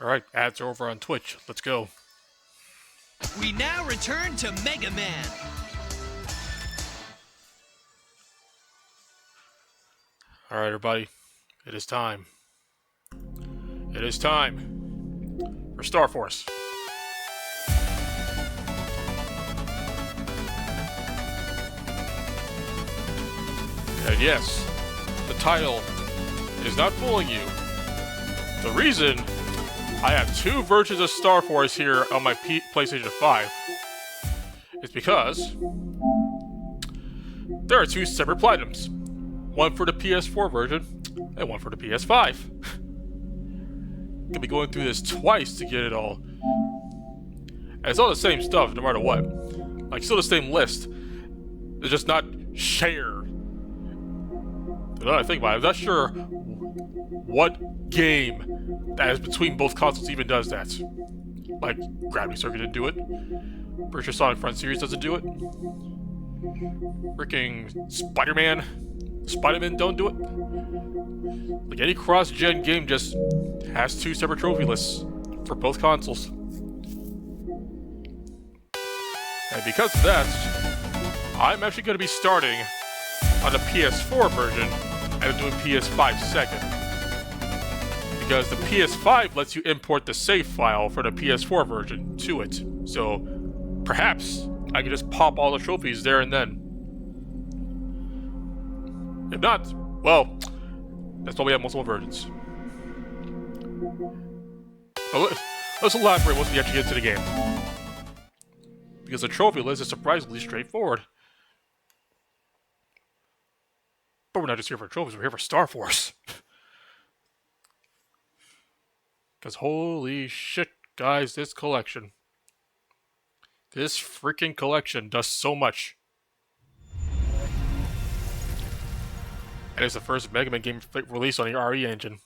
Alright, ads are over on Twitch. Let's go. We now return to Mega Man. Alright, everybody. It is time. It is time for Star Force. And yes, the title is not fooling you. The reason I have two versions of Star Force here on my PlayStation 5 is because there are two separate platinums. One for the PS4 version and one for the PS5. Gonna be going through this twice to get it all. And it's all the same stuff no matter what. Like, still the same list. It's just not shared. Now I think about it, I'm not sure what game that is between both consoles even does that. Like, Gravity Circuit didn't do it. Pretty sure Sonic Frontiers doesn't do it. Freaking Spider-Man don't do it. Like, any cross-gen game just has two separate trophy lists for both consoles. And because of that, I'm actually going to be starting on the PS4 version and doing PS5 second. Because the PS5 lets you import the save file for the PS4 version to it. So perhaps I could just pop all the trophies there and then. If not, well, that's why we have multiple versions. But let's elaborate once we actually get into the game. Because the trophy list is surprisingly straightforward. But we're not just here for trophies, we're here for Star Force. Because holy shit, guys, this freaking collection does so much. And it's the first Mega Man game released on the RE engine.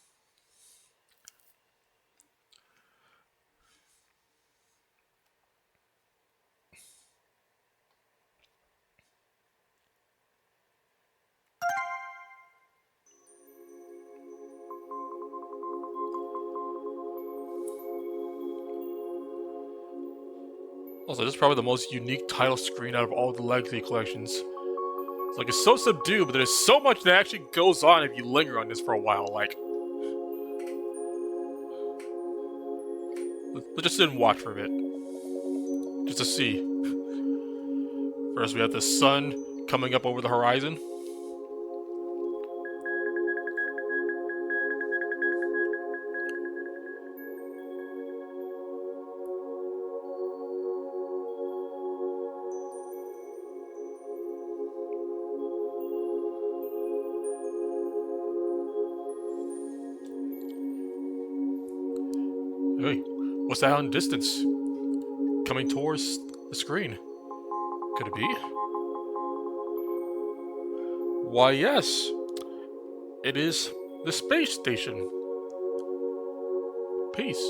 Also, this is probably the most unique title screen out of all the Legacy collections. It's like, it's so subdued, but there's so much that actually goes on if you linger on this for a while. Like, let's just sit and watch for a bit. Just to see. First, we have the sun coming up over the horizon. Hey, what's that out in the distance? Coming towards the screen. Could it be? Why, yes. It is the space station. Peace.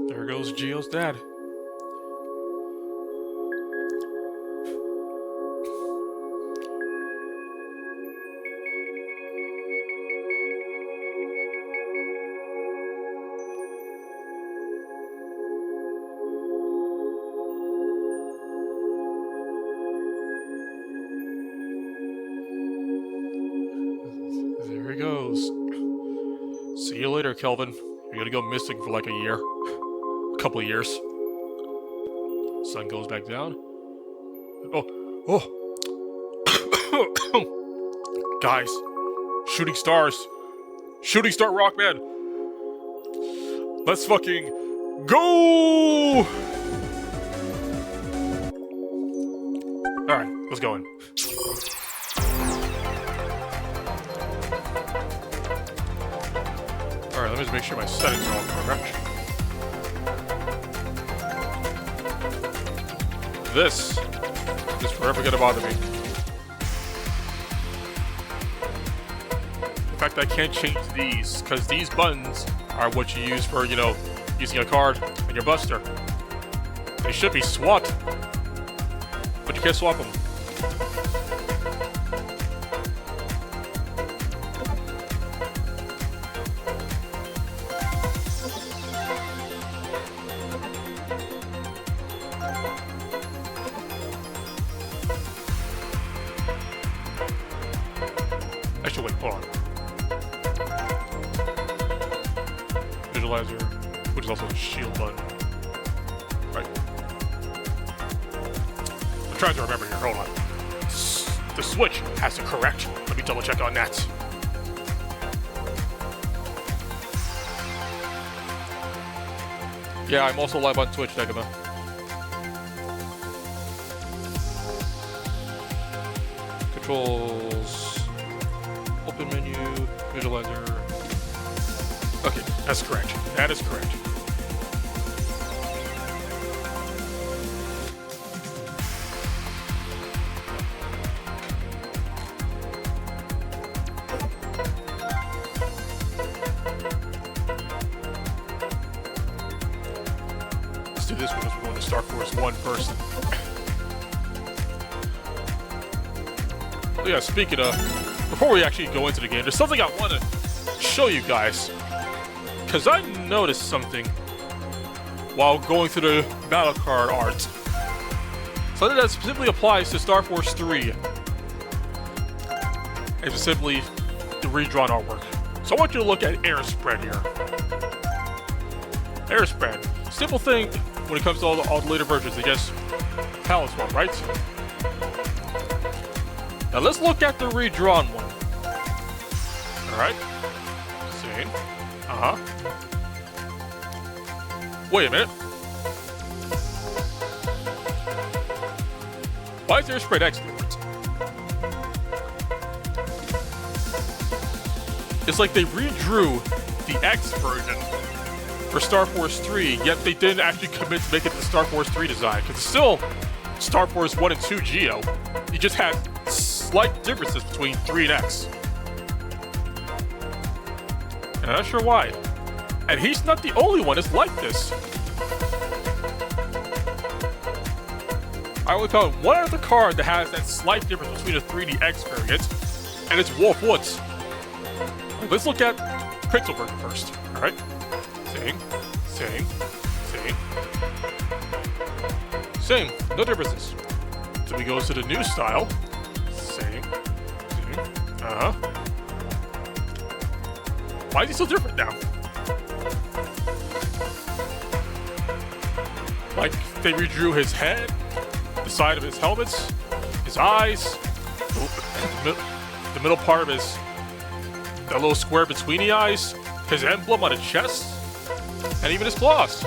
There goes Geo's dad. There he goes. See you later, Kelvin. You're gonna go missing for like a year. Couple of years. Sun goes back down. Oh. Guys, shooting stars. Shooting star Rockman. Let's fucking go! Alright, let's go in. Alright, let me just make sure my settings are all correct. This is forever gonna bother me. In fact, I can't change these, because these buttons are what you use for, you using a card in your Buster. They should be swapped, but you can't swap them. Actually, wait, hold on. Visualizer, which is also a shield button. Right. I'm trying to remember here, hold on. The switch has to correct. Let me double check on that. Yeah, I'm also live on Twitch, Degama. Controls, open menu, visualizer. Okay, that's correct. That is correct. Let's do this one as we're going to Star Force 1 first. Oh yeah, speaking of, before we actually go into the game, there's something I want to show you guys. Because I noticed something while going through the battle card art. Something that specifically applies to Star Force 3. And specifically the redrawn artwork. So I want you to look at air spread here. Air spread. Simple thing when it comes to all the later versions, I guess. Palette swap, right? Now let's look at the redrawn one. Alright. Same. Uh-huh. Wait a minute. Why is there a spread X difference? It's like they redrew the X version for Star Force 3, yet they didn't actually commit to make it the Star Force 3 design, because it's still Star Force 1 and 2 Geo. You just had slight differences between 3 and X. And I'm not sure why. And he's not the only one that's like this. I only found one other card that has that slight difference between the 3D X variant, and it's Wolf Woods. Let's look at Pixel version first. Alright. Same. Same. No differences. So we go to the new style. Same. Uh-huh. Why is he so different now? Like, they redrew his head, the side of his helmets, his eyes, the middle part of his, that little square between the eyes, his emblem on his chest, and even his claws.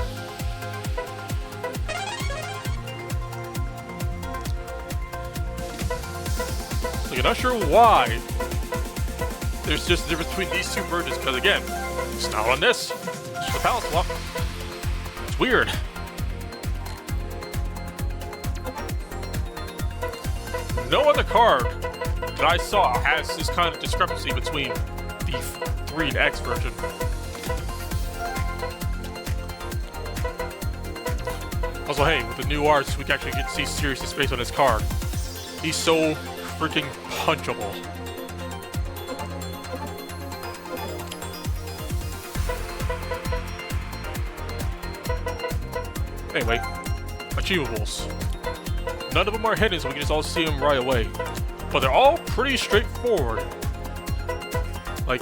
So you're not sure why there's just a difference between these two versions, because again, it's not on this, it's just a palette swap. It's weird. No other card that I saw has this kind of discrepancy between the 3 and X version. Also, hey, with the new arts, we can actually get to see Sirius' face on his card. He's so freaking punchable. Anyway, achievables. None of them are hidden, so we can just all see them right away. But they're all pretty straightforward. Like,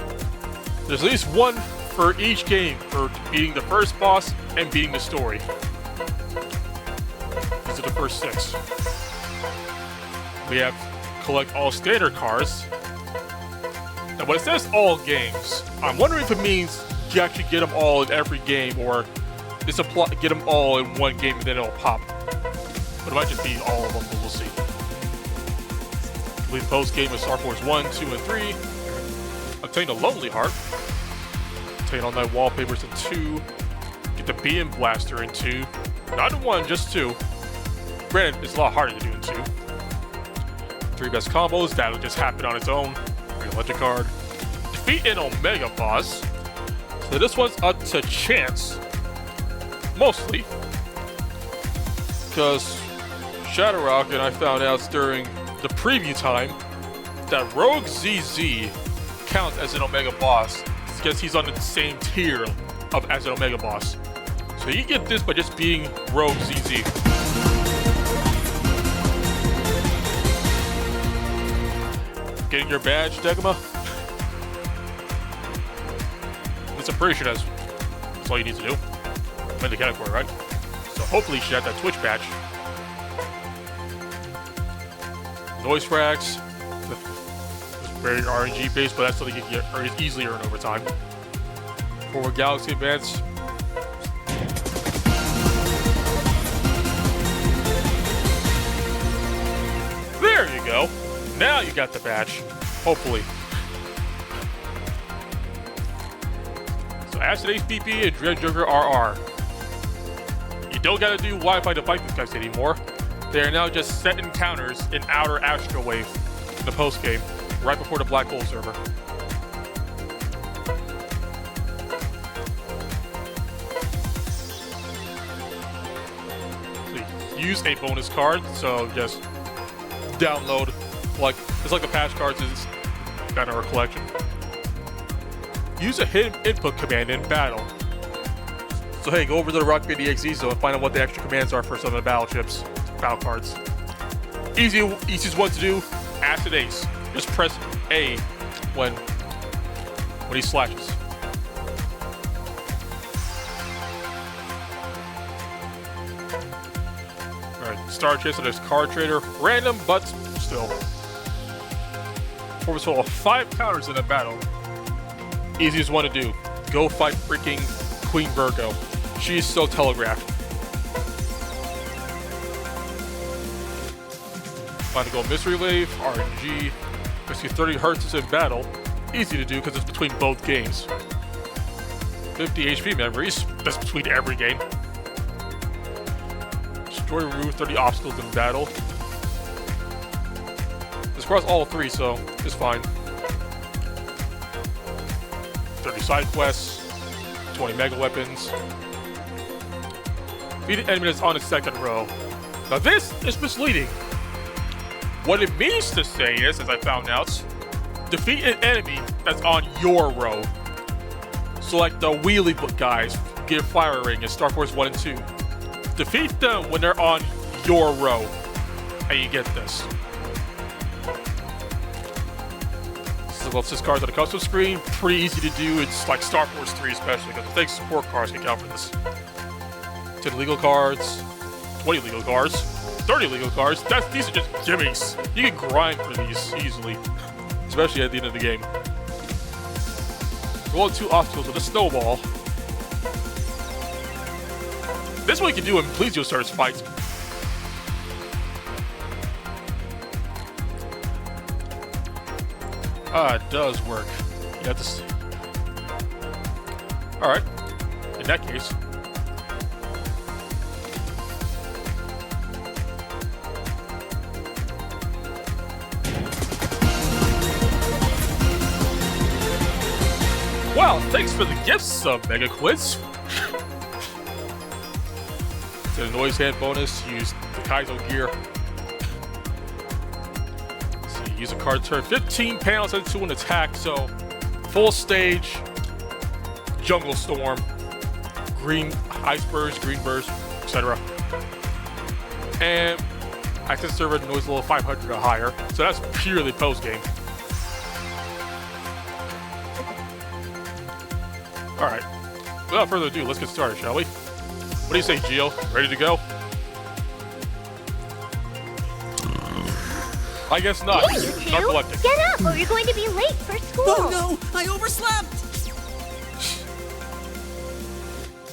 there's at least one for each game for beating the first boss and beating the story. These are the first 6. We have collect all standard cards. Now when it says all games, I'm wondering if it means you actually get them all in every game, or just get them all in one game and then it'll pop. But it might just be all of them, but we'll see. Complete the post-game of Star Force 1, 2, and 3. Obtain a Lonely Heart. Obtain all night wallpapers in 2. Get the Beam Blaster in 2. Not in 1, just 2. Granted, it's a lot harder to do in 2. 3 best combos, that'll just happen on its own. Bring a Legend card. Defeat an Omega boss. So this one's up to chance. Mostly. Because Shadowrock and I found out during the preview time that Rogue ZZ counts as an Omega boss because he's on the same tier as an Omega boss. So you get this by just being Rogue ZZ. Getting your badge, Degma? It's a pretty sure that's all you need to do. Win the category, right? So hopefully you should have that Twitch badge. Noise frags. It's very RNG based, but that's something you can get easily earn over time. Forward Galaxy Advance. There you go. Now you got the badge. Hopefully. So Acid Ace PP and Dread Joker RR. You don't gotta do Wi-Fi to fight these guys anymore. They are now just set encounters in Outer Astro Wave in the post game, right before the Black Hole server. So use a bonus card, so just download, it's like the patch cards is kind of our collection. Use a hidden input command in battle. So hey, go over to the Rock Band EXE zone and find out what the extra commands are for some of the battle cards. Easiest one to do, Acid Ace. Just press A when he slashes. Alright, Star Chaser, there's Card Trader. Random, but still. For a total of 5 counters in a battle. Easiest one to do. Go fight freaking Queen Virgo. She's so telegraphed. Find the gold Mystery Wave, RNG. Basically 30 Hertz in battle. Easy to do because it's between both games. 50 HP memories. That's between every game. Destroy, remove 30 obstacles in battle. This across all 3, so it's fine. 30 side quests, 20 mega weapons. Beat an enemy that's on its second row. Now this is misleading. What it means to say is, as I found out, defeat an enemy that's on your row. So like the wheelie guys, Gear Fire Ring in Star Force 1 and 2. Defeat them when they're on your row. And you get this. So this cards on the custom screen, pretty easy to do. It's like Star Force 3 especially, because I think support cards can count for this. 10 legal cards, 20 legal cards, 30 legal cards. These are just gimmies. You can grind for these easily, especially at the end of the game. Roll 2 obstacles with a snowball. This one you can do when Plesio starts fights. It does work. You have to. Alright. In that case. Wow, thanks for the gifts, Mega Quiz. To the noise hand bonus, use the Kaizo gear. Use a card turn 15 panels into an attack, so full stage, Jungle Storm, green ice burst, green burst, etc. And access server noise level 500 or higher, so that's purely post game. Alright, without further ado, let's get started, shall we? What do you say, Gio? Ready to go? I guess not. Hey, you two! Get up, or you're going to be late for school! Oh no! I overslept!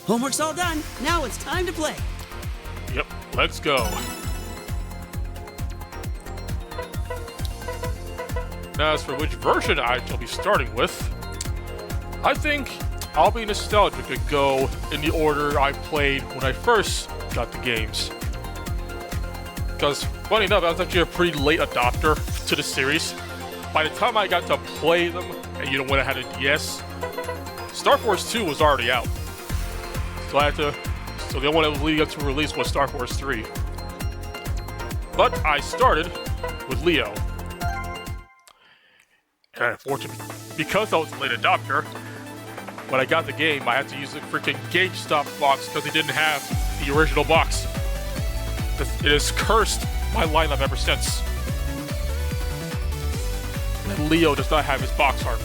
Homework's all done. Now it's time to play. Yep, let's go. Now, as for which version I shall be starting with, I think I'll be nostalgic and go in the order I played when I first got the games. Because, funny enough, I was actually a pretty late adopter to the series. By the time I got to play them, and when I had a DS, Star Force 2 was already out. So I had to So the only one that was leading up to release was Star Force 3. But I started with Leo. And unfortunately, because I was a late adopter, when I got the game, I had to use the freaking GameStop box because they didn't have the original box. It has cursed my lineup ever since. And Leo does not have his box art.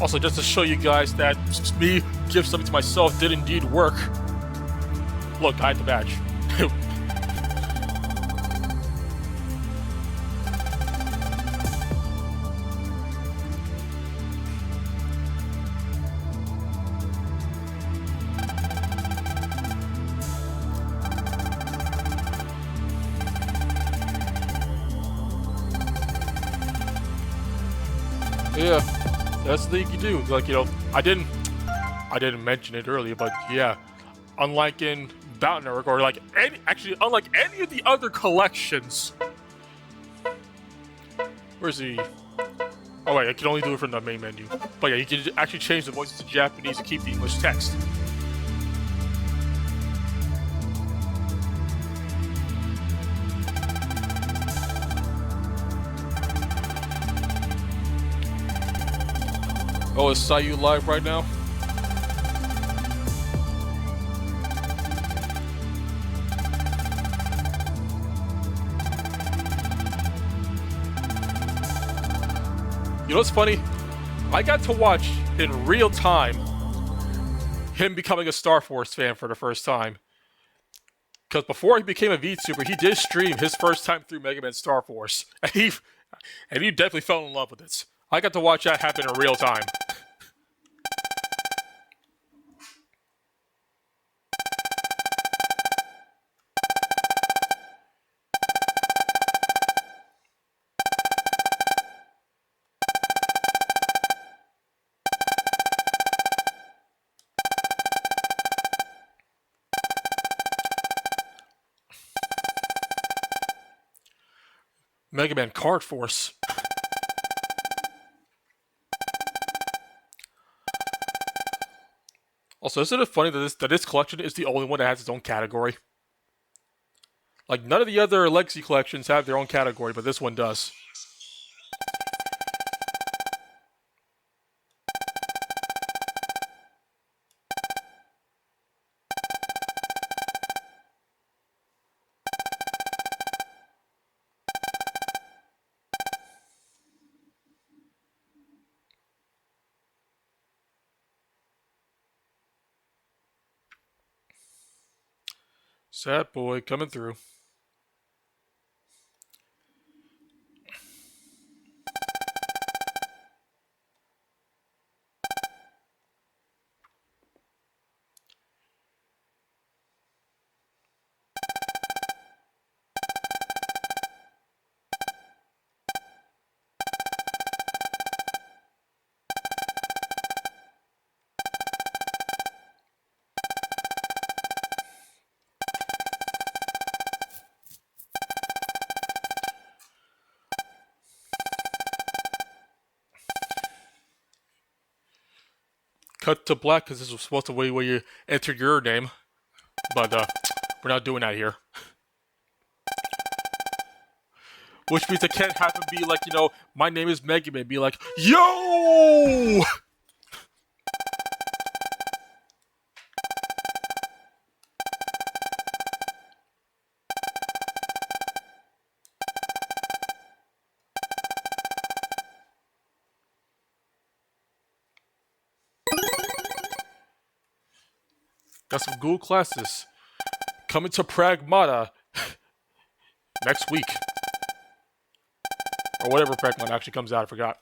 Also, just to show you guys that me give something to myself did indeed work. Look, I had the badge. Yeah. That's the thing you do. Like, you know, I didn't mention it earlier, but yeah, unlike in Battle Network or like unlike any of the other collections. Where's the? Oh wait, I can only do it from the main menu. But yeah, you can actually change the voices to Japanese and keep the English text. Oh, is Sayu live right now? You know what's funny? I got to watch in real time him becoming a Star Force fan for the first time. Because before he became a VTuber, he did stream his first time through Mega Man Star Force. And he definitely fell in love with it. I got to watch that happen in real time. Mega Man Card Force. Also, isn't it funny that this collection is the only one that has its own category? Like, none of the other Legacy collections have their own category, but this one does. Sad boy coming through. Cut to black because this was supposed to be where you entered your name, but we're not doing that here. Which means it can't have him be like, you know, my name is Mega Man, be like, yo! Got some Google classes coming to Pragmata next week. Or whatever Pragmata actually comes out, I forgot.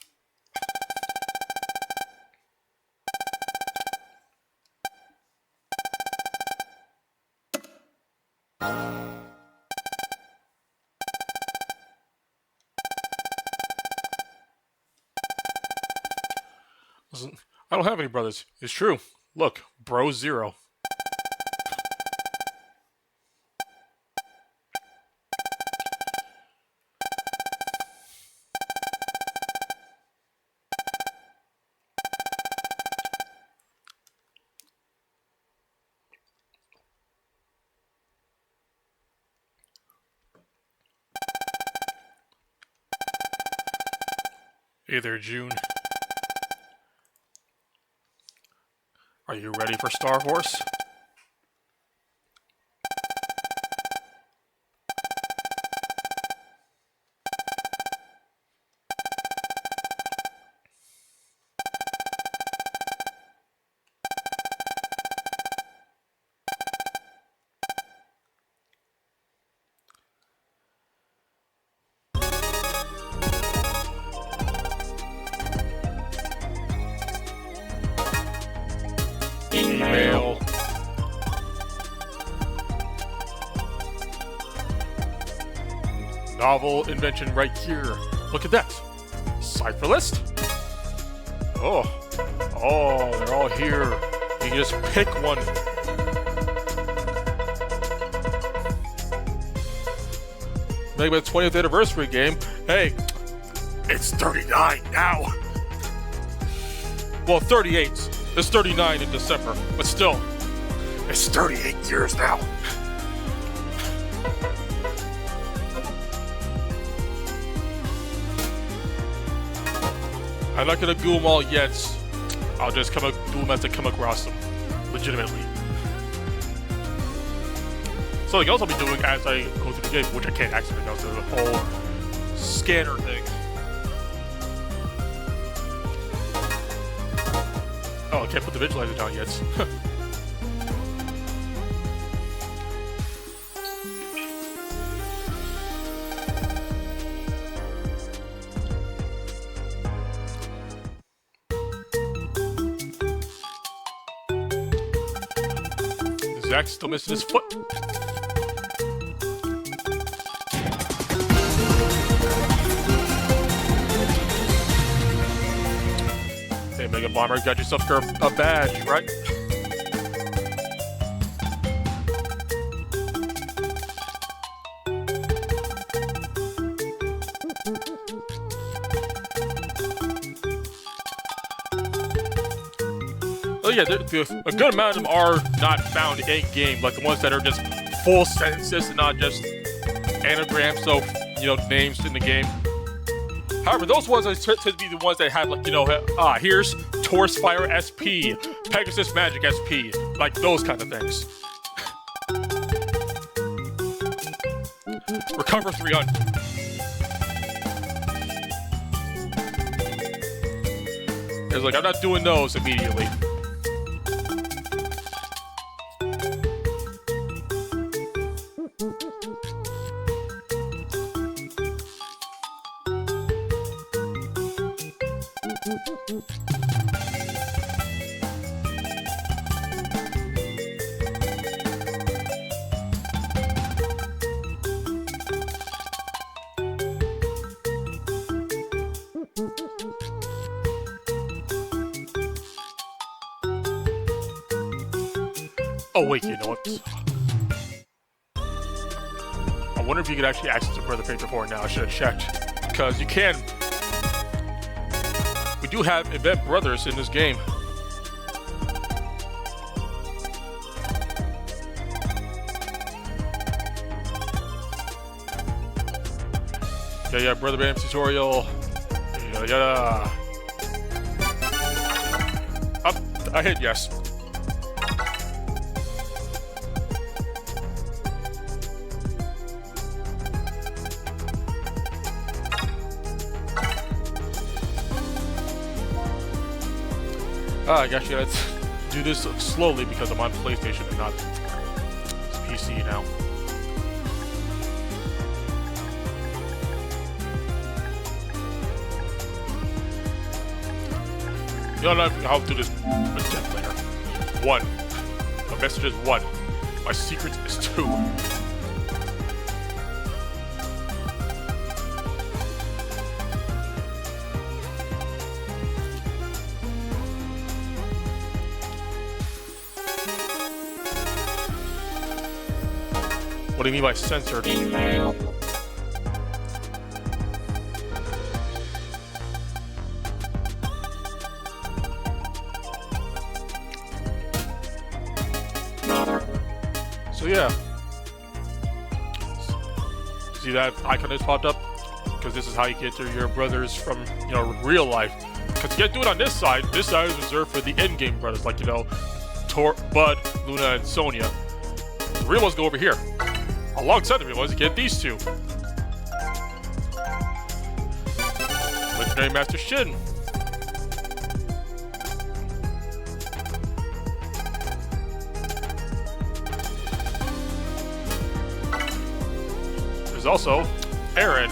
I don't have any brothers. It's true. Look, bro 0. Hey there, June. Are you ready for Star Force? Email. Novel invention right here. Look at that. Cipher list. Oh, they're all here. You can just pick one. Maybe the 20th anniversary game. Hey, it's 39 now. Well, 38. It's 39 in December, but still, it's 38 years now. I'm not gonna do them all yet. I'll just do them as I come across them, legitimately. Something else I'll be doing as I go through the game, which I can't actually know, so the whole scanner thing. Oh, I can't put the visualizer down yet. Zach's still missing his foot. Hey, Mega Bomber, got yourself a badge, right? Oh yeah, a good amount of them are not found in-game, like the ones that are just full sentences and not just anagrams, so, names in the game. However, those ones tend to be the ones that have, like, here's Taurus Fire SP, Pegasus Magic SP, like those kind of things. Recover 300. It's like, I'm not doing those immediately. Oh wait, you know what? I wonder if you could actually access the brother page before now. I should have checked. Because you can. We do have event brothers in this game. Yeah, brother band tutorial. Yeah. I hit yes. I guess you gotta do this slowly because I'm on PlayStation and not PC now. You don't know how to do this step later. 1. My message is 1. My secret is 2. do you mean by censored? So yeah. See that icon just popped up? Because this is how you get to your brothers from, you know, real life. Because you can't do it on this side. This side is reserved for the endgame brothers, like, you know, Bud, Luna, and Sonia. The real ones go over here. Alongside the real ones, you get these two. Legendary Master Shin. There's also Aaron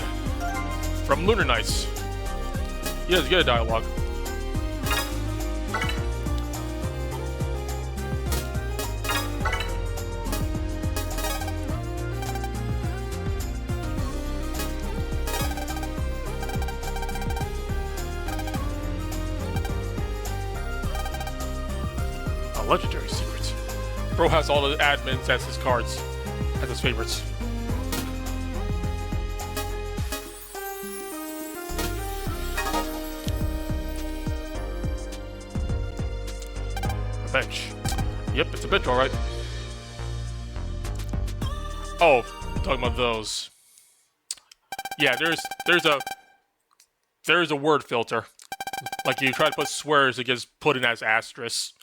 from Lunar Knights. He doesn't get a dialogue. A legendary secret. Bro has all the admins as his cards, as his favorites. Bench. Yep, it's a bench, all right. Oh, talking about those. Yeah, there's a word filter. Like you try to put swears, it gets put in as asterisks.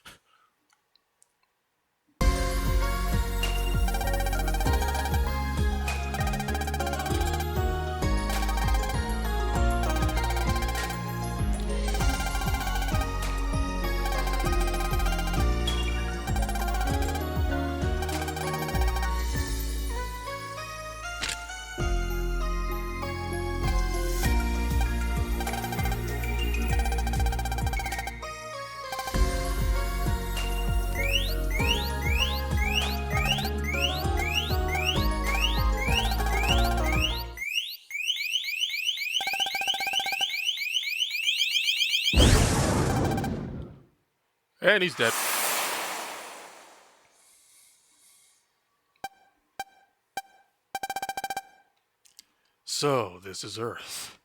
And he's dead. So, this is Earth.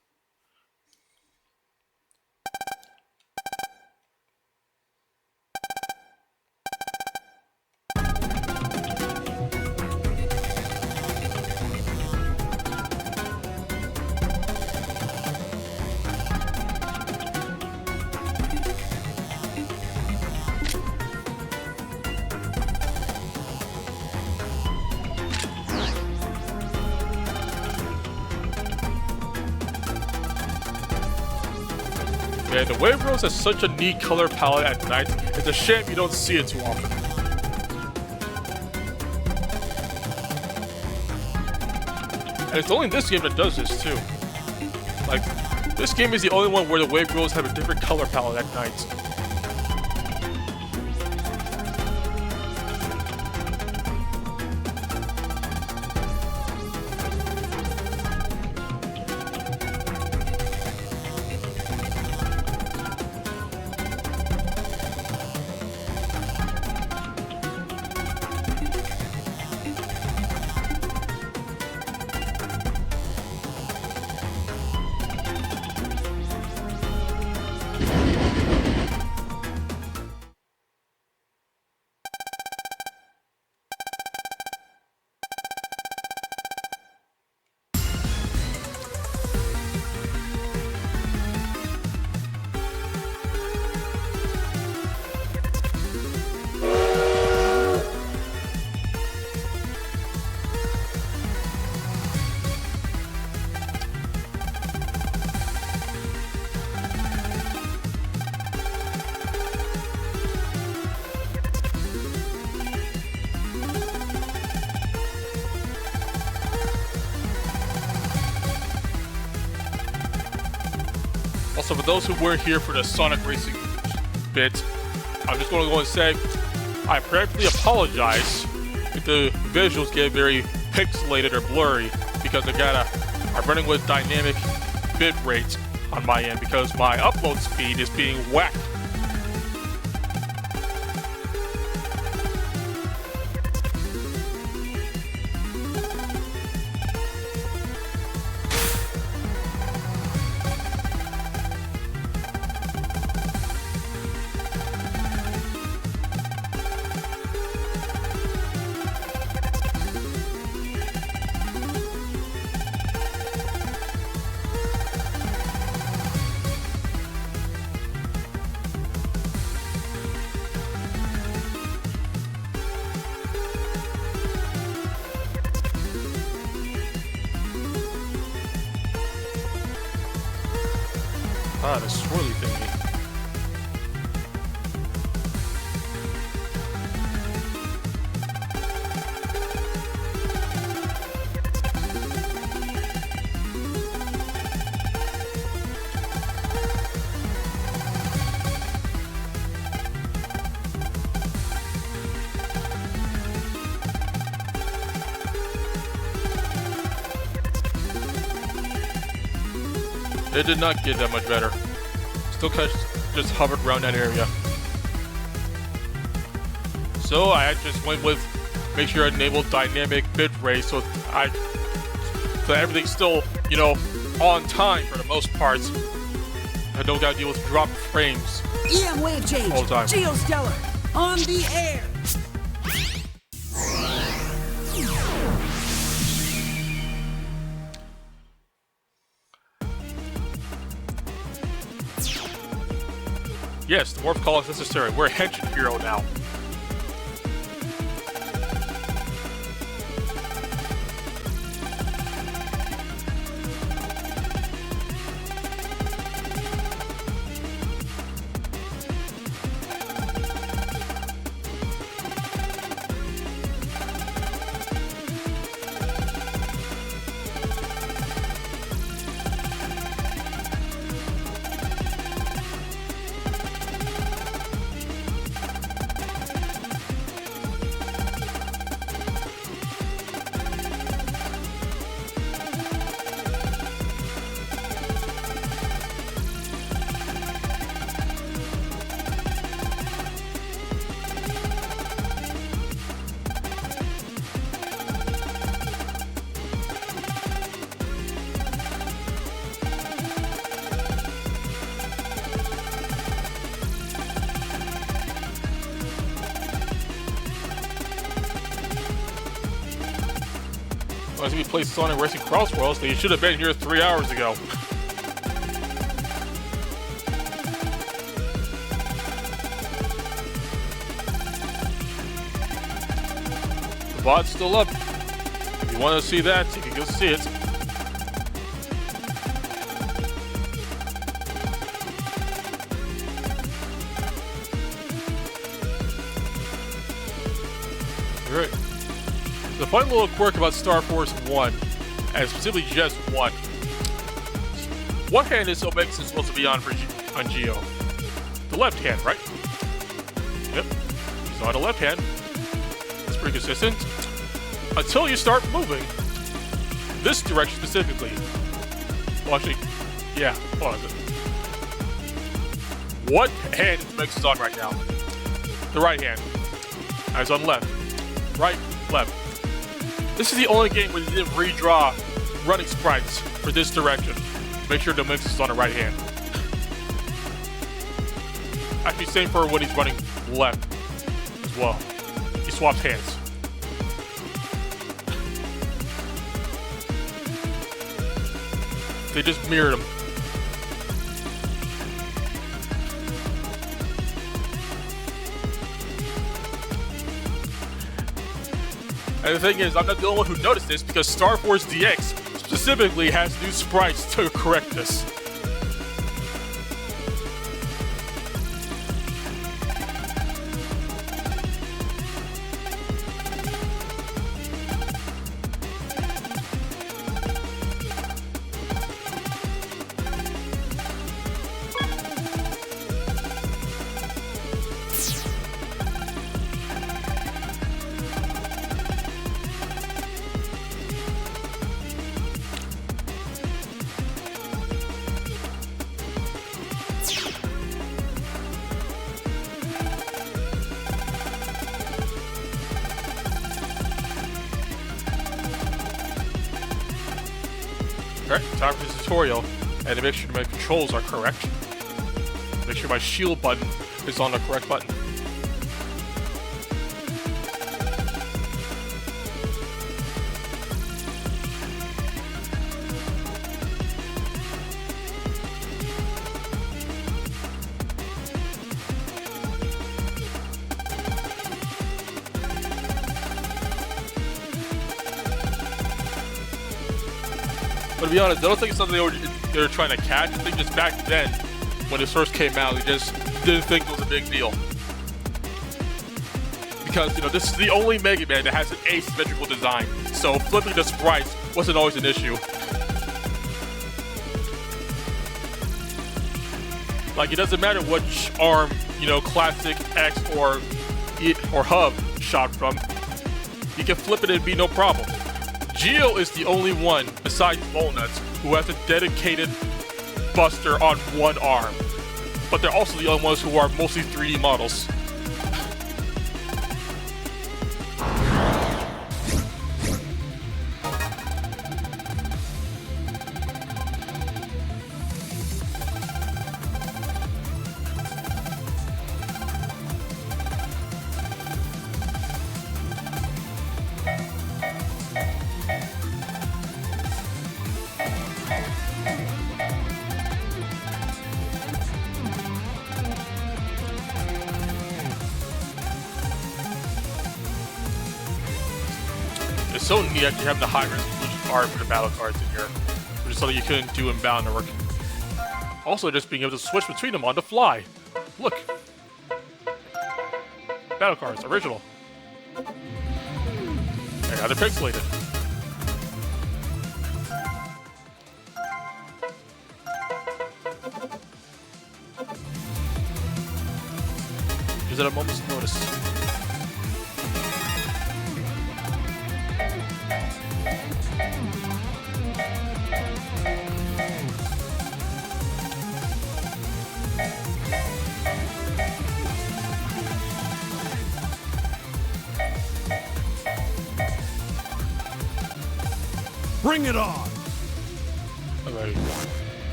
Yeah, the Wave Rose has such a neat color palette at night. It's a shame you don't see it too often. And it's only this game that does this too. Like, this game is the only one where the Wave Rose have a different color palette at night. Also, for those who weren't here for the Sonic Racing bit, I'm just going to go and say I prayerfully apologize if the visuals get very pixelated or blurry because I'm running with dynamic bit rate on my end because my upload speed is being whacked. Ah, the swirly thingy. It did not get that much better. Still just hovered around that area. So I just went with make sure I enabled dynamic bitrate so everything's still, you know, on time for the most part. I don't gotta deal with dropped frames EM wave change. all the time. Geostellar on the air. Yes, the morph call is necessary. We're a Henshin hero now. As we play Sonic Racing Cross Worlds, they should have been here 3 hours ago. The bot's still up. If you want to see that, you can go see it. Alright. The fun little quirk about Star Force 1, and specifically just 1. What hand is Omega supposed to be on on Geo? The left hand, right? Yep. He's on the left hand. That's pretty consistent. Until you start moving. This direction specifically. Well, actually, yeah. Hold on a second. What hand is Omega on right now? The right hand. Now he's on left. Right, left. This is the only game where they didn't redraw running sprites for this direction. Make sure the mix is on the right hand. Actually, same for when he's running left as well. He swaps hands. They just mirrored him. And the thing is, I'm not the only one who noticed this because Star Force DX specifically has new sprites to correct this. Alright, time for this tutorial, and to make sure my controls are correct. Make sure my shield button is on the correct button. But to be honest, I don't think it's something they were trying to catch. I think just back then, when it first came out, they just didn't think it was a big deal. Because, you know, this is the only Mega Man that has an asymmetrical design, so flipping the sprites wasn't always an issue. Like, it doesn't matter which arm, you know, Classic, X, or Hub shot from. You can flip it and be no problem. Geo is the only one, besides Volnuts, who has a dedicated Buster on one arm. But they're also the only ones who are mostly 3D models. It's so neat actually having the high resolution art for the battle cards in here, which is something you couldn't do in Battle Network. Also, just being able to switch between them on the fly. Look, battle cards, original. And now they're pixelated. Just at a moment's notice. Bring it on!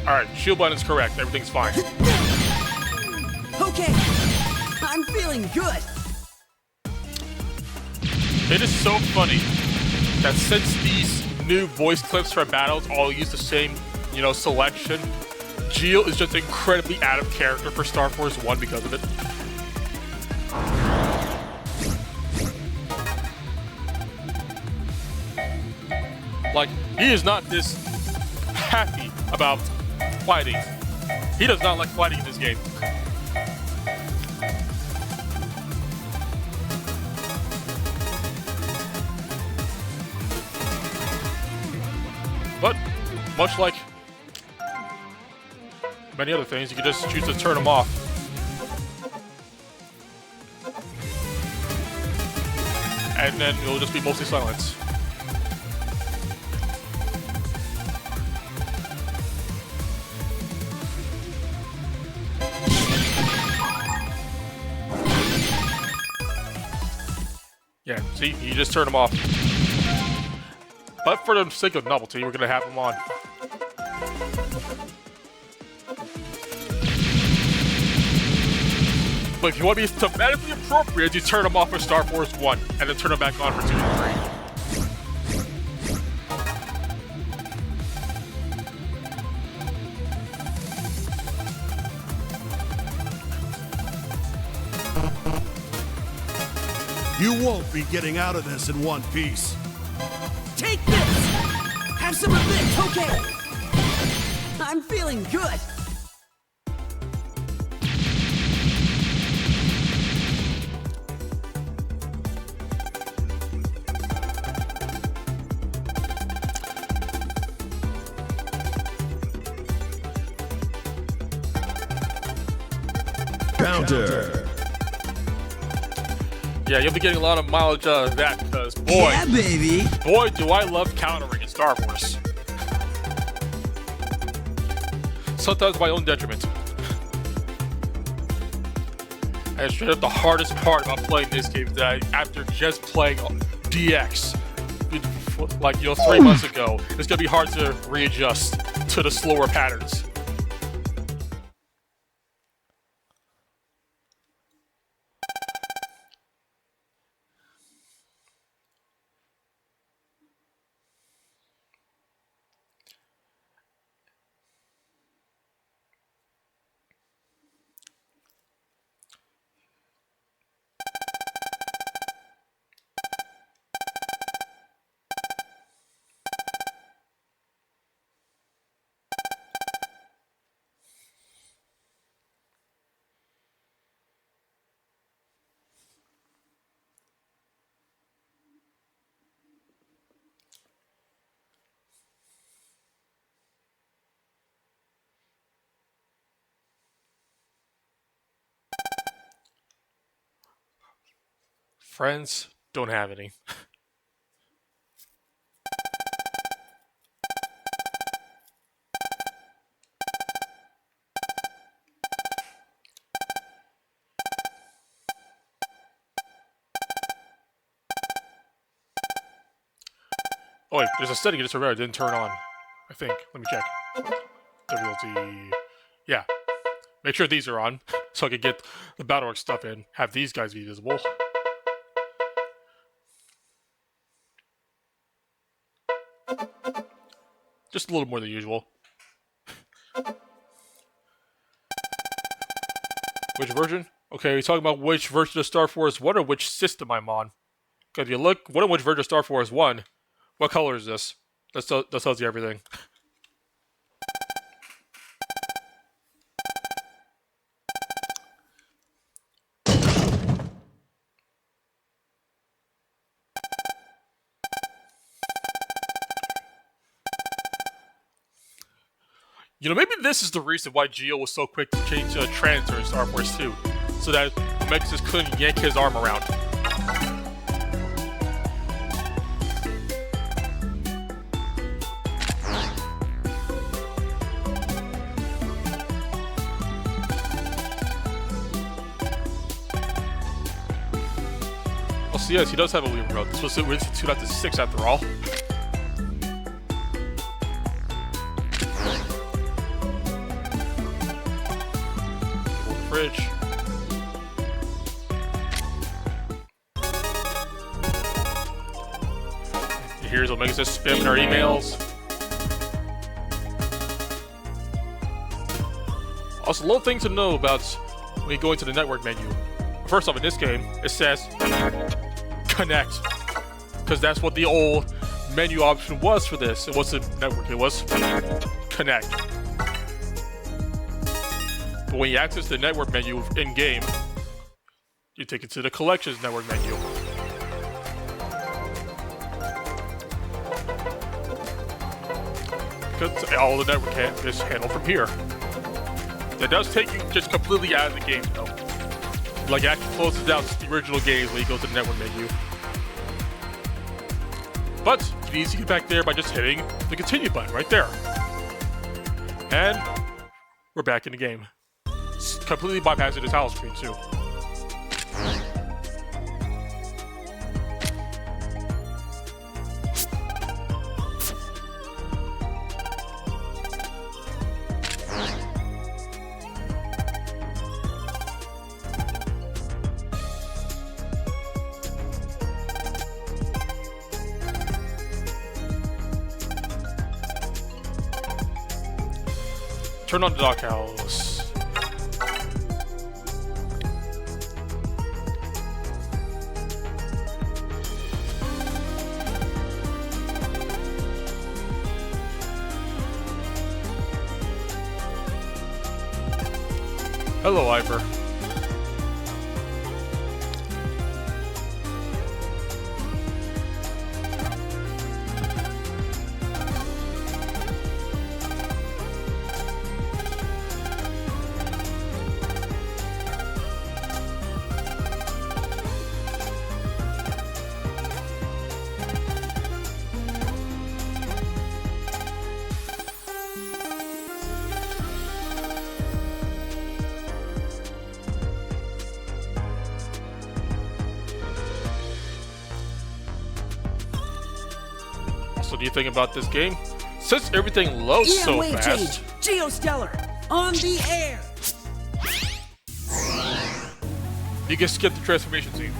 Alright, shield button is correct. Everything's fine. Okay, I'm feeling good. It is so funny that since these new voice clips for battles all use the same, you know, selection, Geo is just incredibly out of character for Star Force 1 because of it. Like, he is not this happy about fighting. He does not like fighting in this game. But, much like many other things, you can just choose to turn them off. And then it'll just be mostly silence. Yeah, see, you just turn them off. But for the sake of novelty, we're gonna have them on. But if you want to be thematically appropriate, you turn them off for Star Force 1, and then turn them back on for 2 and 3. You won't be getting out of this in one piece. Take this! Have some of this, okay? I'm feeling good. Counter. Yeah, you'll be getting a lot of mileage out of that, because boy, Yeah, baby. boy, do I love countering in Star Wars. Sometimes my own detriment. And straight up the hardest part about playing this game is that after just playing DX, like, you know, 3 months ago, it's gonna be hard to readjust to the slower patterns. Friends, don't have any. Oh wait, there's a setting I just remembered I didn't turn on. I think. Let me check. WLT. Yeah. Make sure these are on, so I can get the Battleworks stuff in. Have these guys be visible. Just a little more than usual. Which version? Okay, are you talking about which version of Star Force 1 or which system I'm on? Because if you look, what on which version of Star Force 1, what color is this? That tells you everything. You know, maybe this is the reason why Geo was so quick to change Trancer in Star Force 2, so that Megasis couldn't yank his arm around. Oh, so yes, he does have a Wii remote. This was released in 2006 after all. Fridge. Here's what makes us spam in our emails. Also, little things to know about when you go into the network menu. First off, in this game, it says connect, because that's what the old menu option was for this. It wasn't network, it was connect. But when you access the network menu in-game, you take it to the collections network menu. Because all the network is handled from here. That does take you just completely out of the game, though. Like, it actually closes down the original games when you go to the network menu. But you can easily get back there by just hitting the continue button right there. And we're back in the game. Completely bypassing the title screen too. Turn on the dockhouse. Hello, Ivor. So, do you think about this game? Since everything loads so wave fast, change. Geostellar on the air. you can skip the transformation scene.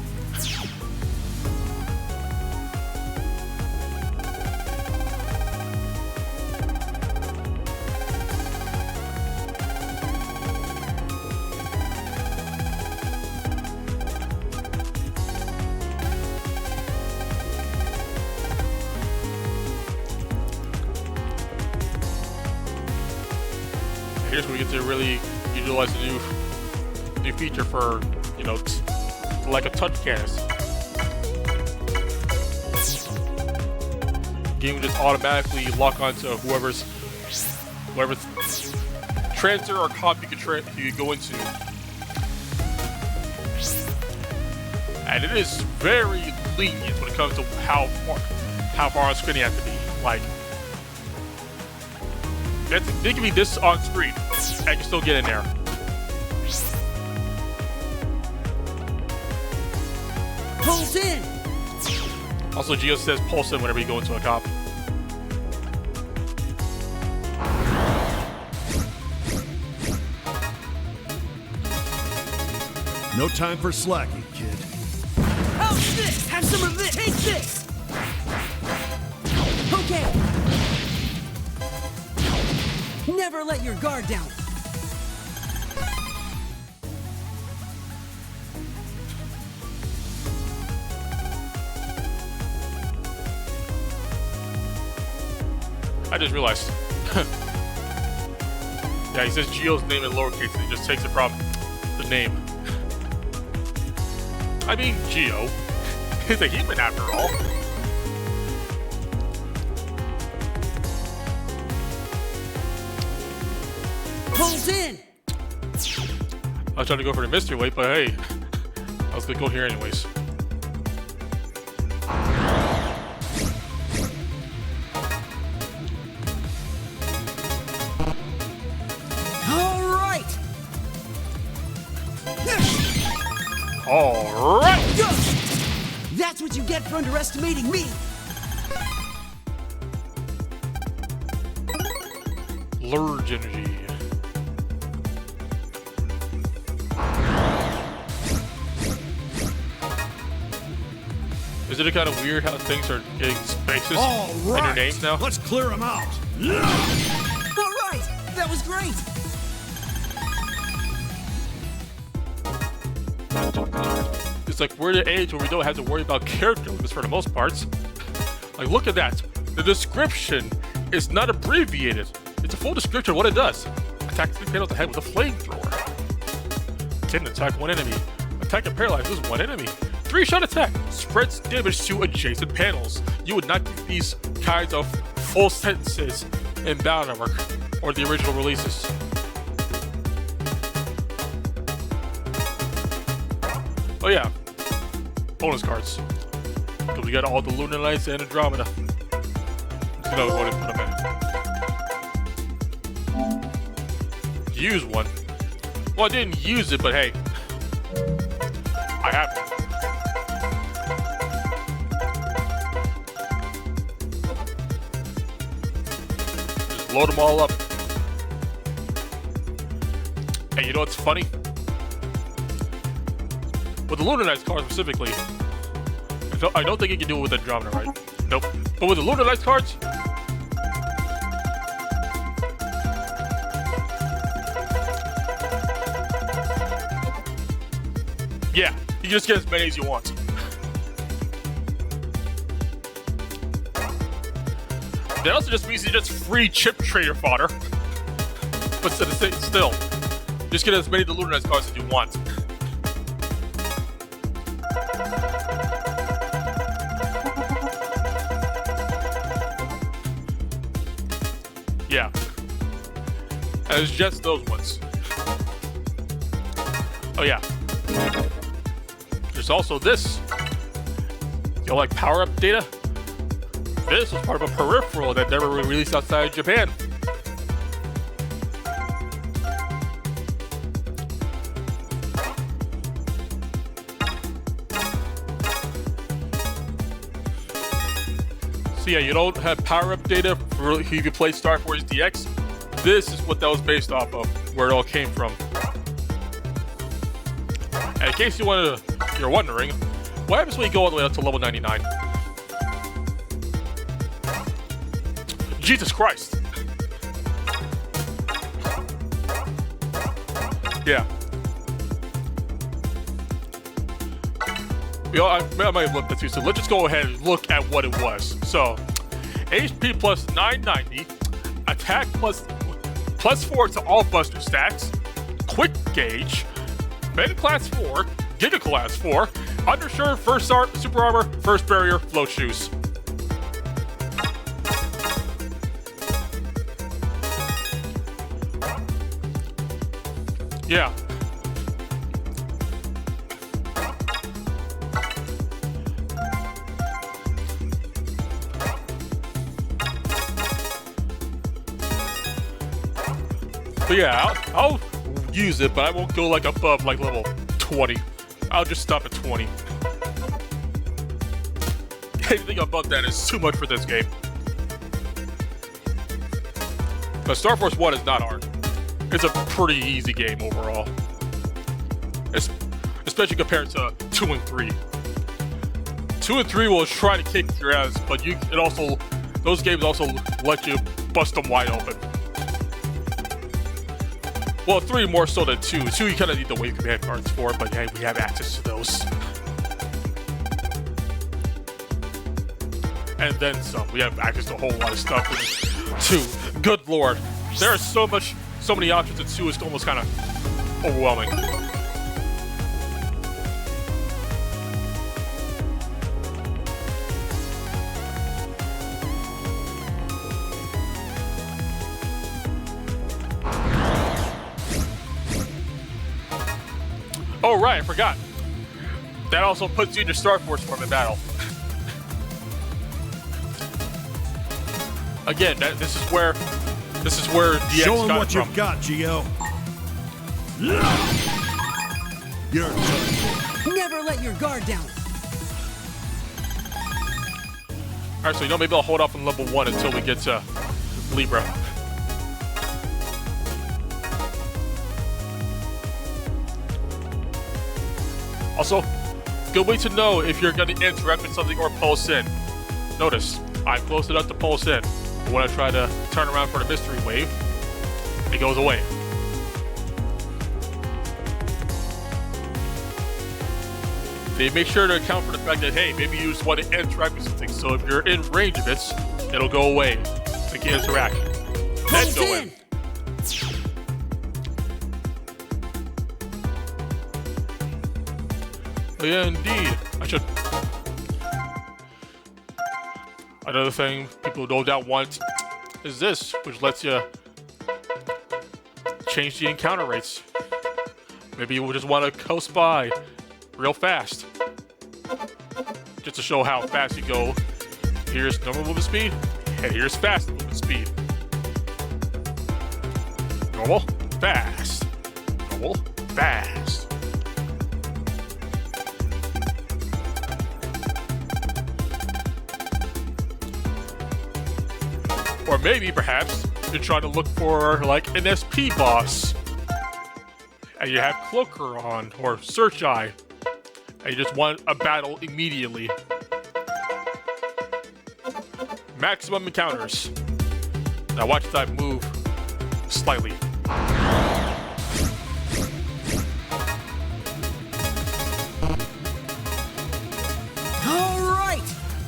Here's where we get to really utilize the new feature for, you know, like a touch canvas. Game will just automatically lock onto whoever's transfer or comp you can go into. And it is very lenient when it comes to how far on screen you have to be. Like, they can be this on screen, and you can still get in there. Pulse in! Also, Geo says pulse in whenever you go into a cop. No time for slacking, kid. How's this? Have some of this! Take this! Okay! Never let your guard down! I just realized. Yeah, he says Geo's name in lowercase and he just takes it from the name. I mean, Geo. He's a human after all. Pulls in! I was trying to go for the mystery weight, but hey, I was gonna go here anyways. Alright! That's what you get for underestimating me! Lurge energy. Is it kind of weird how things are getting spaces in their names now? Let's clear them out. Alright! That was great! It's like we're the age where we don't have to worry about character limits for the most parts. Like, look at that. The description is not abbreviated. It's a full description of what it does. Attack 3 panels ahead with a flamethrower. 10 attack 1 enemy. Attack and paralyzes 1 enemy. 3-shot attack. Spreads damage to adjacent panels. You would not get these kinds of full sentences in Battle Network or the original releases. Oh yeah. Bonus cards. Because we got all the Lunar Knights and Andromeda. You know what to put them in. Use one. Well, I didn't use it, but hey. I have it. Just load them all up. Hey, you know what's funny? With the Lunar Knights card specifically, I don't think you can do it with Andromeda, right? Nope. But with the Lunar Knights cards, yeah, you just get as many as you want. That also just means you just free chip trader fodder. But still, just get as many of the Lunar Knights cards as you want. Yeah. And it's just those ones. Oh yeah. There's also this. You know, like power-up data? This was part of a peripheral that never released outside Japan. So yeah, you don't have power-up data for if you play Star Force DX. This is what that was based off of, where it all came from. And in case you're wondering, what happens when you go all the way up to level 99? Jesus Christ! Yeah. I might have looked at you, so let's just go ahead and look at what it was. So, HP plus 990, attack plus 4 to all buster stats, quick gauge, Mega Class 4, Giga Class 4, Undershirt, First Art, Super Armor, First Barrier, Float Shoes. Yeah. But yeah, I'll use it, but I won't go like above like level 20. I'll just stop at 20. Anything above that is too much for this game. But Star Force 1 is not hard. It's a pretty easy game overall. Especially compared to 2 and 3. 2 and 3 will try to kick your ass, but those games also let you bust them wide open. Well, 3 more so than 2. 2 you kind of need the wave command cards for, but yeah, we have access to those. And then some. We have access to a whole lot of stuff in 2. Good lord. There is so many options in 2, it's almost kind of overwhelming. Oh right, I forgot. That also puts you in your Star Force form in battle. Again, this is where DX Show him got what it from. you've got, Geo. You're done. Never let your guard down. Alright, so maybe I'll hold off on level 1 until we get to Libra. Also, good way to know if you're going to interact with something or pulse in. Notice, I'm close enough to pulse in, but when I try to turn around for the mystery wave, it goes away. They make sure to account for the fact that, hey, maybe you just want to interact with something, so if you're in range of it, it'll go away. So you can interact. Then go in. Oh, yeah, indeed. Another thing people no doubt want is this, which lets you change the encounter rates. Maybe you just want to coast by real fast. Just to show how fast you go. Here's normal movement speed, and here's fast movement speed. Normal, fast. Normal, fast. Or maybe, perhaps, you're trying to look for, like, an SP boss. And you have Cloaker on, or Search Eye. And you just want a battle immediately. Maximum encounters. Now watch as I move slightly. All right.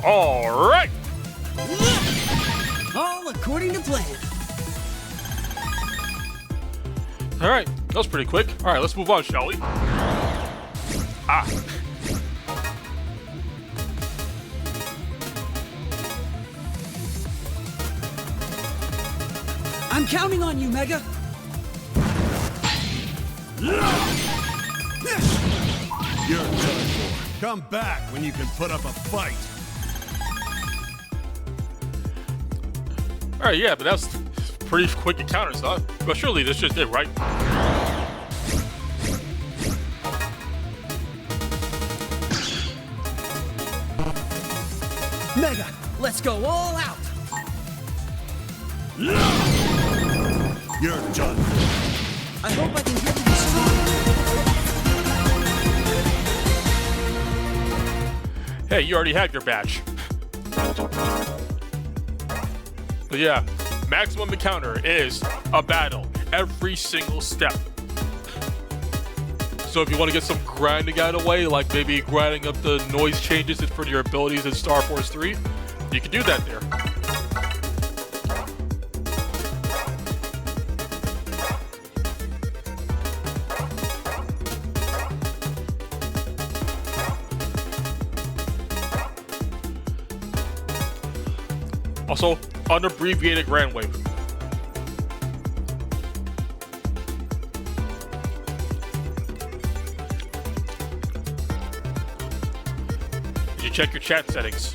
All according to plan. All right, that was pretty quick. All right, let's move on, shall we? I'm counting on you, Mega. You're done for. Come back when you can put up a fight. All right, yeah, but that's pretty quick encounters, huh? But surely this just it, right? Mega, let's go all out. You're done for. I hope I can get you this time. Hey, you already have your badge. But yeah, maximum encounter is a battle every single step. So if you want to get some grinding out of the way, like maybe grinding up the noise changes for your abilities in Star Force 3, you can do that there. Also, unabbreviated Grand Wave. Did you check your chat settings?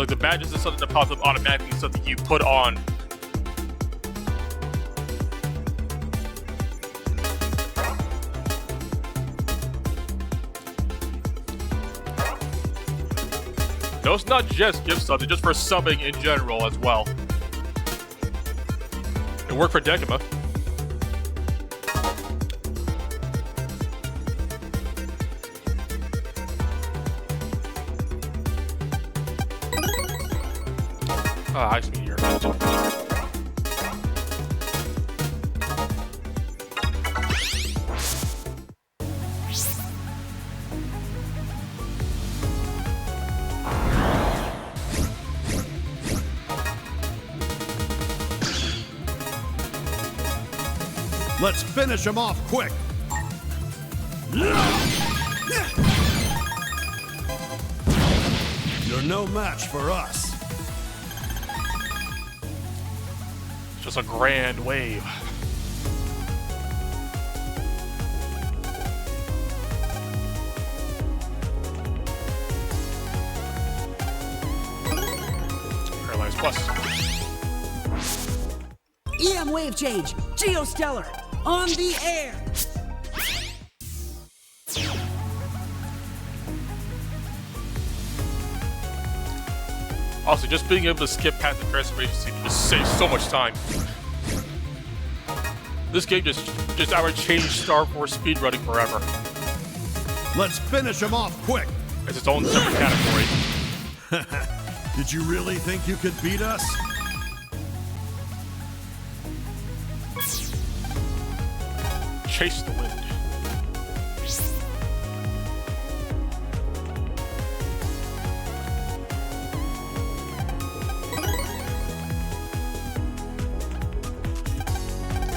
Like the badges is something that pops up automatically, something you put on. No, it's not just gift subs, it's just for subbing in general as well. It worked for Decima. Ice Meteor. Let's finish him off quick. You're no match for us. Just a grand wave. Paralyzed Plus. EM wave change. Geostellar. On the air. Also, just being able to skip past the transformation scene just saves so much time. This game just outright changed Star Force speedrunning forever. Let's finish him off quick. It's its own separate category. Did you really think you could beat us? Chase the wind.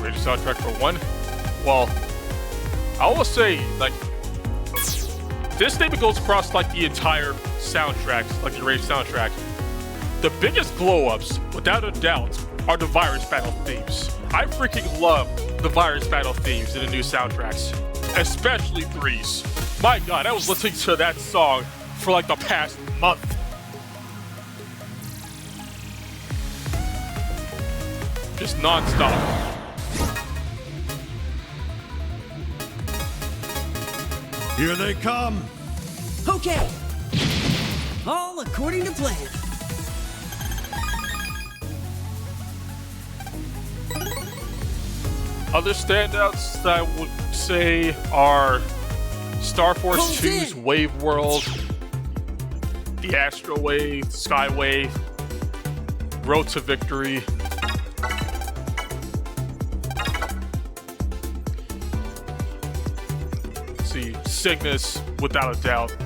Radio soundtrack for one. Well, I will say, like, this statement goes across like the entire soundtracks, like the Rage soundtrack. The biggest glow-ups, without a doubt, are the virus battle themes. I freaking love the virus battle themes in the new soundtracks, especially 3's. My god, I was listening to that song for like the past month. Just non-stop. Here they come. Okay. All according to plan. Other standouts that I would say are Star Force Hold 2's in. Wave World, the Astro Wave, Skywave, Road to Victory. Let's see, Cygnus, without a doubt.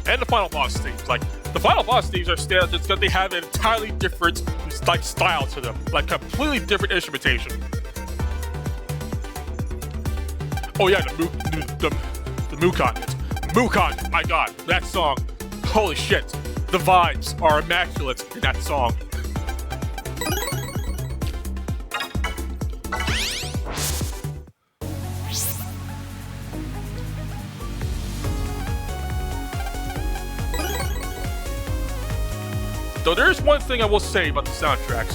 And the Final Boss themes. Like, the Final Boss themes are standouts just because they have an entirely different like style to them, like completely different instrumentation. Oh yeah, the Mukon. Mukon, my god, that song. Holy shit. The vibes are immaculate in that song. Though there's one thing I will say about the soundtracks.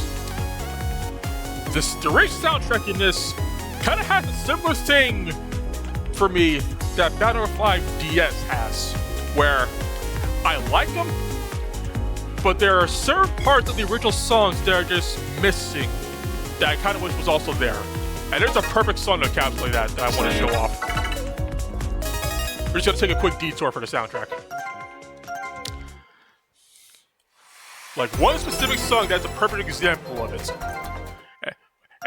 The Rage soundtrack in this kind of has a similar thing for me that Battlefront 5 DS has, where I like them, but there are certain parts of the original songs that are just missing that I kind of wish was also there. And there's a perfect song to encapsulate that I want to show off. We're just going to take a quick detour for the soundtrack. Like, one specific song that's a perfect example of it.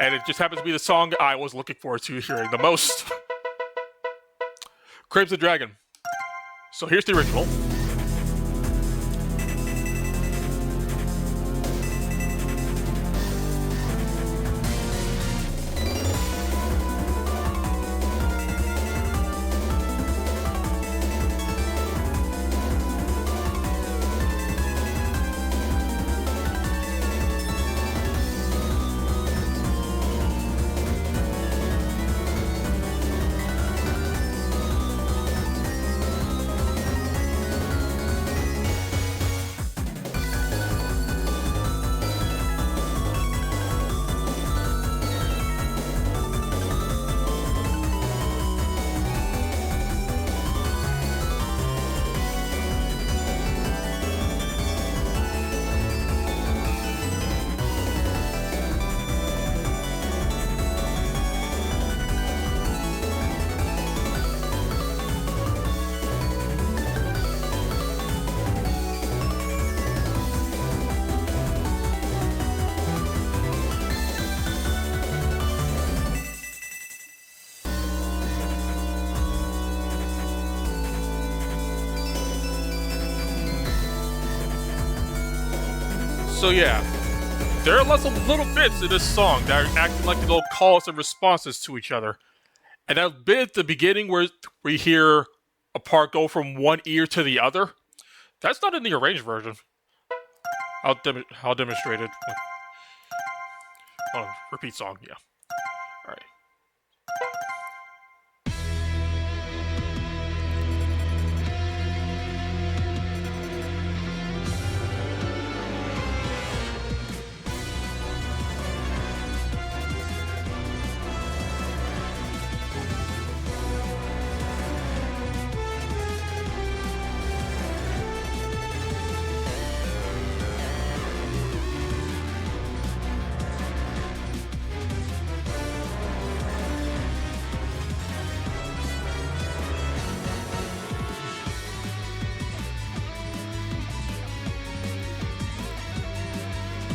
And it just happens to be the song I was looking forward to hearing the most. Crimson Dragon. So here's the original. So yeah, there are lots of little bits in this song that are acting like little calls and responses to each other. And that bit at the beginning where we hear a part go from one ear to the other, that's not in the arranged version. I'll demonstrate it. Oh, repeat song, yeah. Alright.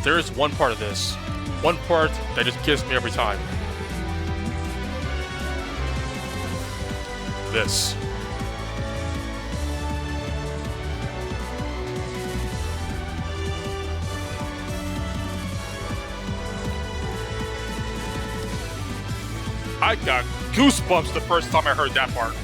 There is one part of this, one part that just gets me every time. This. I got goosebumps the first time I heard that part.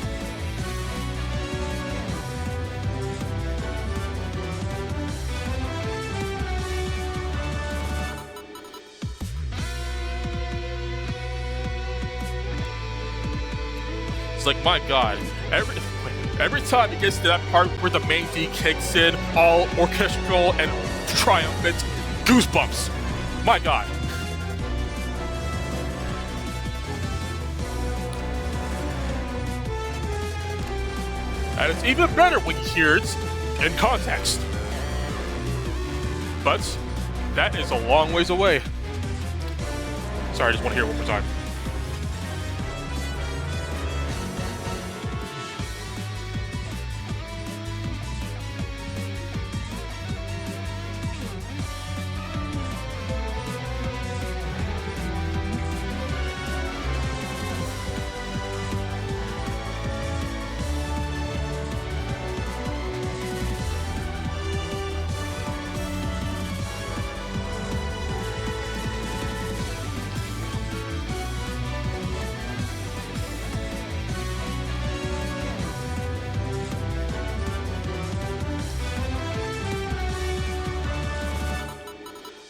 It's like, my God, every time it gets to that part where the main D kicks in, all orchestral and triumphant, goosebumps. My God. And it's even better when you hear it in context. But that is a long ways away. Sorry, I just want to hear it one more time.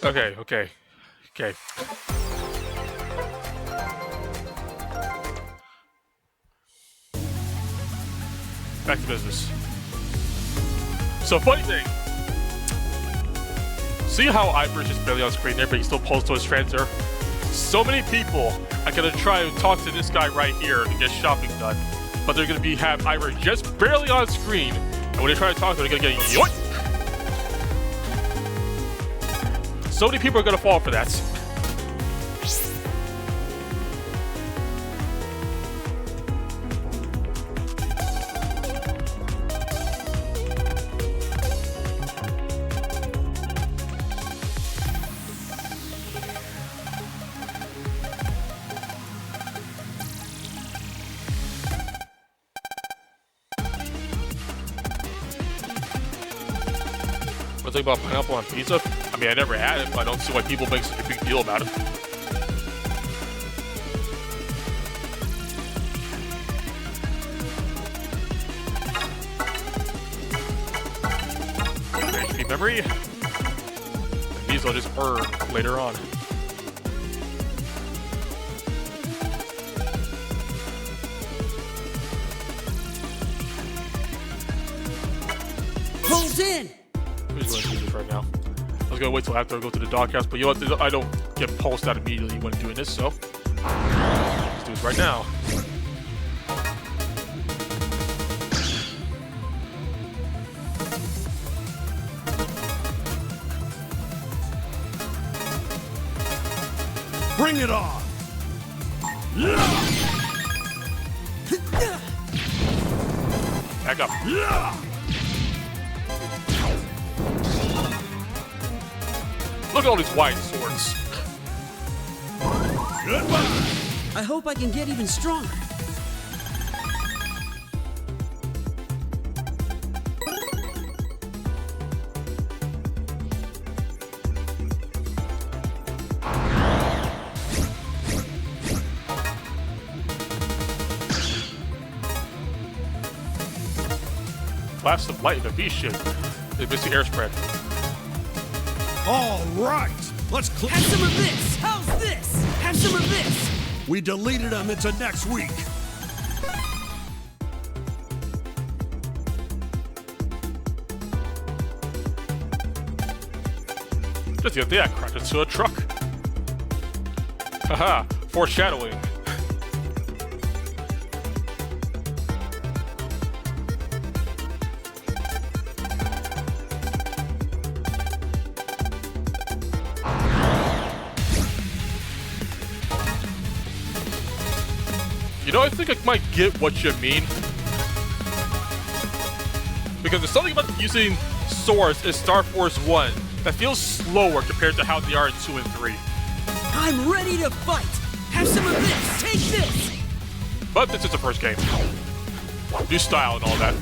Okay. Back to business. So, funny thing. See how Ivers is barely on screen there, but he still pulls to his friends there? So many people are gonna try to talk to this guy right here to get shopping done, but they're gonna have Ivers just barely on screen, and when they try to talk to him, they're gonna get yoink! So many people are gonna fall for that. What do you think about pineapple on pizza? I mean, I never had it, but I don't see why people make such a big deal about it. HP memory. And these will just earn later on. Hold in! Who's going to do this right now? I was gonna wait till after I go to the doghouse, but you know what? I don't get pulsed out immediately when doing this, so let's do this right now. Bring it on! Back up. Look at all these wide swords. Goodbye! I hope I can get even stronger. blast of light in a V shape. They miss the air spread. All right, let's Have some of this. How's this? Have some of this. We deleted them into next week. Just the other day I crashed into a truck. Haha, foreshadowing. You know, I think I might get what you mean. Because there's something about using swords in Star Force 1 that feels slower compared to how they are in 2 and 3. I'm ready to fight. Have some of this. Take this. But this is the first game. New style and all that.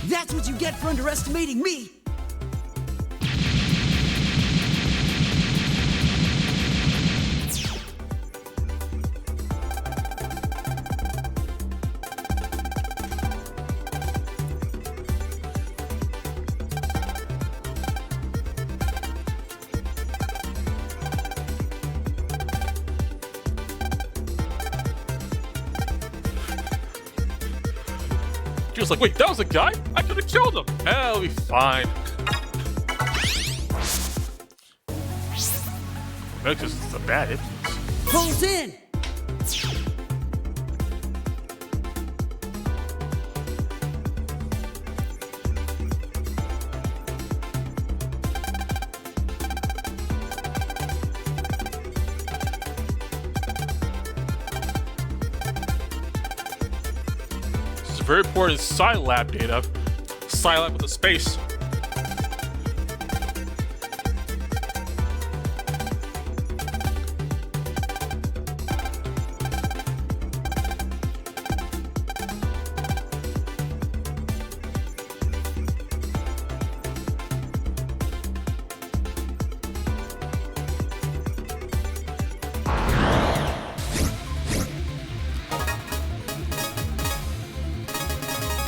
That's what you get for underestimating me. She was like, wait, that was a guy? I could have killed him. I'll be fine. Maybe because it's a bad influence. Pulls in. Very important Scilab data. Scilab with a space.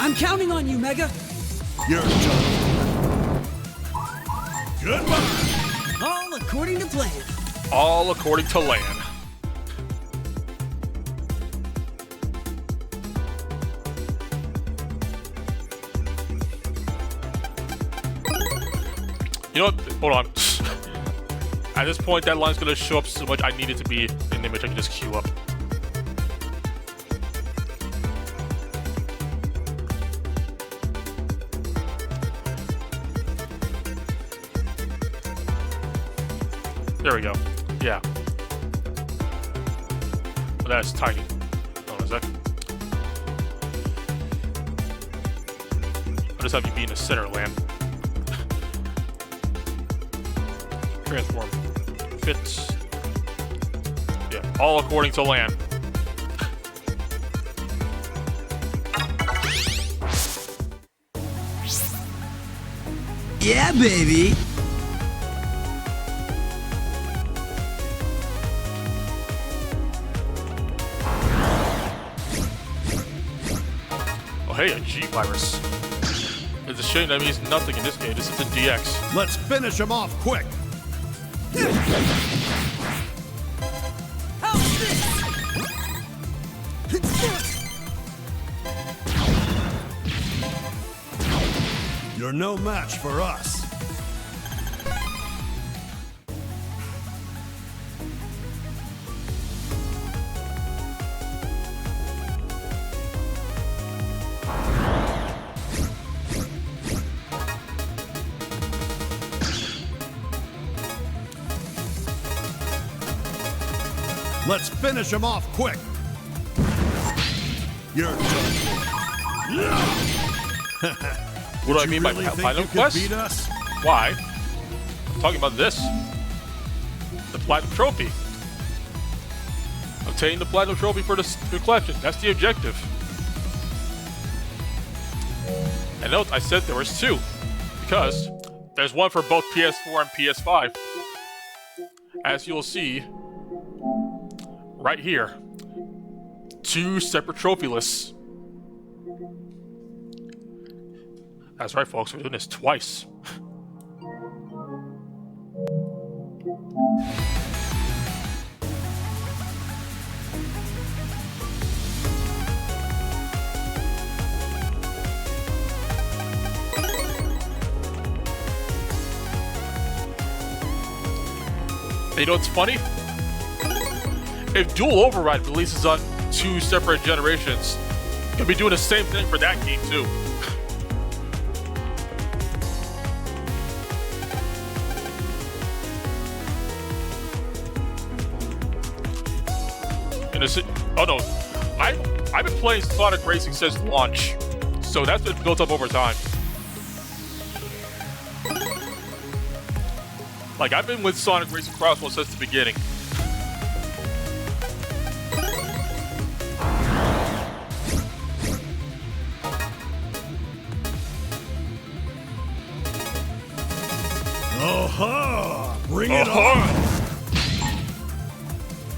I'm counting on you, Mega. You're done. Goodbye. All according to plan. All according to Lan. You know what? Hold on. At this point, that line's gonna show up so much I need it to be an image I can just queue up. There we go. Yeah. Well, that's tiny. Hold on a sec. I'll just have you be in the center, Lan. Transform. Fits. Yeah, all according to Lan. Yeah, baby. Hey, a G-Virus. It's a shame that means nothing in this game. This is in DX. Let's finish them off quick. How's this? You're no match for us. Let's finish them off quick. You're done. What do I mean by really think Platinum you could Quest? beat us? Why? I'm talking about this. The Platinum Trophy. Obtain the Platinum Trophy for the collection. That's the objective. And note, I said there was 2. Because there's one for both PS4 and PS5. As you'll see, right here. 2 separate trophy lists. That's right, folks. We're doing this twice. You know what's funny? If Dual Override releases on 2 separate generations, you'll be doing the same thing for that game too. And this, oh no, I've been playing Sonic Racing since launch, so that's been built up over time. Like, I've been with Sonic Racing Crossworld since the beginning. Oh-ha! Bring it on!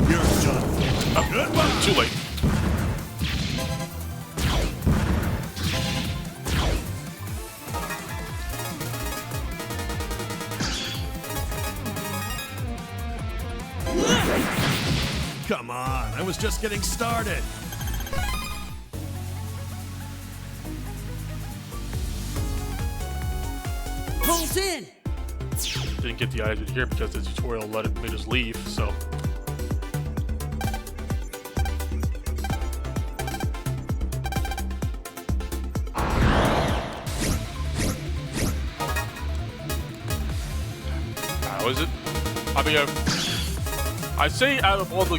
You're done. Goodbye! Too late. Come on, I was just getting started. Pulls in. Didn't get the items in here because the tutorial let me just leave, so. How is it? I mean, I'd say out of all the,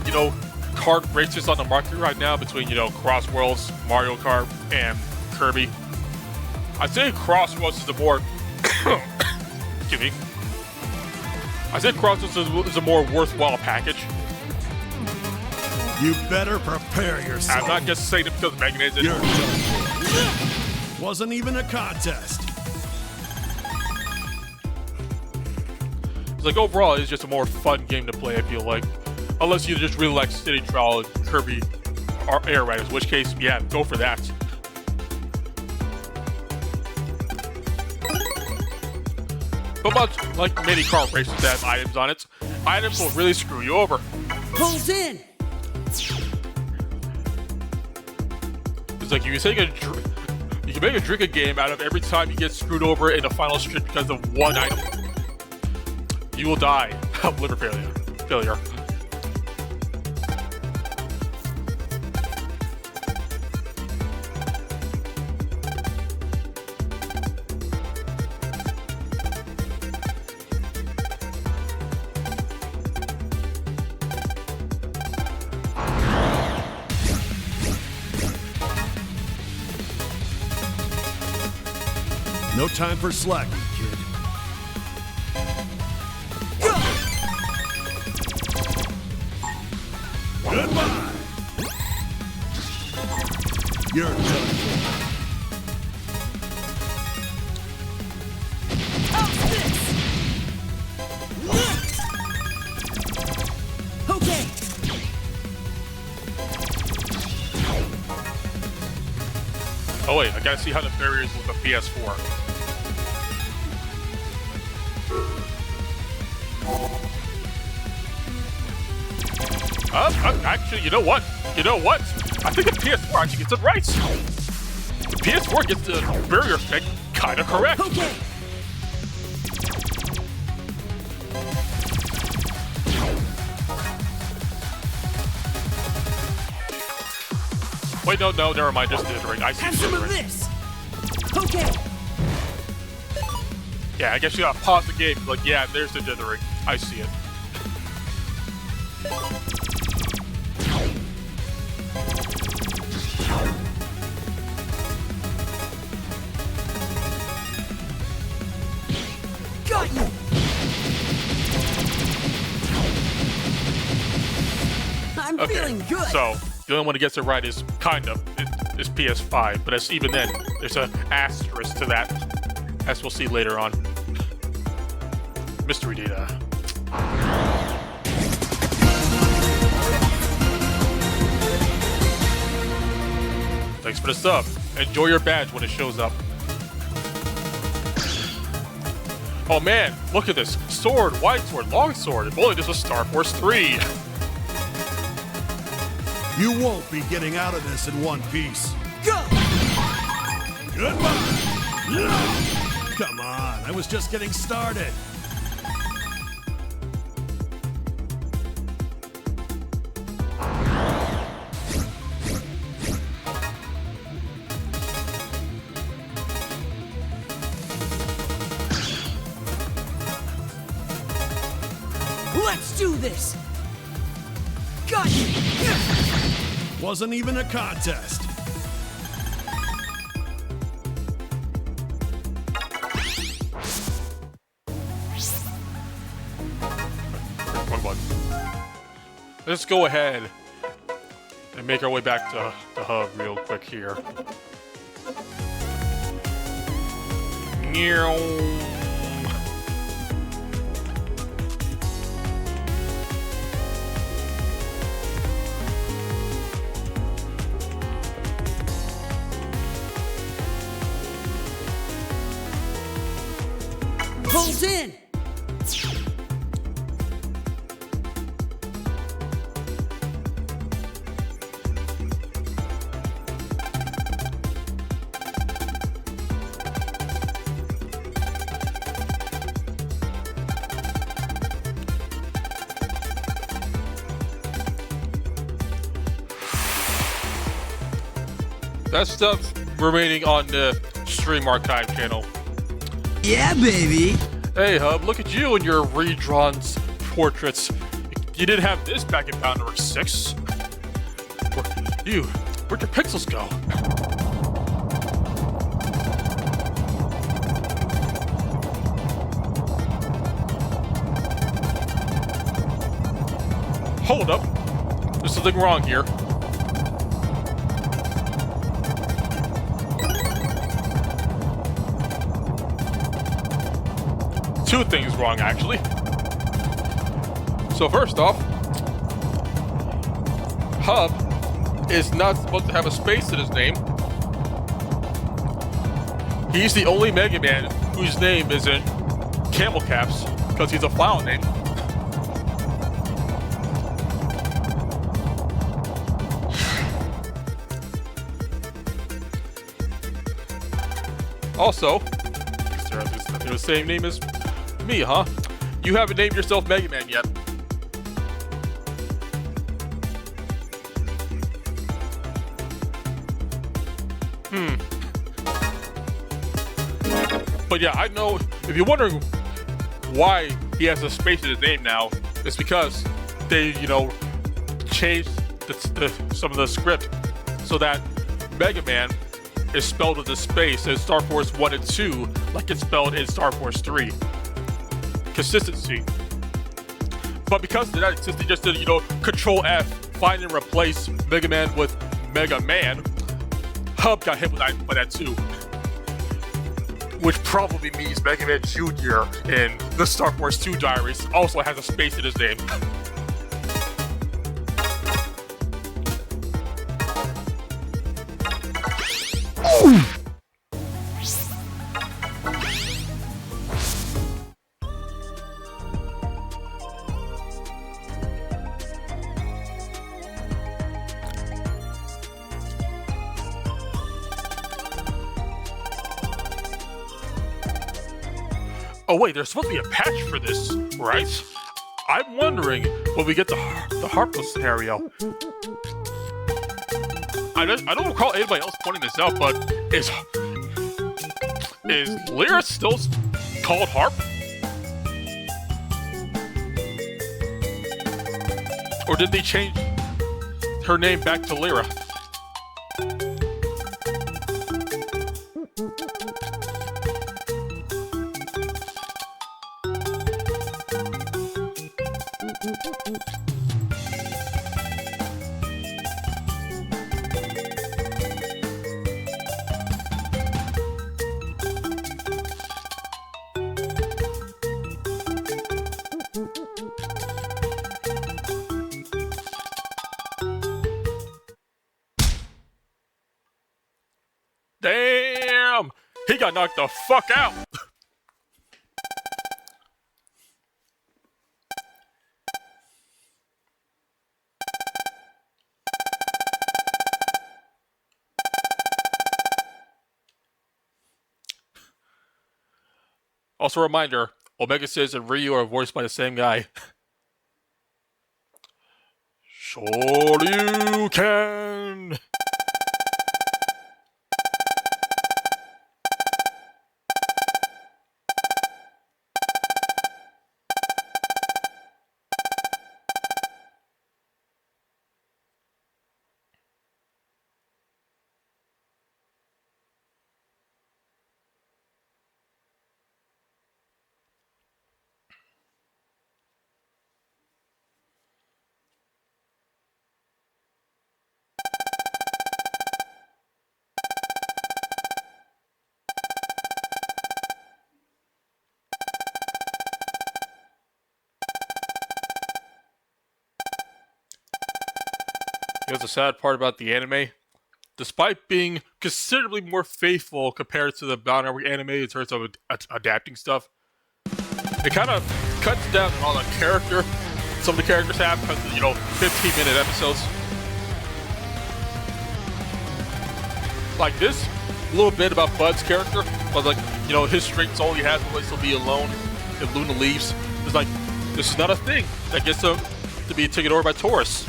kart races on the market right now between, Crossworlds, Mario Kart, and Kirby, I'd say Crossworlds is the more, excuse me, I'd say Crossworlds is a more worthwhile package. You better prepare yourself. I'm not just saying it because Megan is in You're done. Wasn't even a contest. It's like overall, it's just a more fun game to play, I feel like. Unless you just really like City Trial and Kirby Air Riders, in which case, yeah, go for that. But much like many car races that have items on it, items will really screw you over. Pulls in. It's like you can make a drinking game out of every time you get screwed over in the final strip because of one item. You will die of liver failure. No time for slacking, kid. Goodbye. You're done. Okay. Oh wait, I gotta see how the barriers with the PS4. Actually, you know what? I think the PS4 actually gets it right. The PS4 gets the barrier effect kind of correct. Okay. Wait, no, never mind. Just dithering. I see Have some of dithering. this. Okay. Yeah, I guess you gotta pause the game. Like, yeah, there's the dithering. I see it. Got you. I'm Okay, feeling good. so the only one who gets it right is kind of is PS5, but even then, there's an asterisk to that, as we'll see later on. Mystery data. Thanks for the sub. Enjoy your badge when it shows up. Oh man, look at this. Sword, wide sword, long sword. If only this was Star Force 3. You won't be getting out of this in one piece. Go! Goodbye. Come on, I was just getting started. Let's do this! Got you! Wasn't even a contest. Wrong button. Let's go ahead and make our way back to the hub real quick here. Hold in! That stuff remaining on the Stream Archive channel. Yeah, baby! Hey, Hub, look at you and your redrawn portraits. You didn't have this back in Boundary 6. Where'd your pixels go? Hold up. There's something wrong here. Two things wrong, actually. So first off, Hub is not supposed to have a space in his name. He's the only Mega Man whose name isn't Camel Caps, because he's a file name. Also, they're the same name as me, huh? You haven't named yourself Mega Man yet. But yeah, I know, if you're wondering why he has a space in his name now, it's because they, changed some of the script so that Mega Man is spelled with a space in Star Force 1 and 2 like it's spelled in Star Force 3. Consistency. But because of that, since they just did, Control F, find and replace Mega Man with Mega Man, Hub got hit by that too. Which probably means Mega Man Jr. in the Star Force 2 diaries also has a space in his name. Oh wait, there's supposed to be a patch for this, right? I'm wondering when we get the Harpless scenario. I don't recall anybody else pointing this out, but is Lyra still called Harp? Or did they change her name back to Lyra? him, he got knocked the fuck out. Also a reminder, Omega Sis and Ryu are voiced by the same guy. Shoryuken! Here's the sad part about the anime. Despite being considerably more faithful compared to the Bound Arc anime in terms of adapting stuff, it kind of cuts down on the character some of the characters have because, 15-minute episodes. Like this little bit about Bud's character, but his strengths all he has always to be alone if Luna leaves. It's like, this is not a thing that gets him to be taken over by Taurus.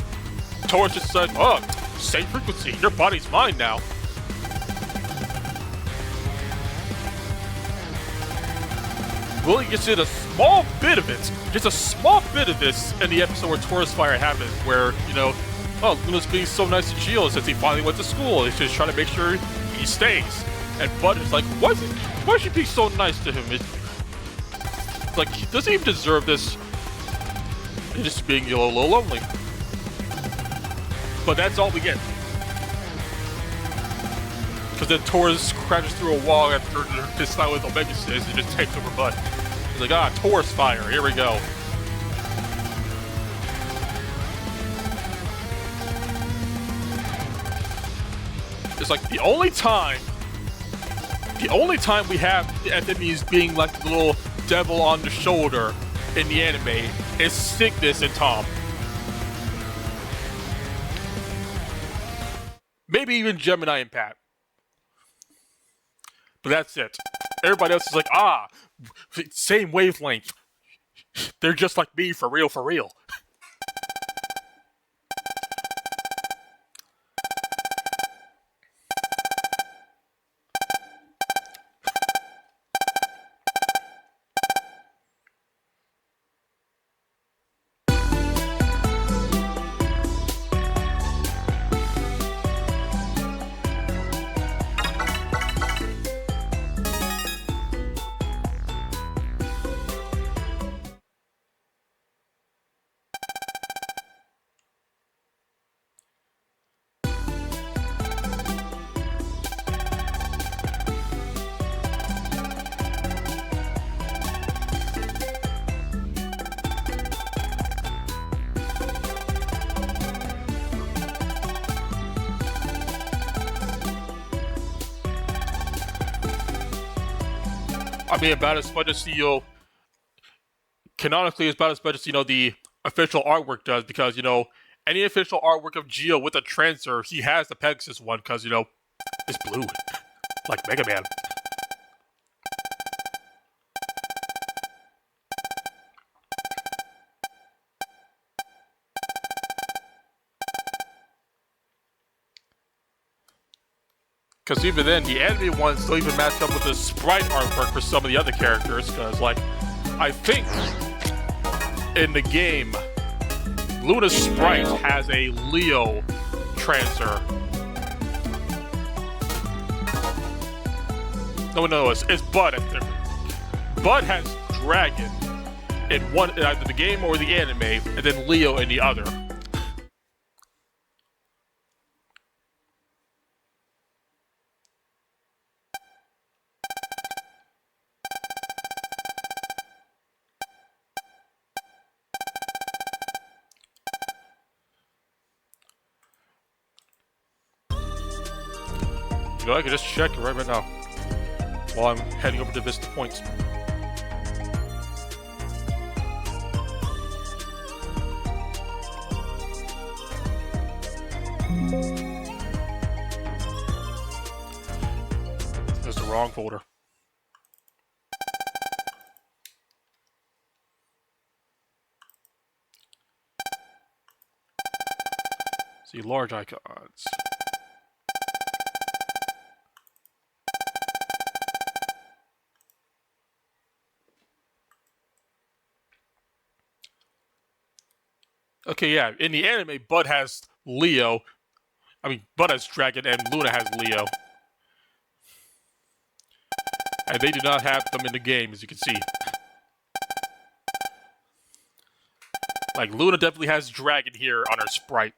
Taurus just said, oh, same frequency, your body's mine now. Willie gets in a small bit of it, just a small bit of this in the episode where Taurus Fire happens, where, oh, Luna's being so nice to Gio since he finally went to school. He's just trying to make sure he stays. And Bud is like, why is she being so nice to him? It's like, he doesn't even deserve this. He's just being a little lonely. But that's all we get. Because then Taurus crashes through a wall after his fight with Omega Sis and just takes over Bud. He's like, Taurus Fire, here we go. It's like the only time we have the enemies being like the little devil on the shoulder in the anime is Cygnus and Tom. Maybe even Gemini and Pat. But that's it. Everybody else is like, same wavelength. They're just like me, for real, for real. I mean, about as much as canonically, about as much as the official artwork does, because any official artwork of Geo with a Trancer, he has the Pegasus one, because it's blue, like Mega Man. Because even then, the anime ones don't even match up with the sprite artwork for some of the other characters. Because, I think in the game, Luna's sprite has a Leo Trancer. No, it's Bud. That's different. Bud has Dragon in one, either the game or the anime, and then Leo in the other. I can just check it right now. while I'm heading over to Vista Point. That's the wrong folder. See large icons. Okay, yeah, in the anime, Bud has Leo. I mean, Bud has Dragon and Luna has Leo. And they do not have them in the game, as you can see. Like, Luna definitely has Dragon here on her sprite.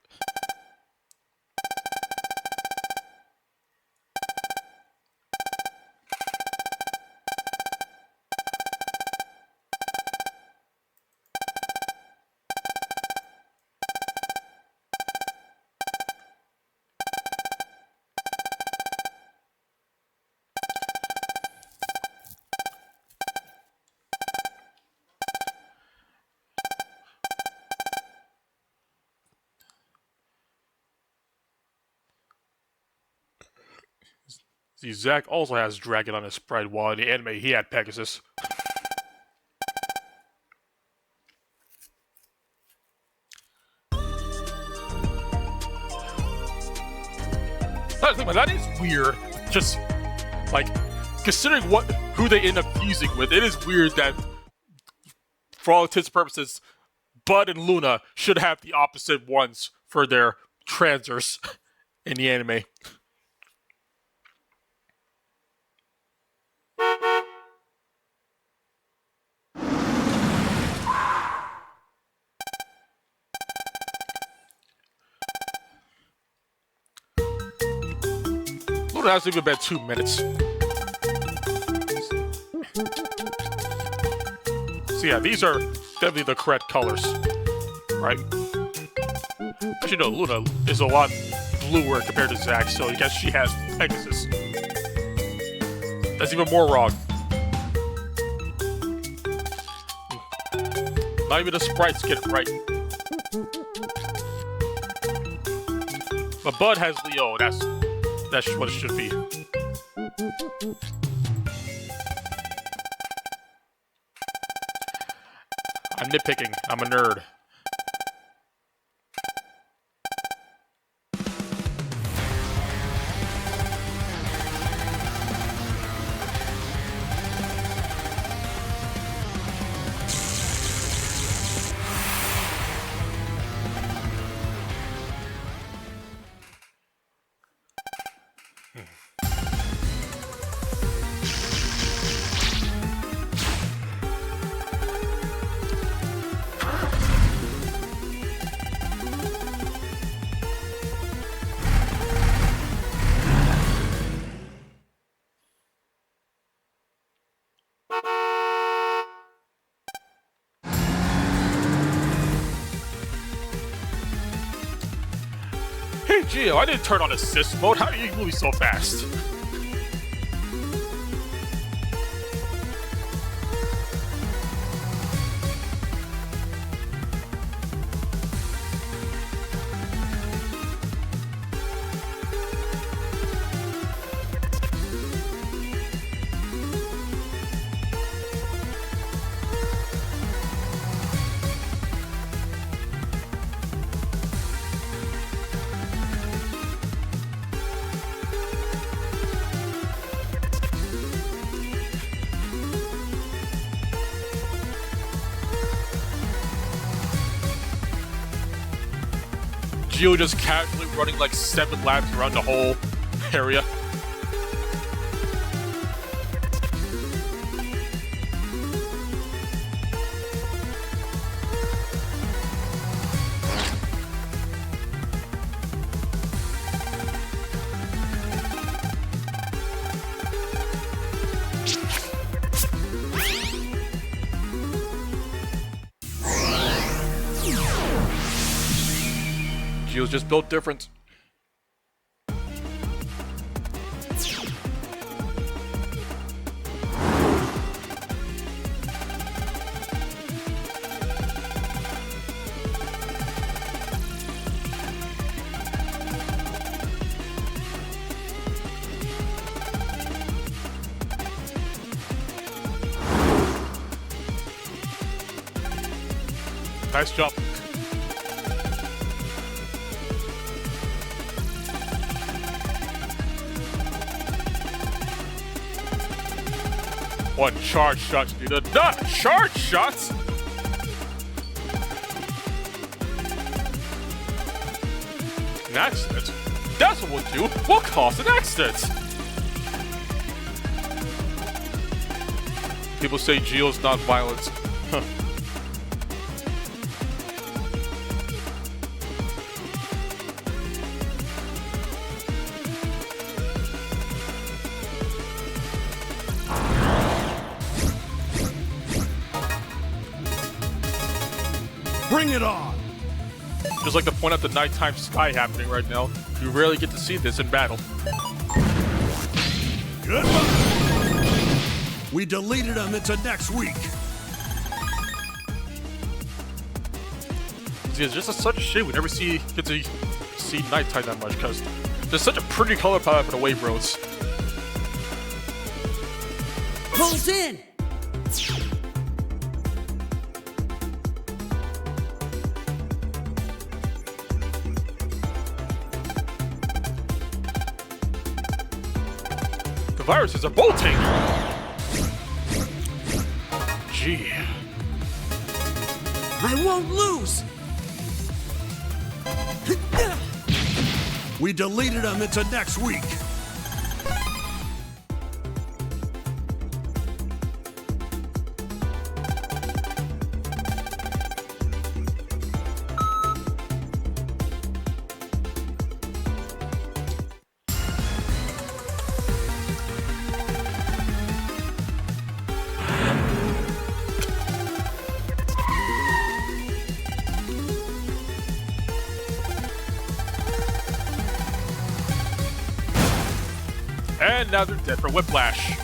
See, Zack also has Dragon on his sprite, while in the anime he had Pegasus. That is weird. Just, like, considering who they end up fusing with, it is weird that, for all intents and purposes, Bud and Luna should have the opposite ones for their transers in the anime. Luna hasn't even been 2 minutes. So yeah, these are definitely the correct colors, right? But you know, Luna is a lot bluer compared to Zack, so I guess she has Pegasus. That's even more wrong. Not even the sprites get it right. But Bud has Leo, that's what it should be. I'm nitpicking. I'm a nerd. Hey Gio, I didn't turn on assist mode. How are you moving so fast? Gio just casually running like 7 laps around the whole area. Gio's just built different. Nice jump. One charge shot, dude. Not charge shots! An accident? That's what we'll do. We'll cause an accident! People say Geo's not violent. Huh. Bring it on! Just like to point out the nighttime sky happening right now. You rarely get to see this in battle. Goodbye! We deleted them into next week. It's just such a shame we never get to see nighttime that much because there's such a pretty color palette for the wave roads. Pulls in! The viruses are bolting! Gee. I won't lose! We deleted them into next week. And now they're dead for Whiplash.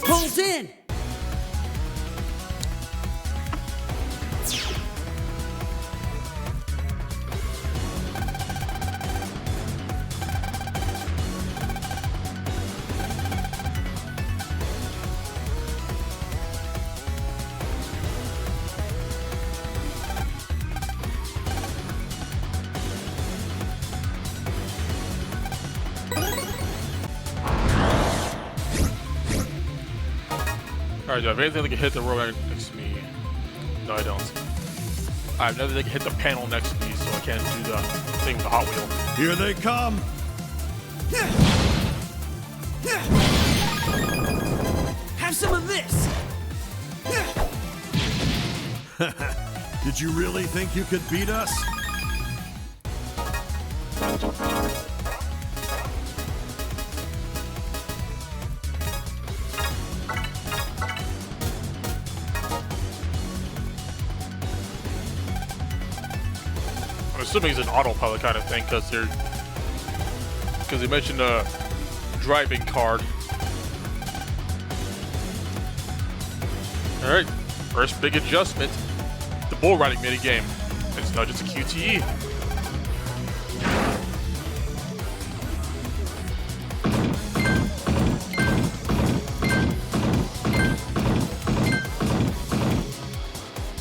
Pulls in! Alright, do I have anything that can hit the road next to me? No, I don't. I have nothing that can hit the panel next to me, so I can't do the thing with the Hot Wheel. Here they come. Have some of this! Did you really think you could beat us? I'm assuming it's an autopilot kind of thing because they mentioned a driving card. All right, first big adjustment: the bull riding mini game. It's not just a QTE.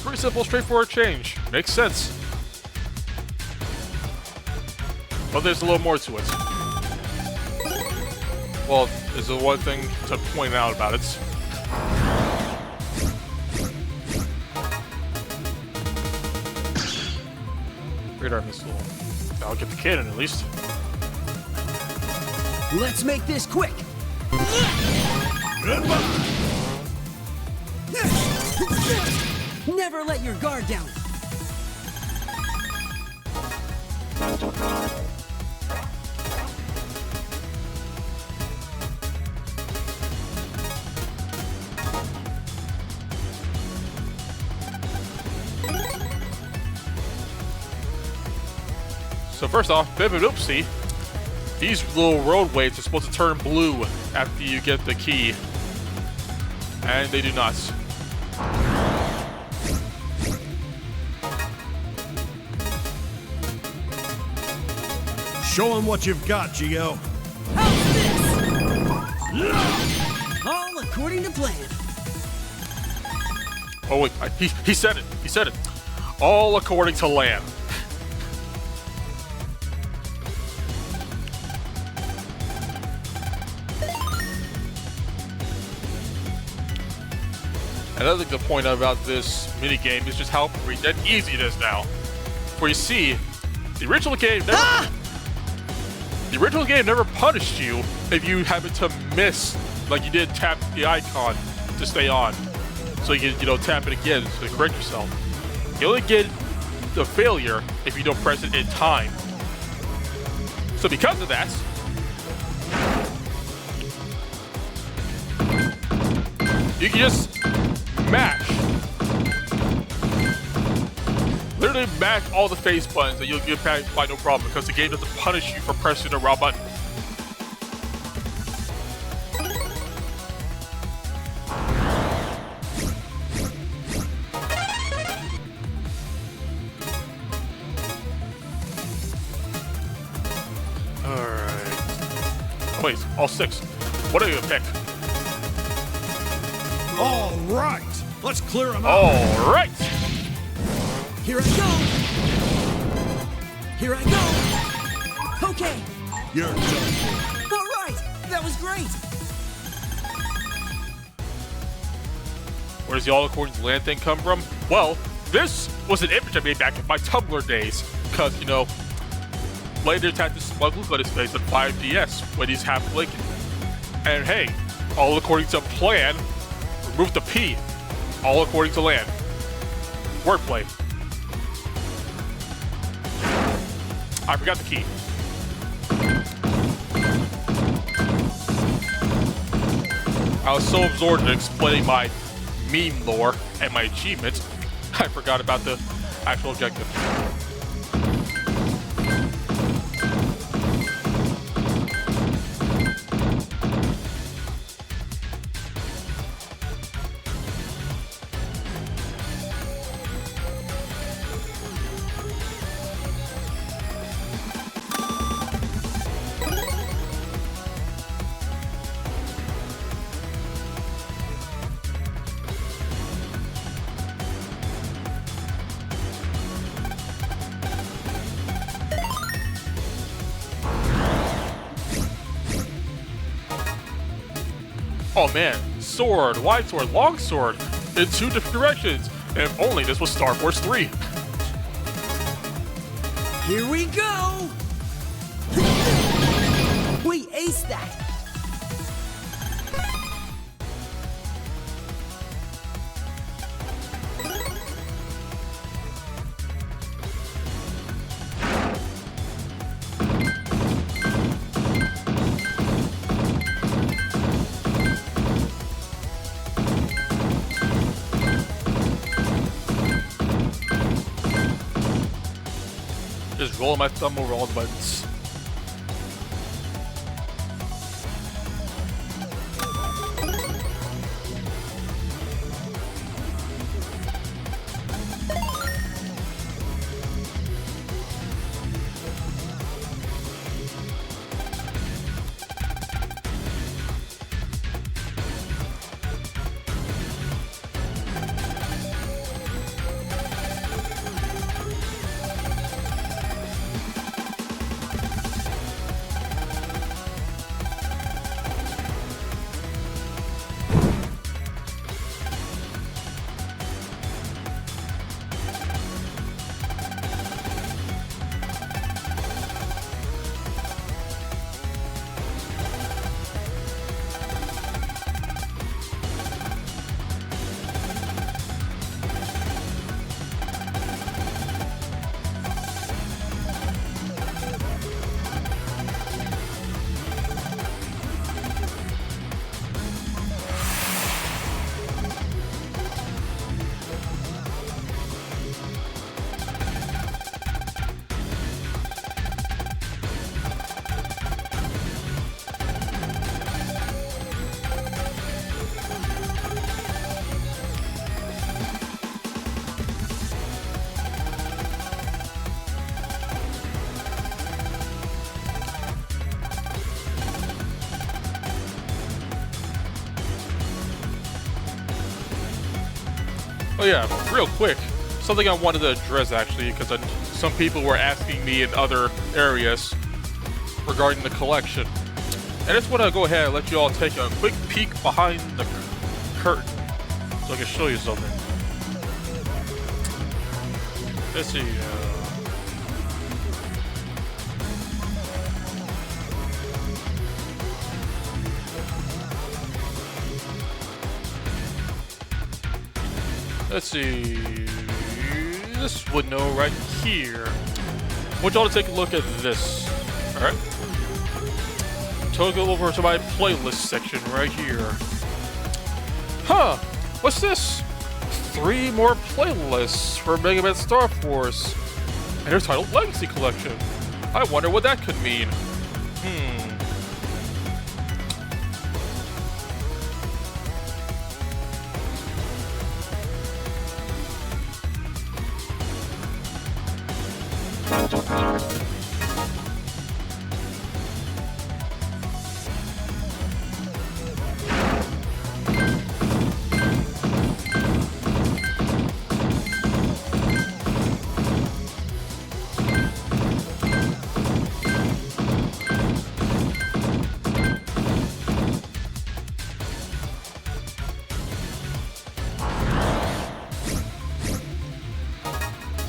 Pretty simple, straightforward change. Makes sense. But there's a little more to it. Well, there's the one thing to point out about it. Radar missile. That'll get the cannon at least. Let's make this quick! Goodbye. Never let your guard down! So first off, bit of an oopsie. These little roadways are supposed to turn blue after you get the key. And they do not. Show him what you've got, Geo. How's this? All according to plan. Oh wait, he said it. He said it. All according to Lan. Another thing to point out about this minigame is just how dead easy it is now. For you see, the original game never punished you if you happened to miss, like you did tap the icon to stay on. So you can, tap it again to correct yourself. You only get the failure if you don't press it in time. So because of that, you can just mash. Literally mash all the face buttons and you'll get back by no problem because the game doesn't punish you for pressing the wrong button. Alright. Wait, all 6. What are you gonna pick? All right. Let's clear him out. All right. Here I go. Here I go. Okay. You're done. All right. That was great. Where does the all according to Lan thing come from? Well, this was an image I made back in my Tumblr days. Because, later had to smuggle on his face on 5DS when he's half blinking. And hey, all according to plan, remove the P. All according to Lan. Wordplay. I forgot the key. I was so absorbed in explaining my meme lore and my achievements, I forgot about the actual objective. Oh man, sword, wide sword, long sword, in 2 different directions. And if only this was Star Wars 3. Here we go. We aced that. Just rolling my thumb over all the buttons. Oh yeah, real quick, something I wanted to address actually, because some people were asking me in other areas regarding the collection. And I just want to go ahead and let you all take a quick peek behind the curtain so I can show you something. Let's see. Let's see. This window right here. I want y'all to take a look at this. Alright. So I'll go over to my playlist section right here. Huh. What's this? 3 more playlists for Mega Man Star Force. And they're titled Legacy Collection. I wonder what that could mean.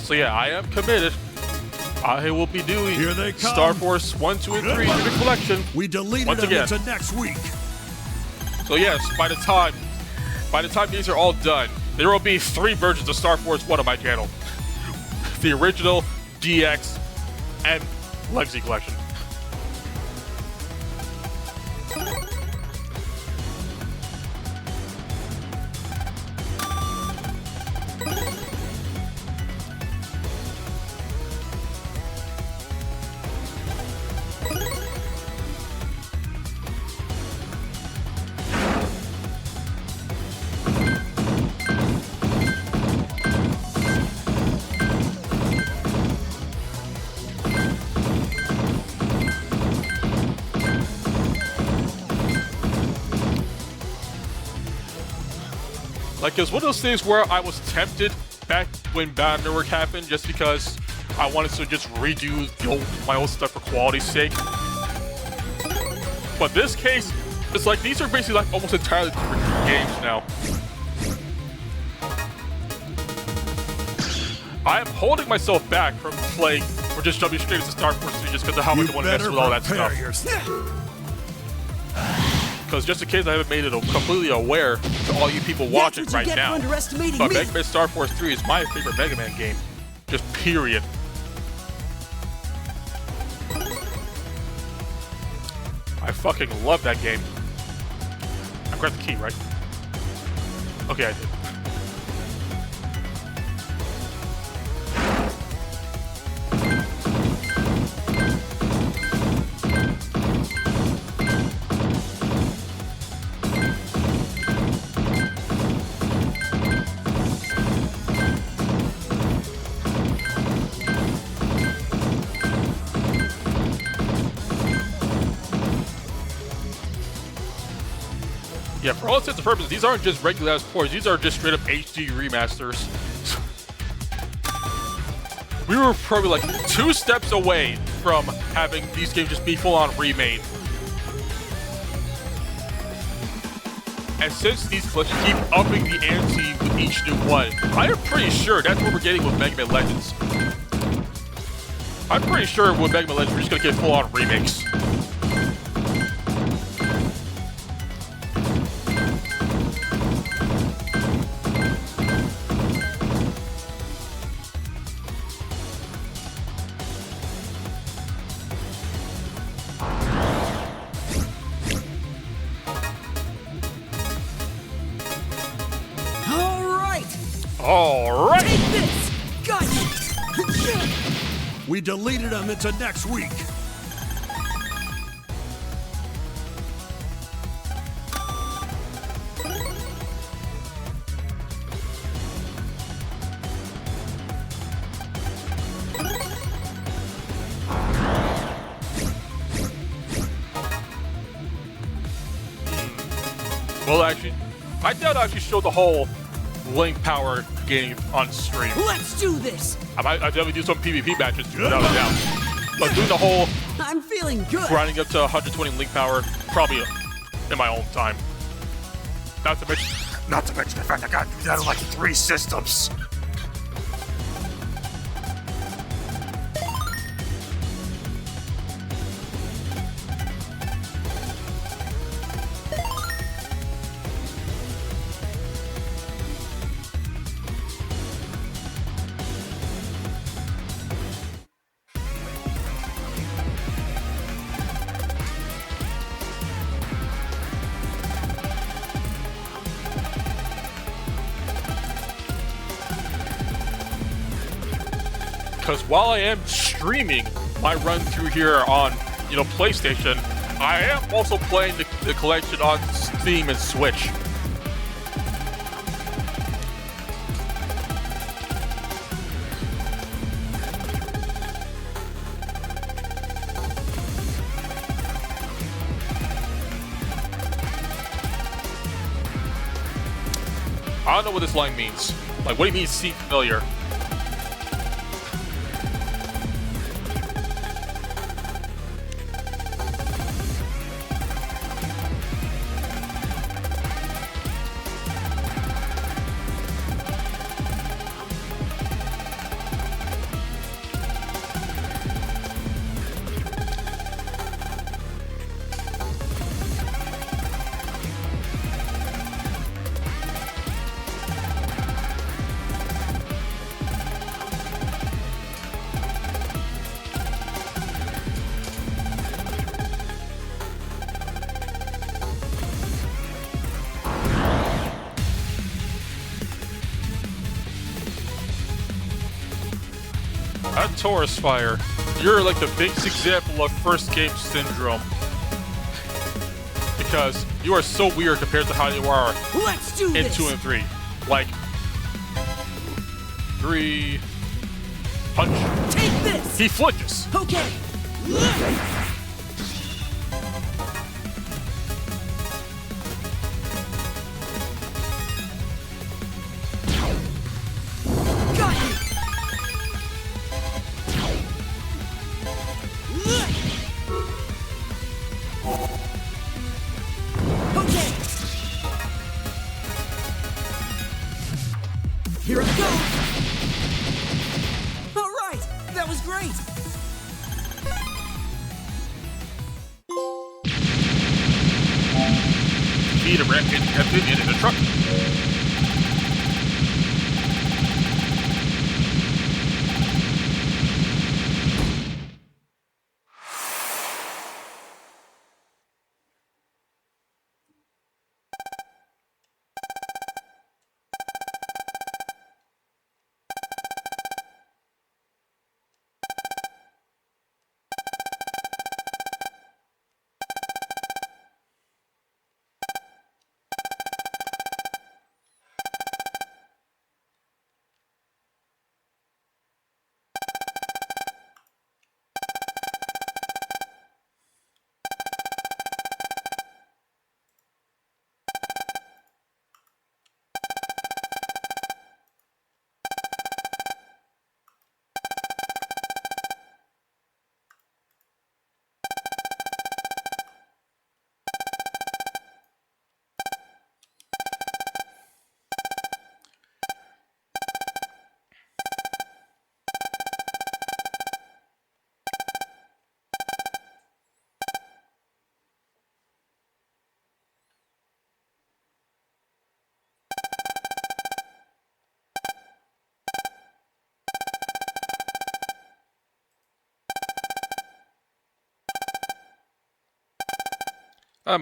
So yeah, I am committed. I will be doing Here they come. Star Force 1, 2, and 3 in the collection. We deleted Once them again. into next week. So yes, by the time these are all done, there will be 3 versions of Star Force 1 on my channel. The original, DX, and Legacy Collection. Like, it was one of those things where I was tempted back when Battle Network happened, just because I wanted to just redo my old stuff for quality's sake. But this case, it's like these are basically like almost entirely different games now. I am holding myself back from playing or just jumping straight into Star Force 3 just because of how much I want to mess with all that stuff. Yourself. Because just in case I haven't made it completely aware to all you people watching That's what you right get for now, underestimating but me. Mega Man Star Force 3 is my favorite Mega Man game. Just period. I fucking love that game. I grabbed the key, right? Okay, I did. Yeah, for all intents and purposes, these aren't just regular ass ports, these are just straight up HD remasters. We were probably like 2 steps away from having these games just be full on remade. And since these collections keep upping the ante with each new one, I am pretty sure that's what we're getting with Mega Man Legends. I'm pretty sure with Mega Man Legends, we're just gonna get full on remakes. All right. Take this! Got you! We deleted them into next week. Well, actually, I doubt I actually showed the whole Link Power gaining on stream. Let's do this. I might definitely do some PvP matches, without a doubt. But doing the whole I'm feeling good. grinding up to 120 link power, probably in my own time. Not to mention the fact I got to do that on like 3 systems. Because while I am streaming my run through here on, PlayStation, I am also playing the collection on Steam and Switch. I don't know what this line means. Like, what do you mean, seem familiar? That Taurus Fire, you're like the biggest example of first game syndrome. Because you are so weird compared to how you are Let's do in this. 2 and 3. Like, 3, punch. Take this. He flinches. Okay. Got you. Okay. Here it goes. All right. That was great. Feed a rampage amphibian in a truck. I'm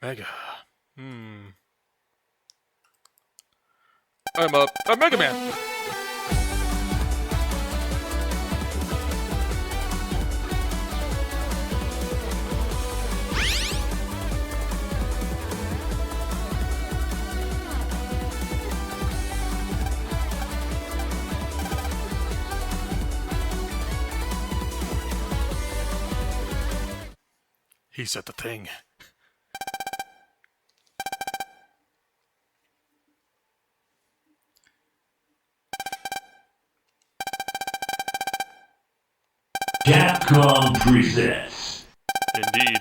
Mega. I'm a Mega Man. He said the thing. Capcom presents. Indeed.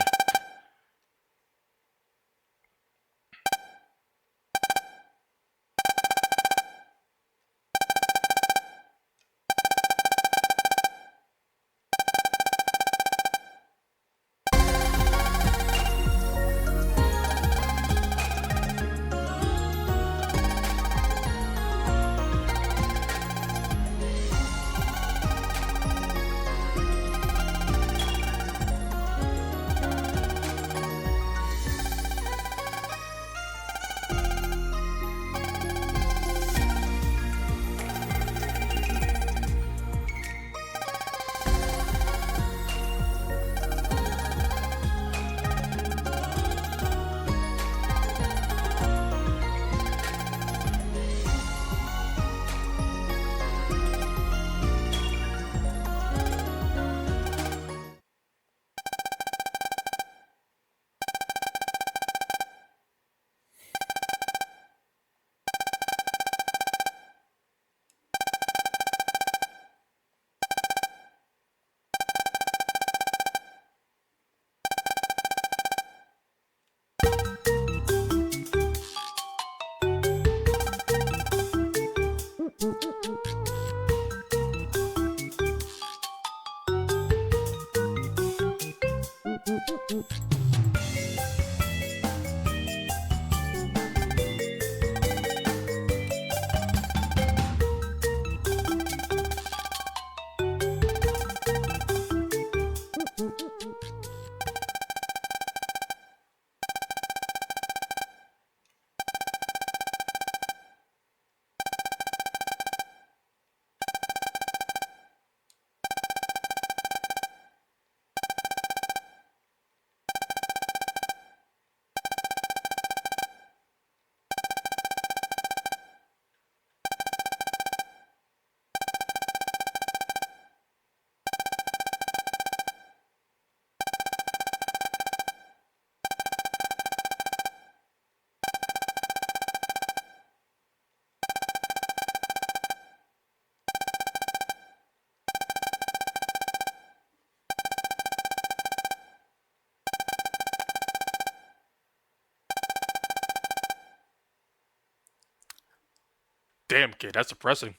Damn, kid, that's depressing.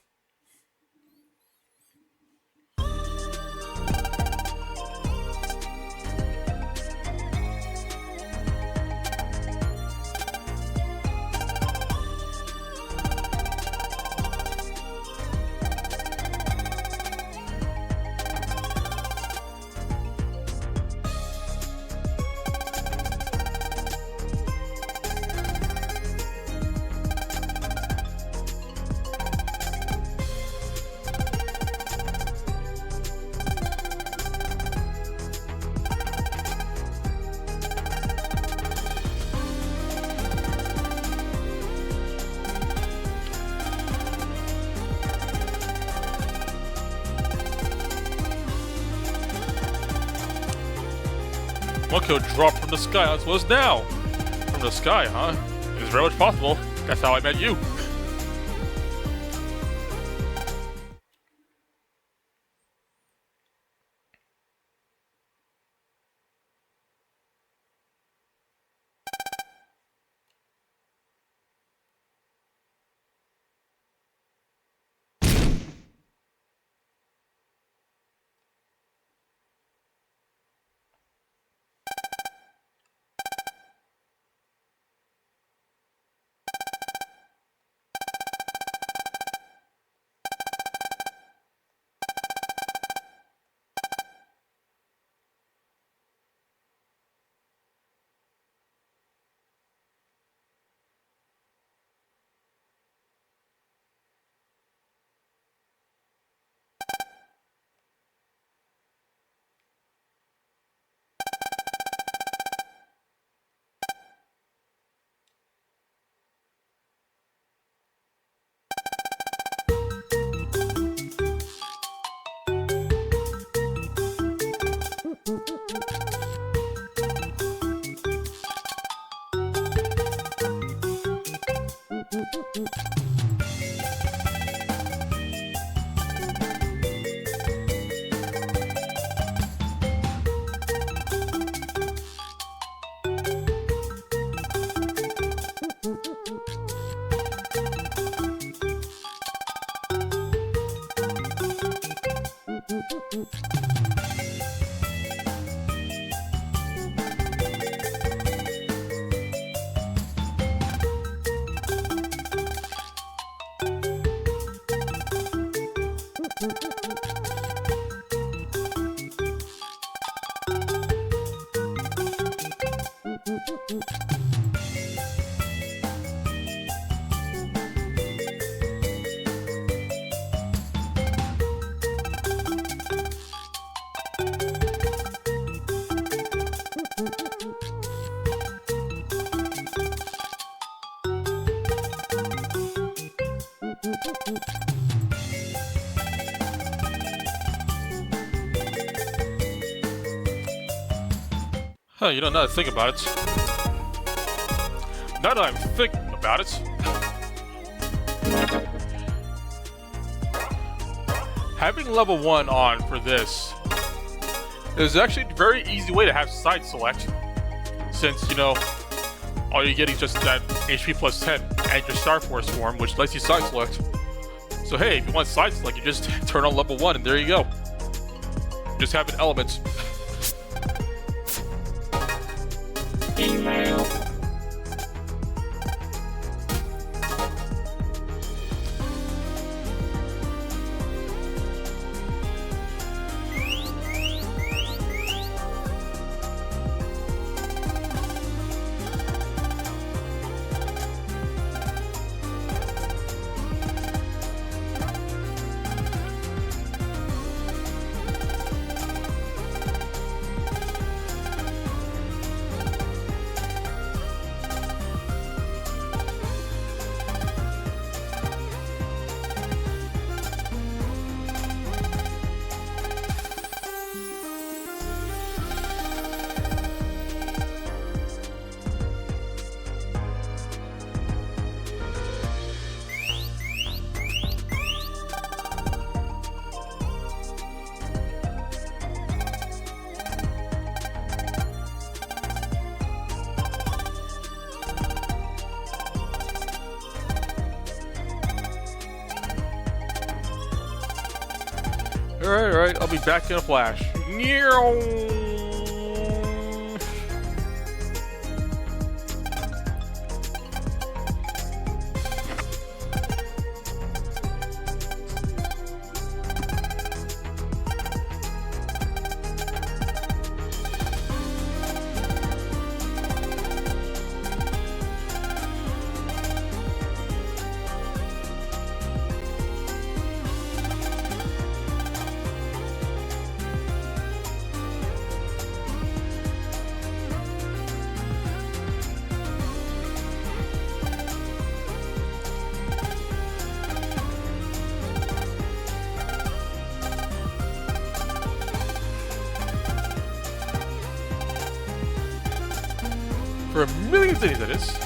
One could drop from the sky as was now. From the sky, huh? It's very much possible. That's how I met you. Huh, you know, now that I think about it. Now that I'm thinking about it. Having level 1 on for this is actually a very easy way to have side select. Since, you know, all you're getting is just that HP plus 10 and your Star Force form, which lets you side select. So hey, if you want side select, you just turn on level 1 and there you go. Just having elements. Email. Alright, I'll be back in a flash. For a million cities, that is.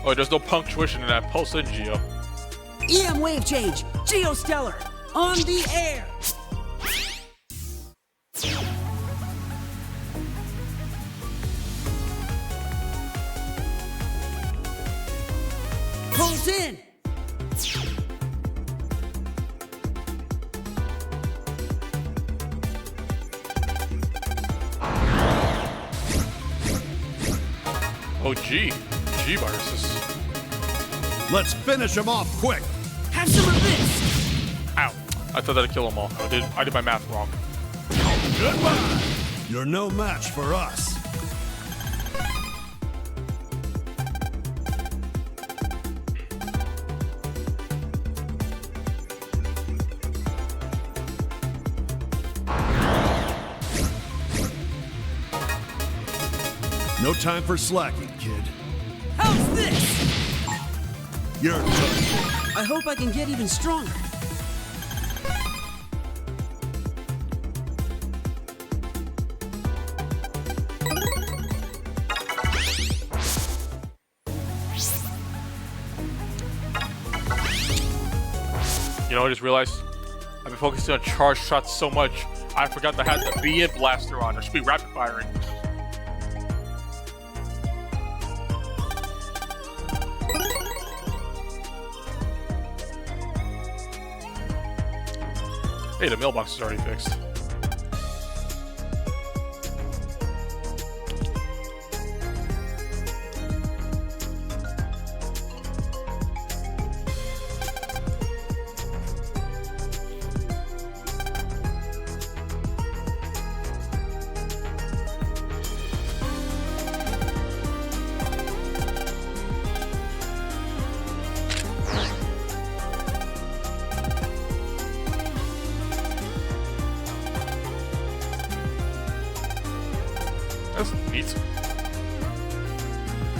Oh, there's no punctuation in that pulse in Geo. EM wave change. Geostellar. On the air. Pulse in. Oh, G viruses. Let's finish him off quick. Have some of this. Ow. I thought that'd kill them all. I did my math wrong. Goodbye. You're no match for us. No time for slacking, kid. How's this? You're done. I hope I can get even stronger. You know, I just realized I've been focusing on charge shots so much, I forgot to have the BN blaster on. There should be rapid firing. Hey, the mailbox is already fixed. That's neat.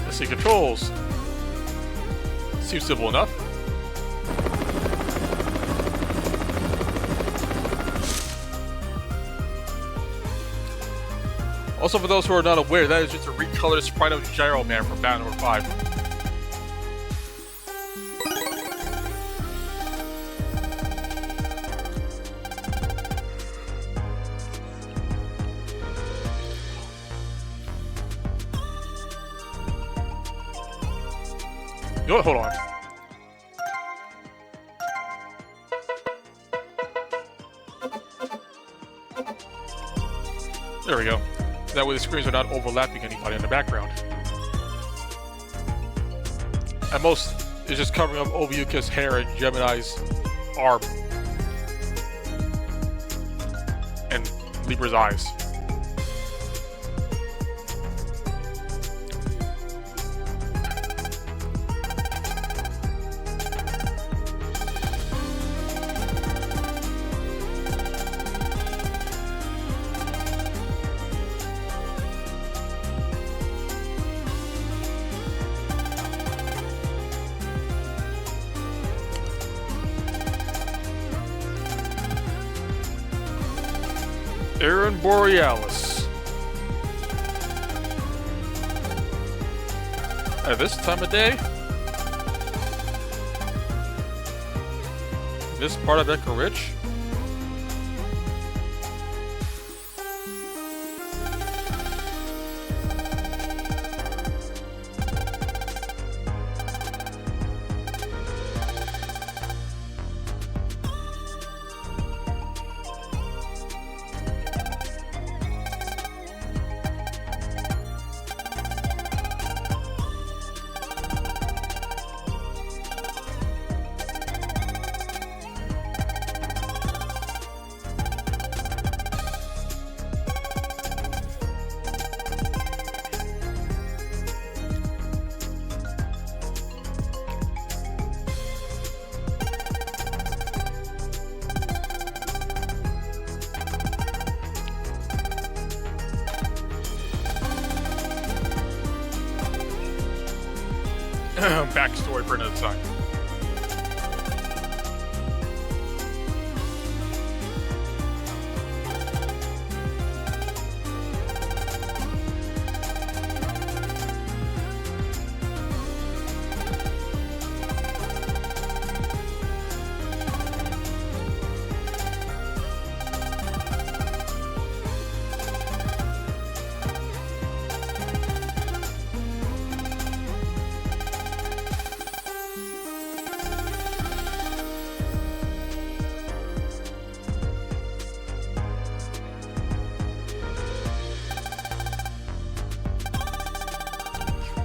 Let's see controls. Seems simple enough. Also, for those who are not aware, that is just a recolored sprite of Gyro Man from Batman Number 5. You know what? Hold on. There we go. That way the screens are not overlapping anybody in the background. At most, it's just covering up Ovyuka's hair and Gemini's arm. And Libra's eyes. Aaron Borealis. At this time of day? This part of Echo Ridge? Backstory for another time.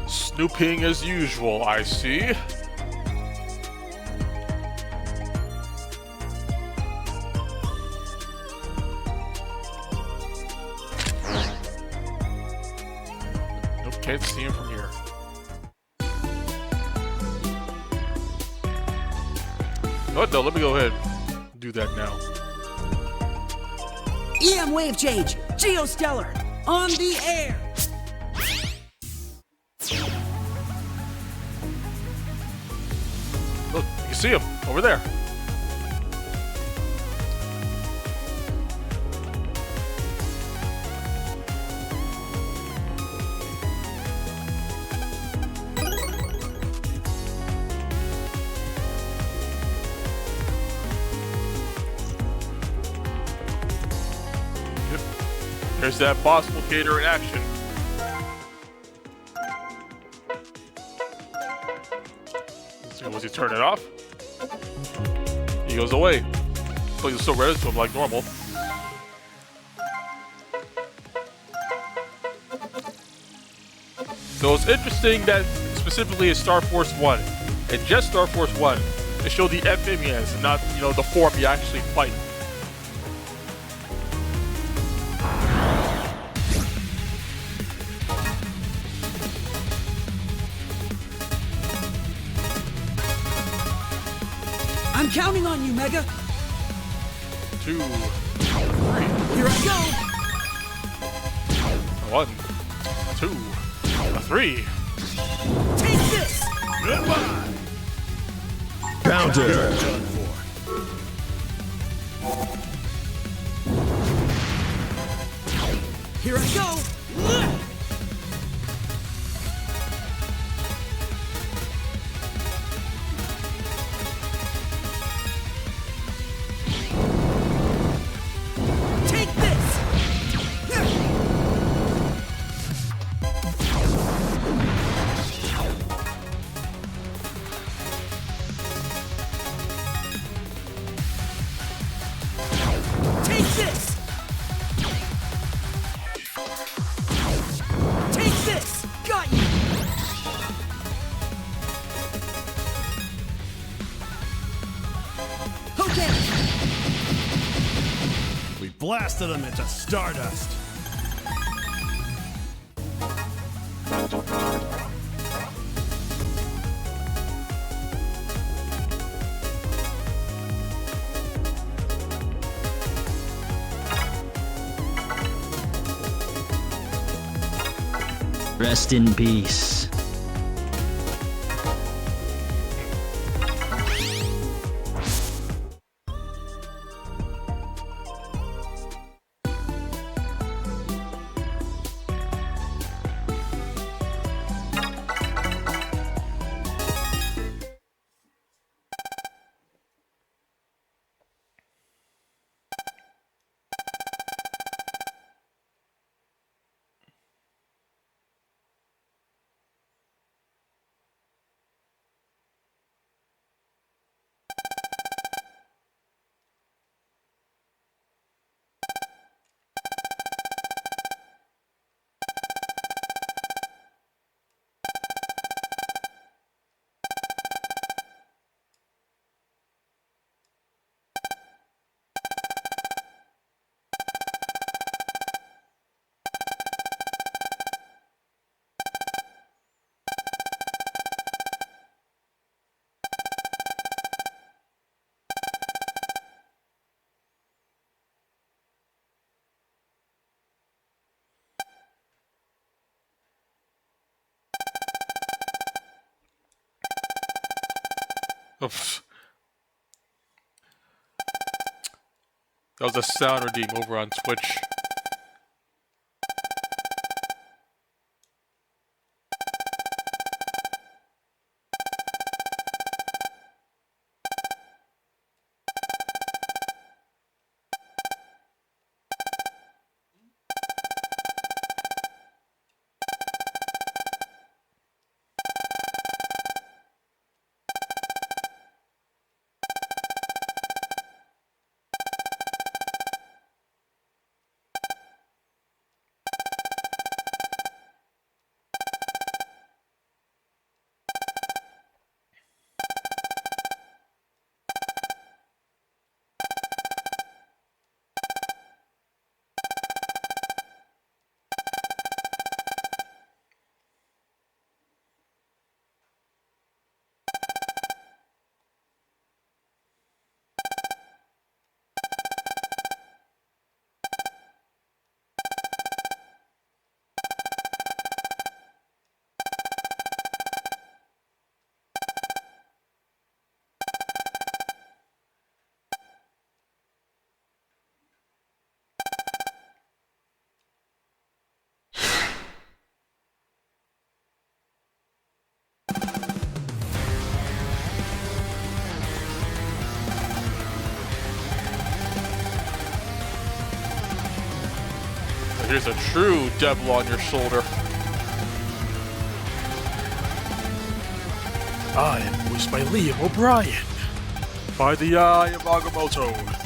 Snooping as usual, I see. Nope, can't see him from here. What? No, let me go ahead and do that now. EM wave change. Geostellar. On the air. Look, you can see him over there. There's that boss locator in action. Let's see, was he turn it off? He goes away. But he's still red to him like normal. So it's interesting that specifically in Star Force 1, and just Star Force 1, they show the amphibians, not, you know, the form you actually fight. I'm counting on you, Mega. 2, 3, Here I go. 1, 2, 3. Take this. Goodbye. Counter. You're done for. Here I go. Take this. Take this. Take this. Got you. Okay. We blasted him into stardust. Rest in peace. Oops. That was a sound redeem over on Twitch. here's a true devil on your shoulder. I am voiced by Liam O'Brien. By the eye of Agamotto.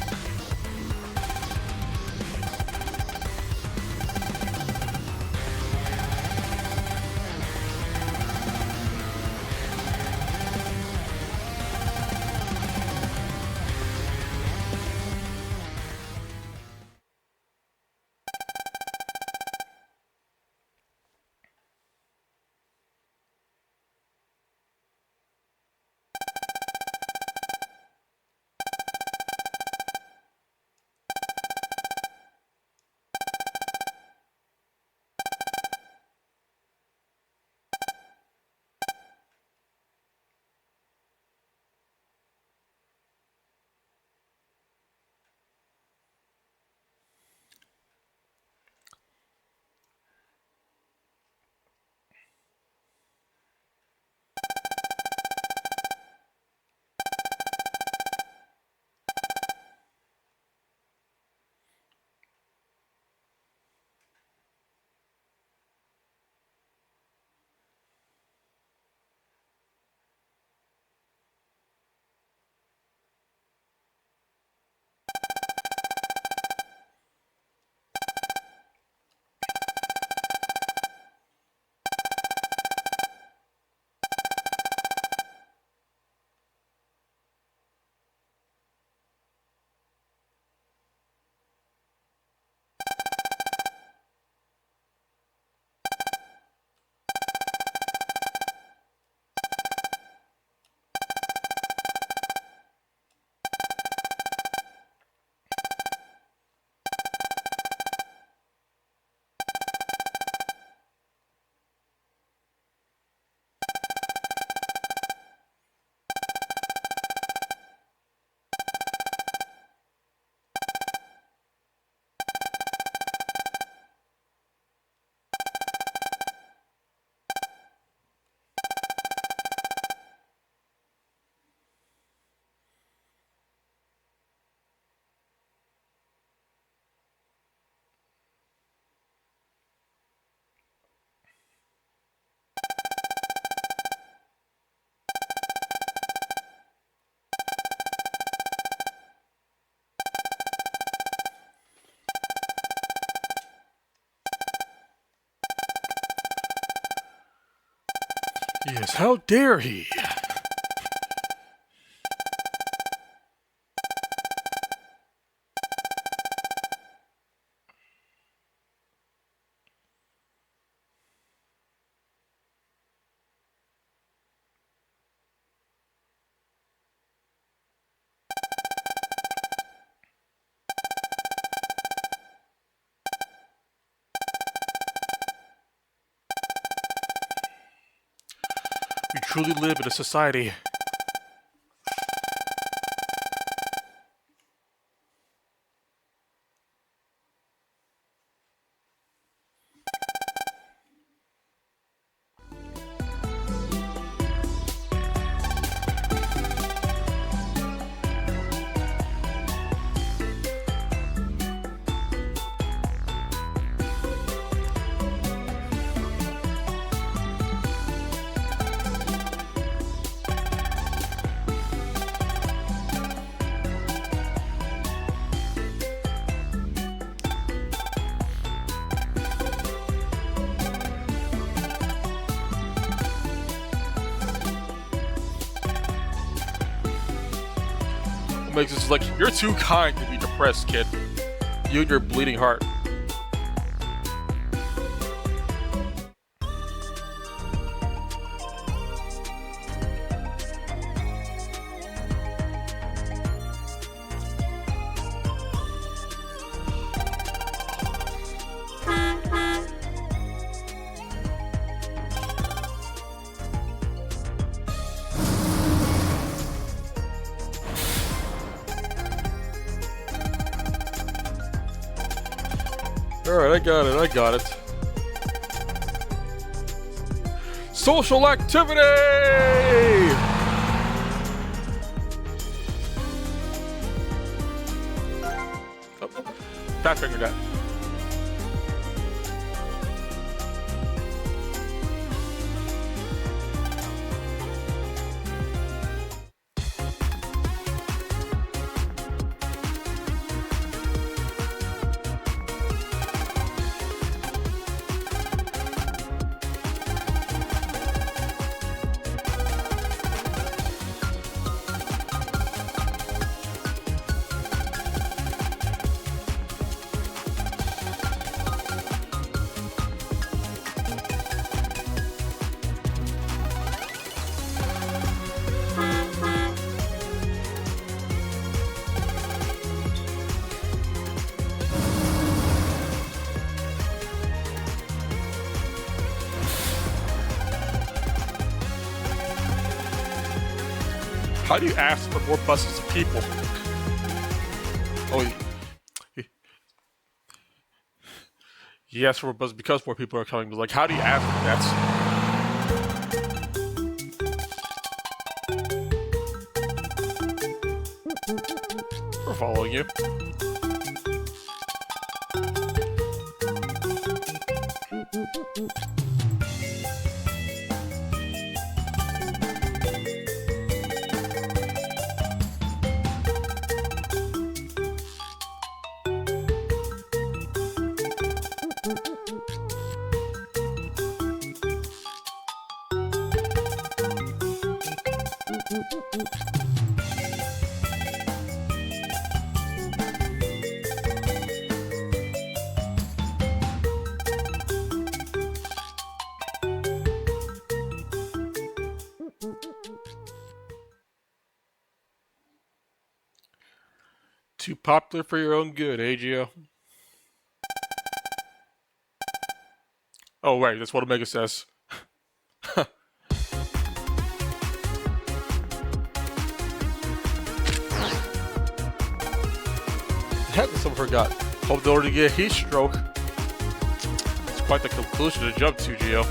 Yes, how dare he? We truly live in a society makes us like, you're too kind to be depressed, kid. You and your bleeding heart. Alright, I got it. Social activity! Oh, fat fingered that. How do you ask for more buses of people? Oh, he asked for more buses because more people are coming. But like, how do you ask for that? We're following you. Too popular for your own good, eh, Gio? Oh, right, that's what Omega says. Heck, someone forgot. Hope in order to get a heat stroke. It's quite the conclusion to jump to, Gio.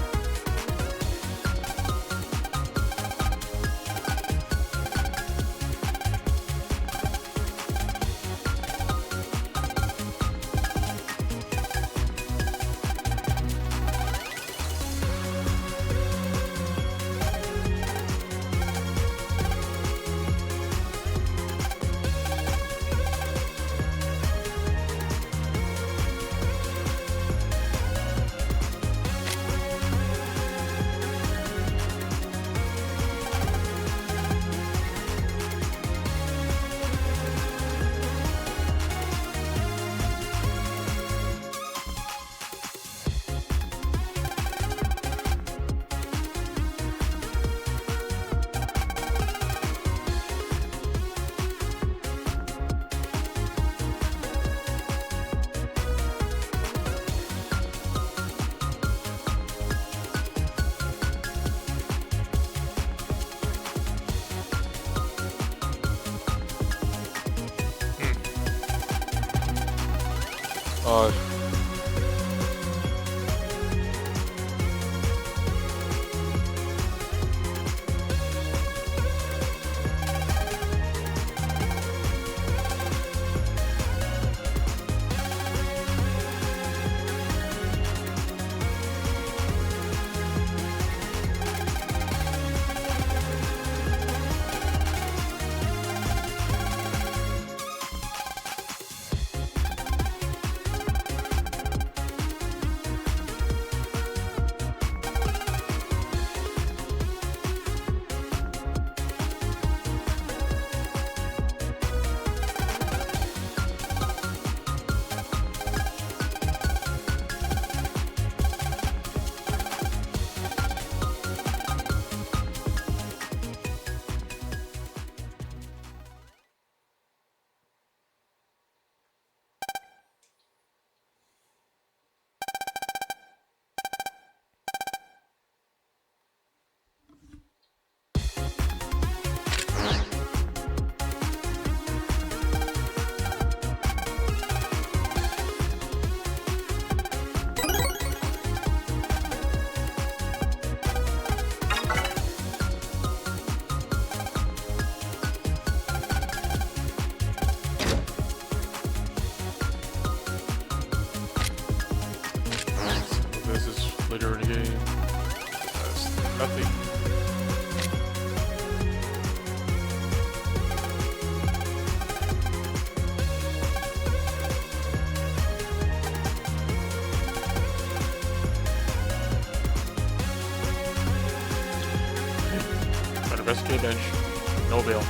Later in the game. That's nothing. Got a rescue bench. No bail.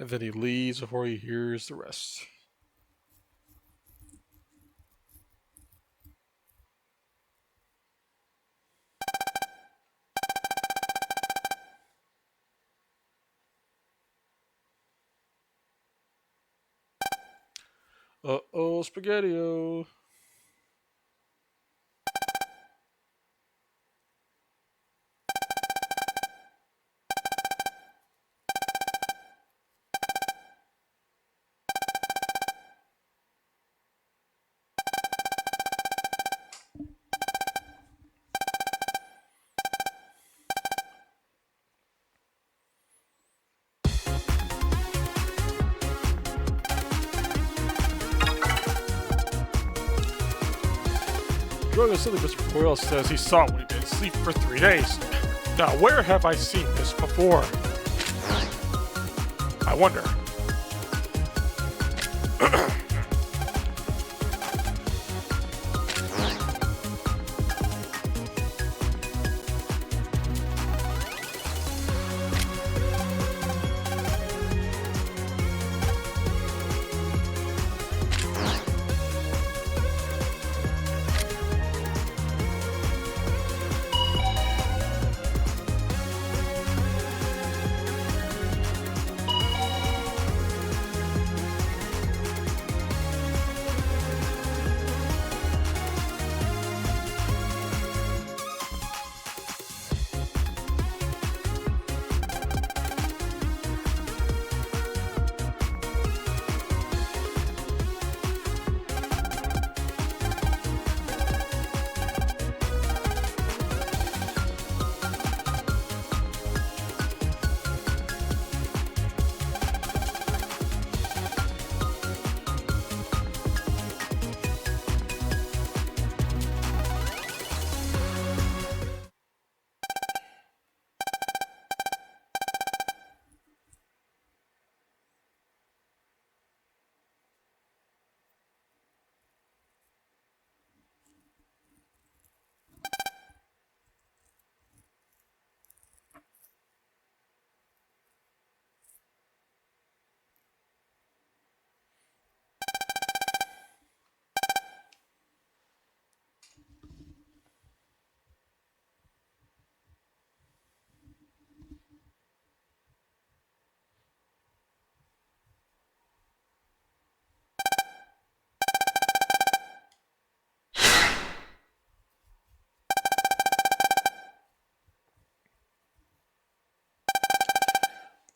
And then he leaves before he hears the rest. Uh-oh, Spaghetti-O. Drug silly Mr. Boyle says he saw when he didn't sleep for 3 days. Now, where have I seen this before? I wonder.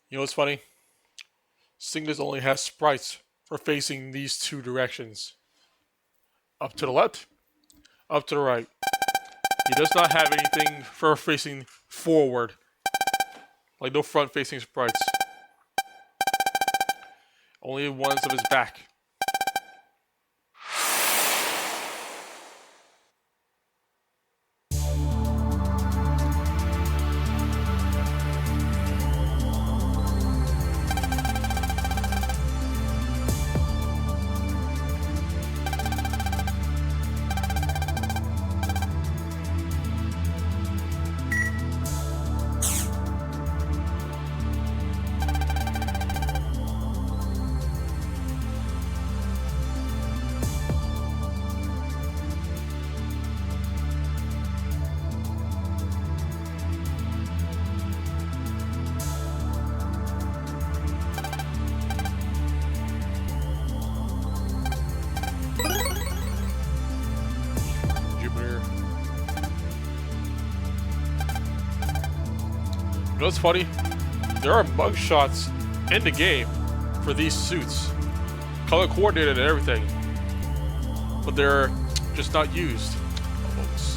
You know what's funny? Singles only has sprites for facing these two directions. Up to the left, up to the right. He does not have anything for facing forward. Like no front-facing sprites. Only ones of his back. You know what's funny? There are mugshots in the game for these suits. Color coordinated and everything. But they're just not used. Almost.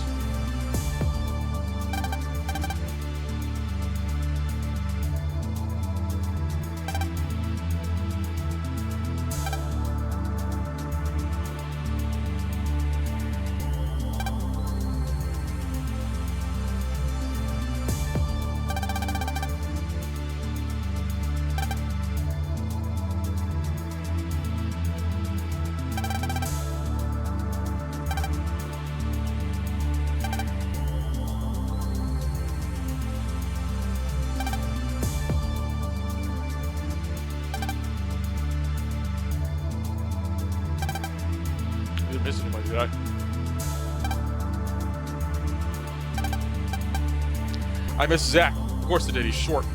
I miss Zach. Of course I did, he's short.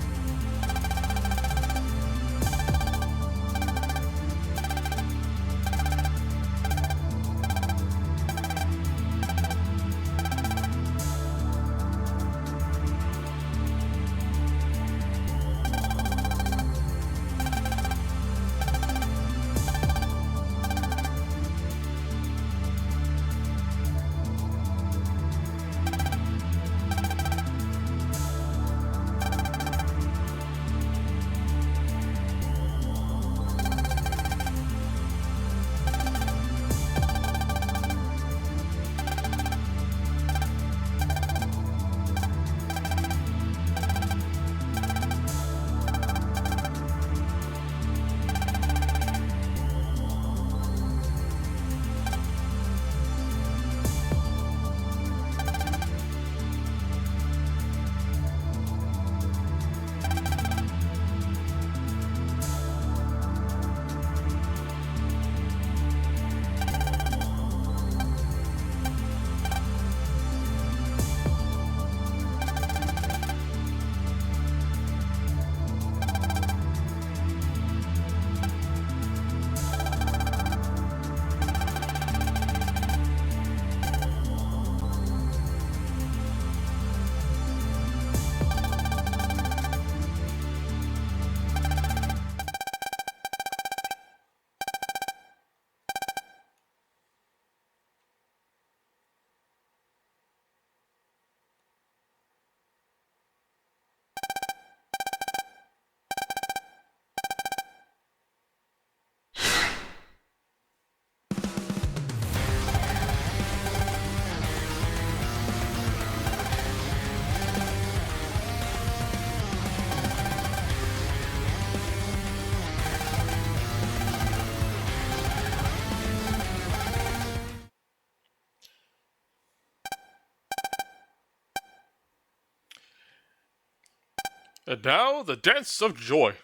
And now, the Dance of Joy.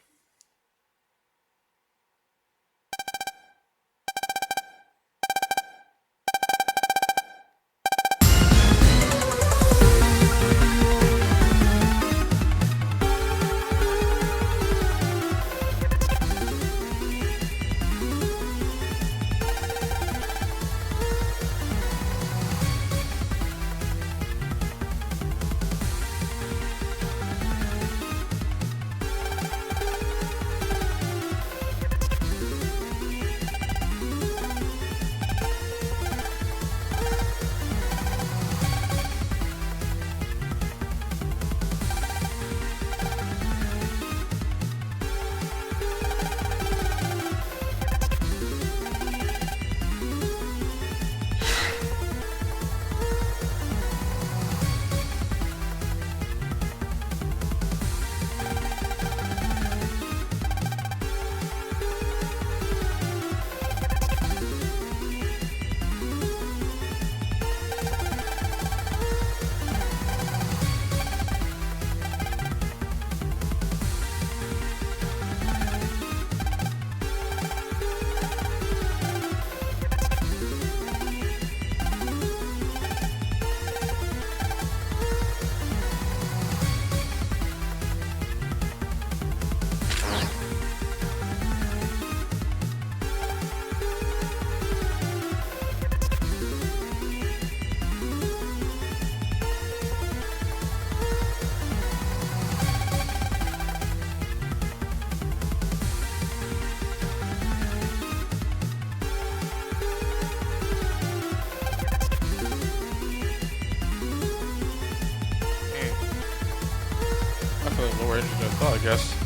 Lower engine than I thought, I guess.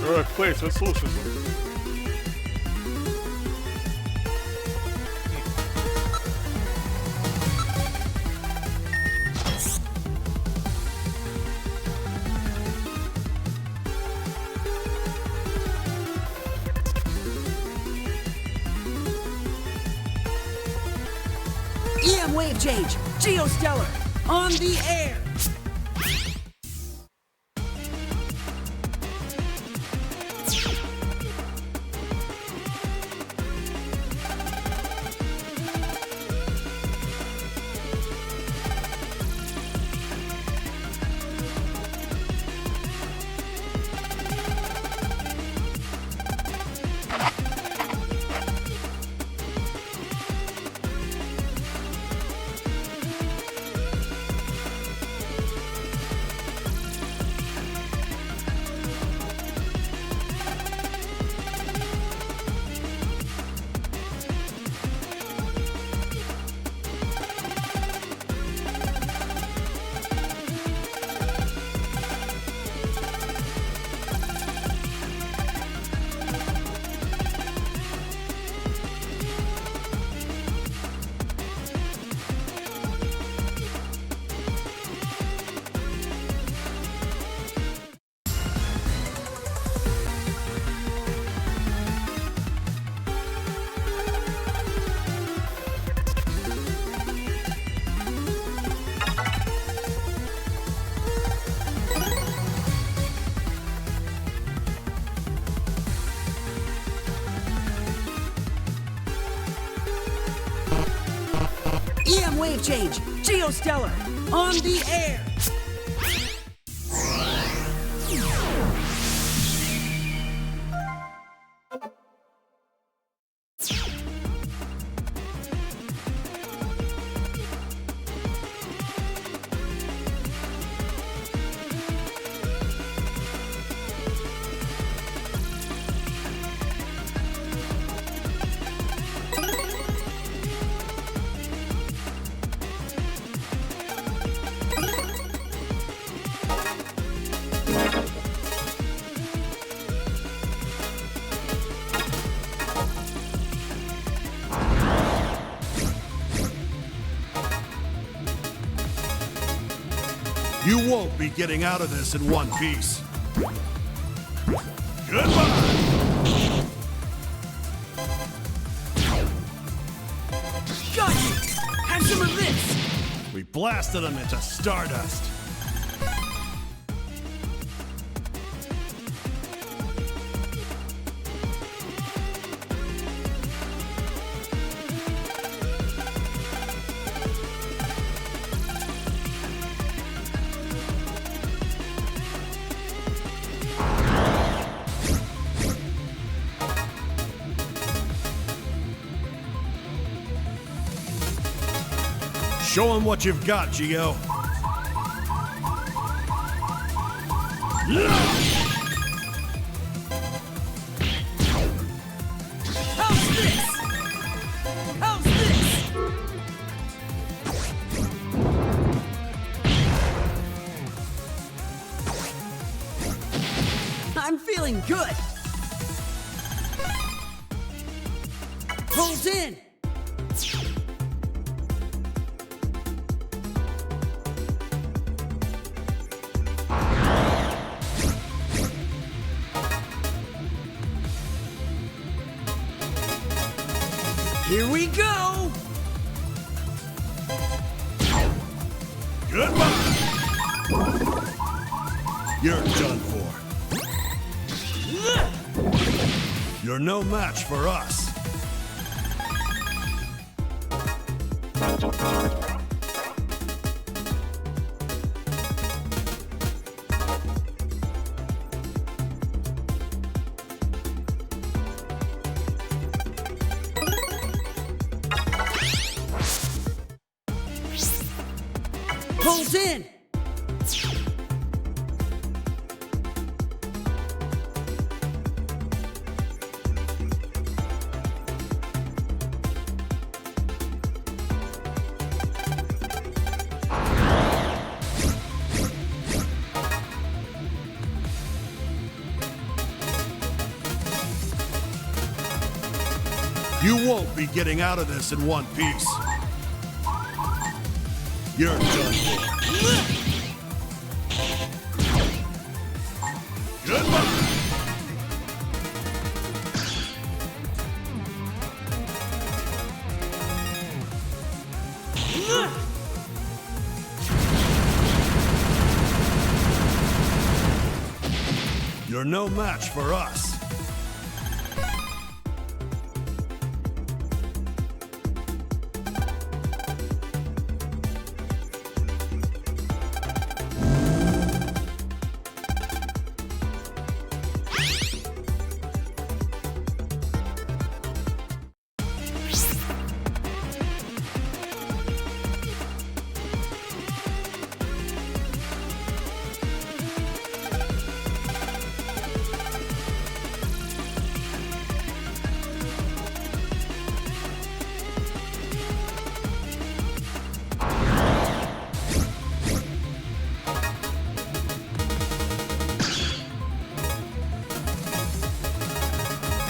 Alright, please, let's solar system. EM wave change. Geostellar. On the air. EM wave change. Geostellar. On the air. You won't be getting out of this in one piece. Goodbye! Got you. Have some of this. We blasted them into stardust. Show them what you've got, Geo. How's this? How's this? I'm feeling good. Pulls in. Here we go! Goodbye! You're done for. You're no match for us. Pulls in. You won't be getting out of this in one piece. You're done for. Goodbye! You're no match for us.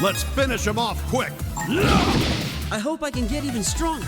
Let's finish him off quick. I hope I can get even stronger.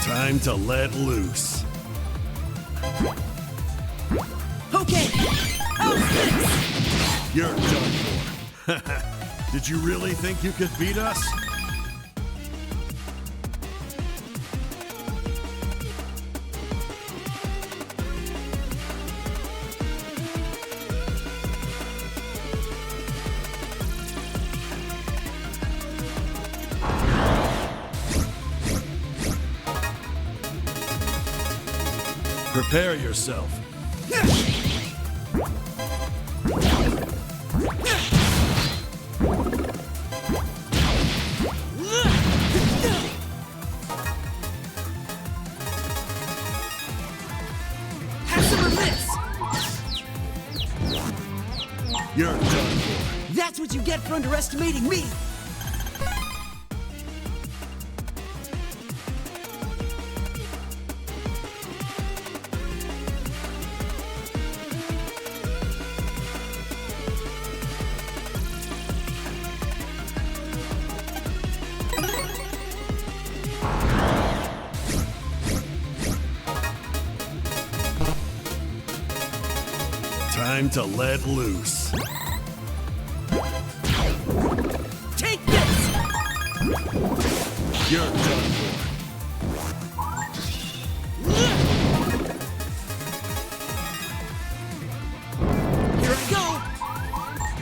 Time to let loose. Okay. Oh, You're done for. Did you really think you could beat us? Prepare yourself. have some of this. You're done for. That's what you get for underestimating me. Time to let loose. Take this. You're done for. Here I go.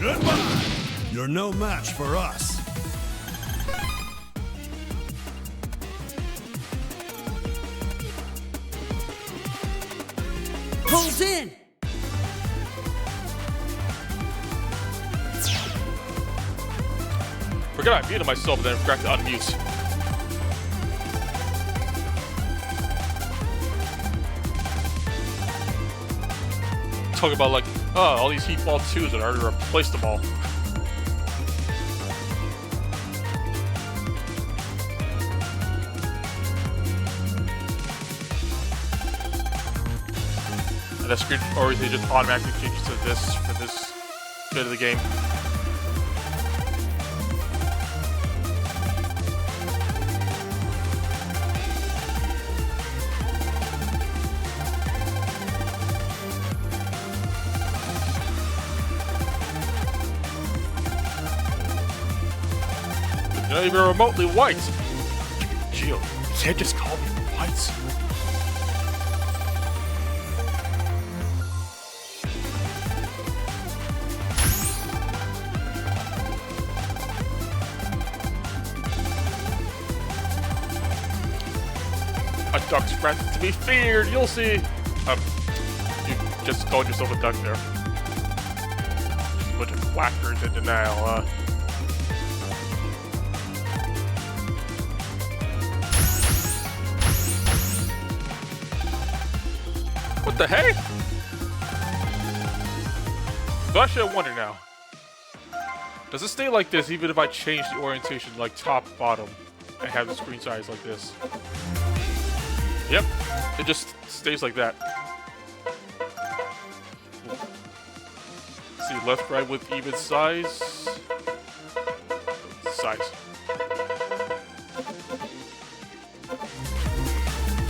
Goodbye. You're no match for us. Pulls in. Forgot I muted myself and then forgot to unmute. Talk about like, oh, all these Heat Ball 2s and I already replaced them all. And that screen already just automatically changes to this for this bit of the game. You're not even remotely white. Gio, you can't just call me white. A duck's friend to be feared, you'll see. You just called yourself a duck there. Just a bunch of quackers in denial, What the heck? So actually, I wonder now. Does it stay like this even if I change the orientation, like top, bottom, and have the screen size like this? Yep, it just stays like that. See, left, right with even size.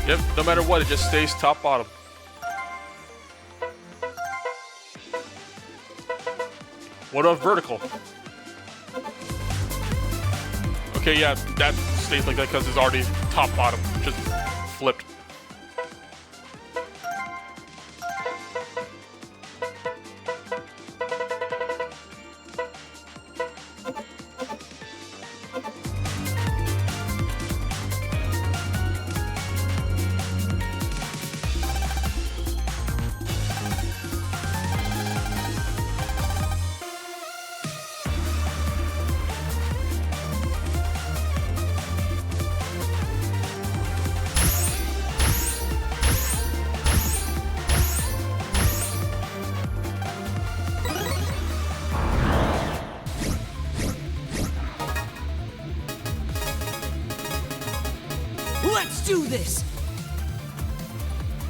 Yep, no matter what, it just stays top, bottom. What about vertical? Okay, yeah, that stays like that because it's already top, bottom, just flipped. Let's do this!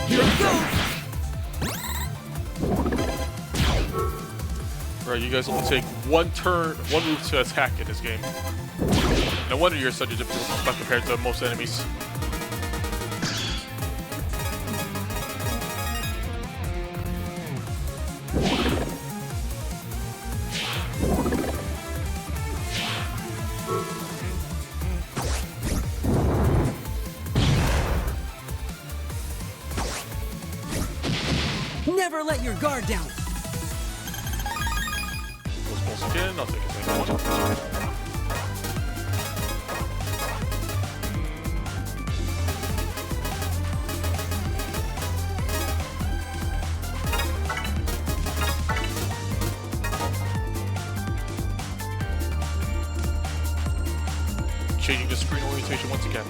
Here it goes! Right, you guys only take one move to attack in this game. No wonder you're such a difficult compared to most enemies. Never let your guard down. Goes pulse again, I'll take a second one. Changing the screen orientation once again.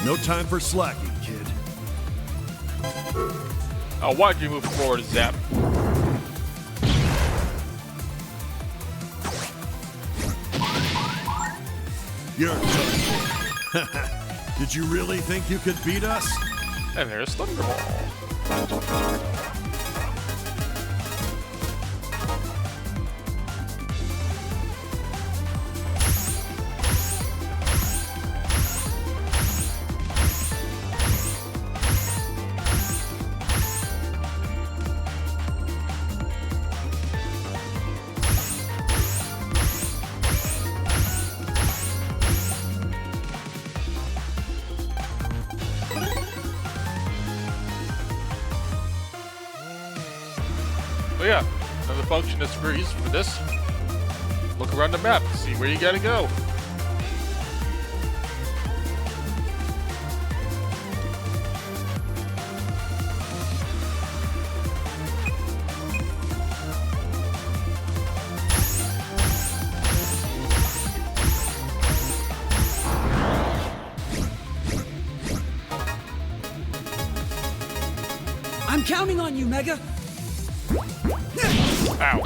No time for slacking, kid. Oh, why'd you move forward, Zap? You're done. Did you really think you could beat us? And there's Thunderball. But yeah, another function that's very useful for this. Look around the map, see where you gotta go. I'm counting on you, Mega. Ow.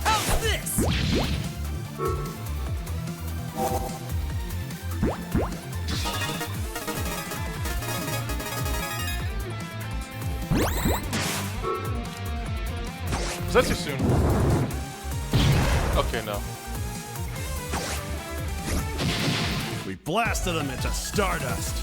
How's this? Was that too soon? Okay, no. We blasted them into stardust.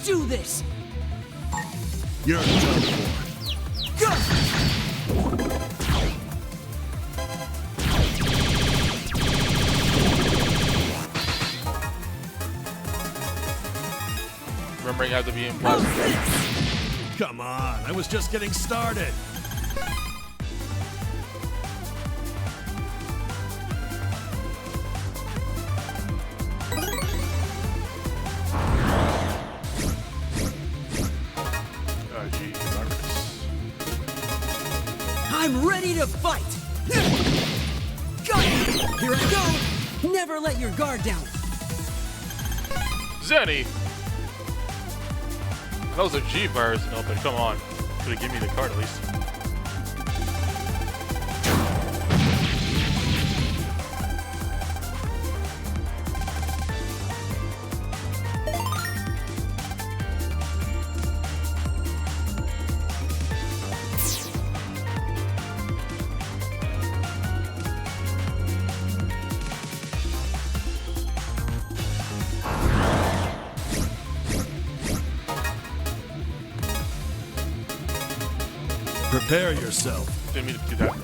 do this! You're done for. Go! Remembering how to be in How's plus. this? Come on, I was just getting started. Oh, gee, virus. I'm ready to fight! Got it! Here I go! Never let your guard down! Zenny! That was a G virus and all, but come on. Could have given me the card at least. Prepare yourself. Didn't mean to do that.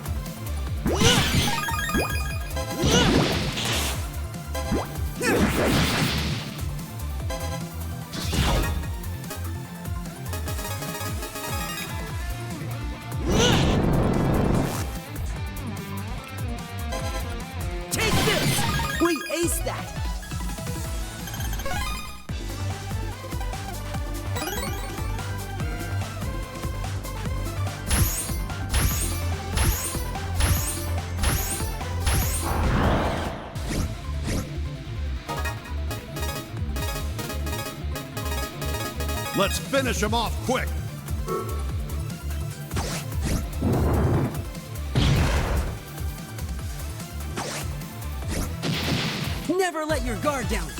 Take this! We aced that! Let's finish him off quick. Never let your guard down!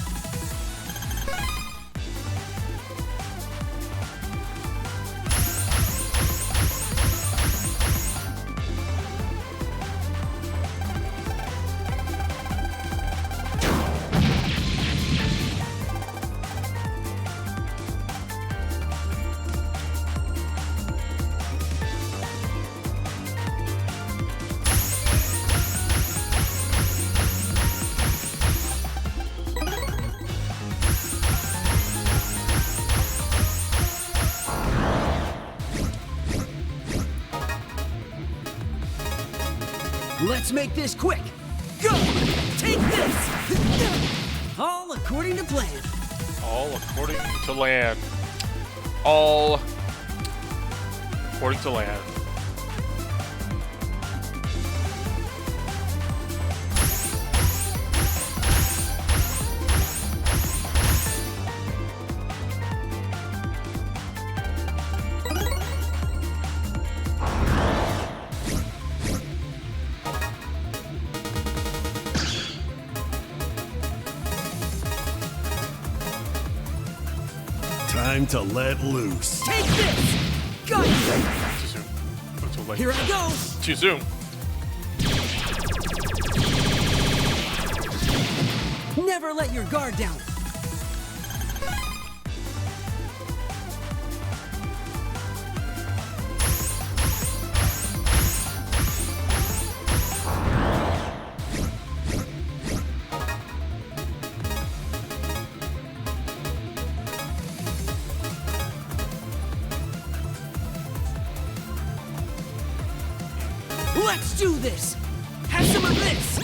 Let's make this quick! Go! Take this! All according to plan. All according to land. All according to land. Time to let loose. Take this! Got it! Too soon. Or too late. Here I go! Too soon. Never let your guard down! Let's do this! Have some of this!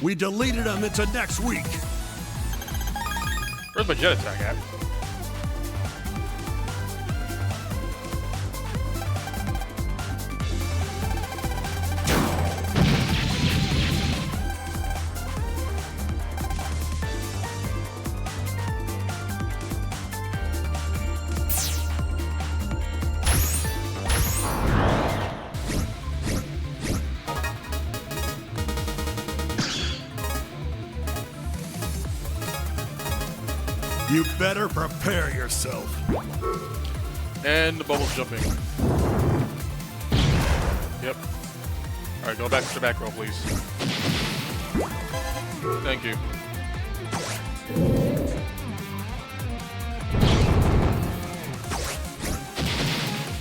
We deleted him into next week. Where's my jet attack at? You better prepare yourself. And the bubble's jumping. Yep. Alright, go back to the back row, please. Thank you.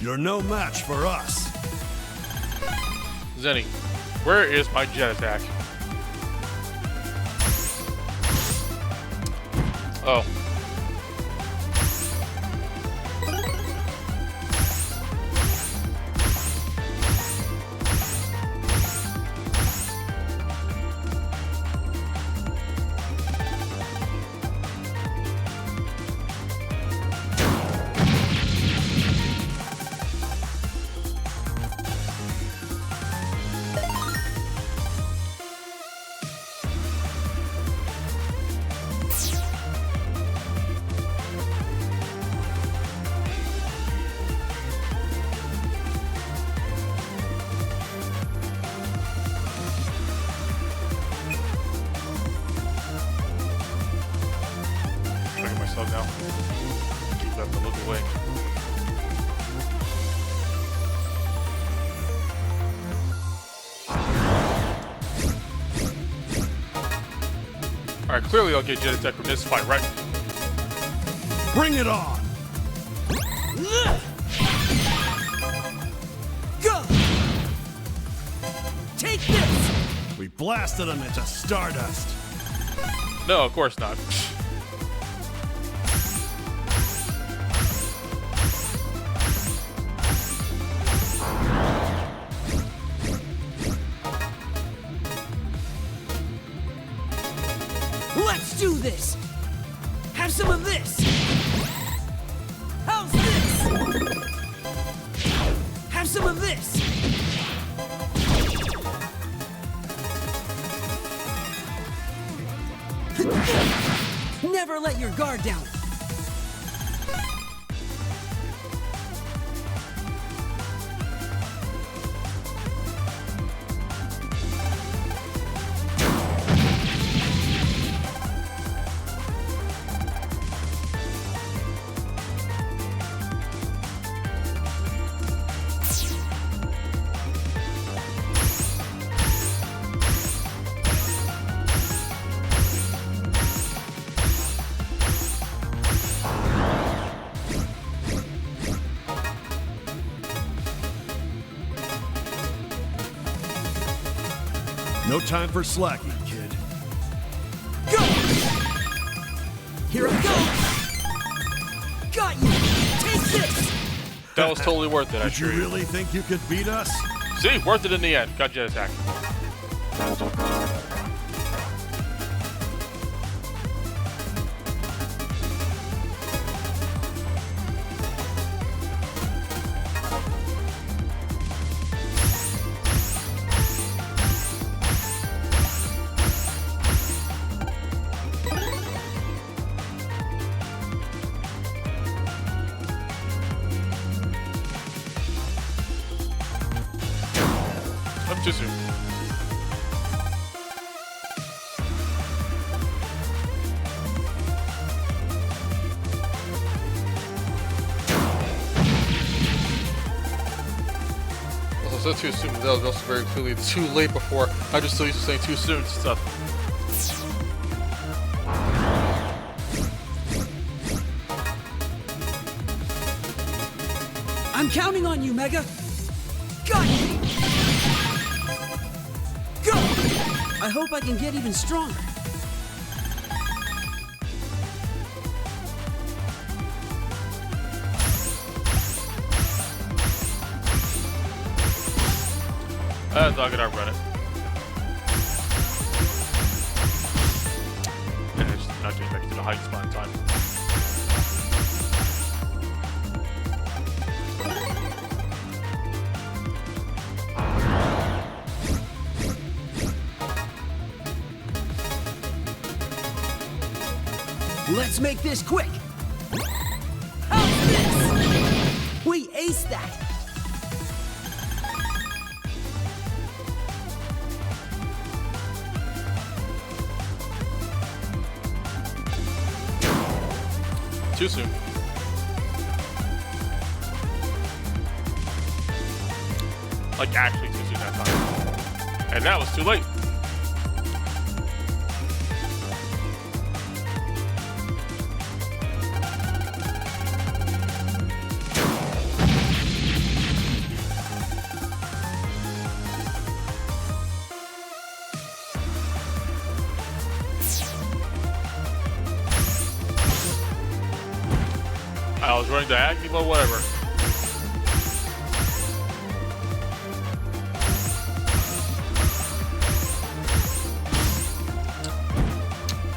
You're no match for us. Zenny, where is my jet attack? Oh. Now. Keep that to look away. Alright, clearly I'll get jet attack from this fight, right? Bring it on! Go! Take this! We blasted him into stardust. No, of course not. Let's do this! Have some of this! How's this? Have some of this! Never let your guard down! No time for slacking, kid. Go! Here I go! Got you! Take this! That was totally worth it, I Did you assure you. really think you could beat us? See, worth it in the end. Got jet attack. Up too soon. Also said too soon, but that was also very clearly too late before. I'm just so used to saying too soon stuff. I'm counting on you, Mega! Got you! Go! I hope I can get even stronger. That's not gonna outrun it. And it's not getting back to the height spot in time. Let's make this quick! How's this? We aced that! Too soon. Like, actually too soon that time. And that was too late. I was running diagonally, but whatever.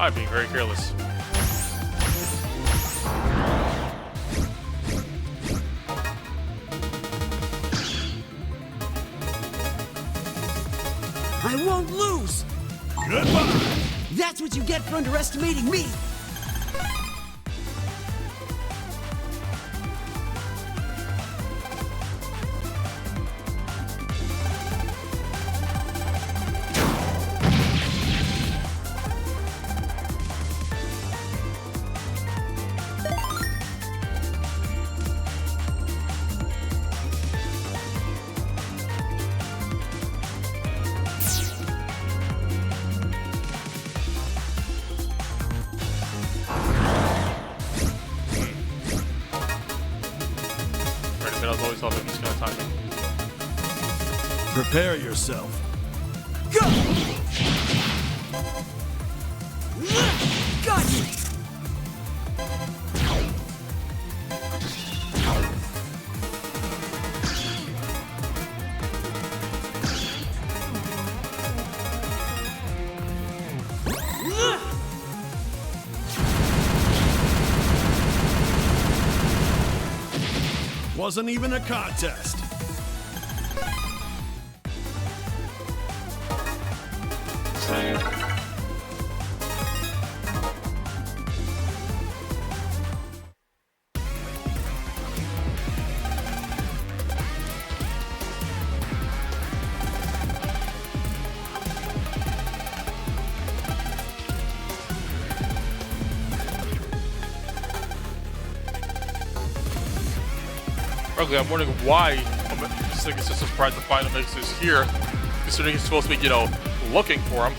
I'm being very careless. I won't lose! Goodbye! That's what you get for underestimating me! I was always hoping this kind of timing. Prepare yourself. Go! Got you! Wasn't even a contest. Frankly, I'm wondering why Sig is so surprised to find him is here, considering he's supposed to be, you know, looking for him.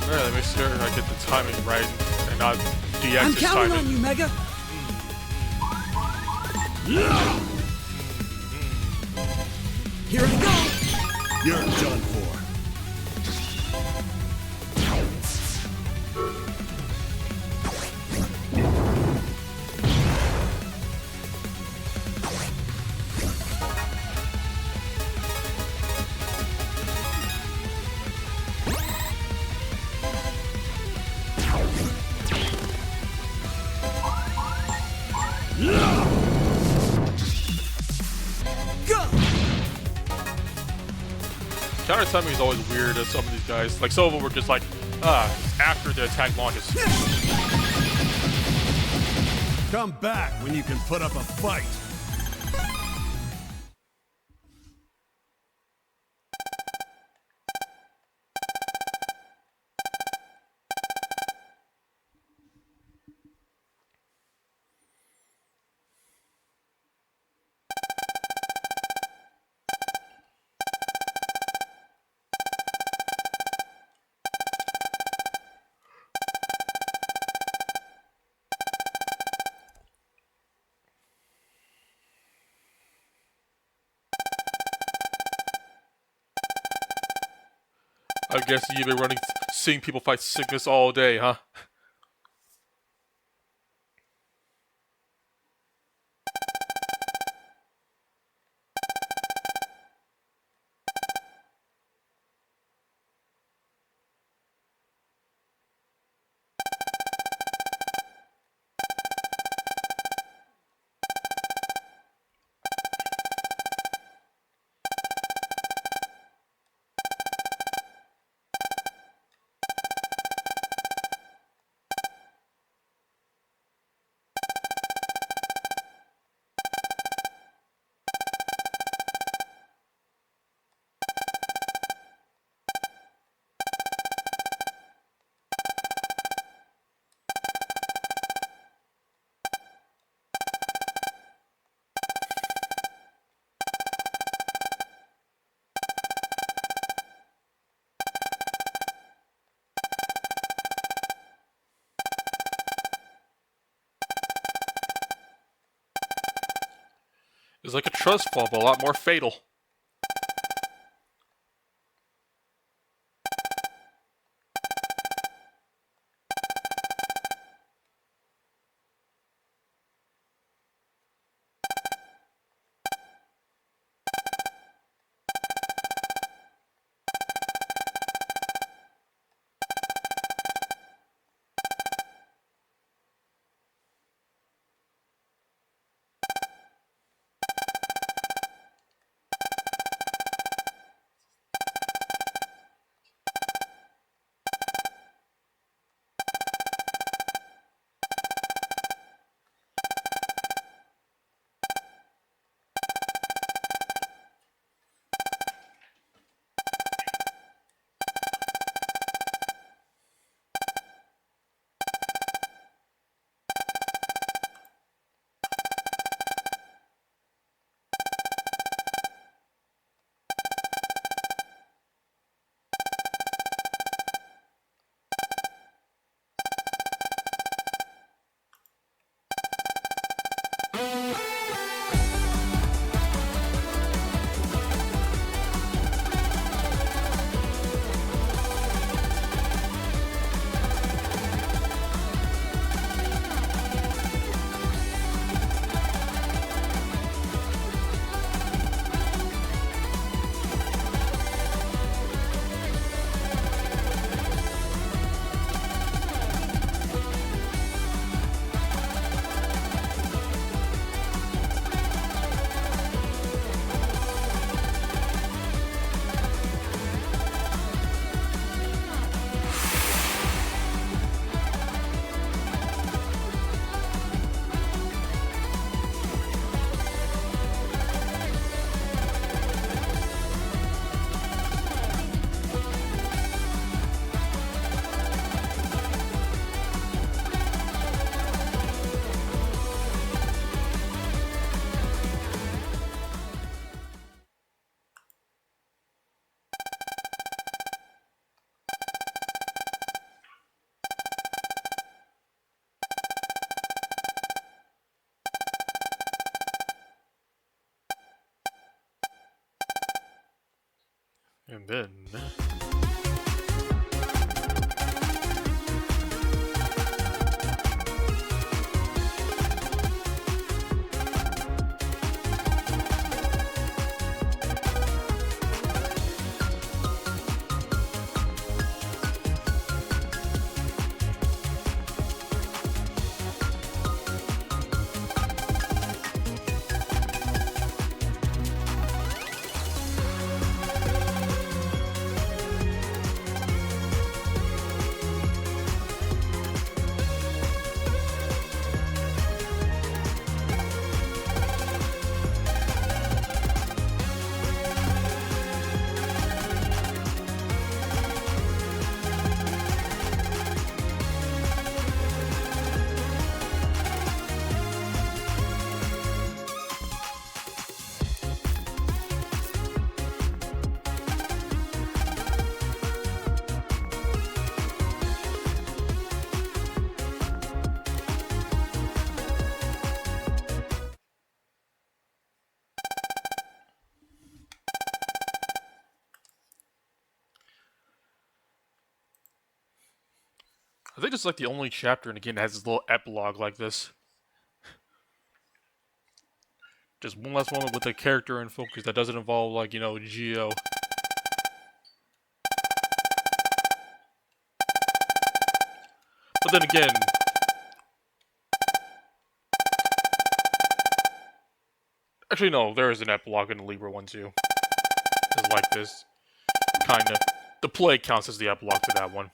Alright, let me make sure I get the timing right and not DX I'm this counting timing. on you, Mega! Here we go! You're done for. Go! Counter timing is always weird as some of these guys. Like some of them were just like, after the attack launches. Come back when you can put up a fight. I guess you've been running, seeing people fight sickness all day, huh? It's like a trust fall, but a lot more fatal. And then... I think it's like the only chapter in the game that has this little epilogue like this. Just one last one with a character in focus that doesn't involve, like, you know, Geo. But then again... Actually, no, there is an epilogue in the Libra one, too. It's like this. Kinda. The play counts as the epilogue to that one.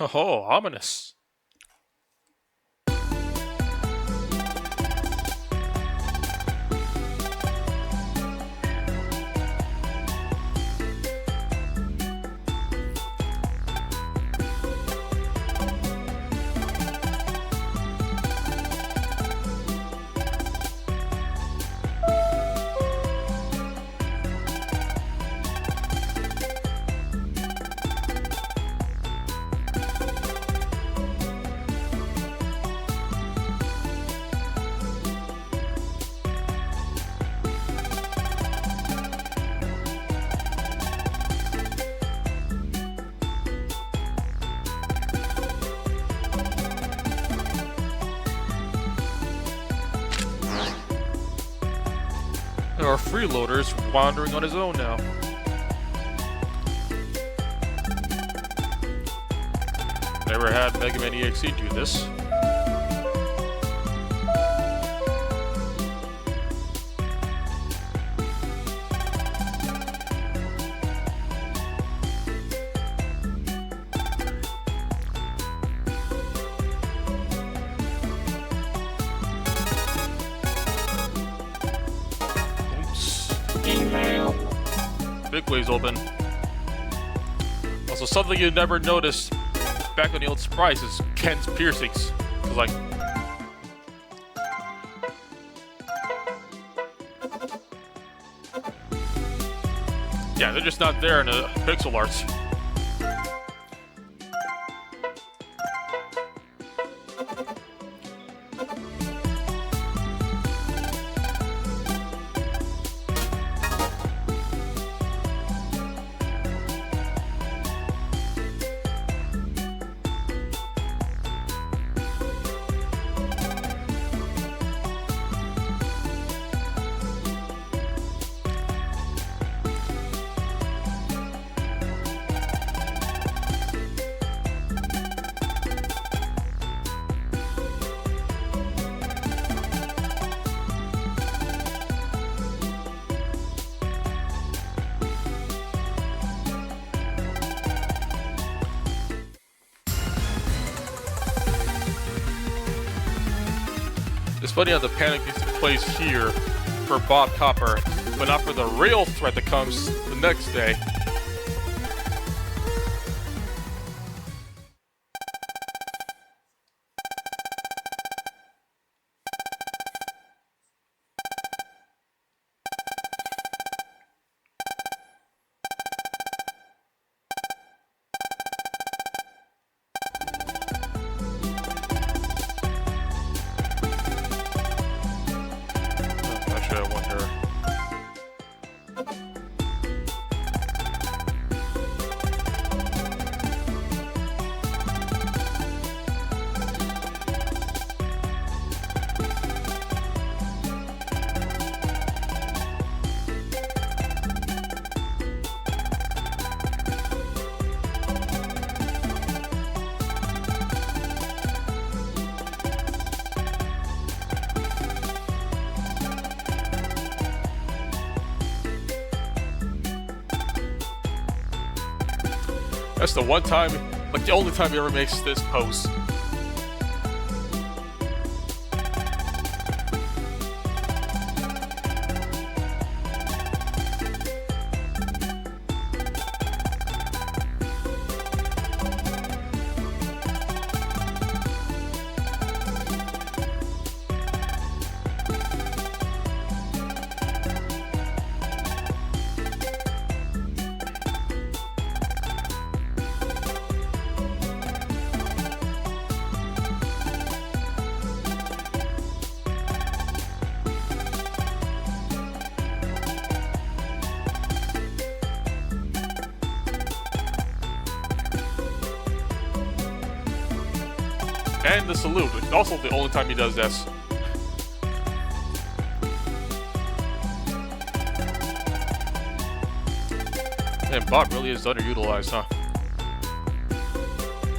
Oh, ominous. Our freeloader's wandering on his own now. Never had Mega Man EXE do this. Big waves open. Also, something you never noticed back on the old sprites is Ken's piercings. Cause like, yeah, they're just not there in the pixel arts. It's funny how the panic takes place here for Bob Copper, but not for the real threat that comes the next day. I wonder. That's the one time, like the only time he ever makes this pose. And the salute, which is also the only time he does this. Man, Bob really is underutilized, huh?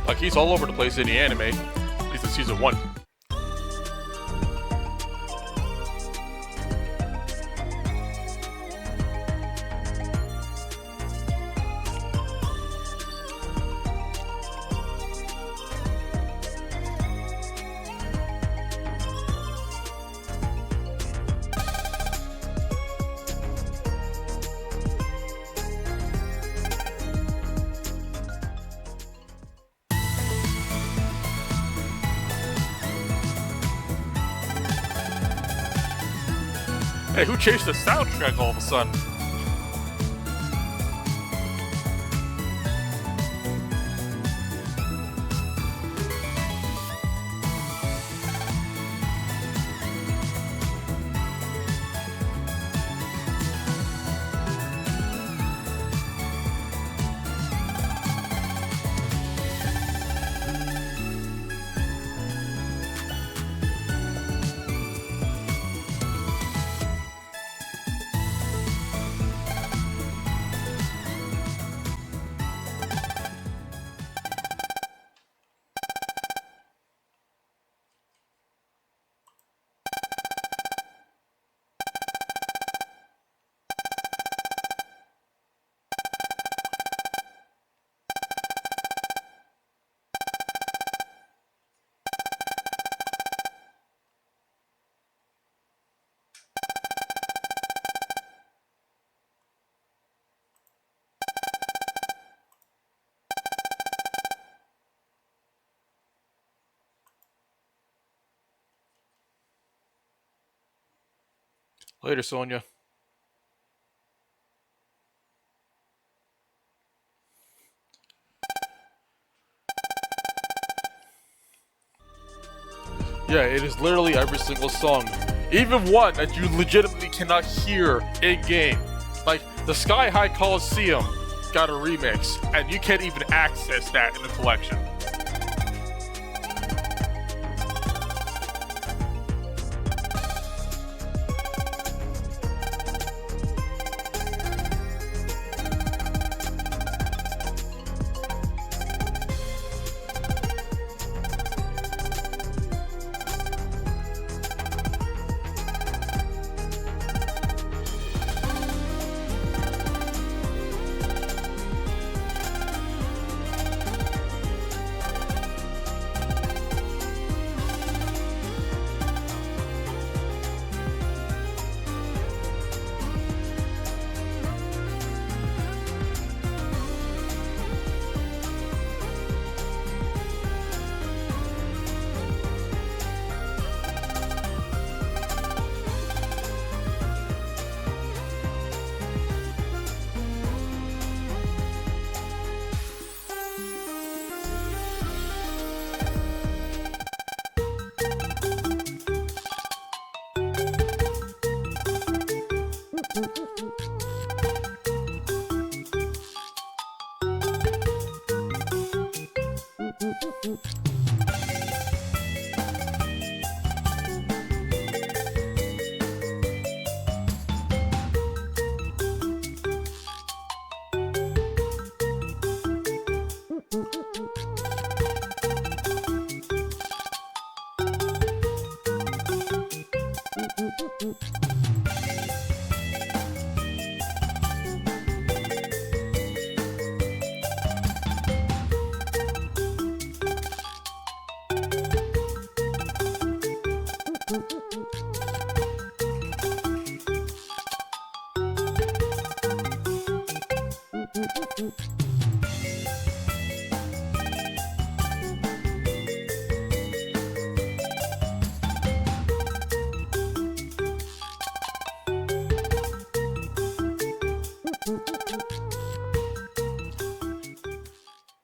Like, he's all over the place in the anime, at least in season 1. Hey, who changed the soundtrack all of a sudden? Later, Sonya. Yeah, it is literally every single song. Even one that you legitimately cannot hear in-game. Like, the Sky High Coliseum got a remix, and you can't even access that in the collection.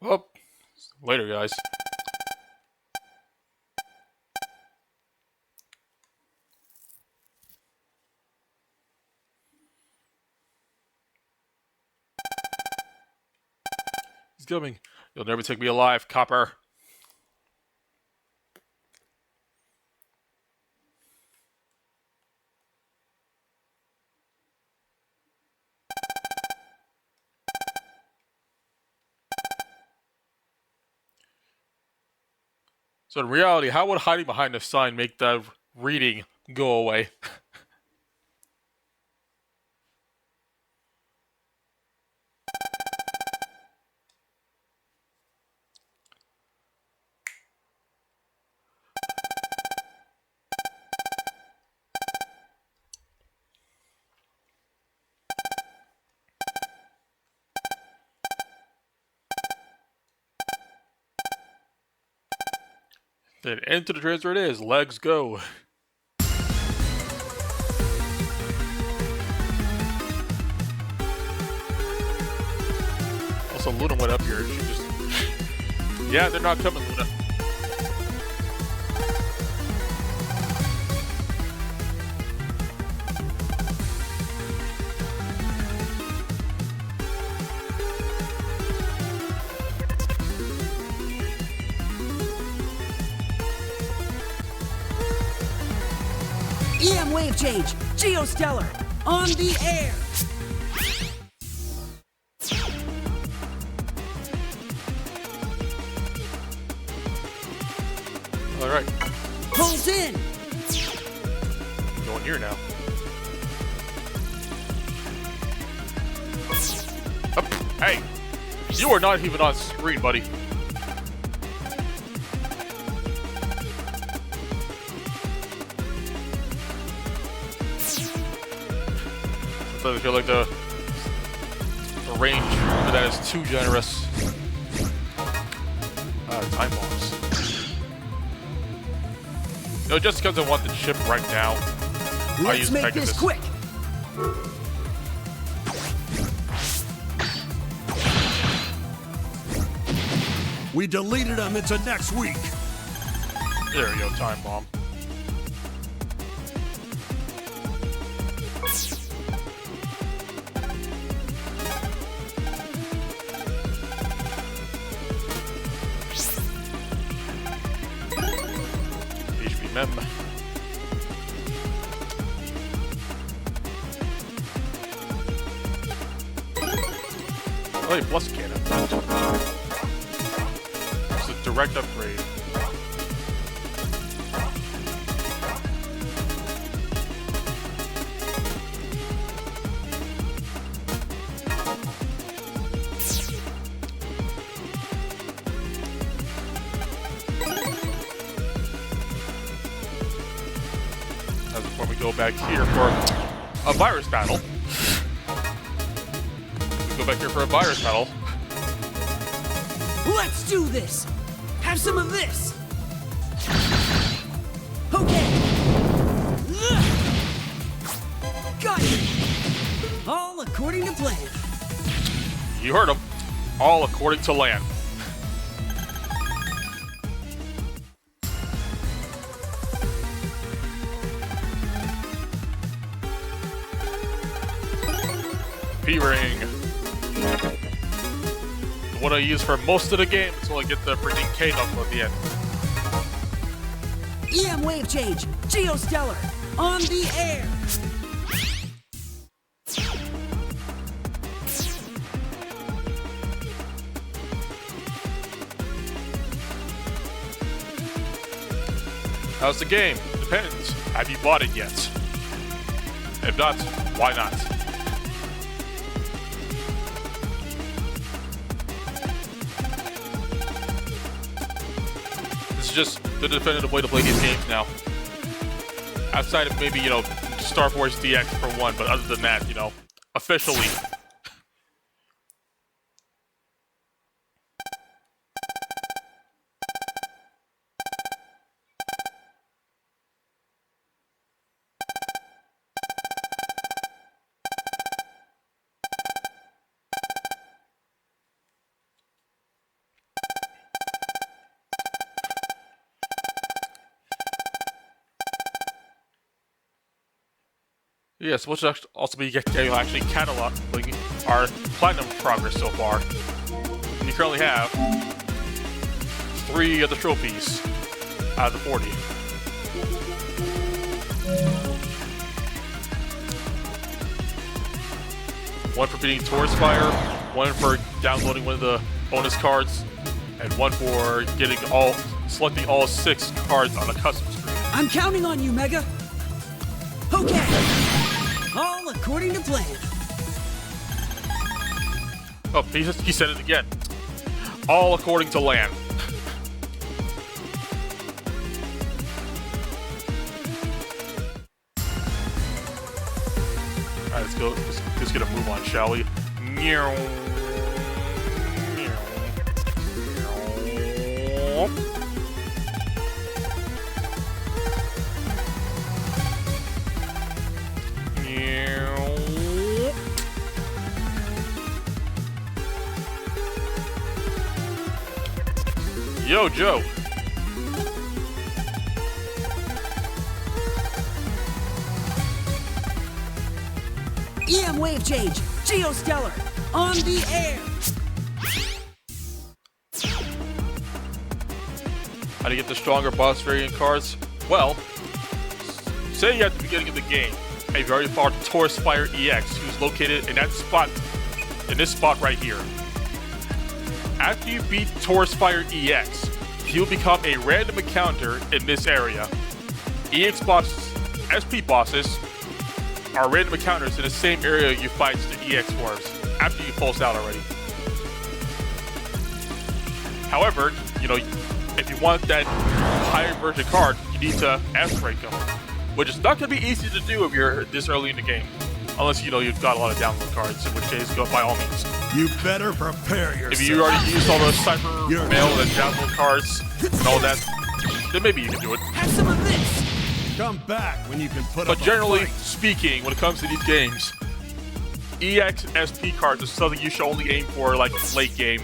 Well, later, guys. He's coming. You'll never take me alive, copper. So in reality, how would hiding behind a sign make the reading go away? Then into the transfer it is. Legs go. So Luna went up here. She just... Yeah, they're not coming, Luna. EM wave change. Geostellar. On the air. All right. Pulls in. We're going here now. Up. Hey, you are not even on screen, buddy. I feel like the range for that is too generous. Time bombs. No, just because I want the chip right now. Let's make this quick. We deleted them into next week. There we go, time bomb. HP mem. Oh, wait, plus cannon. It's a direct upgrade. That's before we go back here for a virus battle. We go back here for a virus battle. Let's do this. Have some of this. Okay. Got it. All according to plan. You heard him. All according to land. P-Ring. What I use for most of the game until I get the freaking K-Knuckle at the end. EM wave change. Geostellar. On the air. How's the game? Depends. Have you bought it yet? If not, why not? This is just the definitive way to play these games now. Outside of maybe, Star Force DX for one, but other than that, officially. Yes, which will also be actually cataloging our platinum progress so far. We currently have 3 of the trophies out of the 40. One for beating Taurus Fire, one for downloading one of the bonus cards, and one for selecting all 6 cards on a custom screen. I'm counting on you, Mega. Okay. All according to plan. Oh, he said it again. All according to land. Alright, let's go. Let's get a move on, shall we? Meow. Meow. Meow. Yo, Joe. EM wave change. Geostellar. On the air. How to get the stronger boss variant cards? Well, say you at the beginning of the game, and you've already fought Taurus Fire EX, who's located in that spot, in this spot right here. After you beat Taurus Fire EX, he'll become a random encounter in this area. EX bosses, SP bosses, are random encounters in the same area you fight the EX forms, after you pulse out already. However, you know, if you want that higher version card, you need to S-rank them, which is not going to be easy to do if you're this early in the game. Unless, you know, you've got a lot of download cards, in which case, go by all means. You better prepare yourself. If you already used all those Cyber Mail and download cards and all that, then maybe you can do it. Have some of this. Come back when you can put But up generally a fight. speaking, when it comes to these games, EX SP cards is something you should only aim for, like, late game.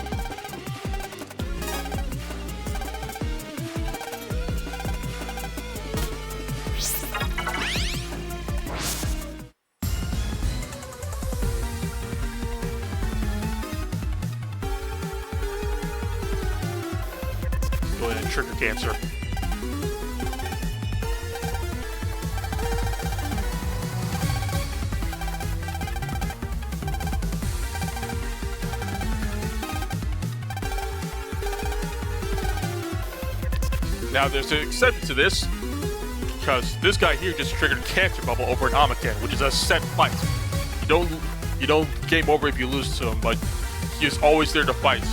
Go ahead and trigger cancer. Now there's an exception to this, because this guy here just triggered Cancer Bubble over an Amaken, which is a set fight. You don't game over if you lose to him, but he's always there to fight.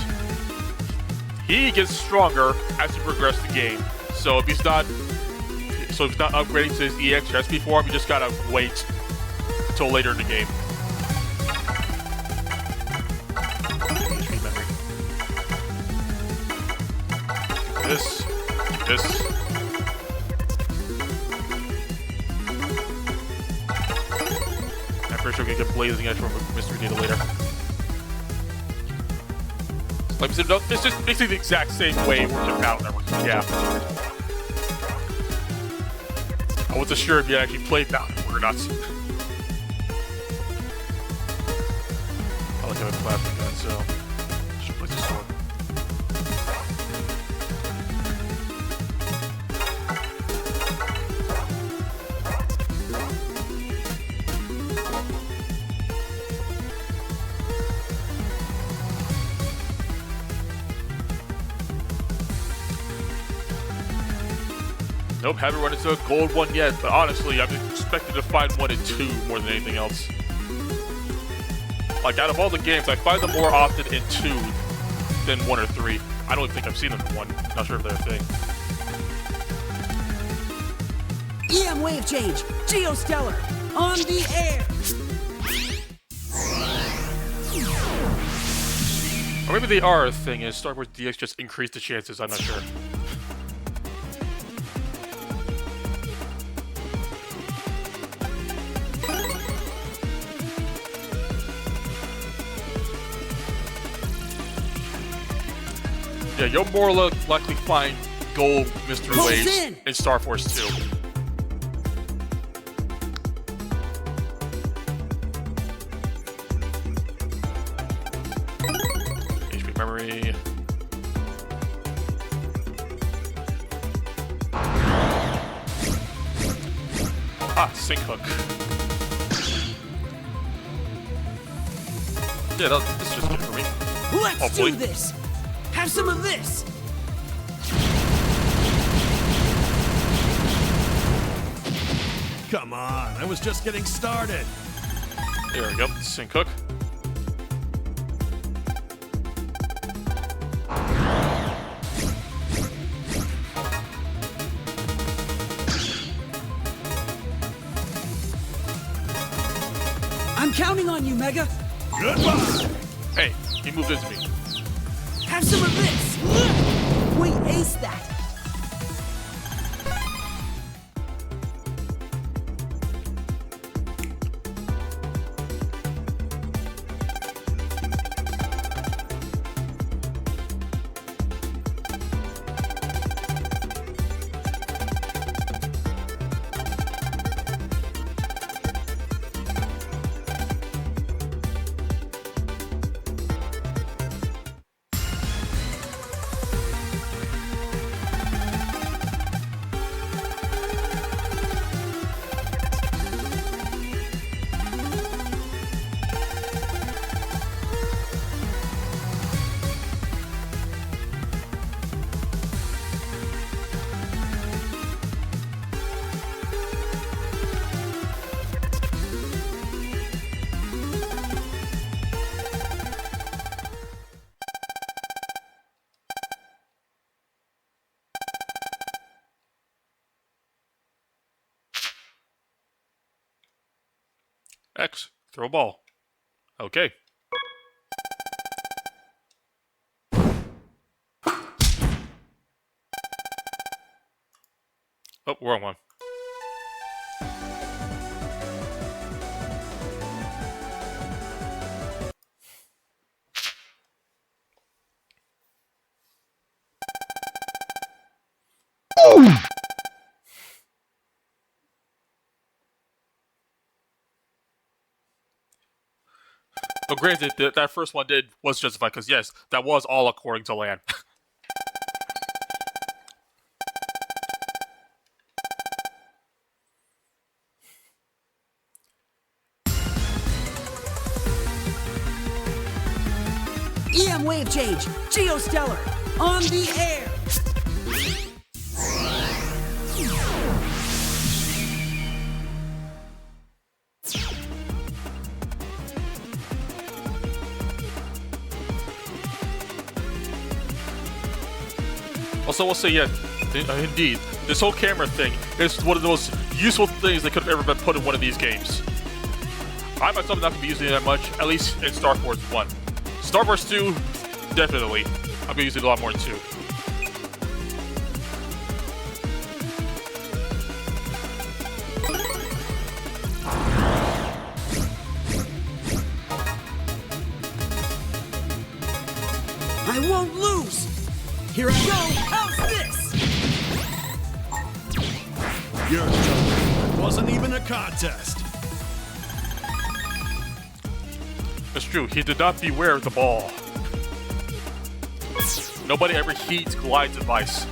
He gets stronger as you progress the game. So if he's not upgrading to his EX or SP form, you just gotta wait until later in the game. This. I'm pretty sure we can get Blazing Edge from Mystery Data later. Like I said, it's just basically the exact same way Worship Battle Network. Yeah. I wasn't sure if you actually played Battle Network or not. I like having a plasma gun, so should place the sword. Nope, haven't run into a gold one yet, but honestly, I'm expected to find 1 and 2 more than anything else. Like, out of all the games, I find them more often in 2 than 1 or 3. I don't even think I've seen them in 1. Not sure if they're a thing. EM wave change. Geostellar. On the air. Or maybe they are a thing, and Star Wars DX just increased the chances, I'm not sure. Yeah, you'll more likely find gold mystery Close waves in. in Star Force 2. HP memory. Ah, sync hook. Yeah, this is just good for me. Let's Hopefully. do this. Have some of this. Come on, I was just getting started. There we go, sync hook. I'm counting on you, Mega. Goodbye. Hey, he moved into me. Have some of this. We aced that. X. Throw a ball. Okay. Oh, wrong one. But granted, that first one was justified because yes, that was all according to Lan. EM wave change. Geostellar. On the air. Also, we'll say, yeah, indeed, this whole camera thing is one of the most useful things that could have ever been put in one of these games. I myself not going to be using it that much, at least in Star Wars 1. Star Wars 2, definitely. I'll be using it a lot more in 2. I won't lose. Here I go. How's this? You're joking. It wasn't even a contest. It's true, he did not beware of the ball. Nobody ever heeds Glide's advice.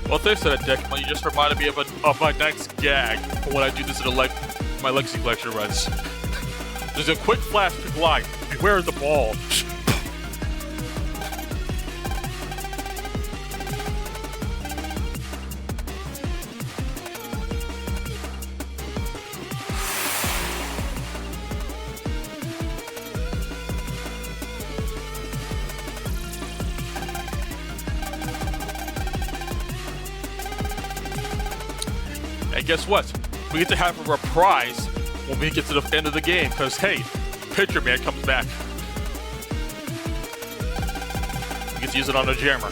Well, thanks to that Decimon, you just reminded me of my next gag for when I do this in my Legacy Collection runs. There's a quick flash to Glide. Beware of the ball. And guess what? We get to have a reprise when we get to the end of the game, because hey, Pitcher Man comes back. We get to use it on a jammer.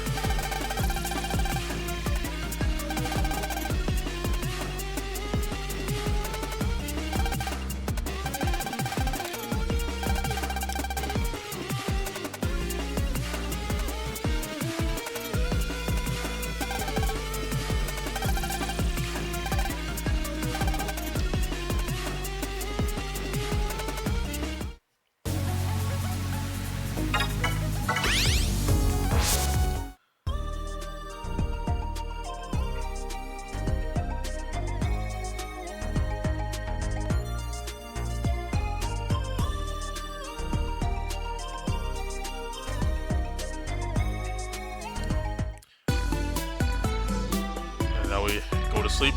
Now we go to sleep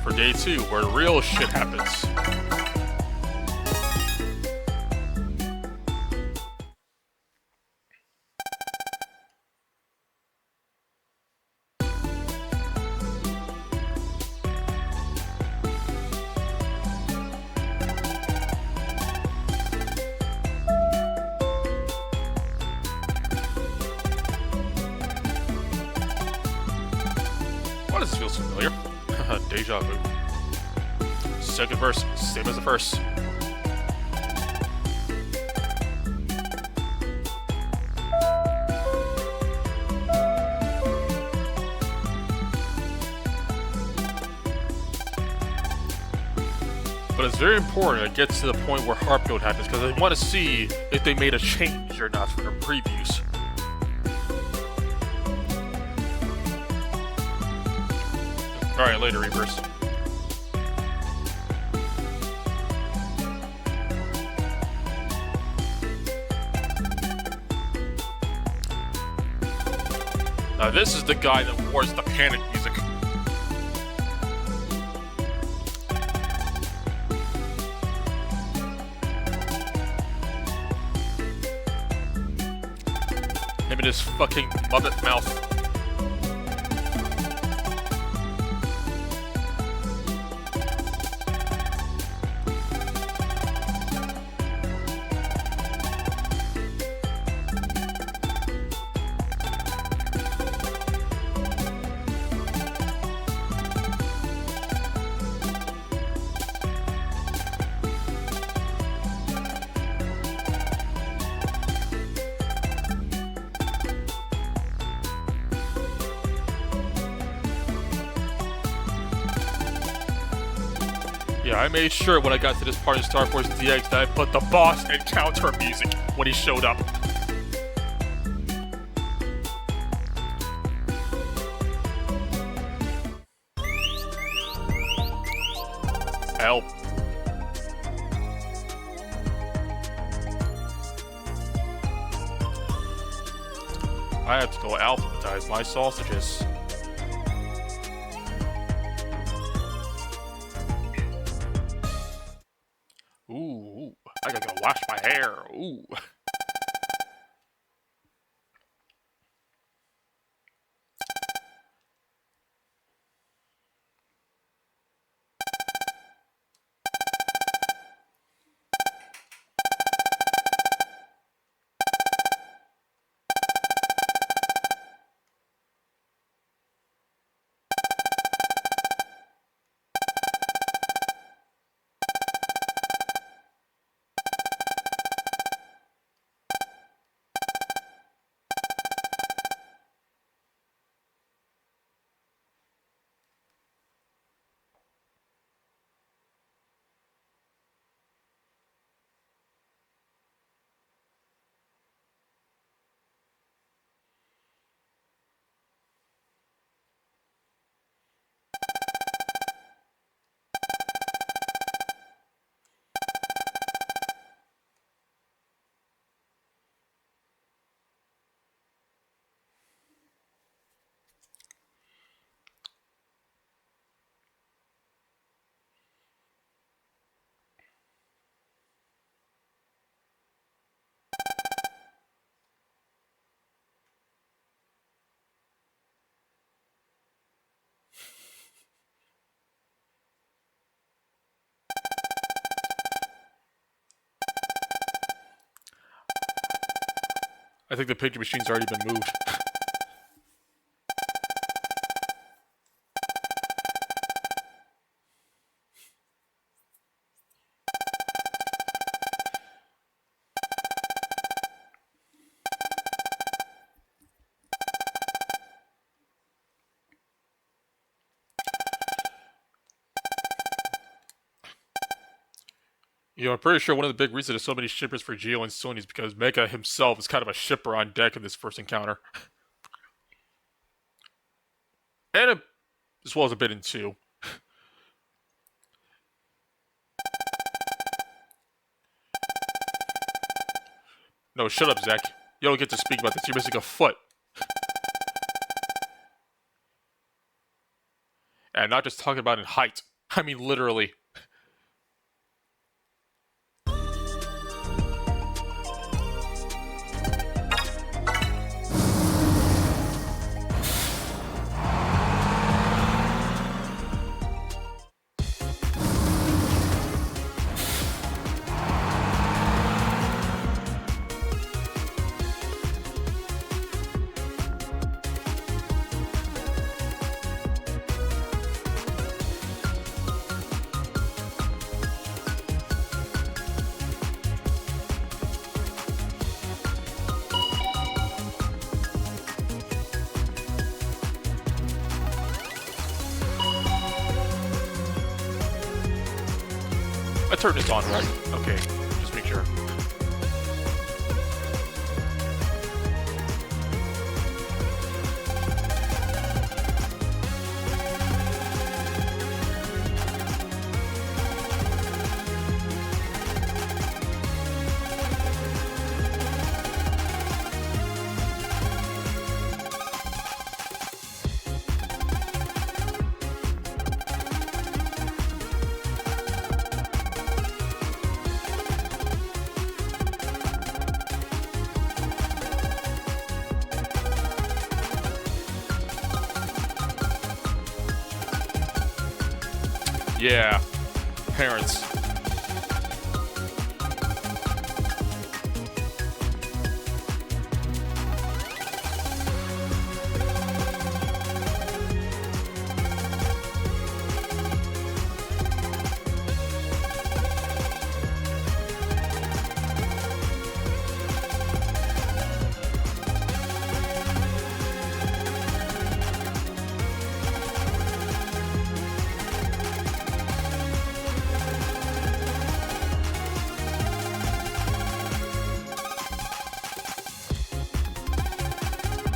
for day 2, where real shit happens. Why does this feel so familiar? Deja vu. Second verse, same as the first. But it's very important it gets to the point where Harp Node happens, because I want to see if they made a change or not for their previews. Alright, later, Reapers. This is the guy that awards the panic music. Him and his fucking muppet mouth. Yeah, I made sure when I got to this part in Star Force DX that I put the boss encounter music when he showed up. Help. I have to go alphabetize my sausages. Ooh, I gotta go wash my hair. Ooh. I think the picture machine's already been moved. You know, I'm pretty sure one of the big reasons there's so many shippers for Geo and Sony is because Mega himself is kind of a shipper on deck in this first encounter. And as well as a bit in 2. No, shut up, Zach. You don't get to speak about this. You're missing a foot. And not just talking about in height. I mean literally. I turned this on, right? Okay, just make sure. Yeah, parents.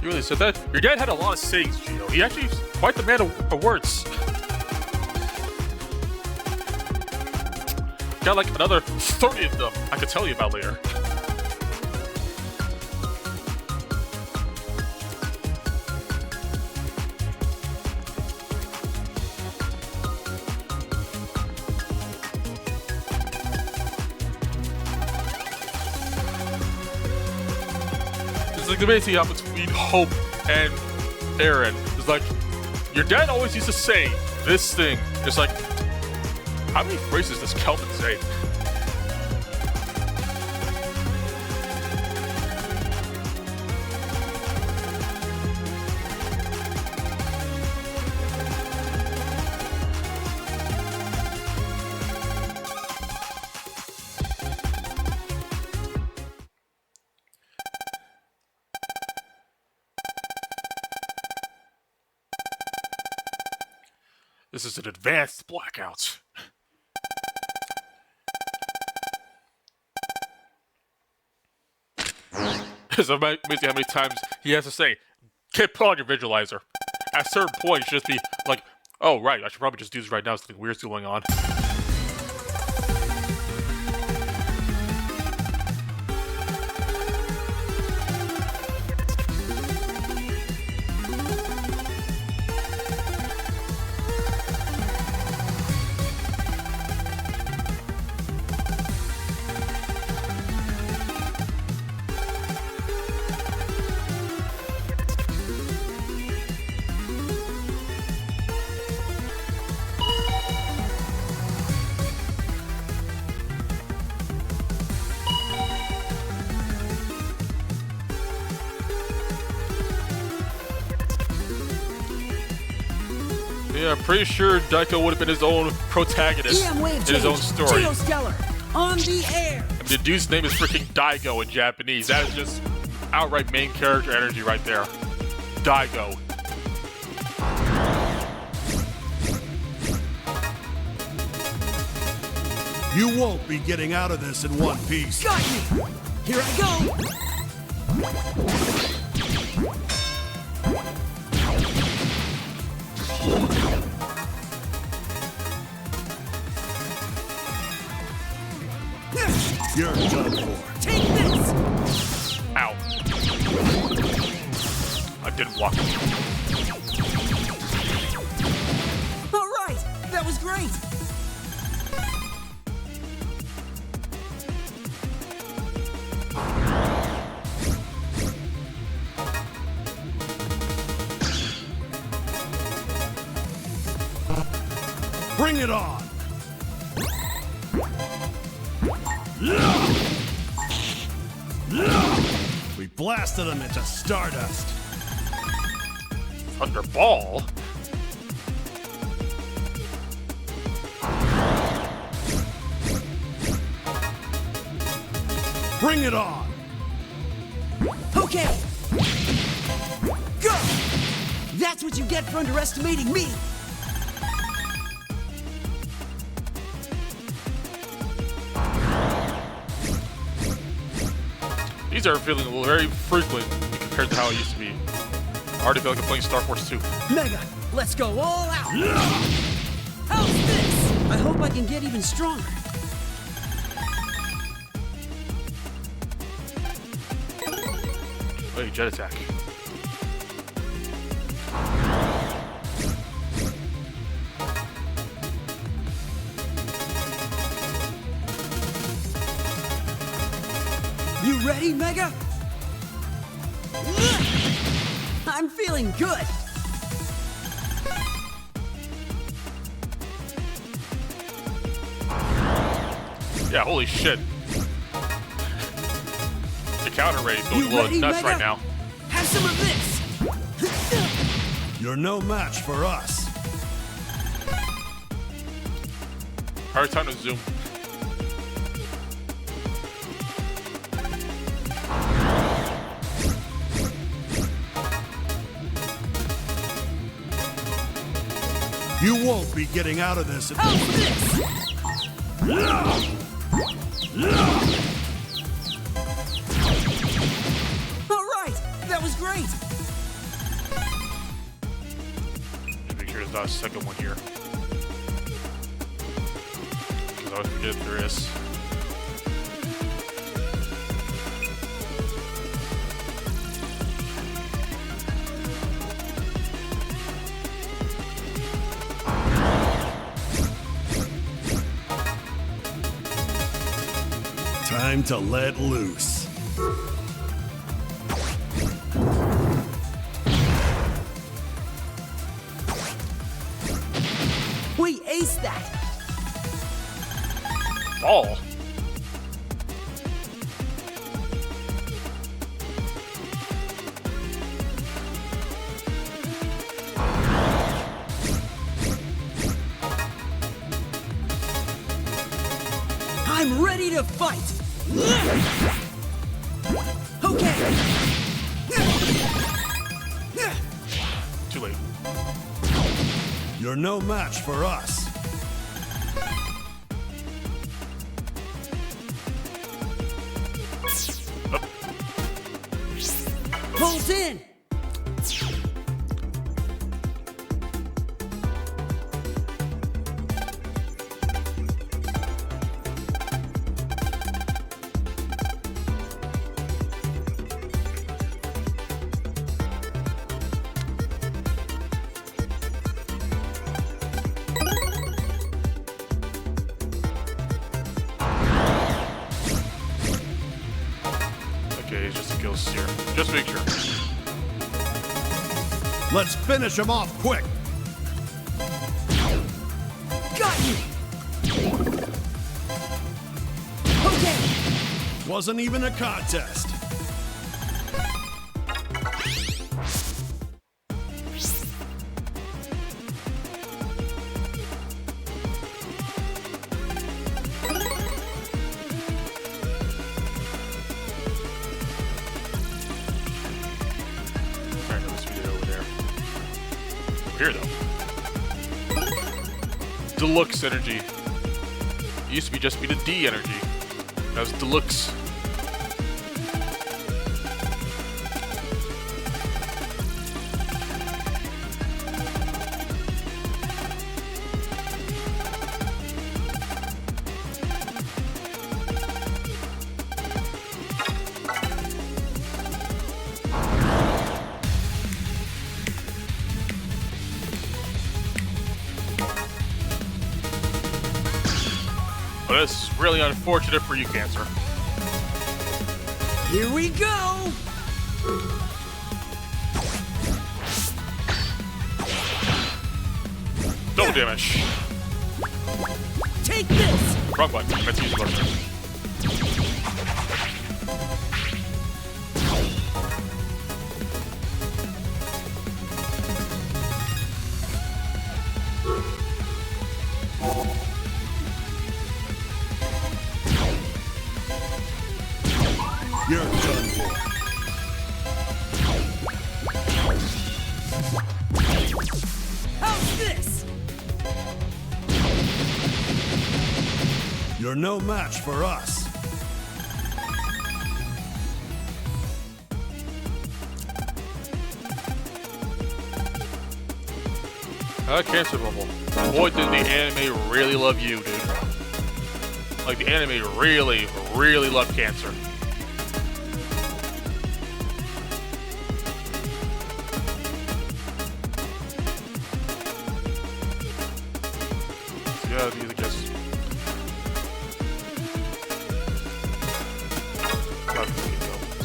You really said that? Your dad had a lot of sayings, Gino. He actually is quite the man of words. Got like another 30 of them I could tell you about later. It's like the amazing how between Hope and Aaron. It's like, your dad always used to say this thing. It's like, how many phrases does Kelvin say? This is an advanced blackout. It's amazing how many times he has to say, "Kid, put on your visualizer." At a certain point, you should just be like, "Oh, right, I should probably just do this right now. Something weird's going on." Yeah, I'm pretty sure Daiko would have been his own protagonist EM wave in his change. own story. Geostellar on the air. And the dude's name is freaking Daigo in Japanese. That is just outright main character energy right there. Daigo. You won't be getting out of this in one piece. Got you. Here I go. You're done for. Take this. Ow. I didn't block it. All right, that was great. Bring it on. We blasted him into stardust. Thunderball? Bring it on. Okay. Go. That's what you get for underestimating me. These are feeling very frequent compared to how it used to be. I already feel like I'm playing Star Force 2. Mega, let's go all out. How's this? I hope I can get even stronger. Wait, jet attack. You ready, Mega? I'm feeling good. Yeah, holy shit. The counter rate is going You a little ready, nuts Mega? right now. Have some of this. You're no match for us. Hard time to zoom. You won't be getting out of this. How's this? All right, that was great. Just make sure there's not a second one here. Because I always forget if there is. Time to let loose. We aced that. Ball. I'm ready to fight. Okay. Too late. You're no match for us. Bolt in. Okay, it's just a kill steer. Just make sure. Let's finish him off quick. Got you. Okay. Wasn't even a contest. Alright, let's read it over there. Here though. Deluxe energy. It used to be just be the D energy. That was deluxe. But this is really unfortunate for you, Cancer. Here we go. Double damage. Take this. Wrong button. Let's use the button. You're done for. How's this? You're no match for us. Cancer Bubble. Boy, did the anime really love you, dude. Like, the anime really, really loved Cancer. Yeah, these, I guess. Let's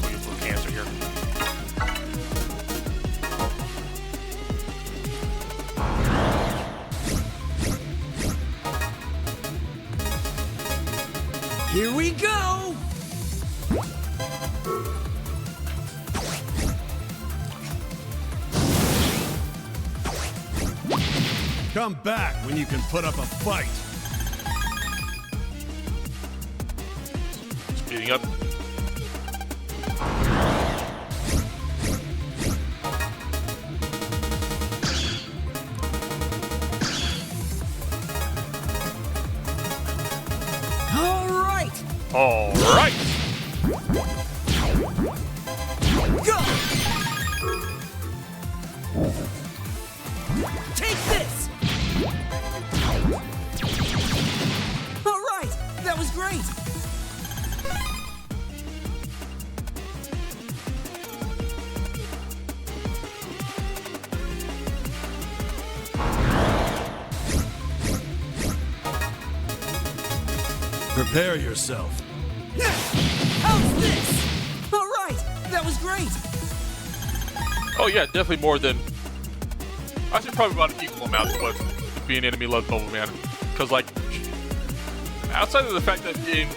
go for Cancer here. Come back when you can put up a fight. Speeding up. All right. All right. Go. Take this. All right. That was great. Prepare yourself. How's this? All right. That was great. Oh yeah, definitely more than. I say probably about an equal amount to what being enemy led Bubble Man, because like outside of the fact that in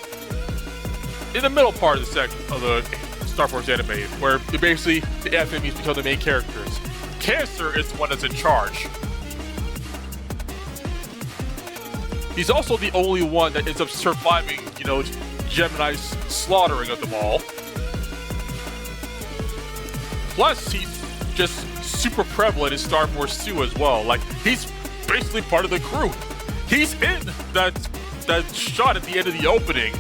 the middle part of the section of the Star Force anime, where basically the FMEs become the main characters, Cancer is the one that's in charge. He's also the only one that ends up surviving, you know, Gemini's slaughtering of them all. Plus, he's just super prevalent in Star Force 2 as well. Like, he's basically part of the crew. He's in that shot at the end of the opening,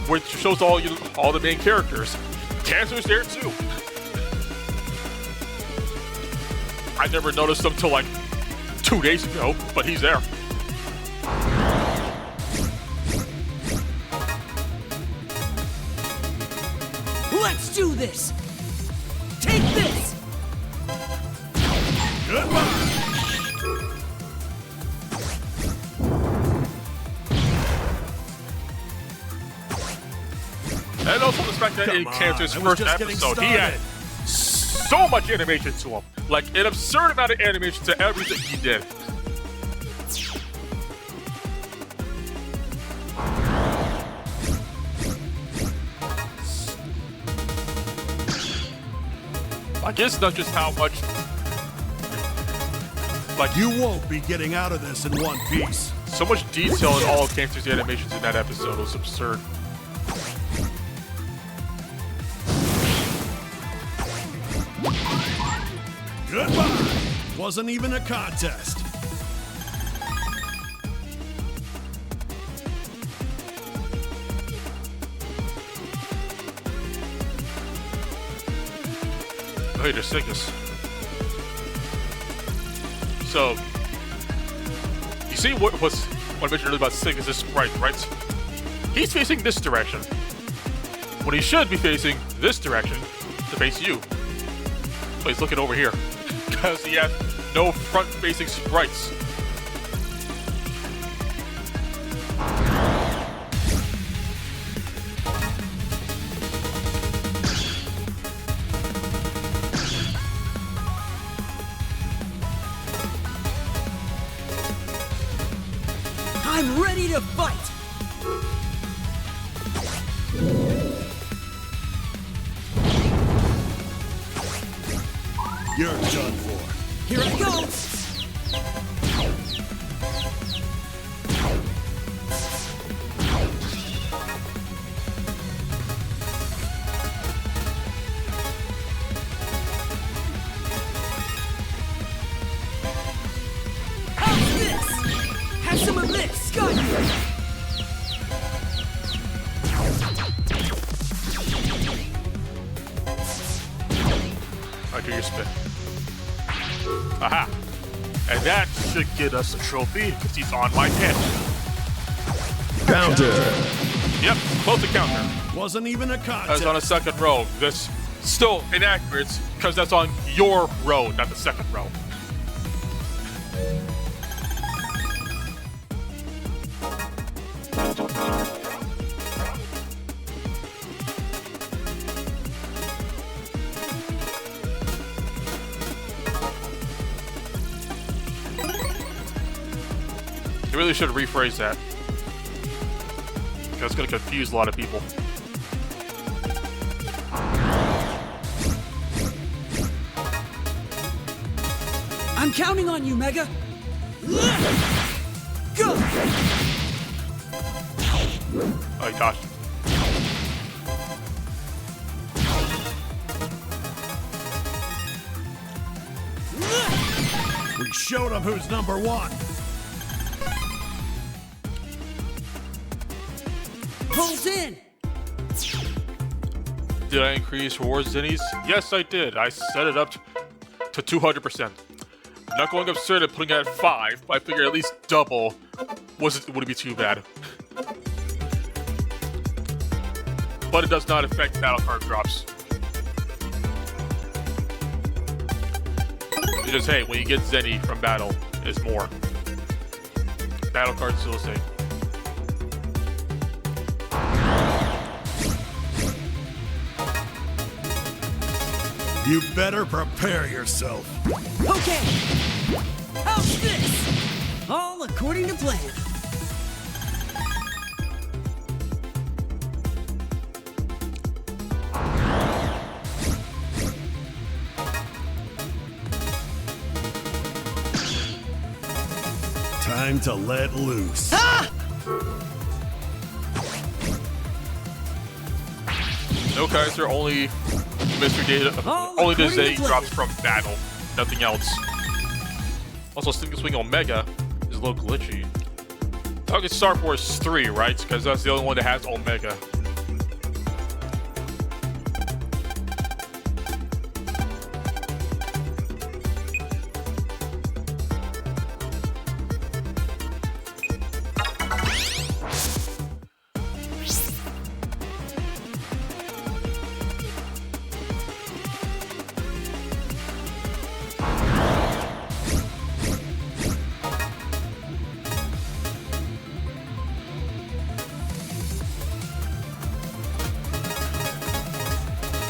which shows all the main characters. Cancer's there too. I never noticed him till like 2 days ago, but he's there. Let's do this. Take this. Goodbye. And also the fact that in Come on, Cancer's I was first just getting episode, he had so much animation to him. Like, an absurd amount of animation to everything he did. I guess not just how much. Like, You won't be getting out of this in one piece. so much detail in all of Cancer's animations in that episode was absurd. Goodbye. Wasn't even a contest. Oh, hey, there's Cygnus. So, you see what I mentioned earlier about Cygnus' sprite, right? He's facing this direction, when he should be facing this direction to face you. But he's looking over here, because he has no front-facing sprites. I'm ready to fight. You're done for. Here I go. How's this? Have some of this. Got you. Alright, do your spin. Aha! And that should get us a trophy, because he's on my pin. Counter. Yep, close the counter. Wasn't even a That's contest. on a second row. That's still inaccurate, because that's on your row, not the second row. You really should rephrase that. Because it's going to confuse a lot of people. I'm counting on you, Mega. Go! Oh, he dodged. We showed him who's number one. Pulls in! Did I increase rewards zennies? Yes, I did. I set it up to 200%. Not going absurd and putting it at 5, but I figured at least double wouldn't be too bad. But it does not affect battle card drops. It's just, hey, when you get Zenny from battle, it's more. Battle cards still the same. You better prepare yourself. Okay! How's this? All according to plan. Time to let loose. No, Kaiser, only mystery data. Oh, Only the according to Zenny plan. drops from battle. Nothing else. Also, Stinking Swing Omega is a little glitchy. Target Star Force 3, right? Because that's the only one that has Omega.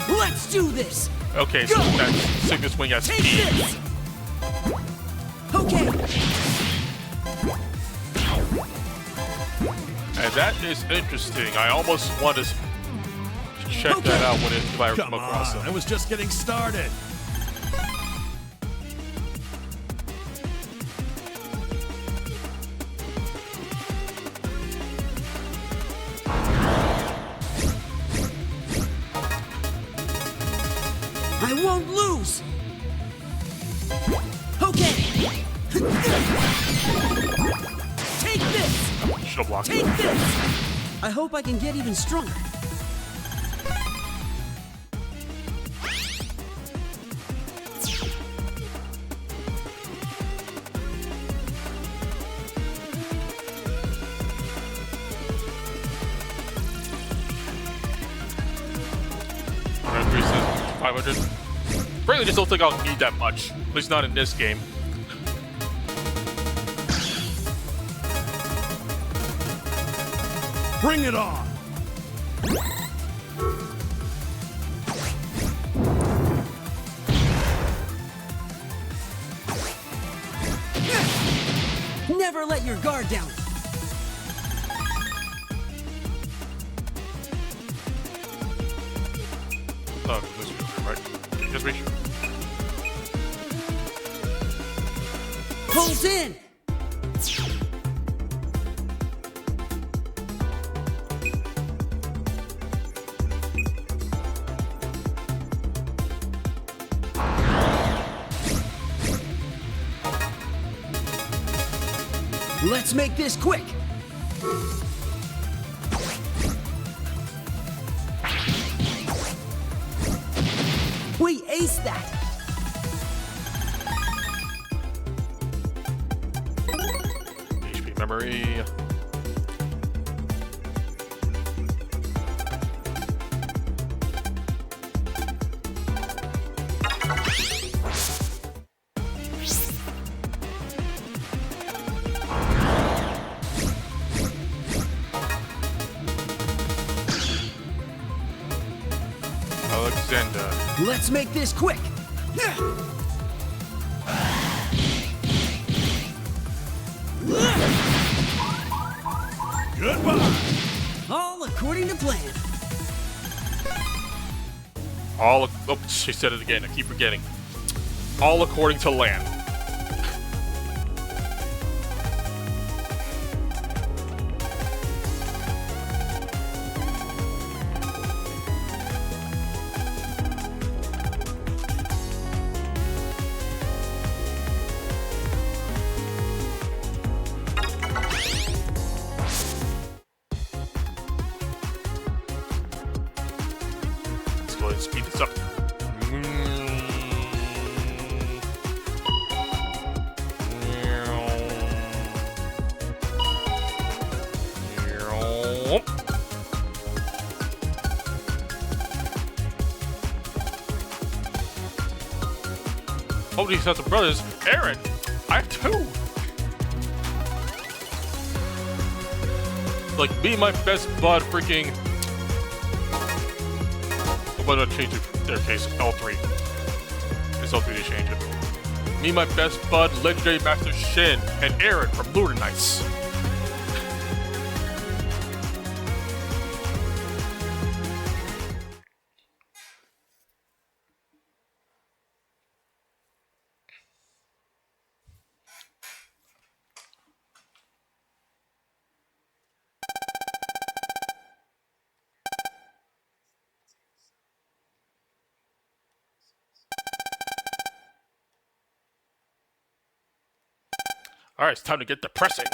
Let's do this! Okay, so Go! that's Stinking Swing Take SP. this! Okay! And that is interesting. I almost want to check that out if I Come come across on, I them. was just getting started. I won't lose! Okay! Take this! Should have blocked Take it. this! I hope I can get even stronger. Increases 500. Frankly, just don't think I'll need that much. At least not in this game. Bring it on. Never let your guard down. Oh, this is right. Okay, just reach. Pulls in! Let's make this quick! We aced that! HP memory. Alexander. Let's make this quick! Goodbye. All according to plan. Oh, she said it again. I keep forgetting. All according to land. Oh, these sons of brothers. Aaron, I have two. Like, me and my best bud freaking... I'm gonna change their case, L3. It's L3 they change it. Me and my best bud, Legendary Master Shin, and Aaron from Lunar Knights. Alright, it's time to get depressing.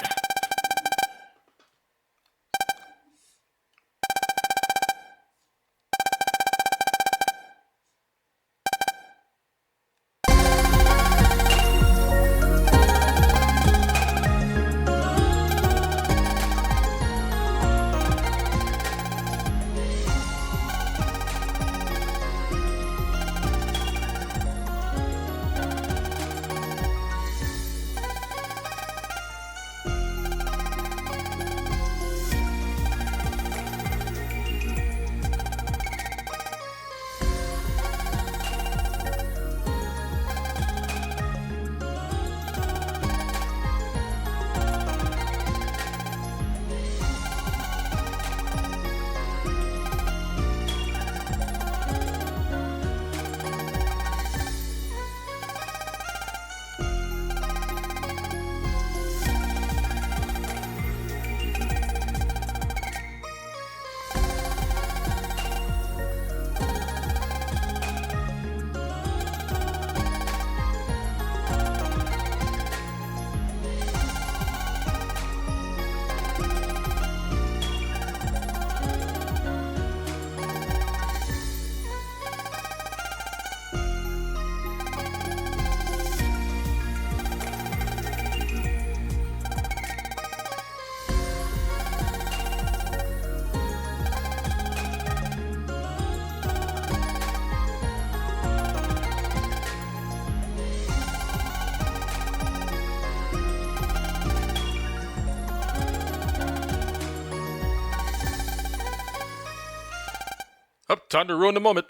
Up, time to ruin the moment.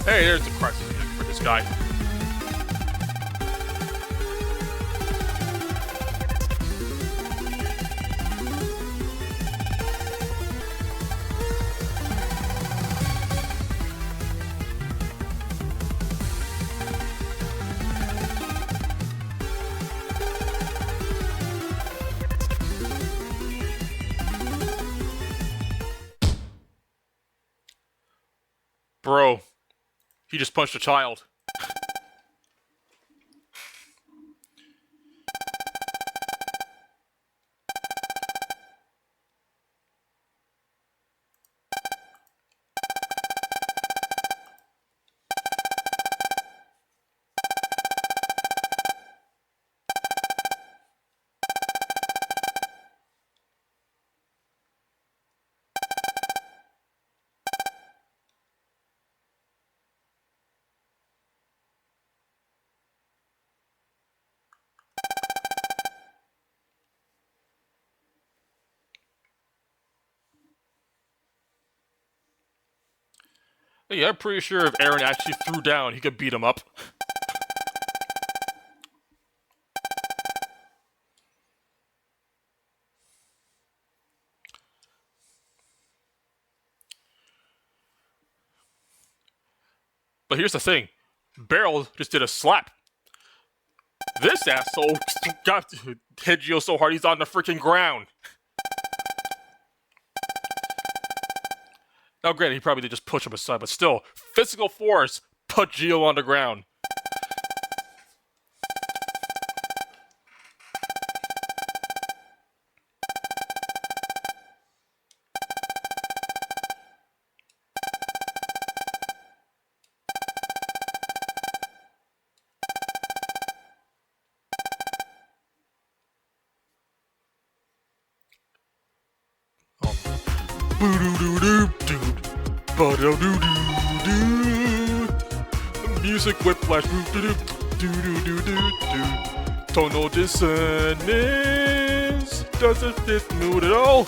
Hey, there's the crisis for this guy. Bro, he just punched a child. Yeah, I'm pretty sure if Aaron actually threw down, he could beat him up. But here's the thing. Beryl just did a slap. This asshole got hit Gio so hard he's on the freaking ground. Now, granted, he probably did just push him aside, but still, physical force put Gio on the ground. Boo-doo-doo-doo, dude. Ba-da-doo-doo-doo. Music whiplash. Do-do-do-do-do-do-do-do. Tonal dissonance. Doesn't fit the mood at all.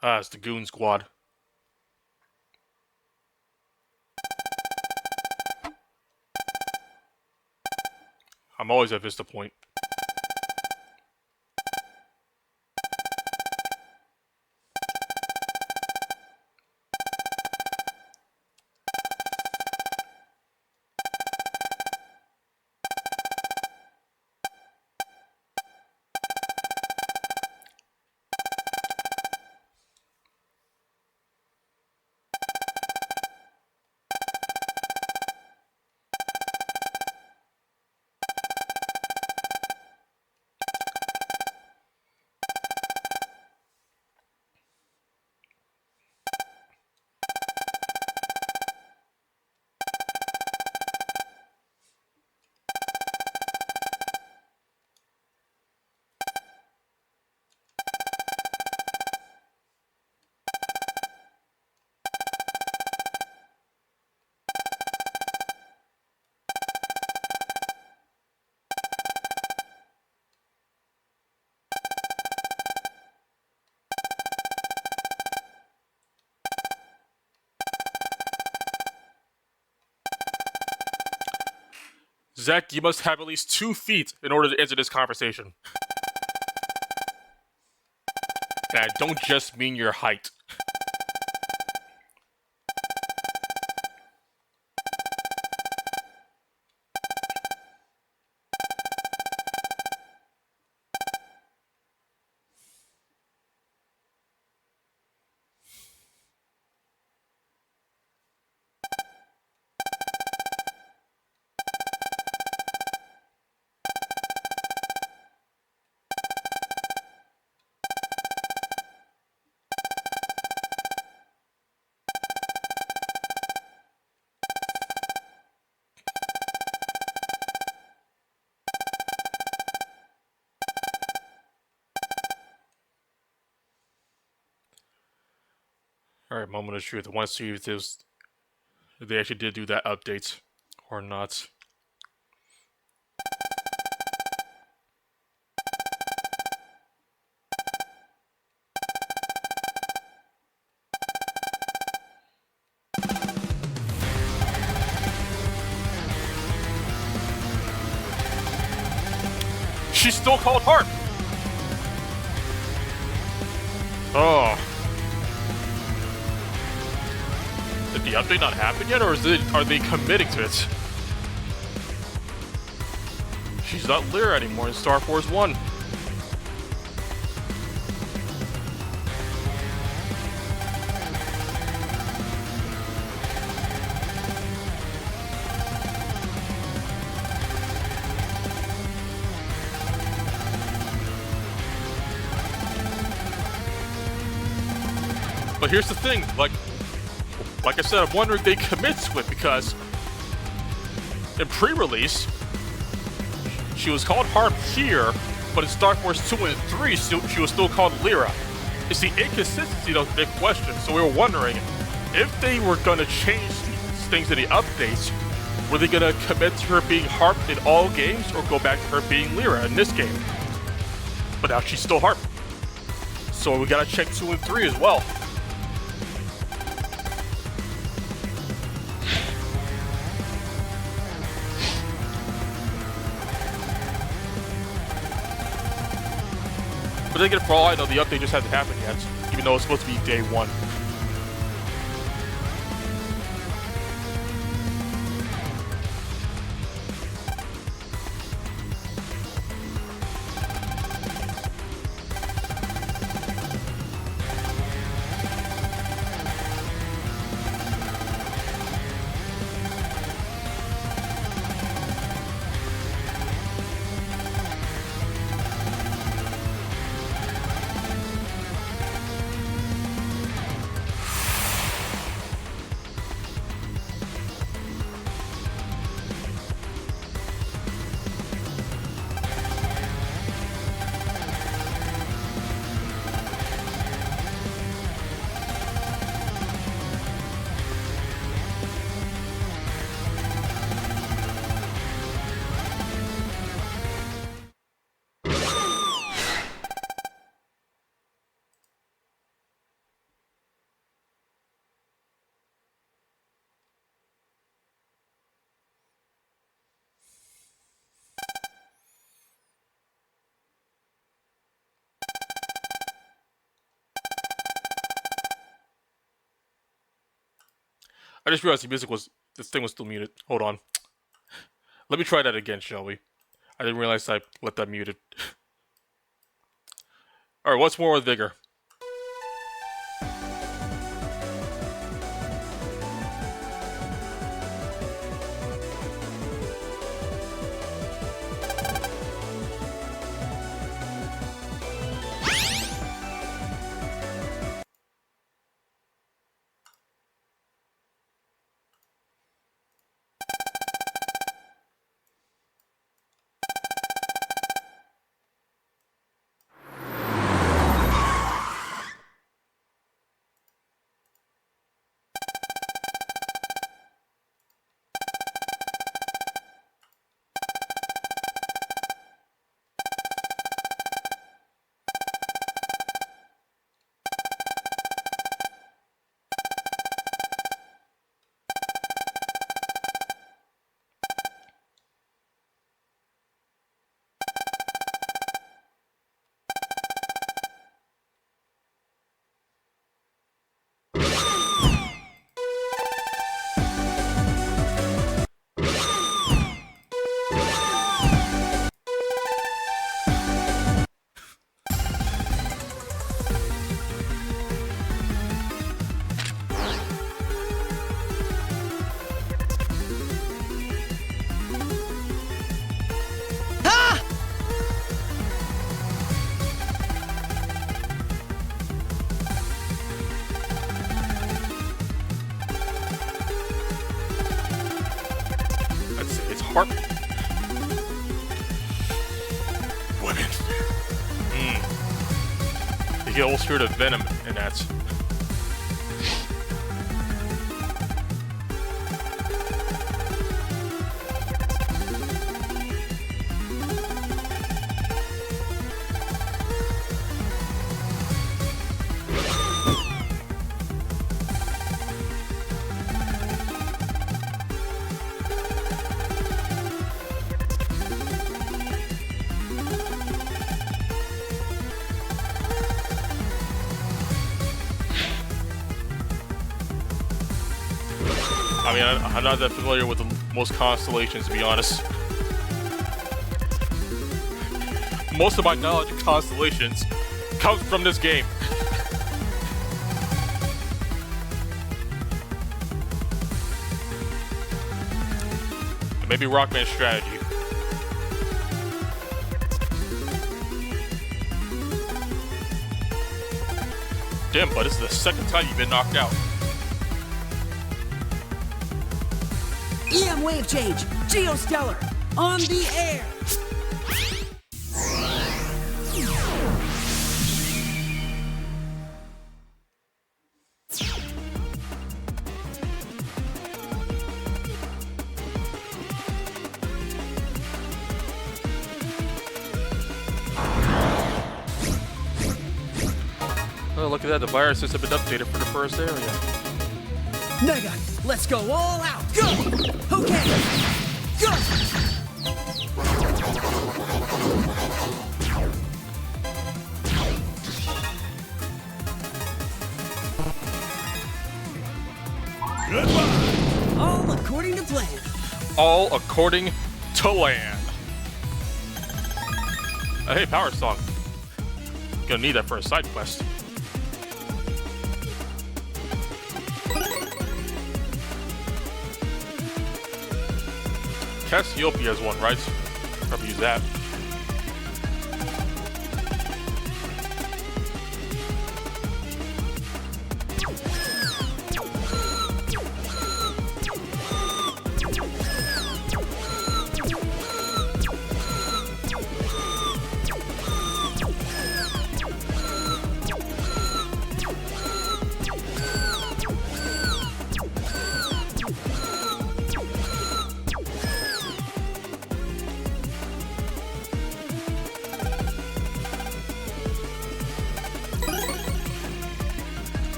Ah, it's the Goon Squad. I'm always at Vista Point. Zach, you must have at least 2 feet in order to enter this conversation. And I don't just mean your height. Alright, moment of truth. I want to see if they actually did do that update or not. She's still called Harp! Oh. Did the update not happen yet, or are they committing to it? She's not Lyra anymore in Star Force 1. But here's the thing, like I said, I'm wondering if they commit to it, because in pre-release, she was called Harp here, but in Star Force 2 and 3, she was still called Lyra. It's the inconsistency that was the big question, so we were wondering if they were going to change things in the updates, were they going to commit to her being Harp in all games, or go back to her being Lyra in this game? But now she's still Harp. So we gotta check 2 and 3 as well. But again, for all I know, the update just hasn't happened yet, even though it's supposed to be day 1. I just realized this thing was still muted. Hold on. Let me try that again, shall we? I didn't realize I left that muted. Alright, what's more with vigor? Harp. Women. You get all spirit of venom in that. I mean, I'm not that familiar with most constellations, to be honest. Most of my knowledge of constellations comes from this game. Maybe Rockman's strategy. Damn, but this is the second time you've been knocked out. EM wave change, Geostellar, on the air. Oh, look at that, the viruses have been updated for the first area. Mega, let's go all out. Go! Okay. Go! Goodbye. All according to plan. All according to land. Hey, Power Song. Gonna need that for a side quest. Cassiopeia has one, right? Probably use that.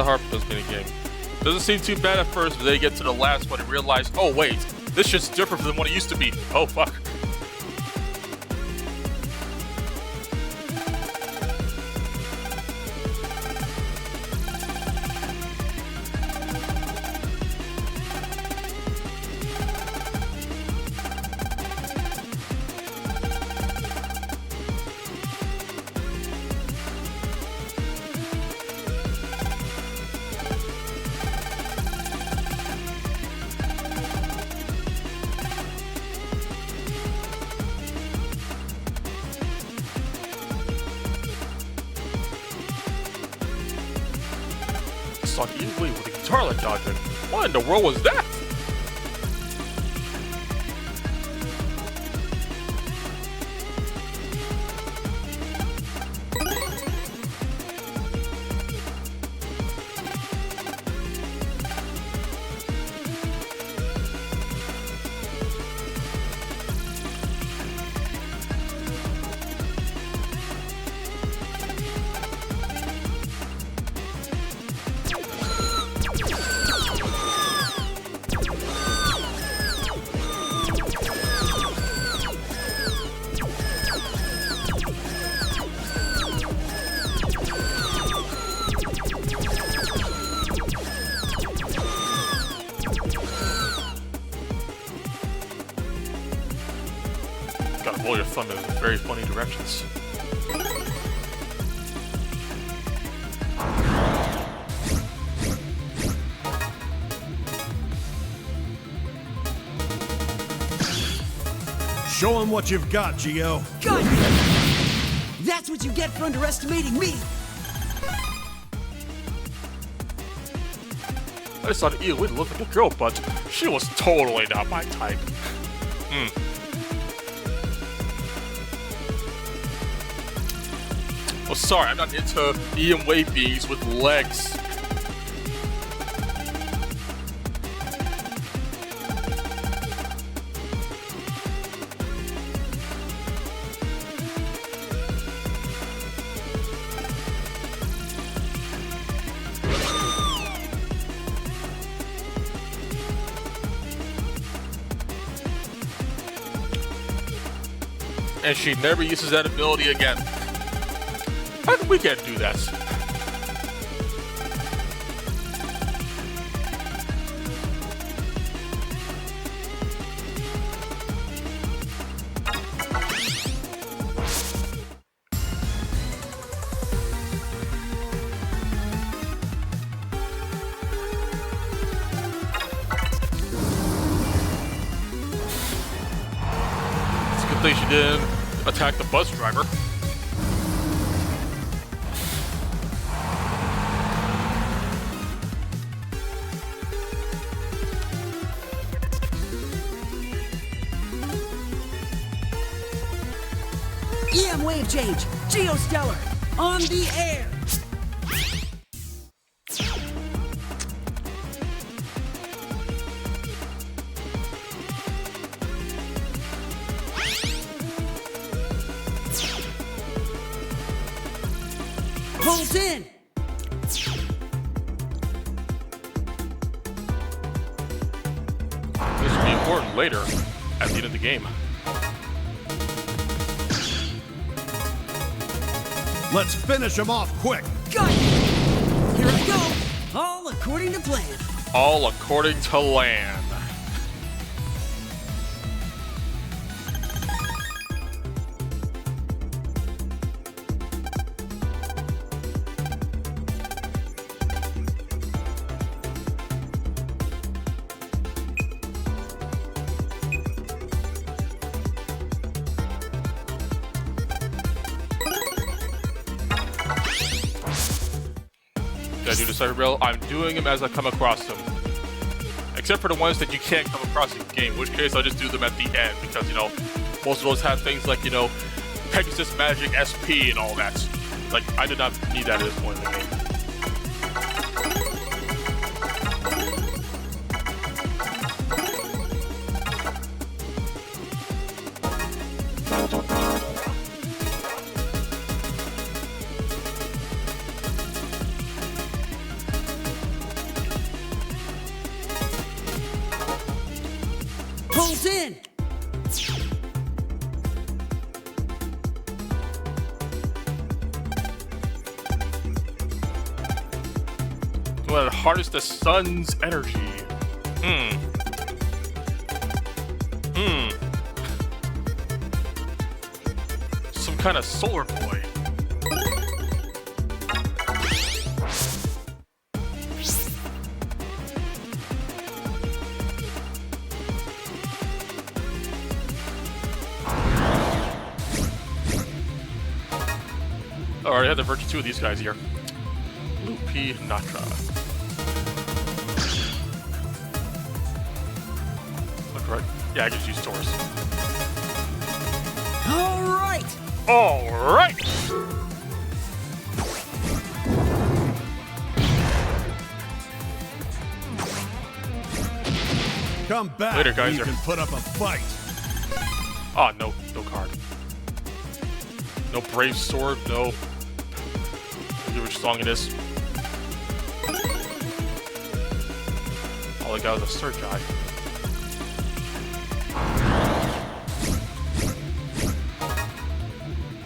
Harpo's minigame. Doesn't seem too bad at first, but then you get to the last one and realize, oh wait, this shit's different than what it used to be. Oh fuck. fought easily with a guitar like dodging. What in the world was that? Gotta blow your thumb in very funny directions. Show him what you've got, Geo. Got you! That's what you get for underestimating me! I just thought Eowyn looked like a girl, but she was totally not my type. Oh, sorry, I'm not into EM beings with legs. And she never uses that ability again. How come we can't do that? It's a good thing she didn't attack the bus driver. EM wave change! Geostellar! On the air! Pulse in! This will be important later, at the end of the game. Let's finish him off quick. Got it! Here I go! All according to plan. All according to land. Did I do the Cyber Rail? I'm doing them as I come across them. Except for the ones that you can't come across in the game, in which case I just do them at the end because, you know, most of those have things like, you know, Pegasus Magic SP and all that. Like, I did not need that at this point in the game. Pulse in! I'm gonna harness the sun's energy. Some kind of solar boy. Alright, I have to virtue two of these guys here. Lupi Natra. correct? Yeah, I can just use Taurus. All right. Alright! Come back. Later, and you Geyser. can put up a fight. Oh, no card. No Brave Sword, no. I forget which song it is. All I got was a Surge Eye.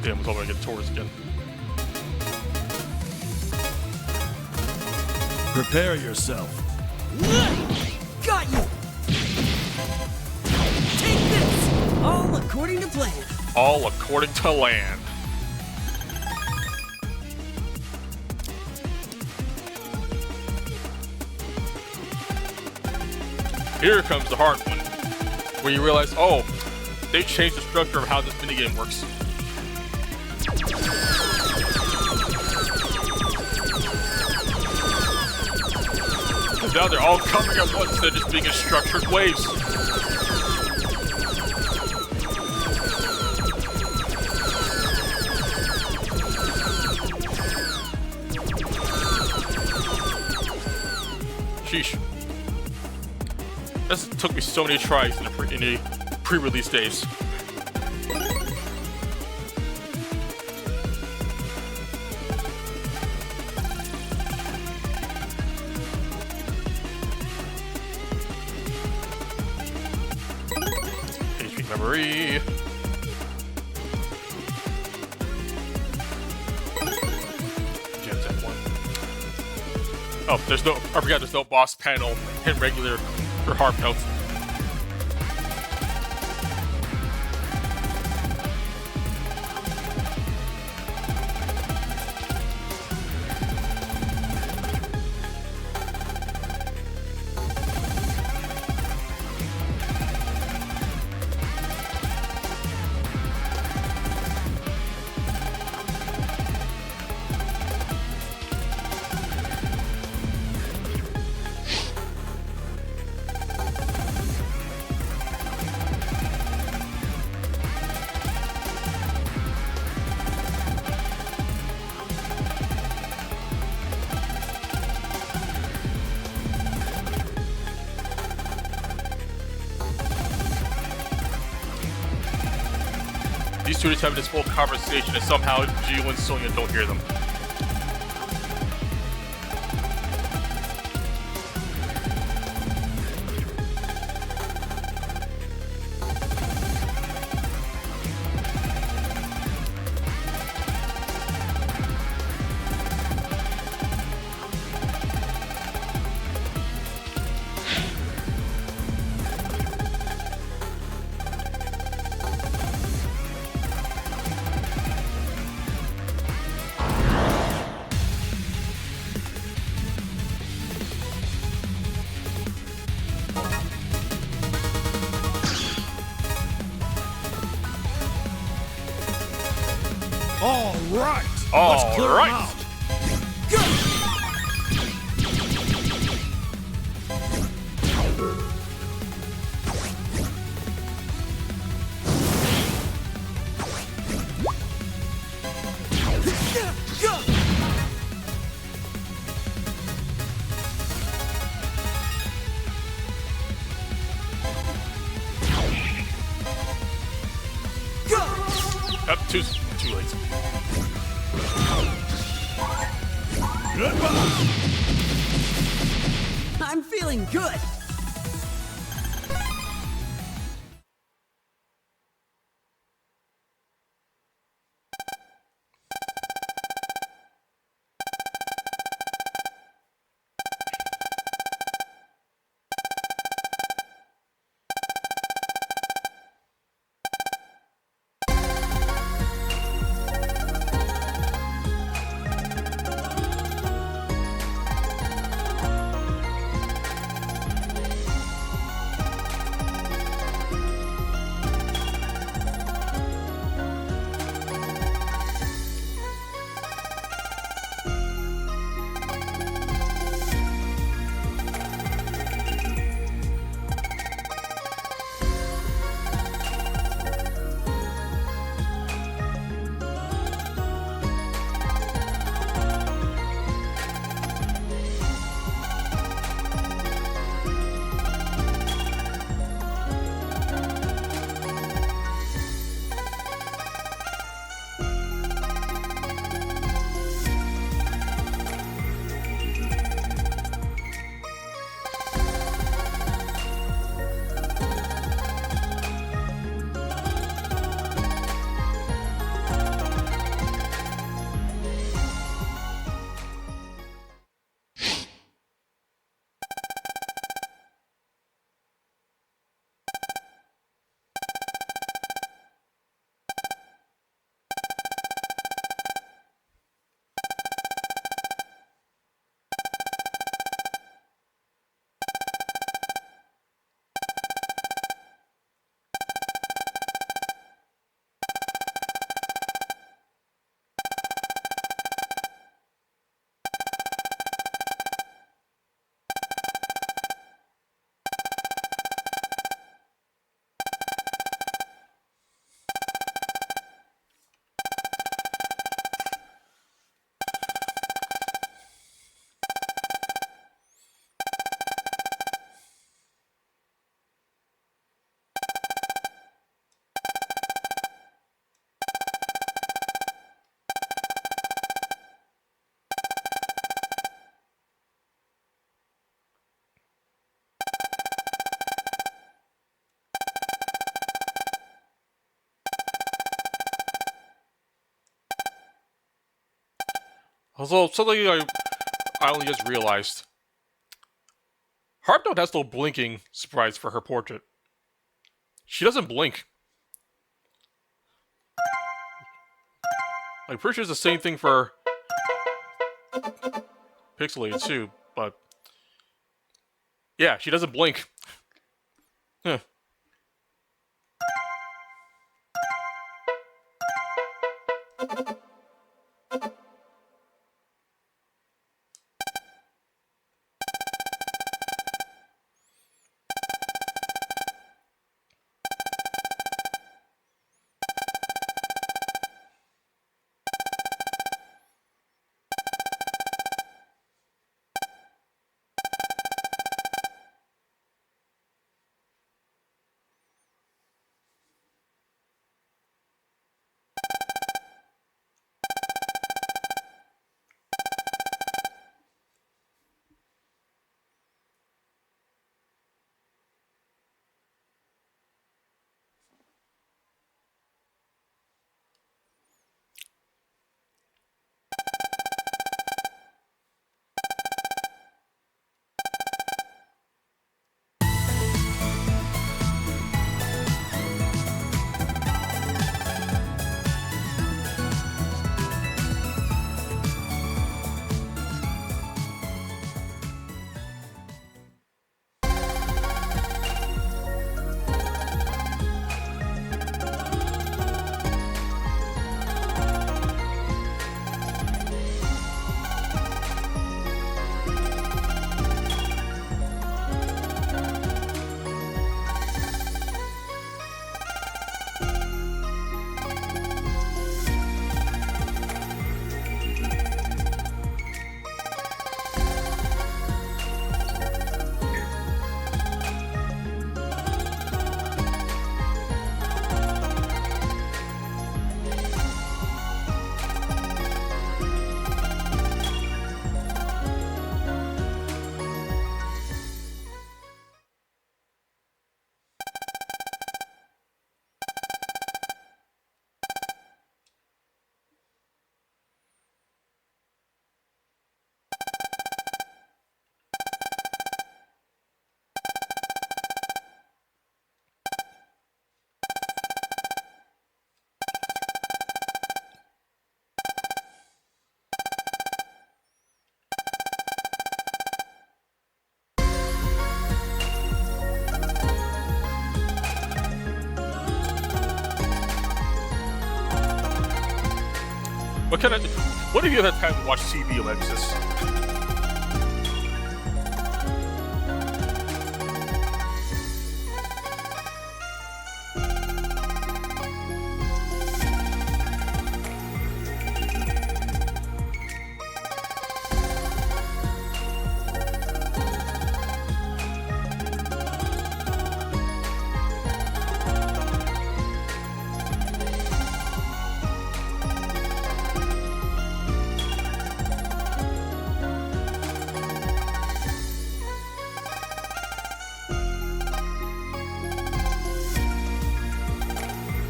Damn, I was hoping I get Taurus again. Prepare yourself. Got you. Take this. All according to plan. All according to land. Here comes the hard one, where you realize, oh, they changed the structure of how this minigame works. Because now they're all coming at once instead of just being in structured waves. Sheesh. This took me so many tries in the pre-release days. HP memory. Gen 1. Oh, there's no. I forgot there's no boss panel in regular for hard health. These two are just having this full conversation and somehow Gio and Sonya don't hear them. All right. All Let's clear 'em right. out. Up too late. Goodbye. I'm feeling good. Also, something I only just realized. Harpnote has no blinking surprise for her portrait. She doesn't blink. I'm pretty sure it's the same thing for Pixelated too, but yeah, she doesn't blink. Huh. What if you had time to watch TV, Alexis?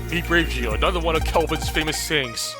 Be brave, Gio. Another one of Kelvin's famous sayings.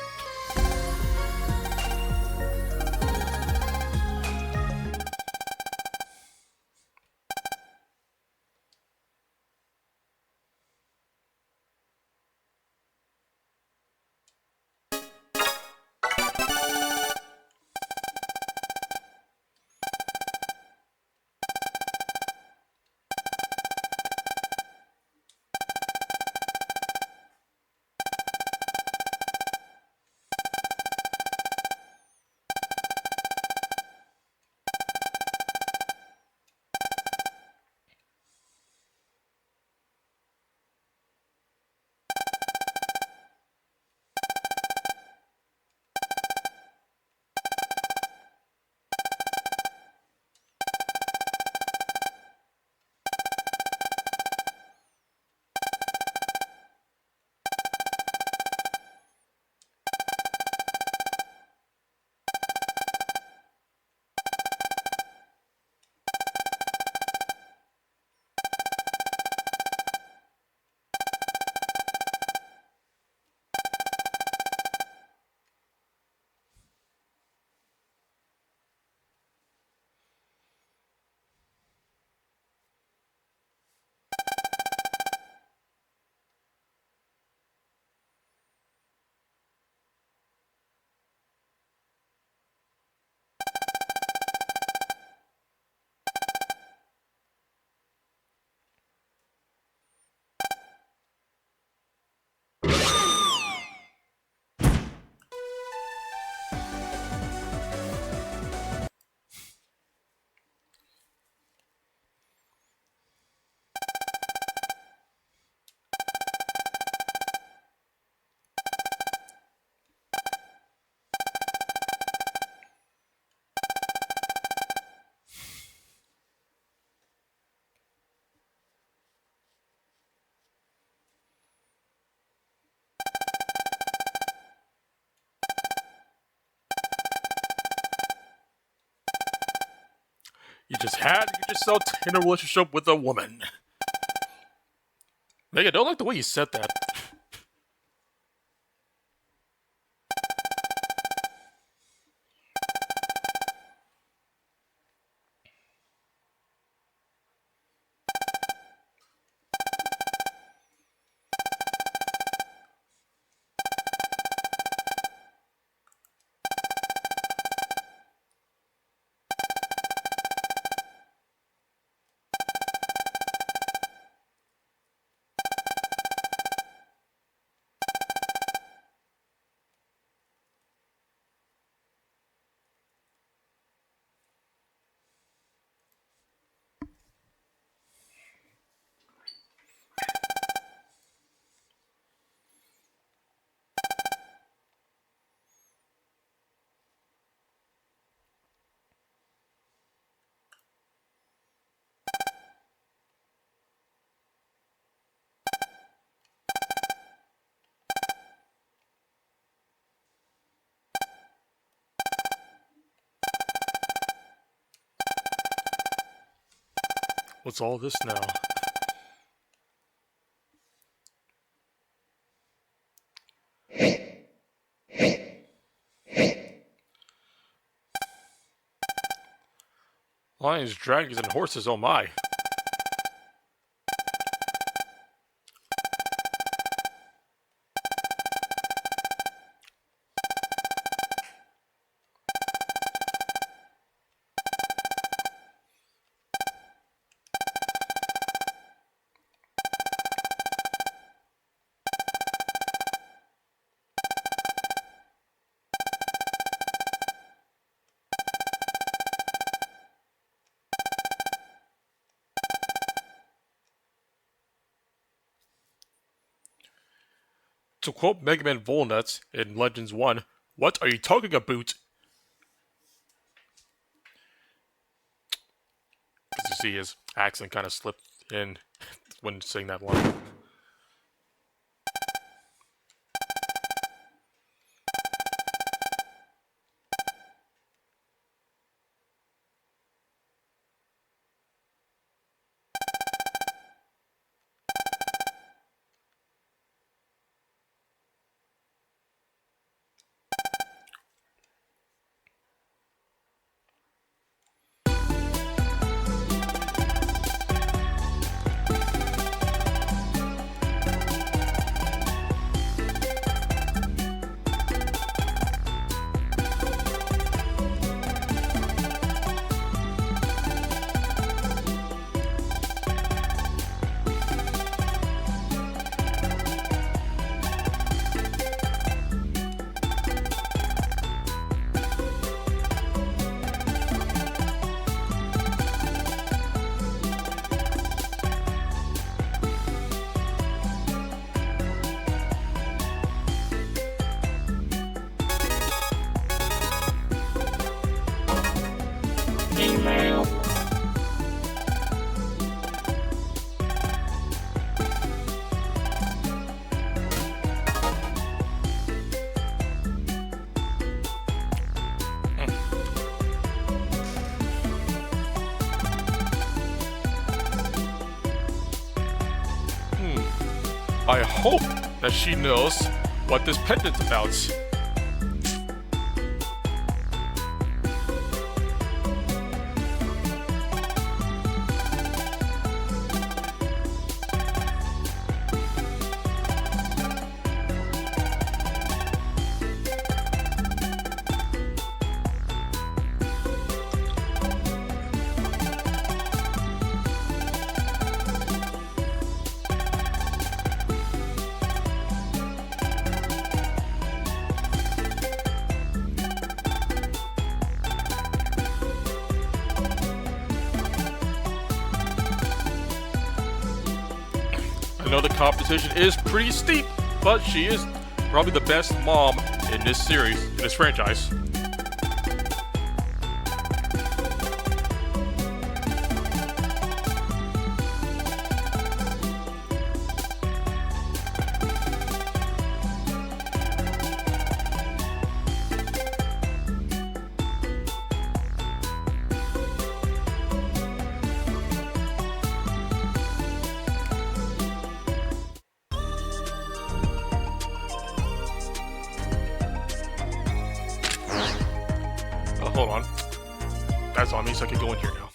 You just had to get yourself in a relationship with a woman. Megan, I don't like the way you said that. What's all this now? Lions, dragons, and horses, oh my. To quote Mega Man Volnuts in Legends 1, "What are you talking about?" Because you see his accent kind of slipped in when saying that line. I hope that she knows what this pendant's about. I know the competition is pretty steep, but she is probably the best mom in this series, in this franchise. That's on me, so I can go in here now.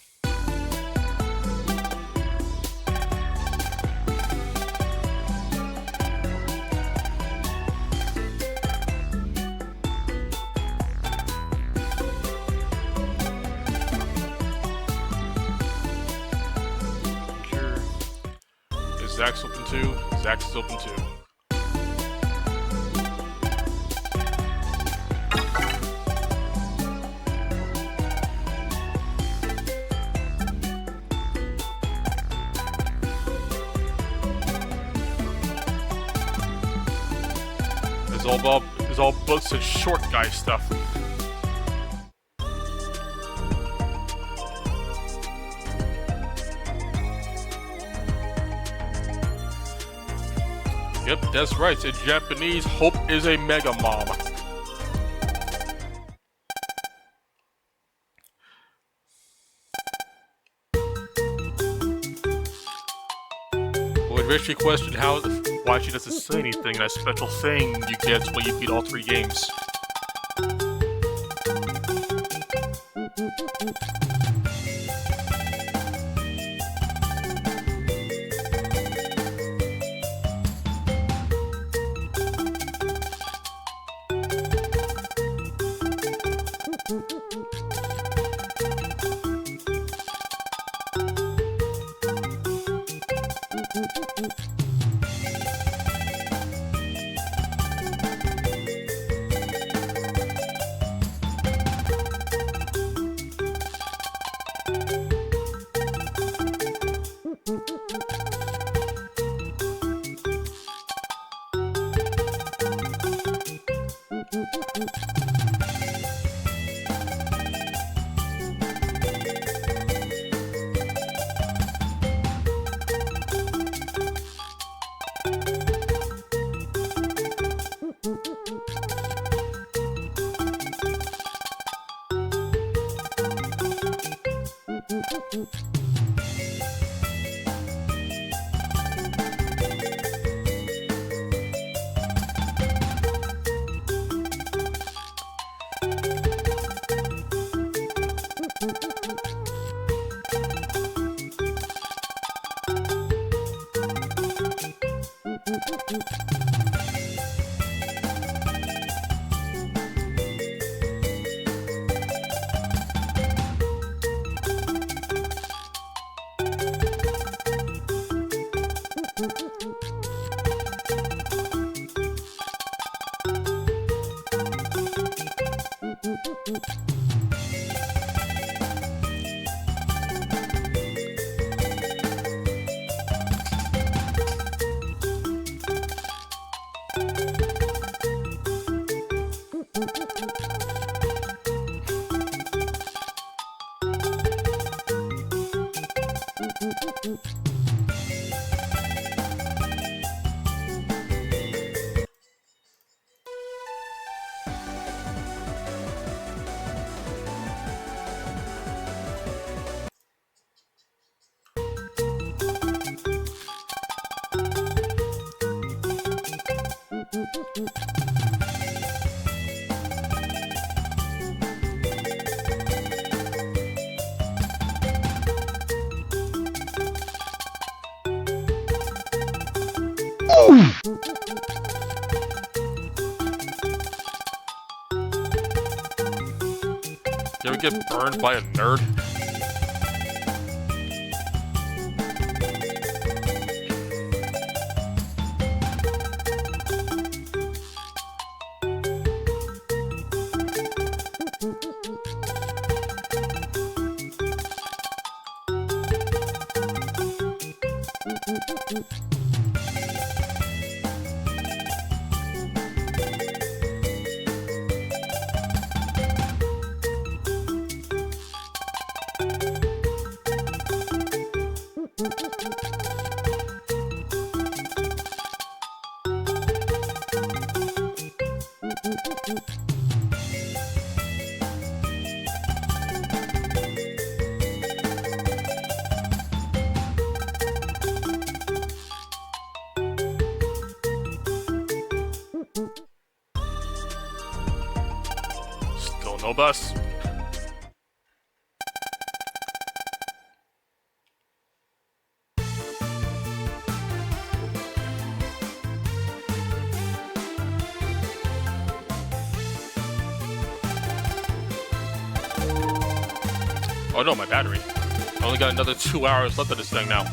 Sure. Is Zack's open too? Zack's is open too. It's all books and short guy stuff. Yep, that's right. In Japanese, Hope is a mega mom. Would Richie question why she doesn't say anything, that special thing you get when you beat all 3 games? You ever get burned by a nerd? Still no bus. Oh no, my battery. I only got another 2 hours left of this thing now.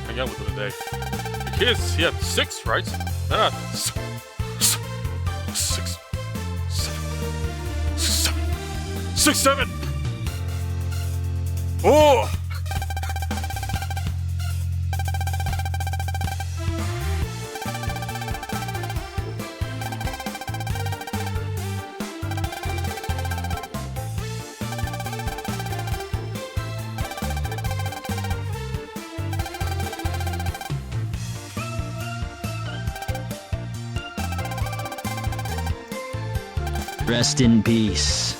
Hang out with them today. The kids, he had 6, right? 6, 7. Oh! Rest in peace.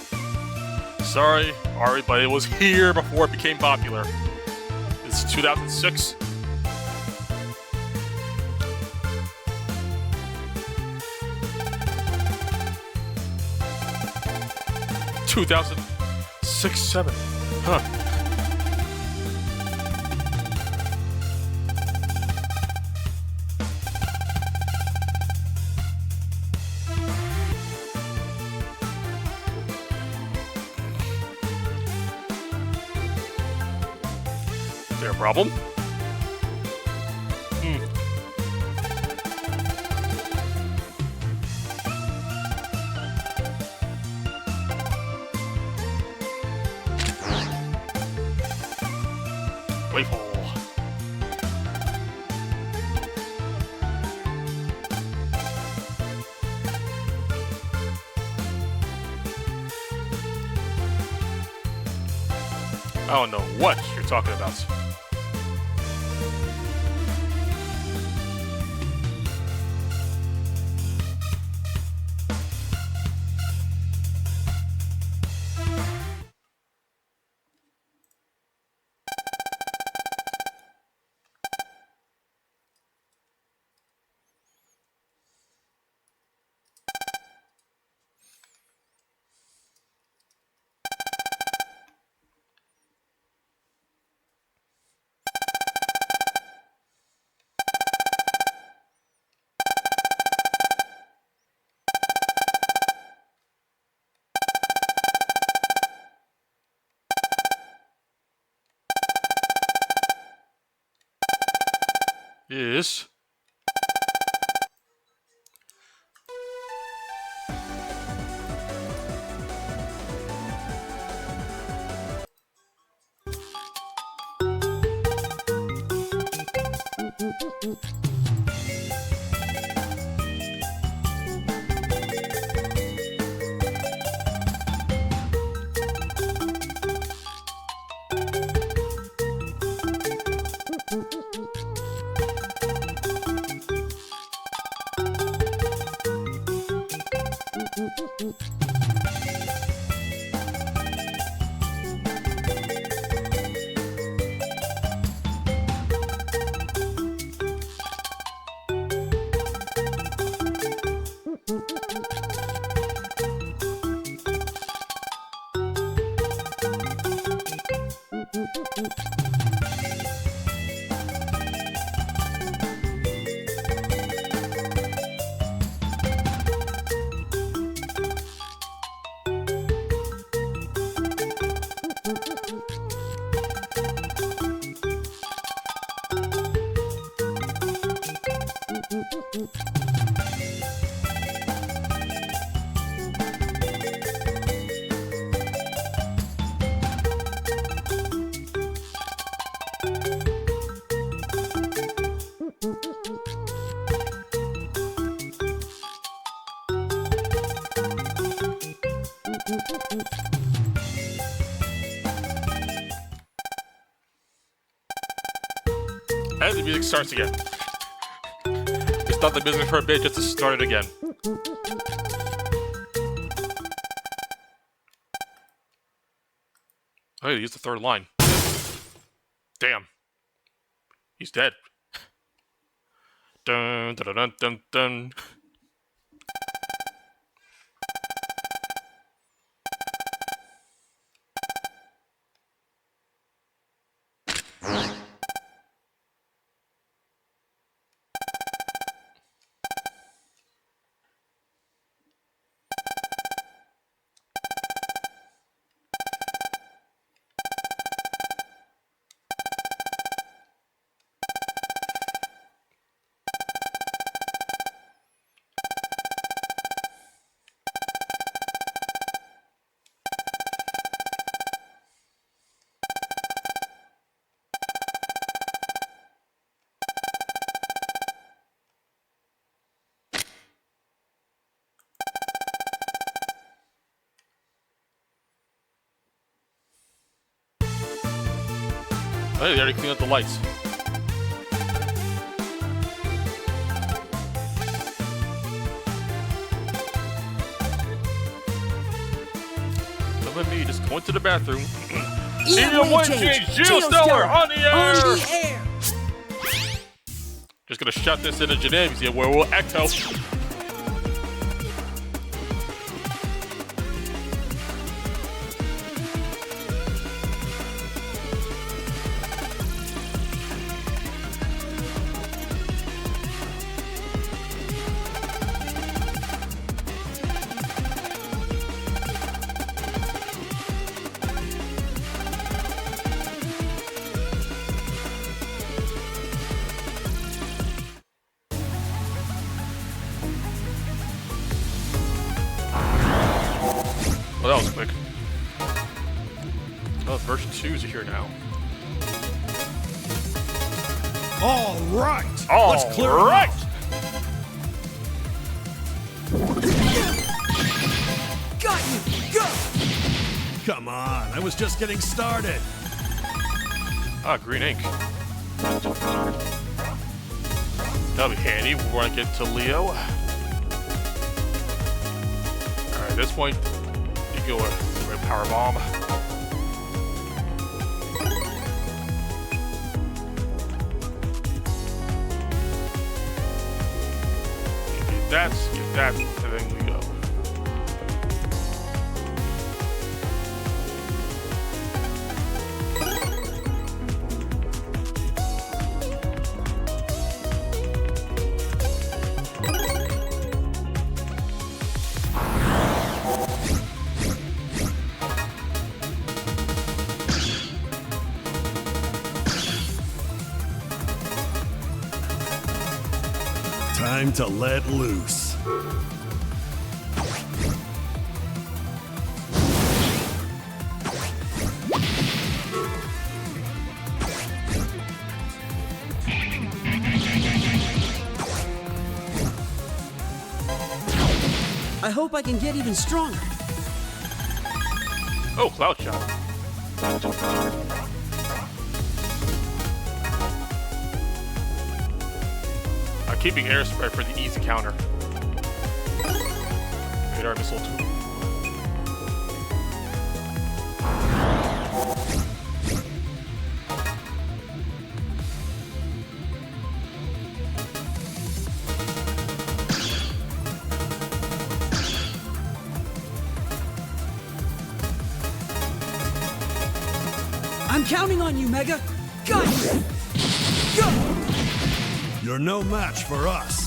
Sorry, Ari, but it was here before it became popular. It's 2006. (2006, 7). Huh. Is there a problem? Playful. I don't know what you're talking about. Yes. And the music starts again. Stop the music for a bit just to start it again. Oh, he used the third line. Damn. He's dead. Dun dun dun dun dun. Hey, they already cleaned up the lights. Look at me, just going to the bathroom. EM one change, Geostellar on the air! Just gonna shut this into Genevia where we'll echo. Well, that was quick. Oh, version 2's here now. All right. Let's clear right. Got you! Go! Come on, I was just getting started. Ah, green ink. That'll be handy when I get to Leo. Alright, at this point, you go with red power bomb. Get that, and then we go. Time to let loose. I hope I can get even stronger. Oh, Cloud Shot. I'm keeping air spray for the easy counter. Radar missile. I'm counting on you, Mega. Got you. Go! You're no match for us.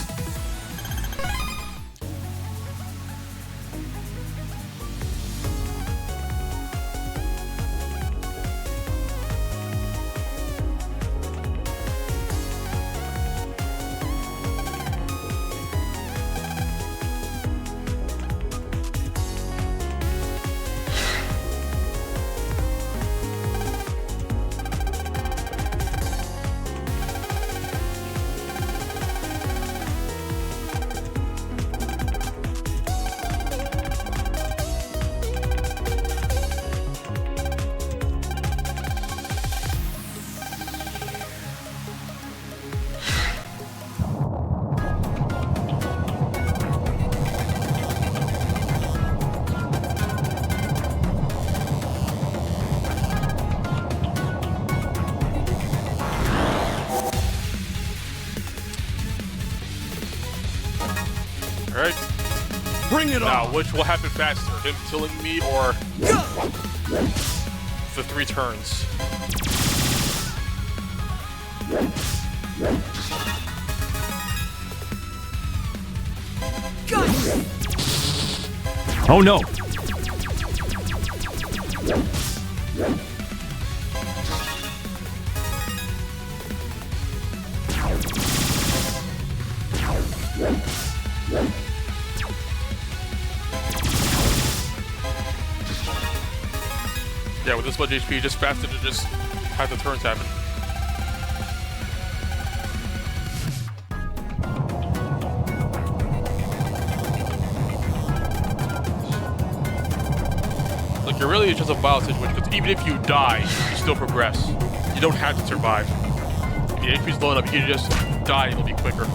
Alright. Bring it Now, on. which will happen faster? Him killing me or Go! the 3 turns? Got you. Oh no! Yeah, with this much HP, just faster to just have the turns happen. Like, you're really just a violent situation, because even if you die, you still progress. You don't have to survive. If the HP's low enough, you can just die and it'll be quicker.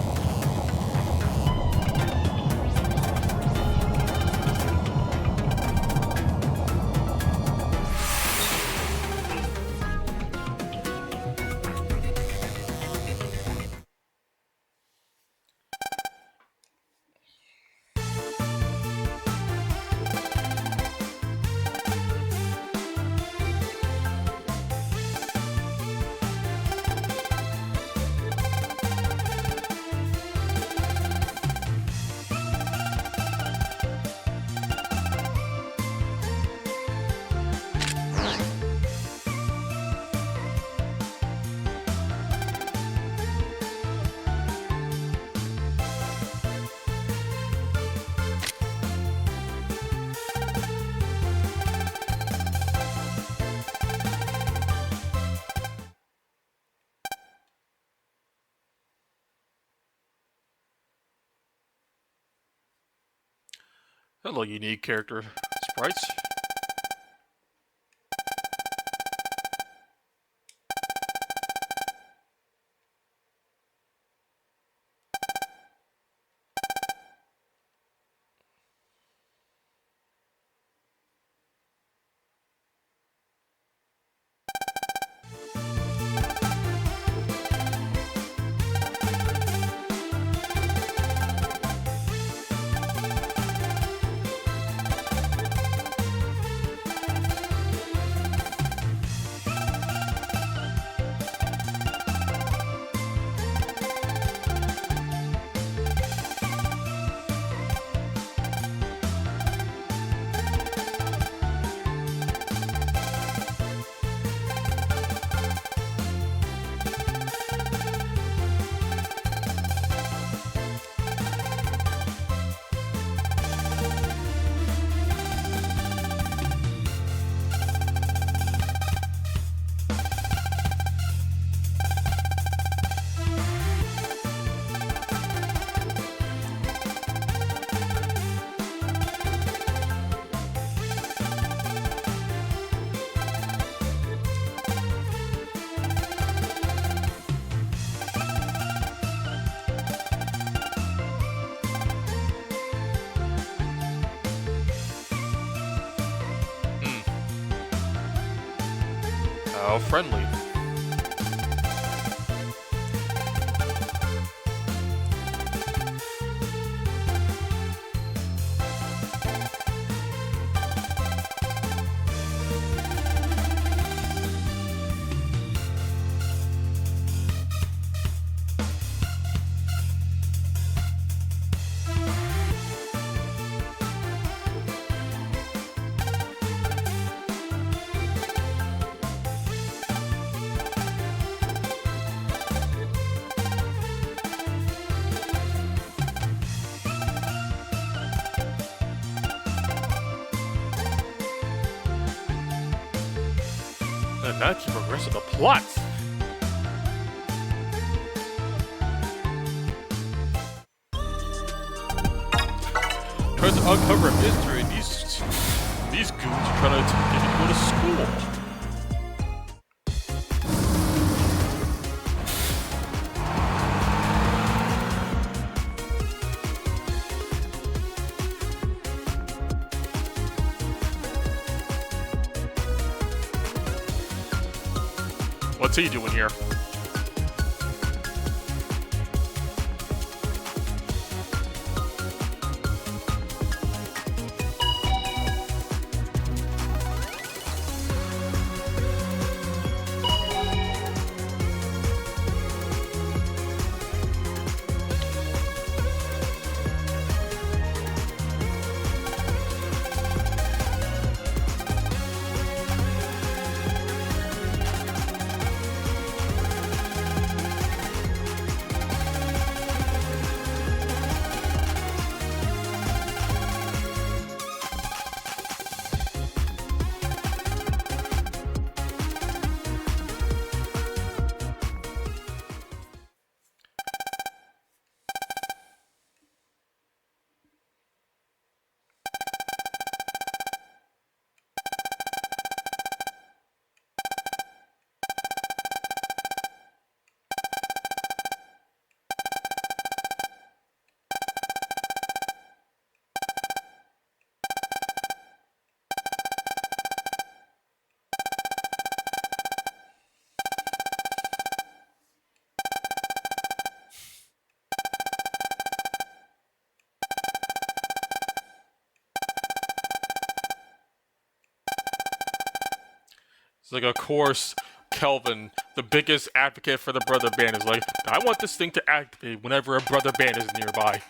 Hello, unique character sprites. How friendly. And now keep progressing the plot. Tries to uncover a mystery. These goons are trying to get you to go to school. What's he doing here? It's like, of course, Kelvin, the biggest advocate for the brother band, is like, I want this thing to activate whenever a brother band is nearby.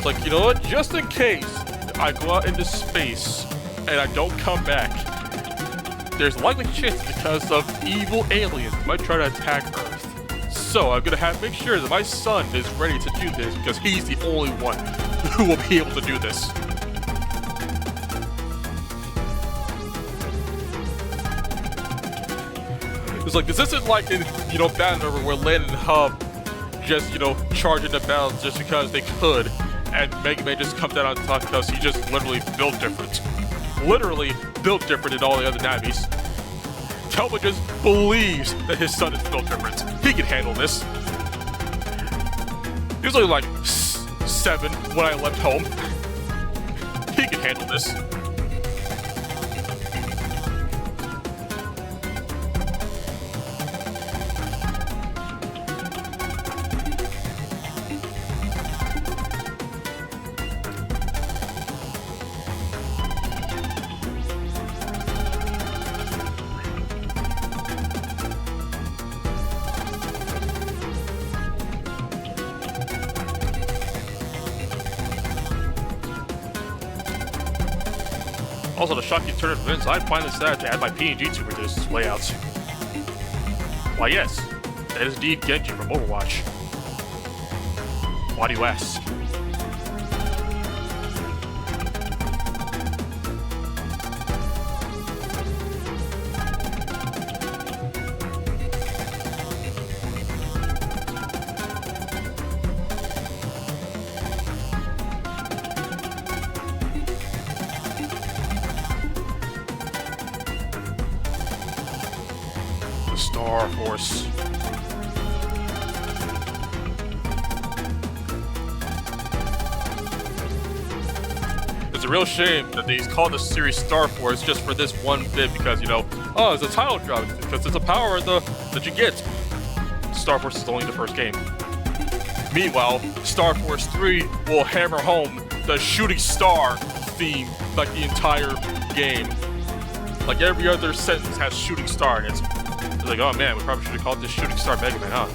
It's like, you know what? Just in case I go out into space and I don't come back, there's a likely chance because of evil aliens that might try to attack Earth. So I'm gonna have to make sure that my son is ready to do this because he's the only one who will be able to do this. It's like, this isn't like in, you know, Banner where Landon and Hub just, you know, charge into battle just because they could, and Mega Man just comes out on top because he just literally built different. Literally built different than all the other Navis. Telma just believes that his son is built different. He can handle this. He was only like 7 when I left home. He can handle this. Also, the shocking turn of events, I finally decided to add my PNG tuber to this layout. Why yes, that is indeed Genji from Overwatch. Why do you ask? Star Force. It's a real shame that they call this series Star Force just for this one bit because, you know, oh, it's a title drop because it's a power that you get. Star Force is only the first game. Meanwhile, Star Force 3 will hammer home the shooting star theme like the entire game. Like every other sentence has shooting star in it. It's like, oh man, we probably should have called this Shooting Star Mega Man, huh?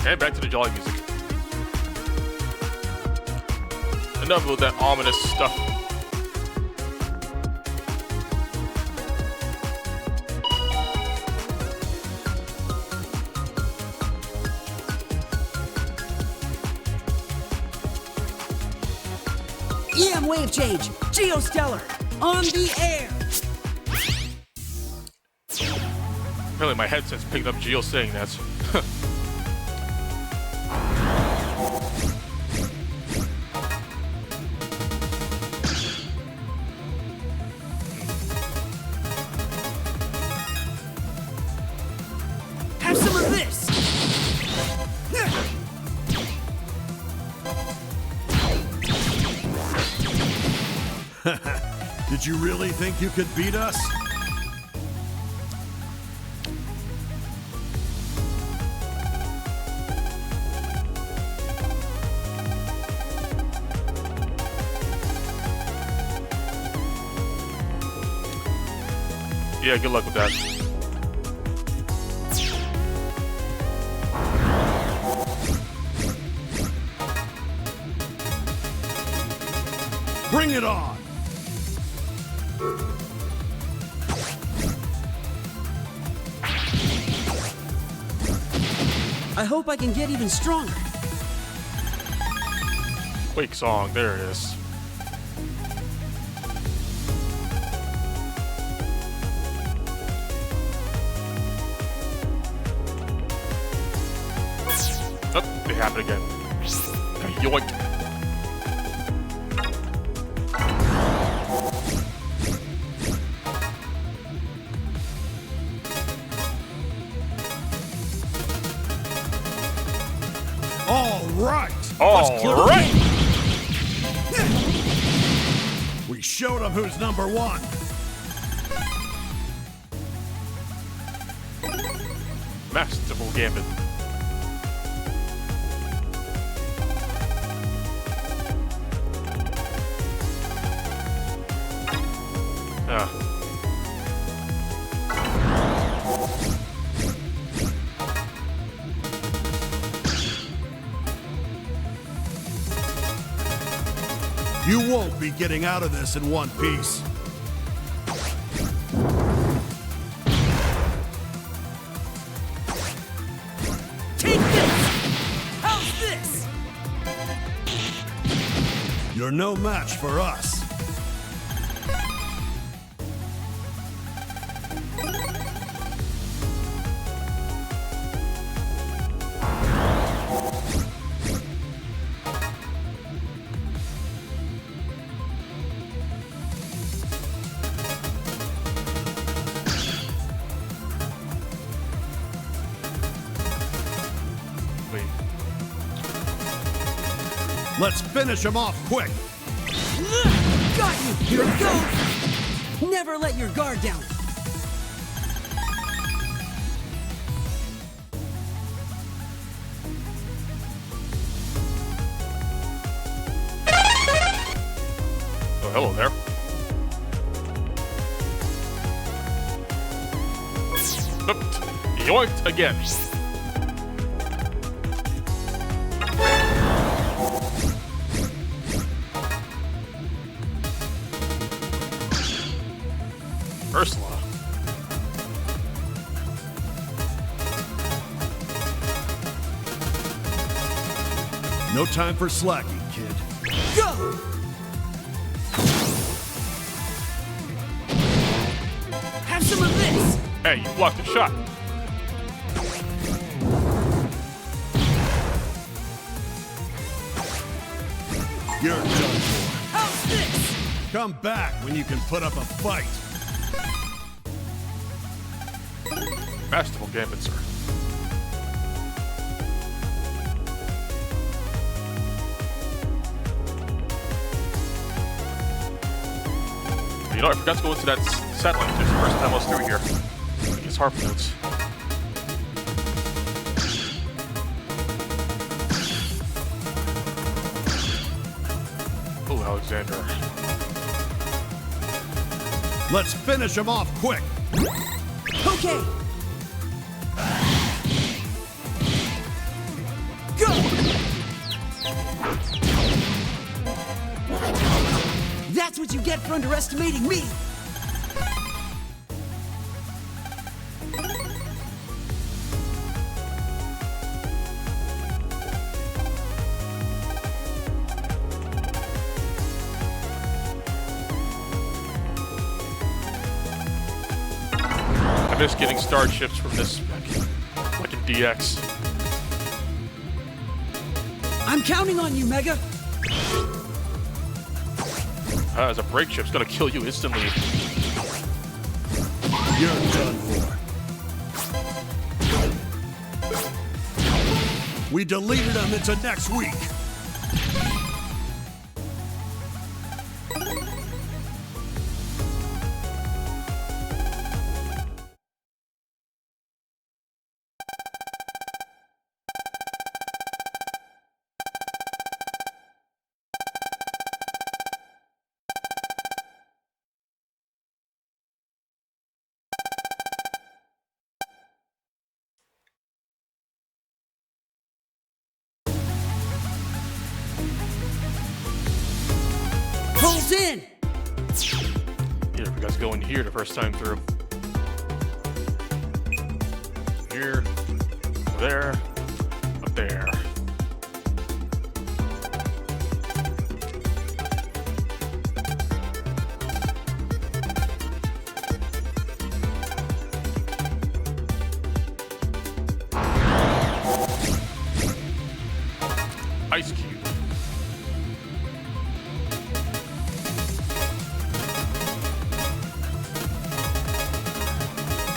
And back to the jolly music. Enough with that ominous stuff. EM wave change. Geostellar. On the air. Apparently my headset's picked up Geo saying that. Have some of this. Did you really think you could beat us? Yeah, good luck with that. Bring it on! I hope I can get even stronger. Quake song, there it is. Oh, it happened again. Yoink. All right. All right. We showed them who's number one. Masterful Gambit. You won't be getting out of this in one piece. Take this! How's this? You're no match for us. Let's finish him off quick. Got you! Here it goes! Never let your guard down. Oh, hello there. Oop. Yoinked again. Ursula. No time for slacking, kid. Go! Have some of this! Hey, you blocked the shot. You're done for. How's this? Come back when you can put up a fight. Masterful Gambit, sir. You know, I forgot to go into that satellite just the first time I was through here. It's Harp notes. Oh, Alexander. Let's finish him off quick. Okay! Go! That's what you get for underestimating me! I miss getting starships from this, like in DX. I'm counting on you, Mega! As a break ship's gonna kill you instantly. You're done for. We deleted him into next week. Pulls in! Here, you guys go in here the first time through. Here, over there. Ice Cube.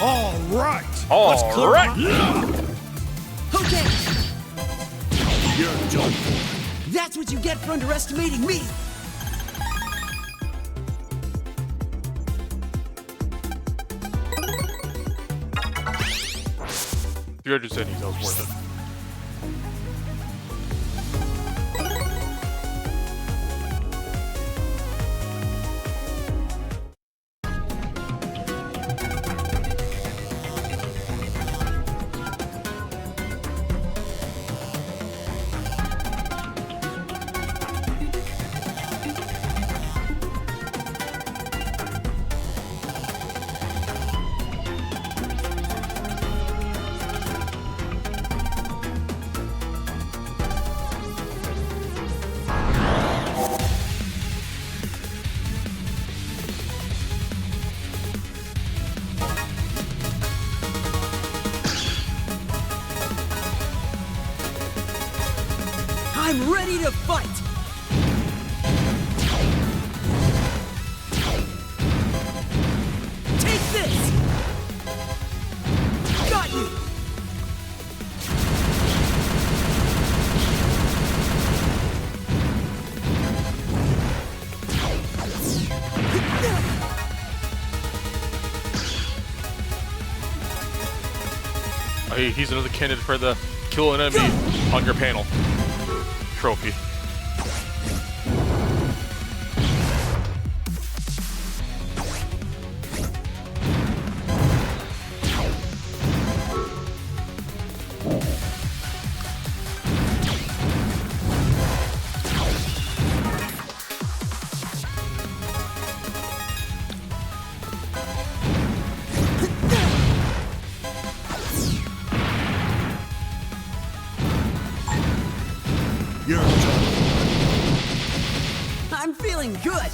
All right. All clear right. Okay, You're done for. that's what you get for underestimating me. You're just saying that was worth it. I'm ready to fight. Take this. Got you. Hey, he's another candidate for the kill an enemy on your panel trophy. You're done. I'm feeling good.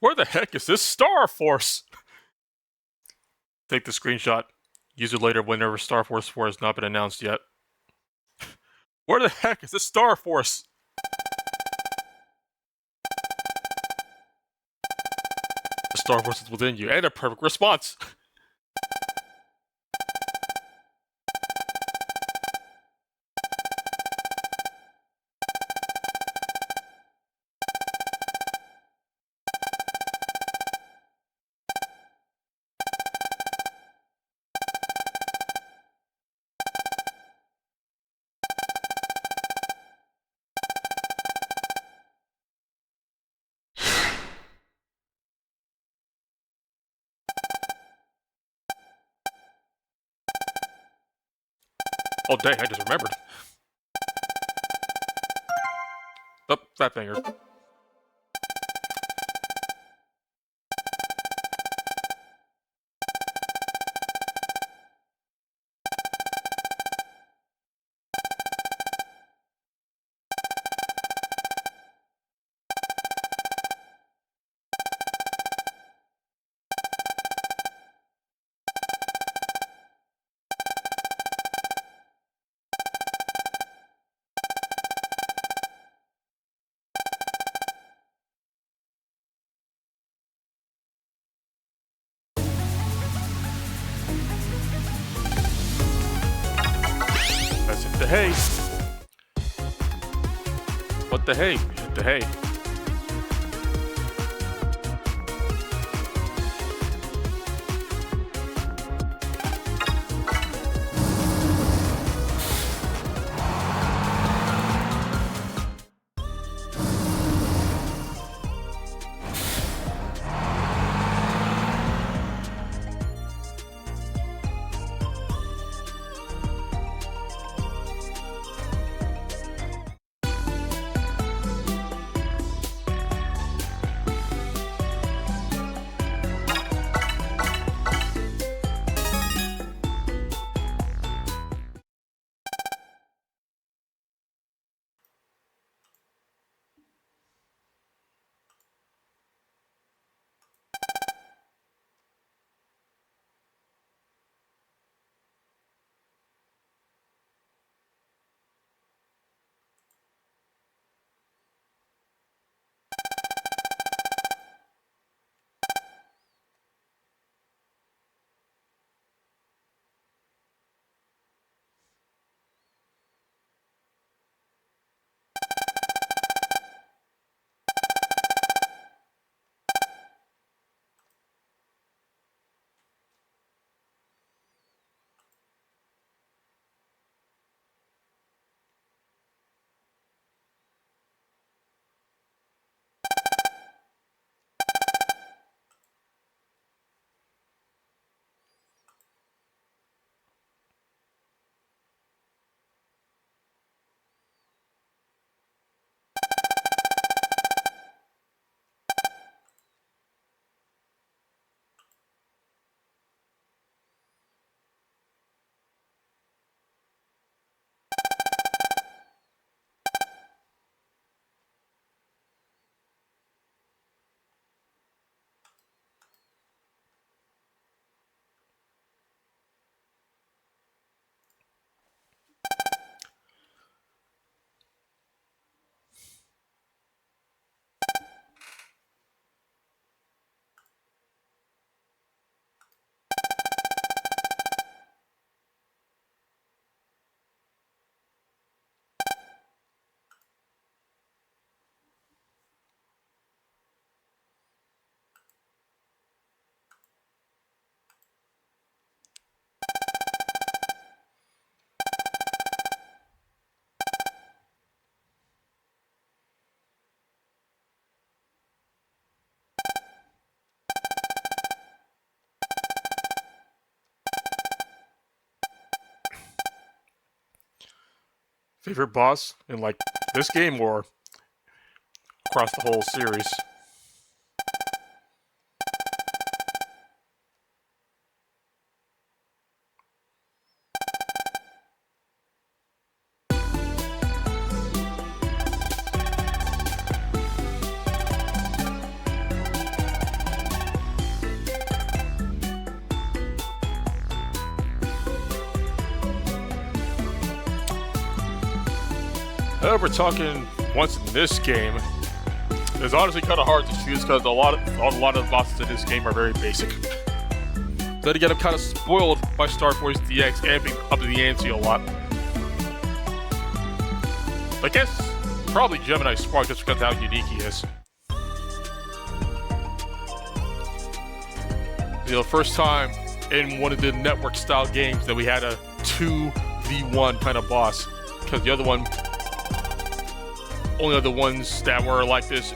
Where the heck is this Star Force? Take the screenshot. Use it later whenever Star Force 4 has not been announced yet. Where the heck is this Star Force? The Star Force is within you, and a perfect response. Oh dang, I just remembered. Oh, fat finger. That's hit the hay. What the hay? Hit the hay. Favorite boss in like this game or across the whole series? We're talking once in this game. It's honestly kind of hard to choose because a lot of bosses in this game are very basic. Then again, I'm kind of spoiled by Star Force DX amping up to the ante a lot. I guess probably Gemini Spark just because of how unique he is. You know, first time in one of the network style games that we had a 2v1 kind of boss, because the other one. Only other ones that were like this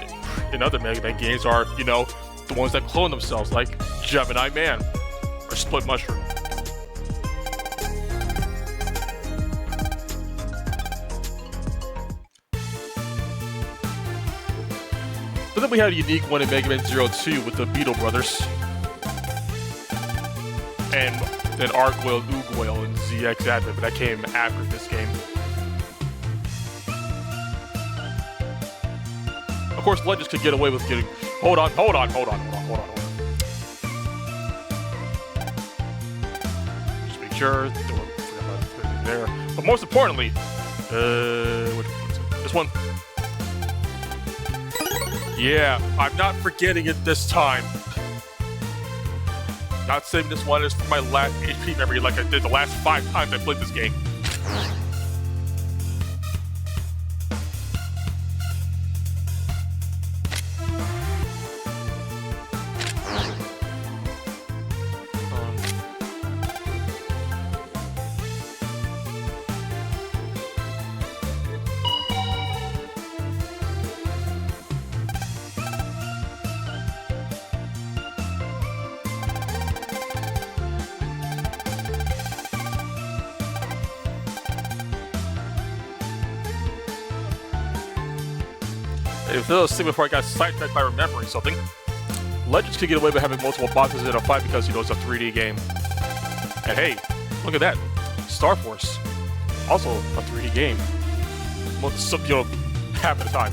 in other Mega Man games are, you know, the ones that clone themselves, like Gemini Man or Split Mushroom. But then we had a unique one in Mega Man 02 with the Beetle Brothers. And then Argwell, Oogwell, and ZX Advent, but that came after this game. Of course, Legends could get away with getting. Hold on. Just make sure. Don't forget about it there. But most importantly, which one's it? This one. Yeah, I'm not forgetting it this time. Not saving this one as for my last HP memory like I did the last 5 times I played this game. If this was before I got sidetracked by remembering something, Legends could get away with having multiple bosses in a fight because, you know, it's a 3D game. And hey, look at that. Star Force, also a 3D game. Well, you know, half the time.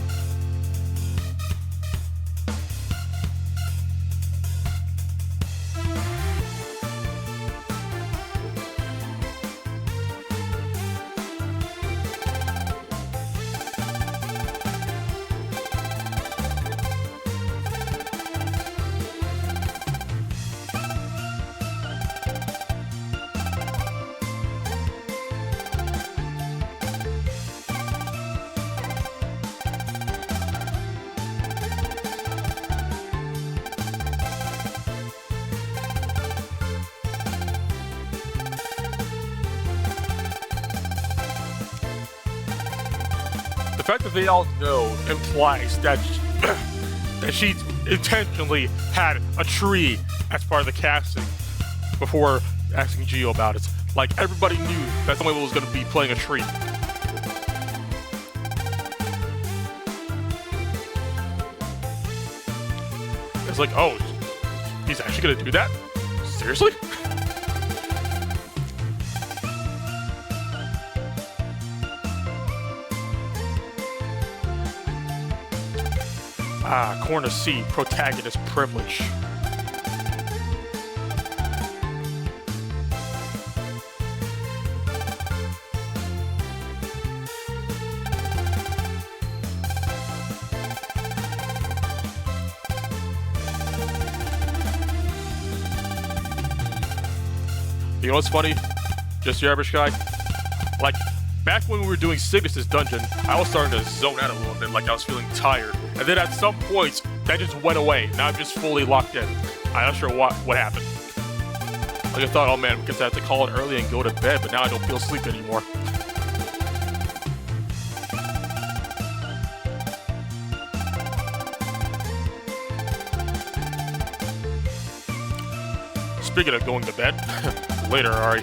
The fact that they all know implies that that she intentionally had a tree as part of the casting before asking Geo about it. Like, everybody knew that someone was going to be playing a tree. It's like, oh, he's actually going to do that? Seriously? Ah, Corner C, protagonist privilege. You know what's funny? Just your average guy? Like, back when we were doing Cygnus' dungeon, I was starting to zone out a little bit, like I was feeling tired. And then at some points, that just went away. Now I'm just fully locked in. I'm not sure what happened. Like, I thought, oh man, because I have to call it early and go to bed, but now I don't feel sleep anymore. Speaking of going to bed, later, Ari.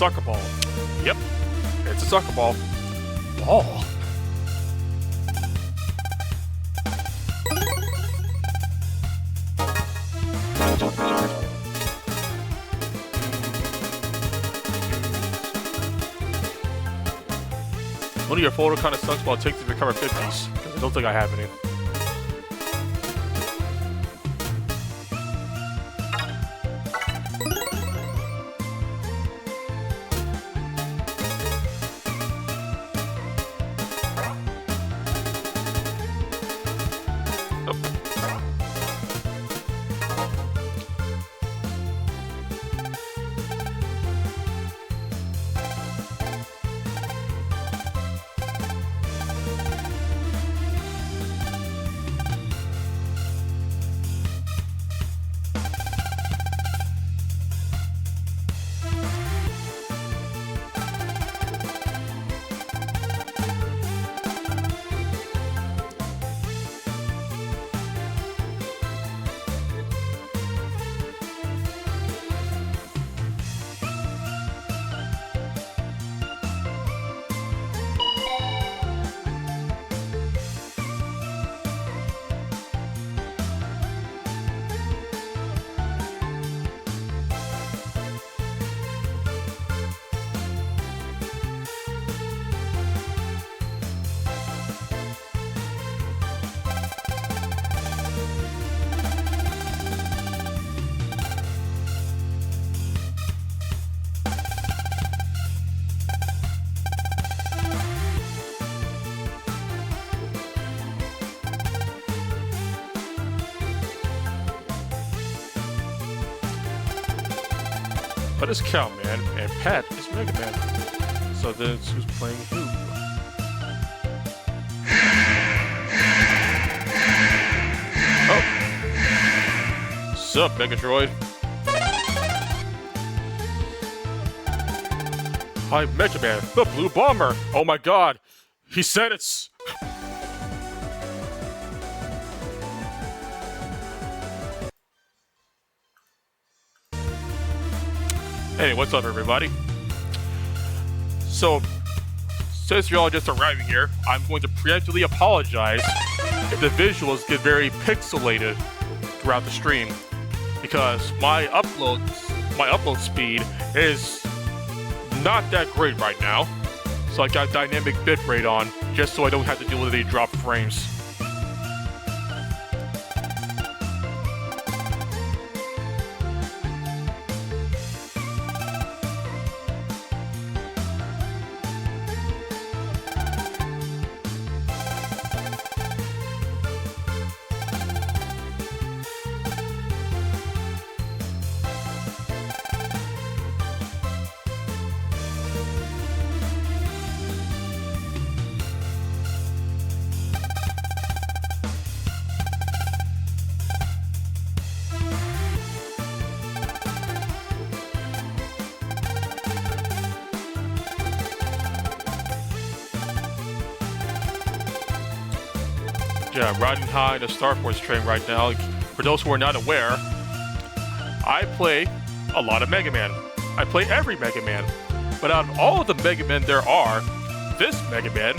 soccer ball. Yep, it's a soccer ball. Ball. One of your folder kind of sucks, but I'll take to recover 50s, because I don't think I have any. What is Cowman and Pat is Mega Man. So then it's who's playing who? Oh. Sup, Megadroid? Hi, Mega Man, the Blue Bomber! Oh my god! He said it's... Hey, what's up, everybody? So, since you're all just arriving here, I'm going to preemptively apologize if the visuals get very pixelated throughout the stream, because my upload speed is not that great right now. So I got dynamic bitrate on, just so I don't have to deal with any drop frames. Yeah, riding high in a Star Force train right now. For those who are not aware, I play a lot of Mega Man. I play every Mega Man. But out of all of the Mega Men there are, this Mega Man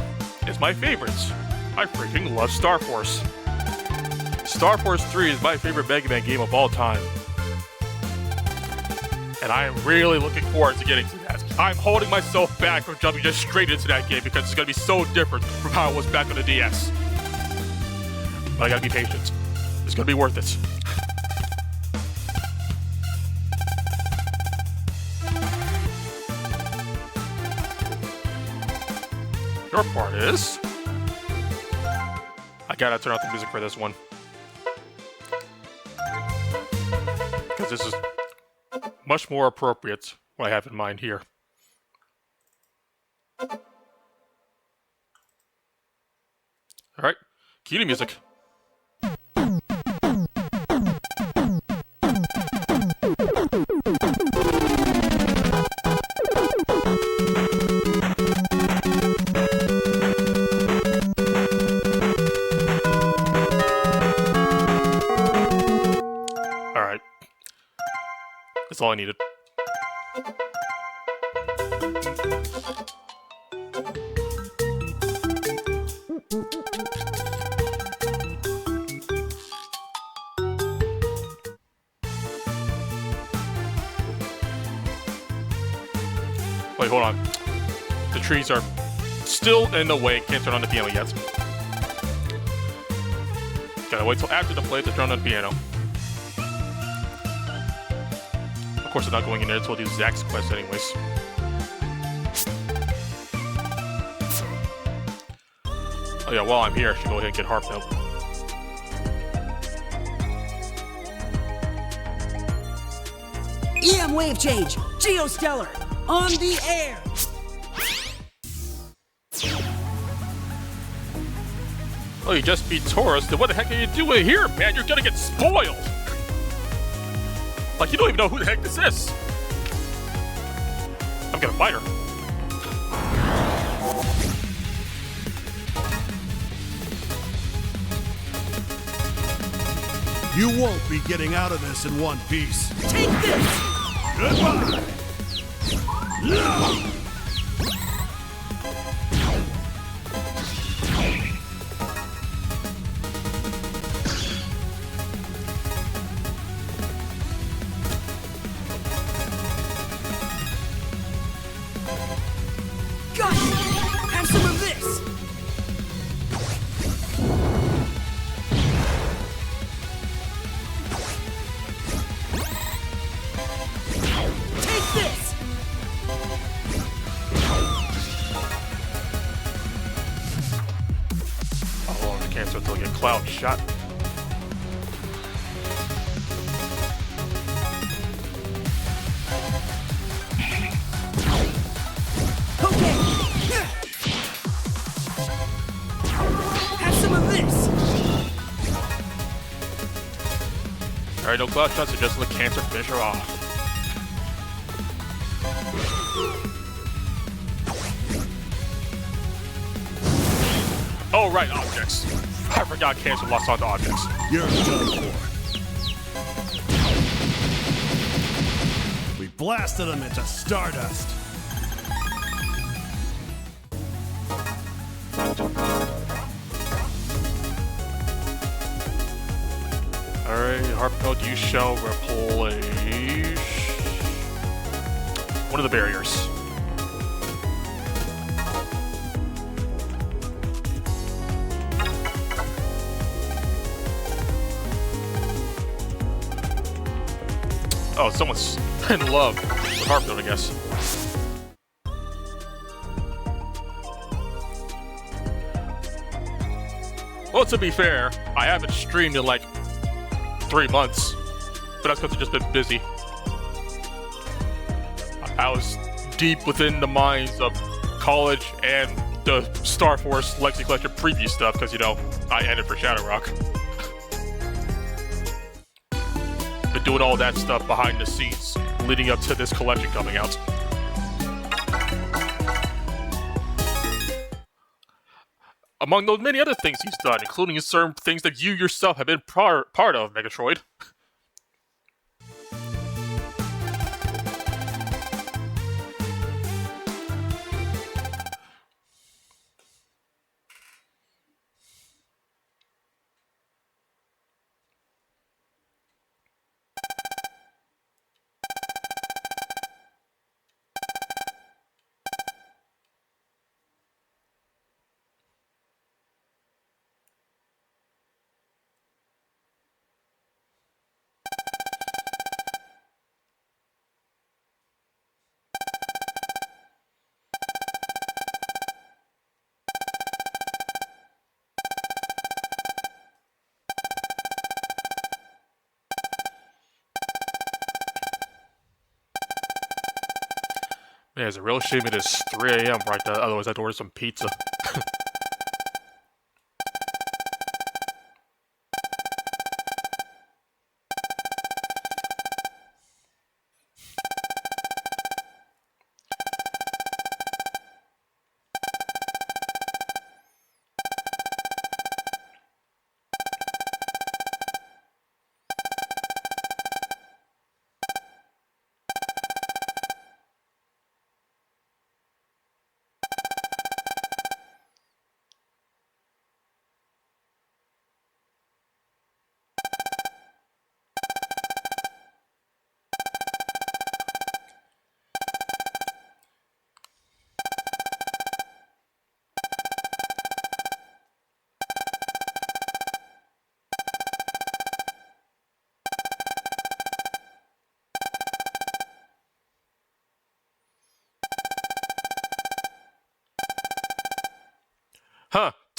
is my favorites. I freaking love Star Force. Star Force 3 is my favorite Mega Man game of all time. And I am really looking forward to getting to that. I'm holding myself back from jumping just straight into that game because it's going to be so different from how it was back on the DS. But I gotta be patient. It's gonna be worth it. Your part is... I gotta turn off the music for this one. Because this is much more appropriate, what I have in mind here. Alright, cue the music. Alright. That's all I needed. Wait, hold on. The trees are still in the way. Can't turn on the piano yet. Gotta wait till after the play to turn on the piano. Of course, I'm not going in there until I do Zack's quest anyways. Oh yeah, while I'm here, I should go ahead and get Harp Note. EM wave change. Geostellar. On the air. Oh, you just beat Taurus, then what the heck are you doing here, man? You're gonna get spoiled! Like, you don't even know who the heck this is! I'm gonna fight her. You won't be getting out of this in one piece. Take this. Goodbye! Got you. Have some of this. Take this. How long I can't until I get Cloud shot. Okay. Have some of this. Alright, no Cloud shots, so just let Cancer finish her off. Oh, right, objects. I forgot Cancer lost onto objects. You're done for. We blasted them into stardust. Alright, Harpnode, you shall replace one of the barriers. Oh, someone's in love with Harpnode, I guess. Well, to be fair, I haven't streamed in like 3 months, but that's because I've just been busy. I was deep within the minds of college and the Star Force Legacy Collection preview stuff because, you know, I ended for Shadow Rock. Been doing all that stuff behind the scenes leading up to this collection coming out. Among those many other things he's done, including certain things that you yourself have been part of, Megatroid. Man, it's a real shame it is 3 a.m. right there, otherwise I'd order some pizza.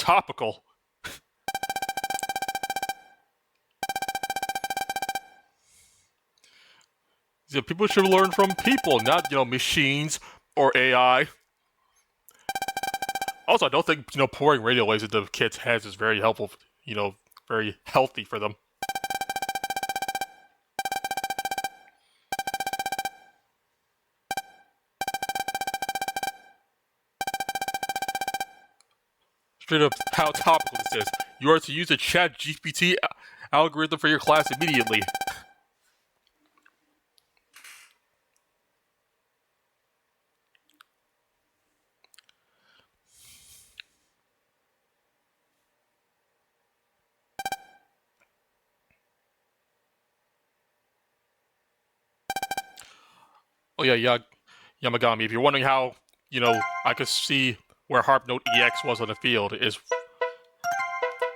topical. So people should learn from people, not, machines or AI. Also, I don't think, pouring radio waves into kids' heads is very helpful, very healthy for them. Straight up, how topical this is. You are to use a ChatGPT algorithm for your class immediately. Oh yeah, Yamagami, if you're wondering how, I could see where Harp Note EX was on the field, is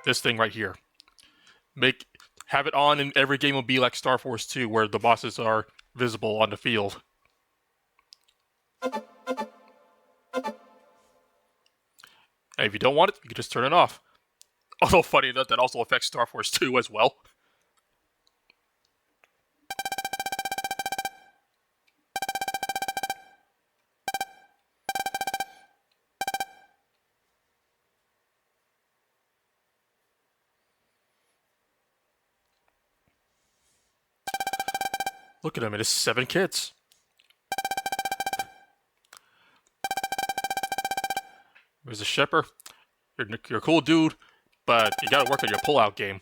this thing right here. Have it on in every game will be like Star Force 2, where the bosses are visible on the field. And if you don't want it, you can just turn it off. Although, funny enough, that also affects Star Force 2 as well. Look at him, it is 7 kids. There's a Shepard. You're a cool dude, but you gotta work on your pull-out game.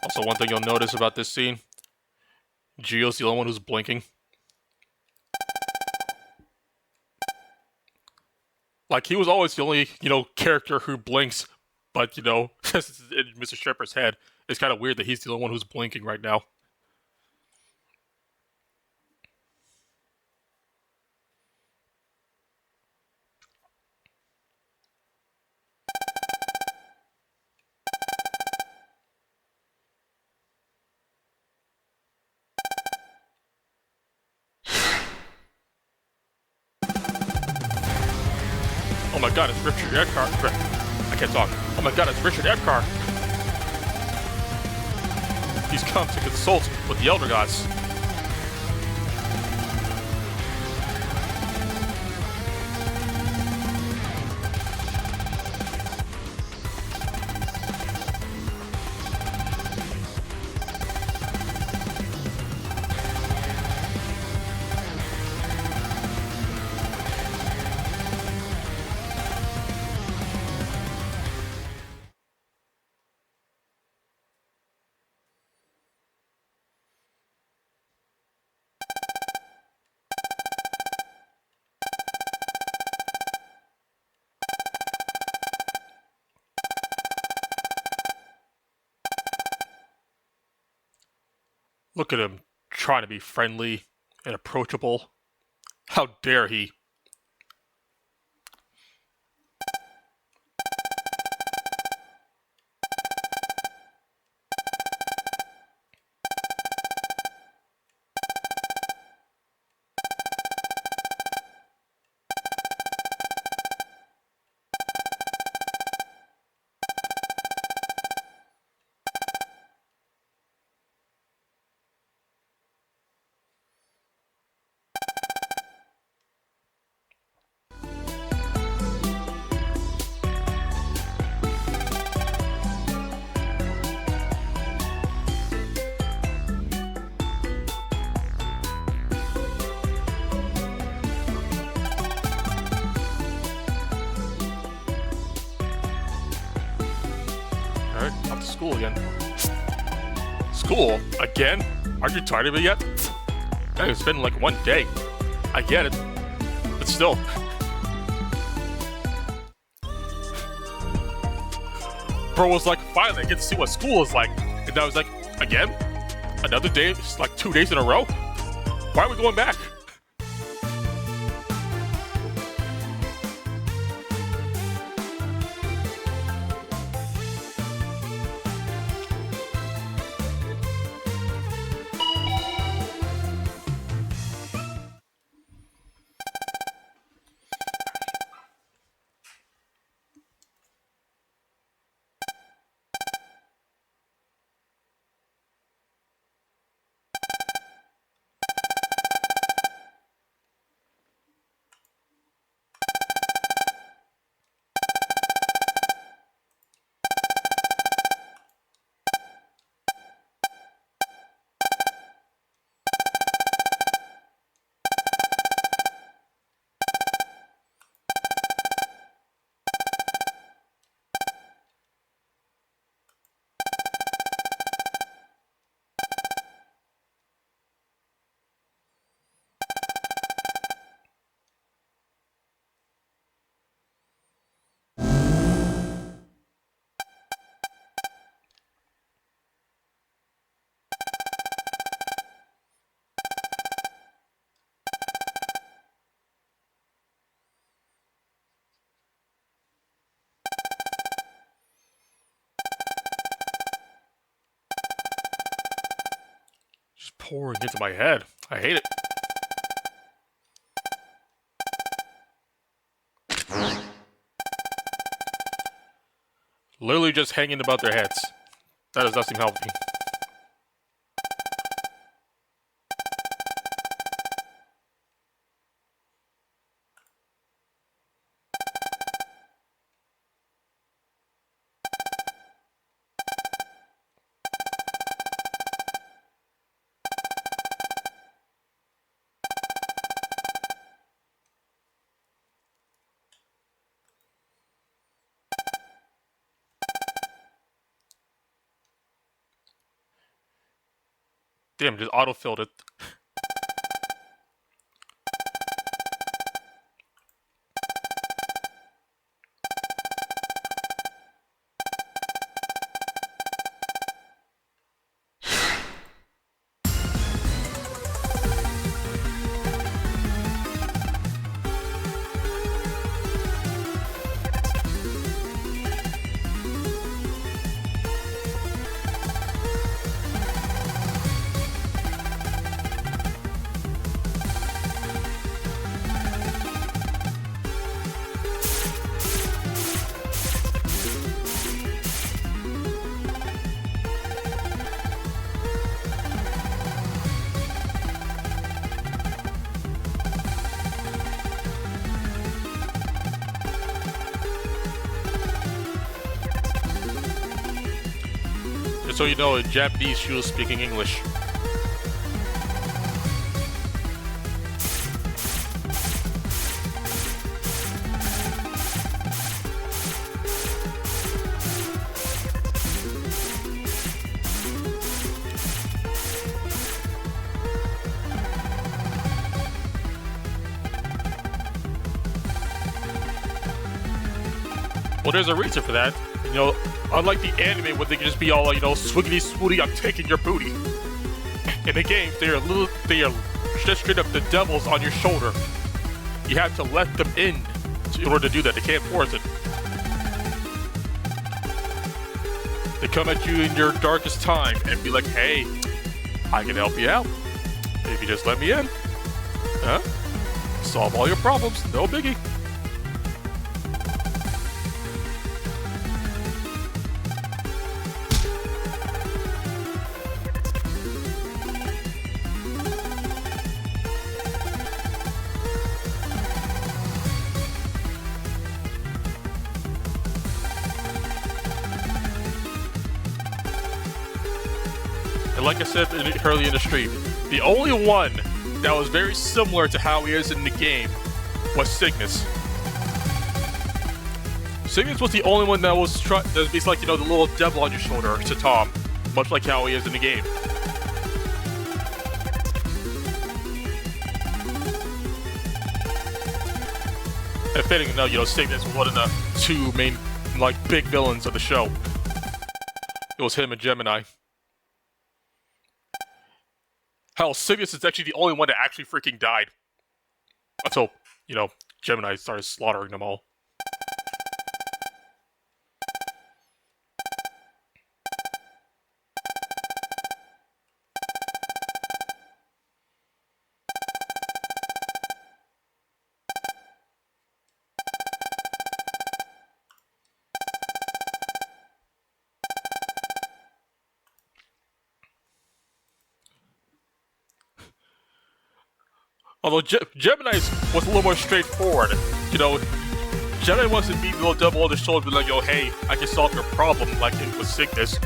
Also, one thing you'll notice about this scene, Gio's the only one who's blinking. Like, he was always the only, character who blinks, but, just in Mr. Shepard's head, it's kind of weird that he's the only one who's blinking right now. Oh my god, it's Richard Epcar. I can't talk. Oh my god, it's Richard Epcar. He's come to consult with the Elder Gods. Look at him, trying to be friendly and approachable. How dare he? Alright, off to school again. School? Again? Aren't you tired of it yet? Hey, it's been like 1 day. I get it. But still. Bro was like, finally I get to see what school is like. And I was like, again? Another day? It's like 2 days in a row? Why are we going back? pouring into my head. I hate it. Literally just hanging above their heads. That does not seem healthy. Damn, just auto-filled it. Just so you know, in Japanese, she was speaking English. Well, there's a reason for that. You know, unlike the anime where they can just be all, you know, swiggity swooty, I'm taking your booty. In the game, they are just straight up the devils on your shoulder. You have to let them in order to do that. They can't force it. They come at you in your darkest time and be like, hey, I can help you out. If you just let me in. Huh? Solve all your problems. No biggie. Like I said earlier in the stream, the only one that was very similar to how he is in the game was Cygnus. Cygnus was the only one that was basically like, you know, the little devil on your shoulder to Tom, much like how he is in the game. And fitting enough, you know, Cygnus was one of the two main, like, big villains of the show. It was him and Gemini. Hell, Cygnus is actually the only one that actually freaking died. Until, you know, Gemini started slaughtering them all. Although Gemini was a little more straightforward, you know, Gemini wants to beat the little devil on the shoulder, be like, yo, hey, I can solve your problem, like with Cygnus.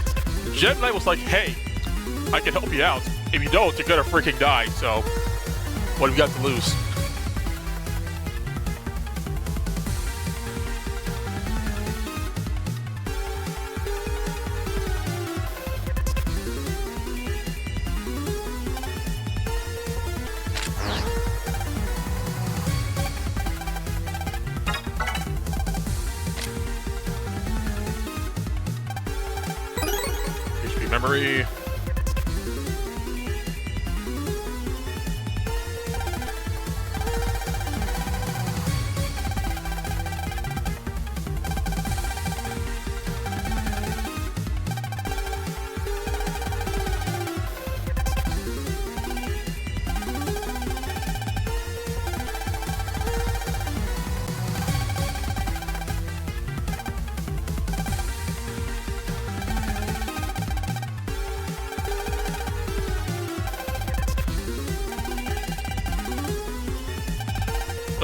Gemini was like, hey, I can help you out. If you don't, you're gonna freaking die, so what have you got to lose? Memory.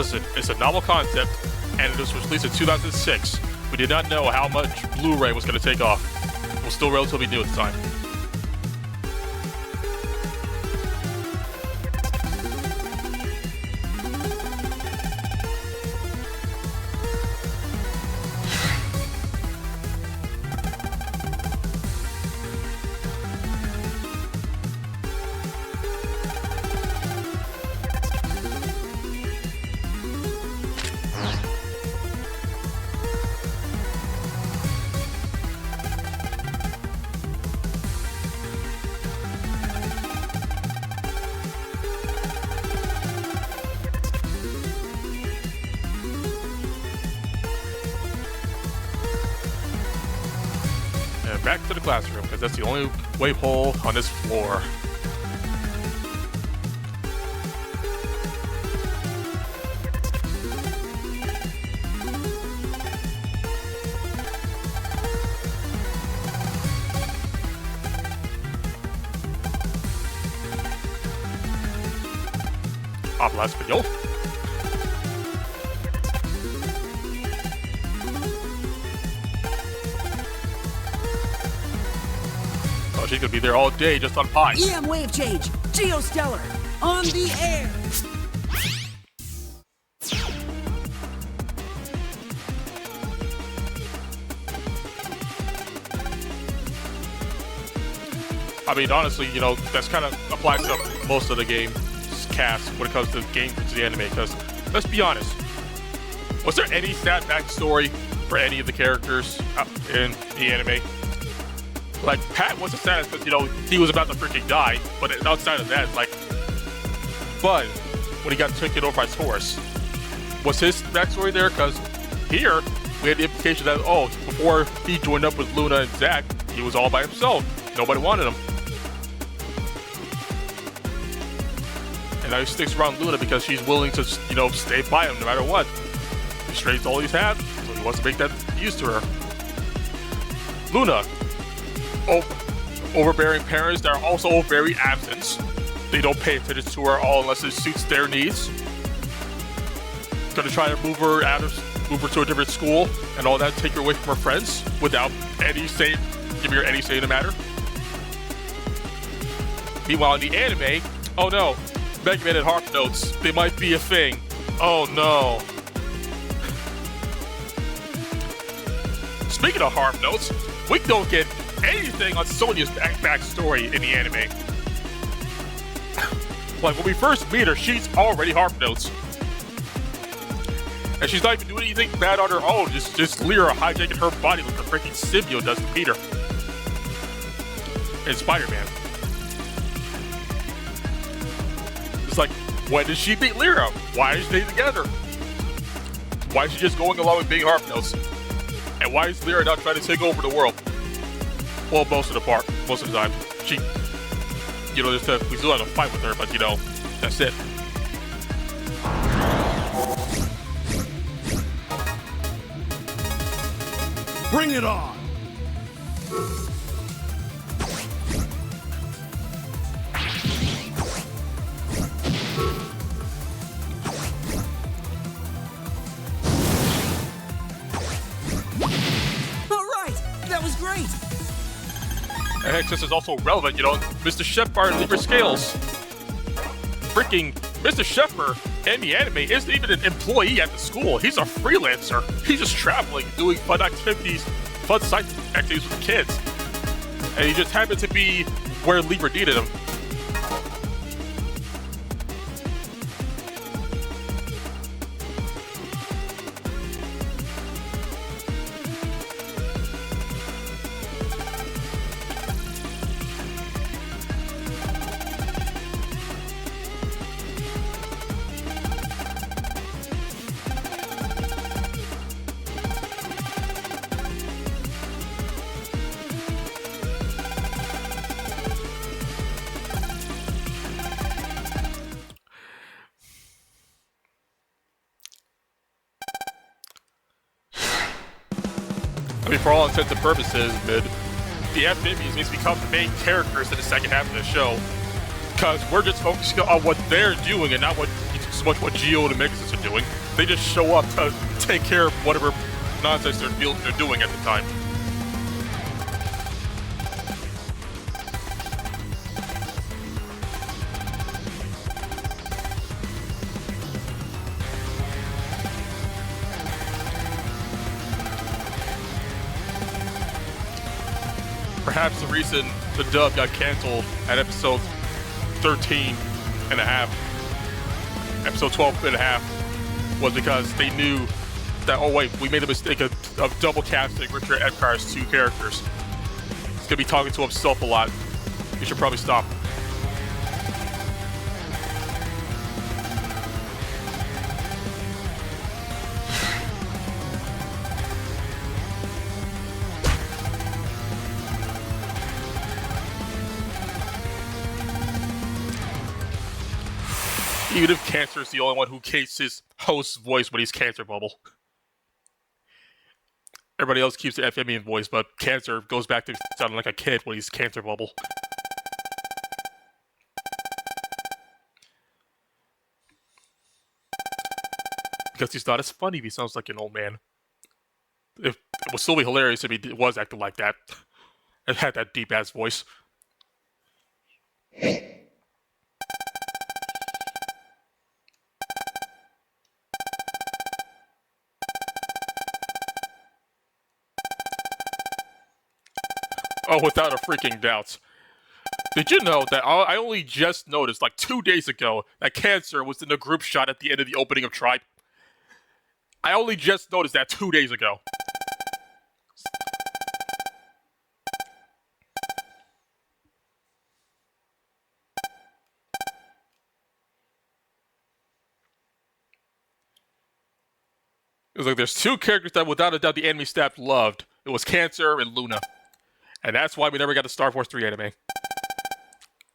Listen, it's a novel concept, and it was released in 2006. We did not know how much Blu-ray was going to take off. It was still relatively new at the time. Back to the classroom, because that's the only wave hole on this floor. Habla español. Oh, she's gonna be there all day just on pie. EM wave change. Geostellar. On the air. I mean, honestly, you know, that's kind of applies to most of the game's cast when it comes to the anime, because let's be honest, was there any sad backstory for any of the characters in the anime? Like, Pat wasn't sad because, you know, he was about to freaking die, but outside of that, it's like, Bud, when he got taken over by Taurus, was his backstory there? Because here, we had the implication that, oh, before he joined up with Luna and Zack, he was all by himself. Nobody wanted him. And now he sticks around Luna because she's willing to, you know, stay by him no matter what. He straightens all he's had, so he wants to make that use to her. Luna. Overbearing parents that are also very absent. They don't pay attention to her all unless it suits their needs. Gonna try to move her to a different school and all that, take her away from her friends without giving her any say in the matter. Meanwhile, in the anime, oh no, Mega Man and Harp Notes, they might be a thing. Oh no. Speaking of Harp Notes, we don't get anything on Sonia's backstory in the anime. Like, when we first meet her, she's already Harp Notes. And she's not even doing anything bad on her own, just Lyra hijacking her body like the freaking symbiote does to Peter. And Spider-Man. It's like, when did she beat Lyra? Why is they together? Why is she just going along with being Harp Notes? And why is Lyra not trying to take over the world? Well, most of the time. She, you know, we still have to fight with her, but, you know, that's it. Bring it on! All right, that was great. And heck, this is also relevant, you know, Mr. Shepard and Libra Scales. Freaking Mr. Shepard in the anime isn't even an employee at the school. He's a freelancer. He's just traveling, doing fun side activities with the kids. And he just happened to be where Libra needed him. I mean, for all intents and purposes, the amphibians need to become the main characters in the second half of the show, because we're just focusing on what they're doing and not what so much what Geo and Megasis are doing. They just show up to take care of whatever nonsense they're doing at the time. Perhaps the reason the dub got canceled at episode 13 and a half, episode 12 and a half, was because they knew that, oh wait, we made the mistake of double casting Richard Epcar's two characters. He's gonna be talking to himself a lot. We should probably stop. Even if Cancer is the only one who hates his host's voice when he's Cancer Bubble. Everybody else keeps the Ephemian voice, but Cancer goes back to sounding like a kid when he's Cancer Bubble. Because he's not as funny if he sounds like an old man. It would still be hilarious if he was acting like that. And had that deep-ass voice. Oh, without a freaking doubt. Did you know that I only just noticed, like 2 days ago, that Cancer was in the group shot at the end of the opening of Tribe? I only just noticed that 2 days ago. It was like there's two characters that without a doubt the anime staff loved. It was Cancer and Luna. And that's why we never got the Star Force 3 anime.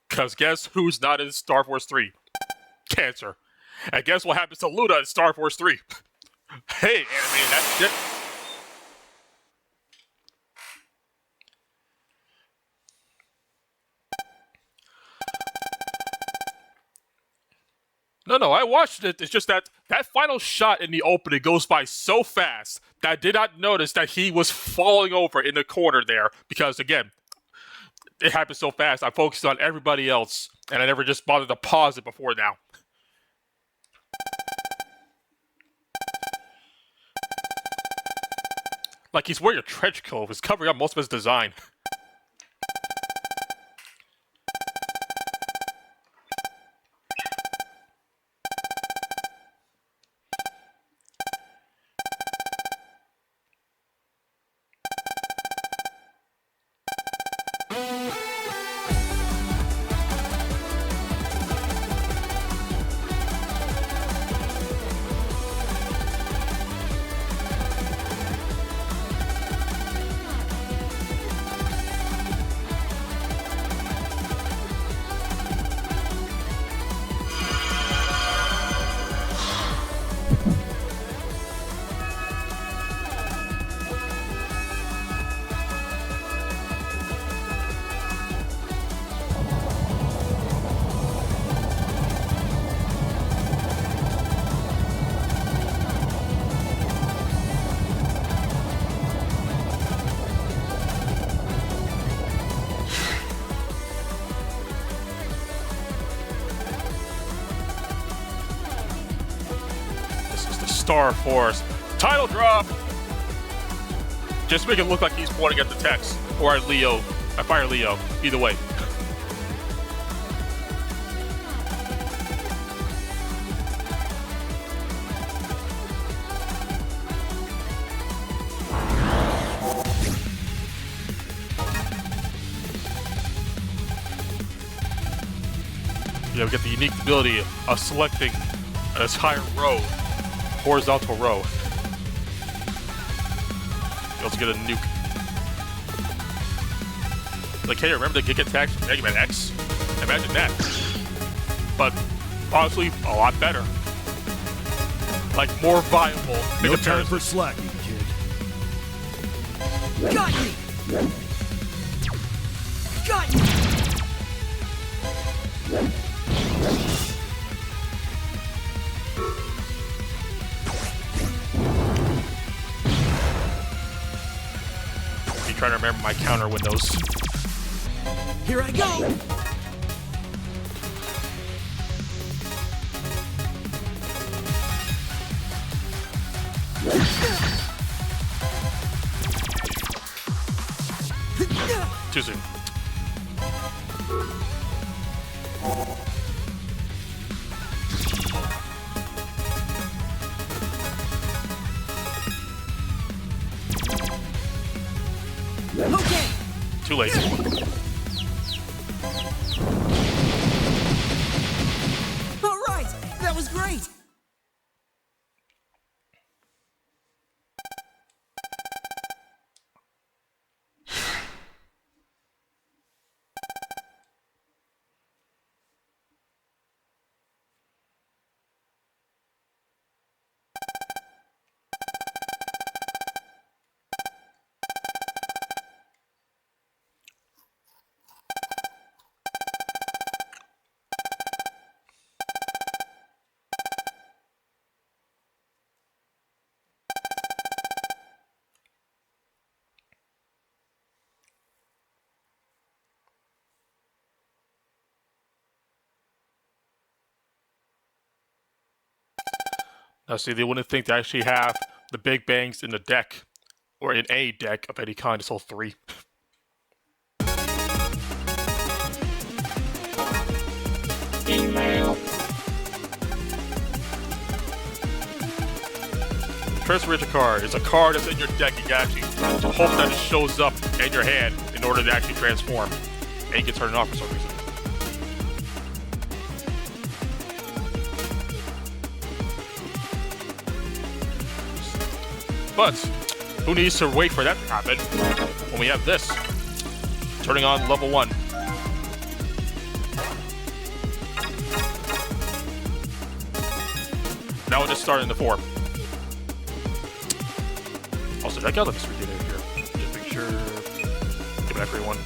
Because guess who's not in Star Force 3? Cancer. And guess what happens to Luna in Star Force 3? Hey, anime, that's shit. No, I watched it. It's just that final shot in the opening goes by so fast that I did not notice that he was falling over in the corner there. Because, again, it happened so fast. I focused on everybody else, and I never just bothered to pause it before now. Like, he's wearing a trench coat. It's covering up most of his design. Star Force. Title drop! Just make it look like he's pointing at the text. Or at Leo. At Fire Leo. Either way. Yeah, we get the unique ability of selecting an entire row. Horizontal row. You also get a nuke. Like, hey, remember the Giga attacks from Mega Man X? Imagine that. But, honestly, a lot better. Like, more viable. No time for slacking, kid. Got you! Got you! I'm trying to remember my counter windows. Here I go. Too soon. Okay. Too late. All right. That was great. Now, see, they wouldn't think to actually have the Big Bangs in the deck, or in a deck of any kind. It's all 3. Email. Transfer card is a card that's in your deck. You can actually hope that it shows up in your hand in order to actually transform. And you can turn it off for some reason. But who needs to wait for that to happen when we have this? Turning on level 1. Now we'll just start in the 4. Also, check out the mystery data here. Just make sure. Give it everyone.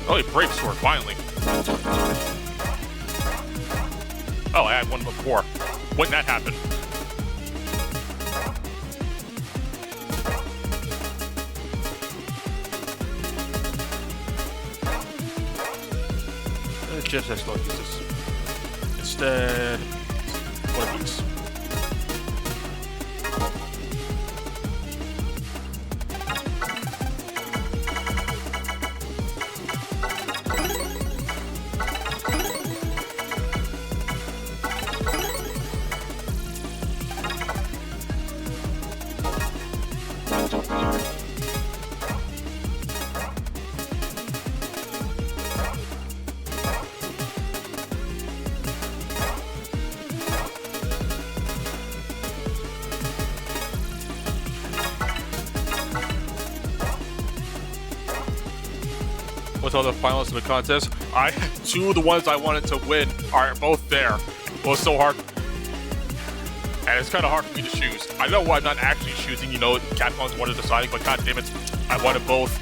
Oh, a Brave Sword, finally. Oh, I had one before. When that happened. Just let's not use this. Instead, one of these. What's all the finalists in the contest? Two of the ones I wanted to win are both there. Well, it's so hard. And it's kind of hard for me to choose. I know I'm not actually choosing, you know, Capcom's one of deciding, but god damn it, I wanted both.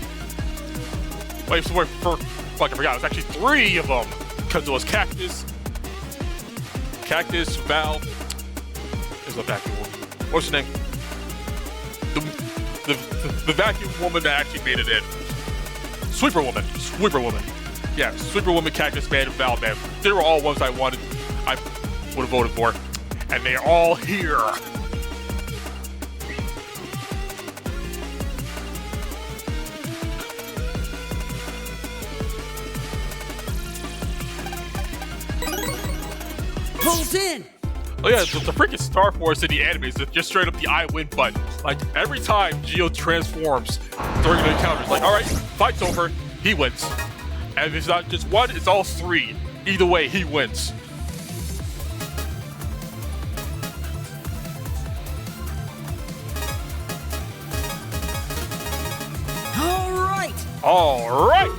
Wait, so fuck, I forgot, it was actually 3 of them. Because it was Cactus, Val, there's a vacuum woman. What's her name? The vacuum woman that actually made it in. Sweeper Woman. Yeah, Sweeper Woman, Cactus Man, and Val Man. They were all ones I would have voted for. And they're all here. Pulls in. Oh yeah, the freaking Star Force in the anime is just straight up the I win button. Like, every time Geo transforms during the encounters, like, alright, fight's over, he wins. And if it's not just 1, it's all 3. Either way, he wins. Alright!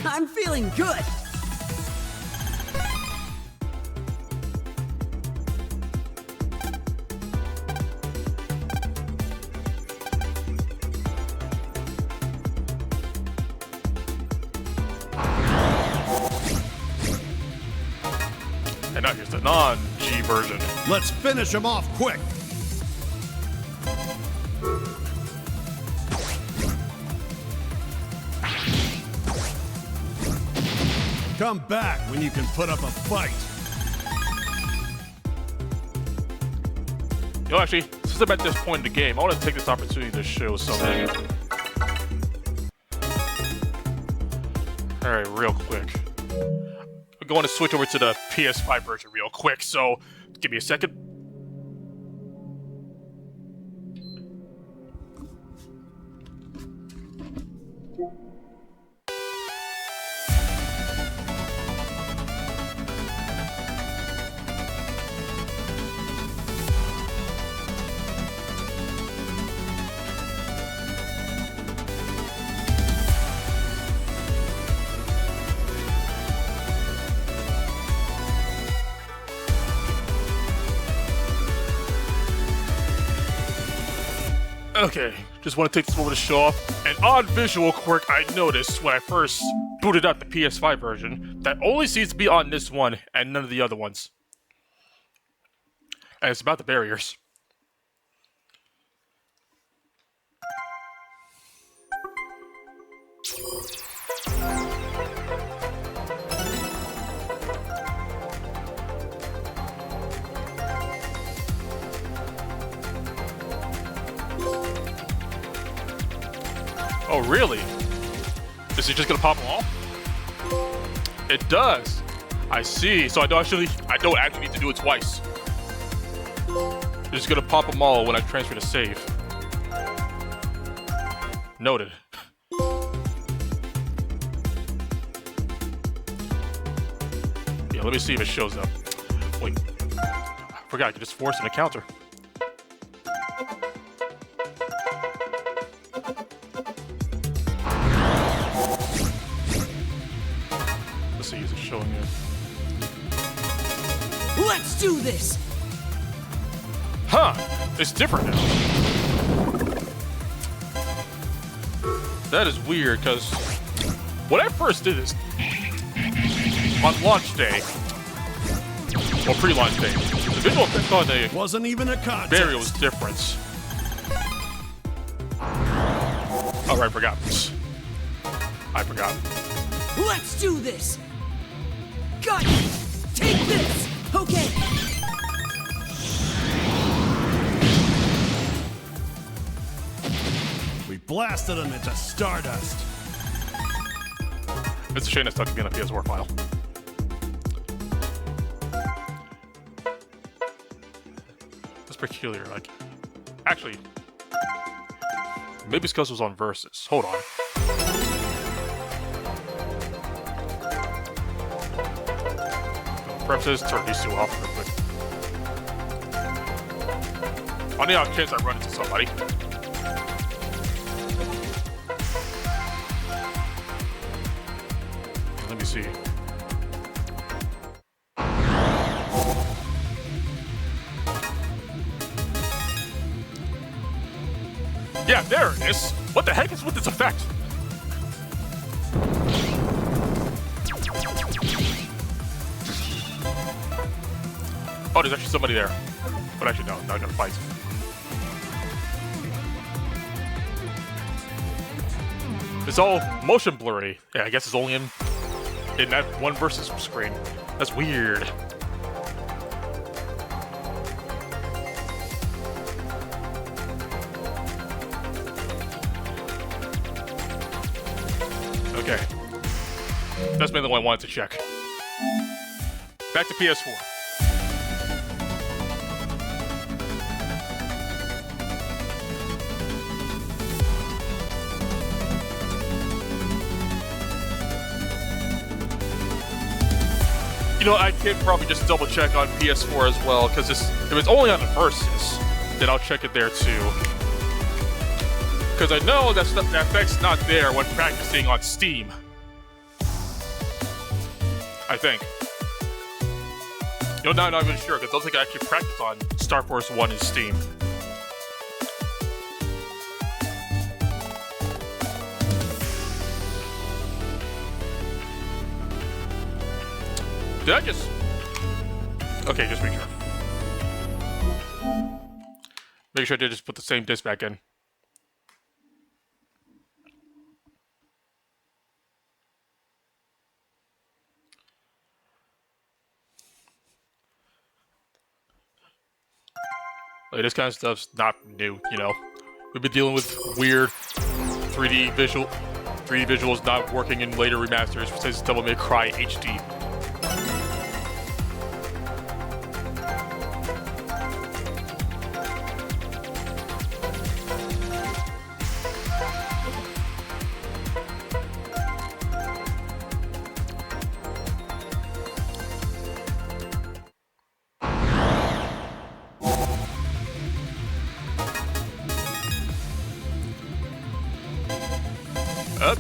I'm feeling good. And now here's the non-G version. Let's finish him off quick. Come back when you can put up a fight. You know, actually, since I'm at this point in the game, I want to take this opportunity to show something. Alright, real quick. I'm going to switch over to the PS5 version real quick, so give me a second. Okay, just want to take this moment to show off an odd visual quirk I noticed when I first booted up the PS5 version that only seems to be on this one and none of the other ones. And it's about the barriers. Oh, really? Is it just gonna pop them all? It does. I see. So I don't actually need to do it twice. It's just gonna pop them all when I transfer to save. Noted. Yeah, let me see if it shows up. Wait. I forgot I could just force an encounter. Let's do this! Huh, it's different now. That is weird, because when I first did this, on launch day, or pre-launch day, the visual effect on the Wasn't even a contest. barrier was different. Oh, right, I forgot. I forgot. Let's do this! Got it! Take this! Okay! We blasted him into stardust. It's a shame that's stuck to be on a PS4 file. That's peculiar, like... Actually... Maybe it's because it was on Versus. Hold on. Prefaces, turn these two off real quick. On the off chance I run into somebody. Let me see. Yeah, there it is. What the heck is with this effect? Oh, there's actually somebody there. But actually, no, not gonna fight. It's all motion blurry. Yeah, I guess it's only in that one versus screen. That's weird. Okay. That's mainly what I wanted to check. Back to PS4. You know, I could probably just double check on PS4 as well, because if it's only on the Versus, then I'll check it there too. Because I know that effect's not there when practicing on Steam. I think. You know, now I'm not even sure, because I don't think I actually practiced on Star Force 1 in Steam. Did I just... Okay, just make sure. Make sure I did just put the same disc back in. Like, this kind of stuff's not new, you know. We've been dealing with weird 3D visuals not working in later remasters since Devil May Cry HD.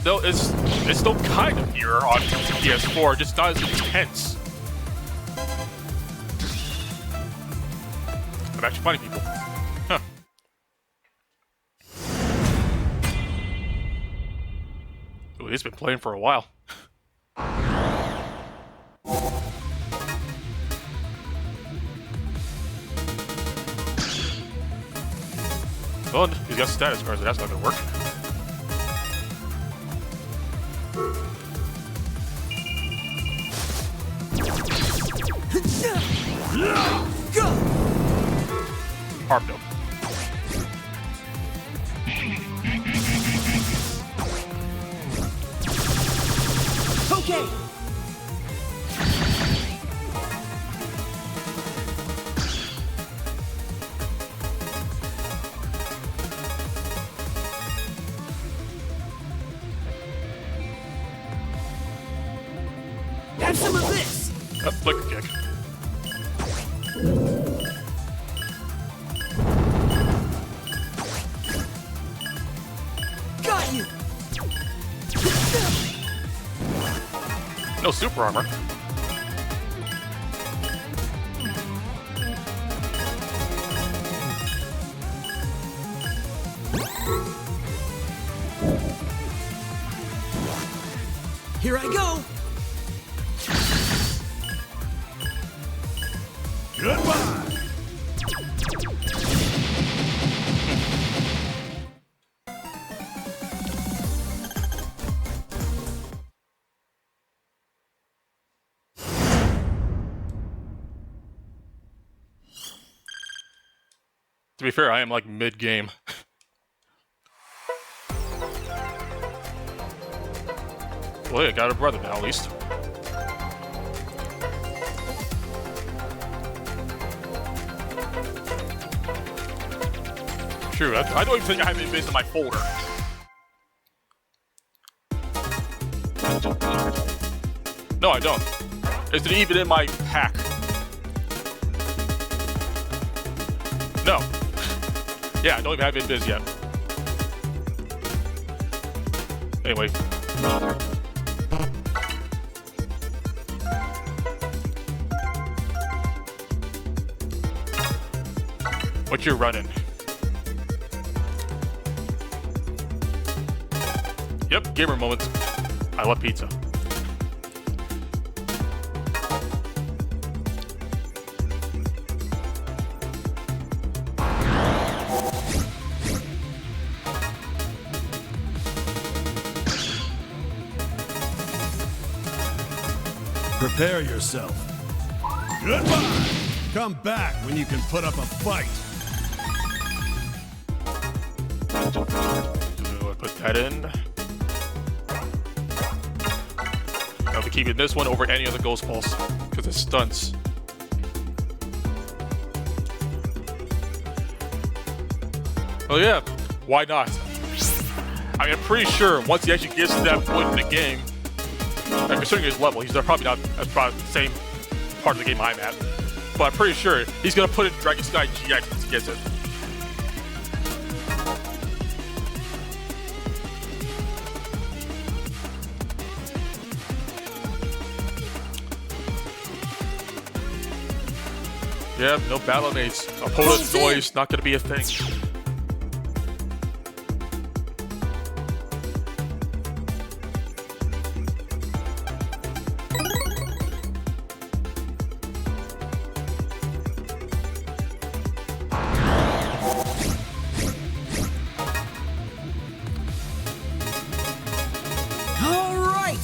No, it's still kind of here on PS4, just not as intense. I'm actually finding people. Huh. Ooh, he's been playing for a while. Well, he's got status cards, so that's not gonna work. Go! Harpno. Okay. Have some of this. Flicker kick. Got you. No super armor. Here I go. Goodbye. To be fair, I am like mid-game. Well, hey, I got a brother now, at least. True, I don't even think I have any base in my folder. No, I don't. Is it even in my pack? No. Yeah, I don't even have Invis yet. Anyway. What you running? Yep, gamer moments. I love pizza. Prepare yourself. Goodbye. Come back when you can put up a fight. So I put that in. I'll be keeping this one over any other Ghost Pulse because it stunts. Oh yeah, why not? I mean, I'm pretty sure once he actually gets to that point in the game, I'm considering his level, he's probably not at probably the same part of the game I'm at, but I'm pretty sure he's gonna put in Dragon Sky GX once he gets it. Yeah, no battle mates. Opponent's noise, not gonna be a thing.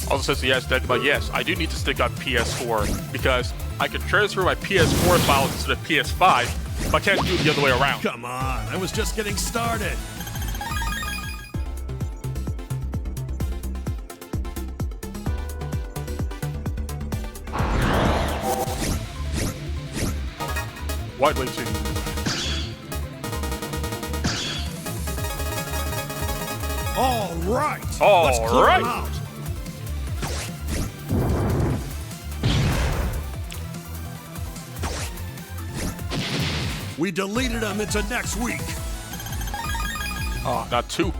Also says yes, but yes, I do need to stick on PS4 because I can transfer my PS4 files to the PS5, but I can't do it the other way around. Come on, I was just getting started. Wide waiting. All right. Let's clear them out. We deleted them into next week. Oh, not two.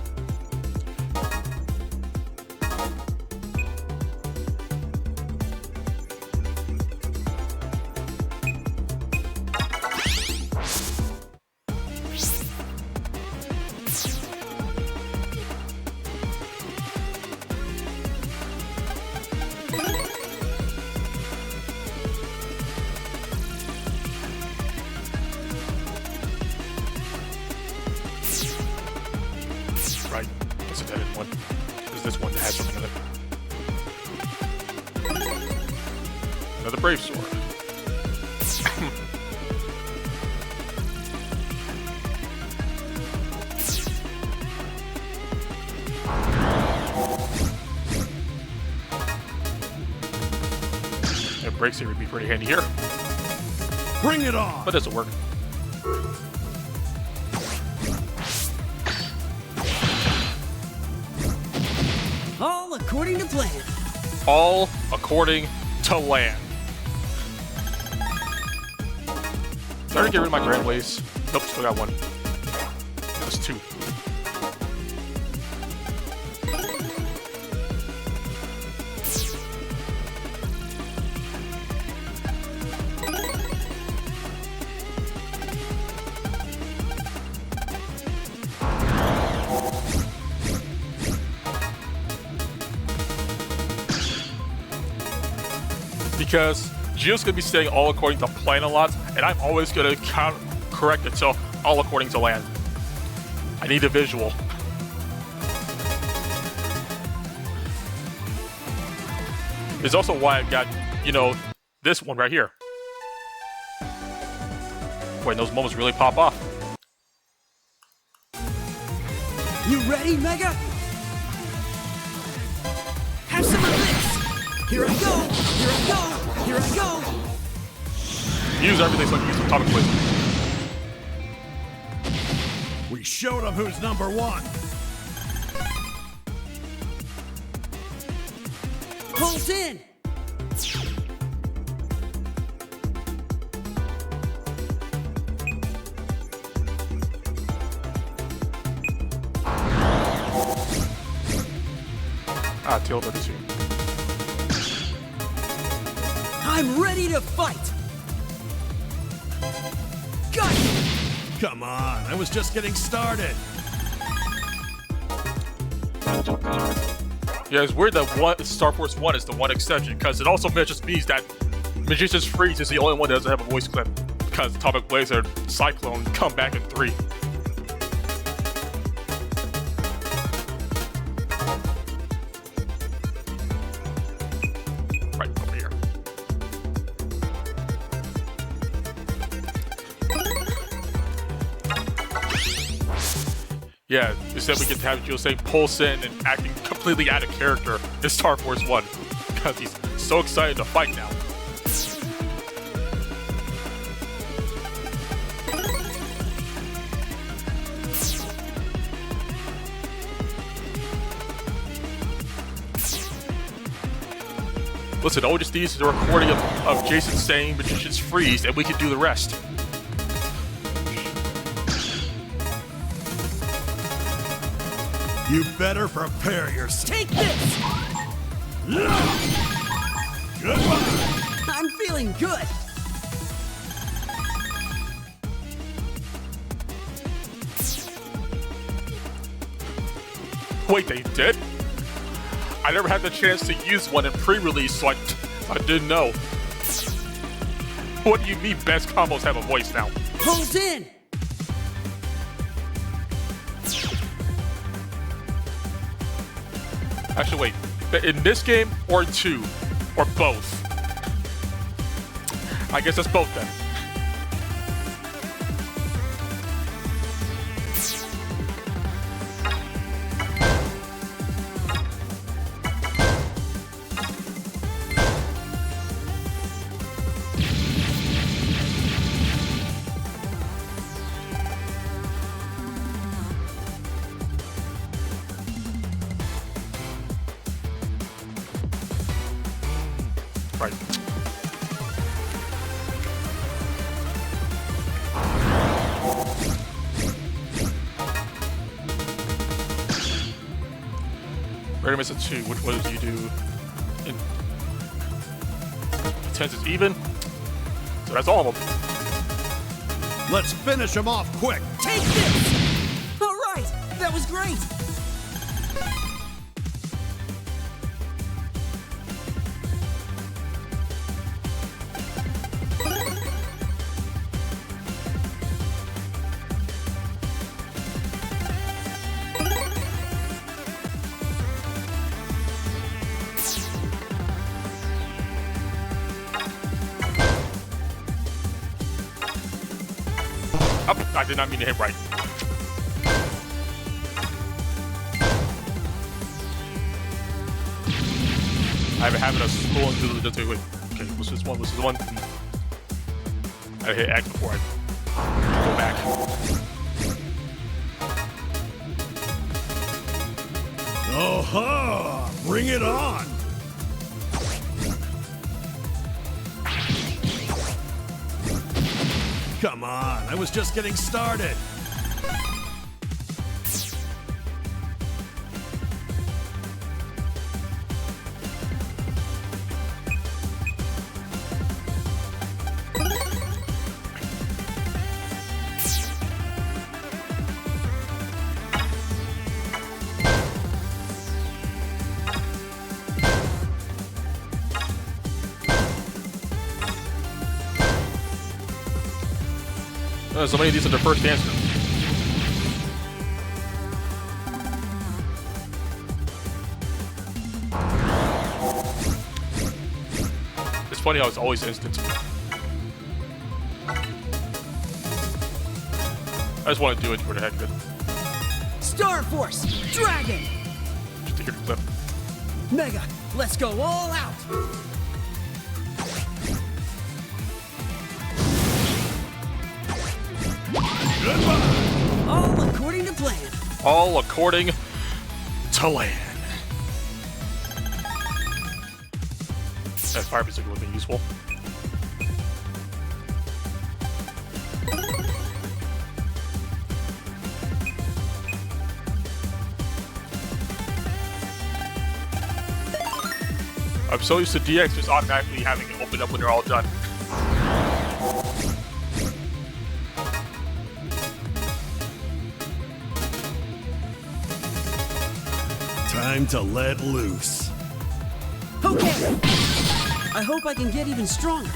Right, guess I did one. Is this one that has something in it? Another Brave Sword. A Break Seer would be pretty handy here. Bring it on. But this will work. All according to plan. All according to land. Starting to get rid of my Grand Ways. Nope, still got one. That's two. Because Gio's gonna be saying all according to plan a lot, and I'm always gonna correct it to all according to land. I need a visual. It's also why I've got, you know, this one right here. When those moments really pop off. You ready, Mega? Have some of this! Here I go! Here I go! Here I go! Use everything so I can use Atomic Wisdom. We showed them who's number one. Pulse in! Tilda this year. I'm ready to fight! Got it! Come on, I was just getting started. Yeah, it's weird that Star Force 1 is the one exception, because it also just means that Magician's Freeze is the only one that doesn't have a voice clip, because Atomic Blazer and Cyclone come back in 3. Right over here. Yeah, instead we get to have Gio saying pulse in and acting completely out of character in Star Force 1, because he's so excited to fight now. Listen, all just needs is a recording of Jason saying Magician's Freeze, and we can do the rest. You better prepare yourself. Take this! Goodbye. I'm feeling good! Wait, they did? I never had the chance to use one in pre-release, so I didn't know. What do you mean best combos have a voice now? Hold in! Actually, wait. In this game or 2? Or both? I guess it's both then. Right. Rare miss a 2. Which one do you do? In tens is even. So that's all of them. Let's finish him off quick. Take this! All right, that was great. Oh, I did not mean to hit right. I have a habit of scrolling through the wait. Okay, what's this one? What's this one? I hit X before I go back. Oh-ha! Bring it on! Come on, I was just getting started. So many of these are their first answer. It's funny how it's always instant. I just want to do it for the heck of it. Star Force, Dragon, Just to hear the clip. Mega, let's go all out. Goodbye! All according to plan. All according to land. That fire music would have been useful. I'm so used to DX just automatically having it open up when they're all done. Time to let loose. Okay. I hope I can get even stronger.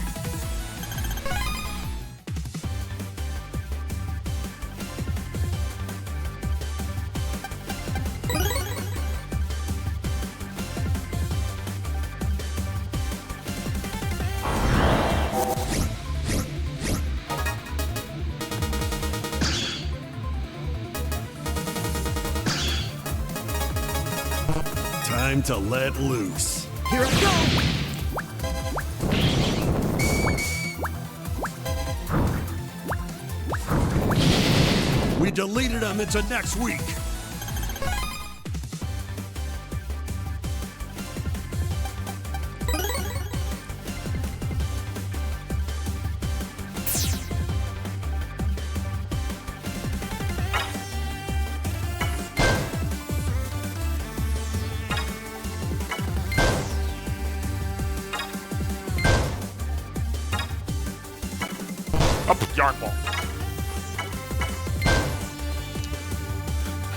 Time to let loose. Here I go. We deleted them into next week. Up with Yarn Ball.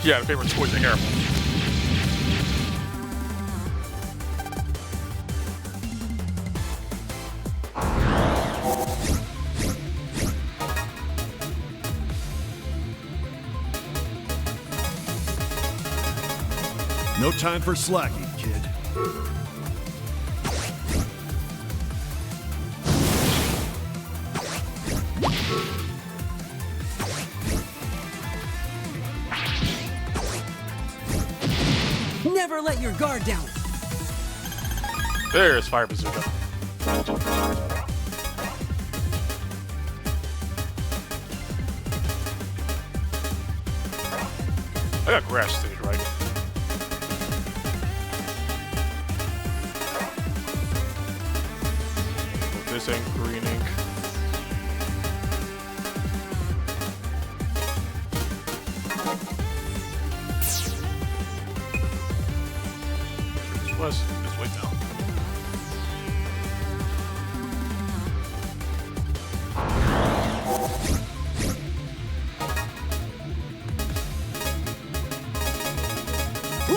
Yeah, the favorite toys in here. No time for slacking, kid. Never let your guard down. There's Fire Bazooka. I got grass stage, right? Put this in green ink. It's way down.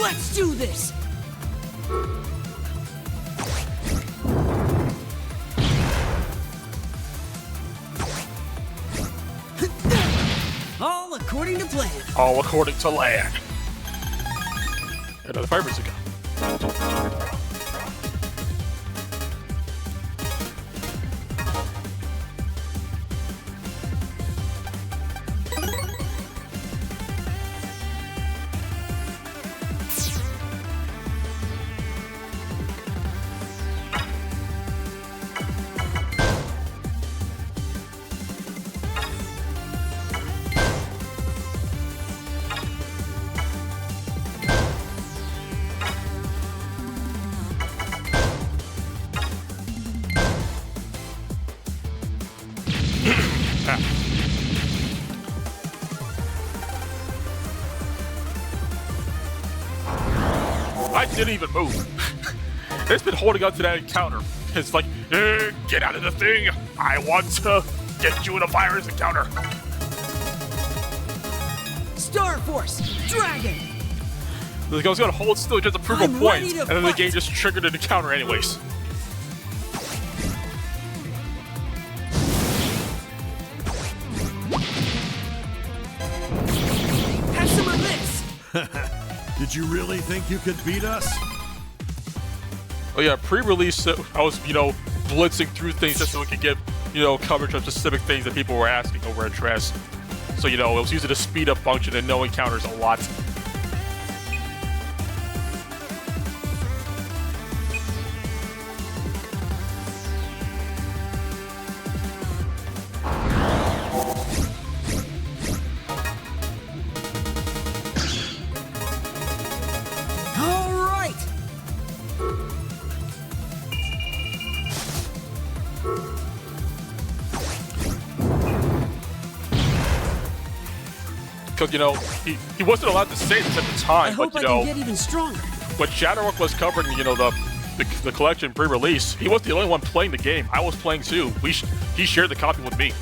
Let's do this! All according to plan. All according to land. Another Fire Bazooka. I didn't even move. It's been holding on to that encounter. It's like, get out of the thing. I want to get you in a virus encounter. Star Force, Dragon. Like I was gonna hold still just to prove a I'm point, ready to and then the fight. game just triggered an encounter anyways. Have some of this. Did you really think you could beat us? Oh yeah, pre-release, I was, blitzing through things just so we could get, coverage of specific things that people were asking over at Tress. So, it was using the speed up function and no encounters a lot. All right. Because, he wasn't allowed to say this at the time, I hope but, I can get even stronger. when Shadowrock was covering, the collection pre-release, he wasn't the only one playing the game. I was playing too. He shared the copy with me.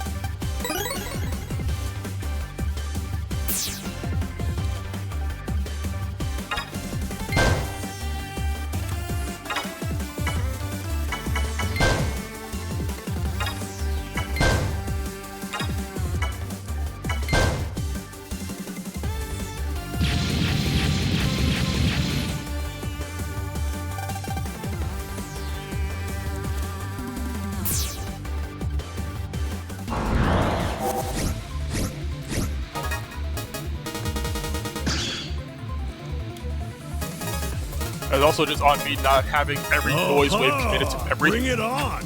And also just on me not having every noise wave committed to every. Bring it on!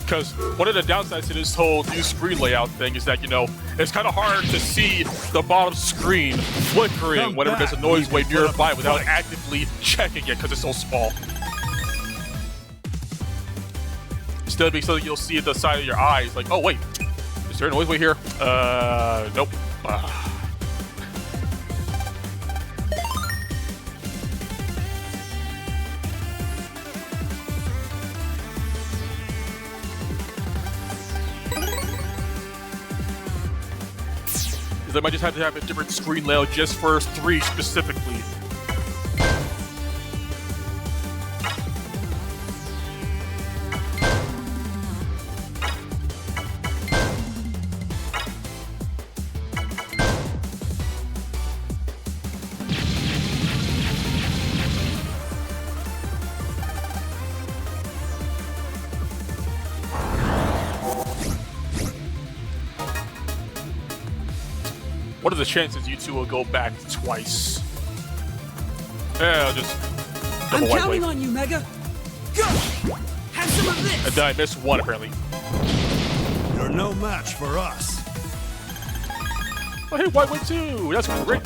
Because one of the downsides to this whole new screen layout thing is that, it's kind of hard to see the bottom screen flickering Come whenever there's a back noise when you wave can put up nearby a without fight. actively checking it because it's so small. Instead of being something you'll see at the side of your eyes, like, oh wait, is there a noise wave here? Nope. They might just have to have a different screen layout just for 3 specifically. What are the chances you two will go back twice? Yeah, I'll just I'm double white counting wave. on you, Mega. Go! Have some of this! And then I missed one apparently. You're no match for us. Oh hey, white wave too! That's great!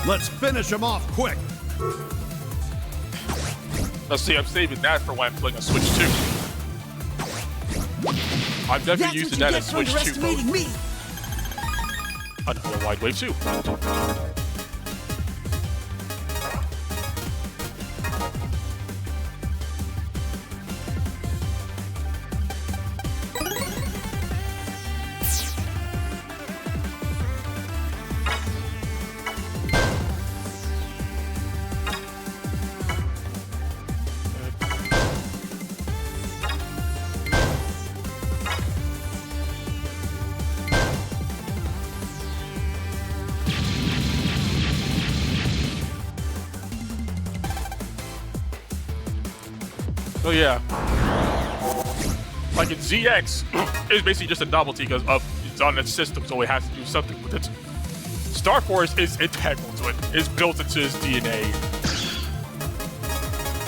Let's finish him off quick. Let's see, I'm saving that for when I'm playing a Switch 2. I'm That's definitely what using you that get as for Switch 2 mode. underestimating me! Another wide wave 2. Oh yeah. Like in ZX, it's basically just a novelty because of it's on its system, so it has to do something with it. Star Force is integral to it. It's built into his DNA.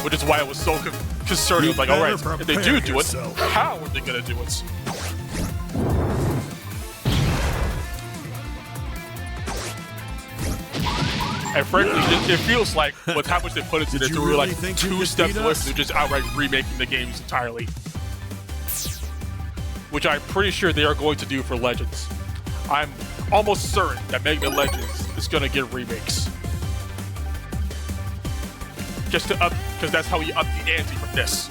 Which is why I was so concerned. I was like, alright, if they do it, how are they gonna do it? And frankly, it feels like with how much they put into this, you we're really like think you 2 could steps beat away us? from just outright remaking the games entirely. Which I'm pretty sure they are going to do for Legends. I'm almost certain that Mega Man Legends is going to get remakes. Just to up, because that's how you up the ante from this.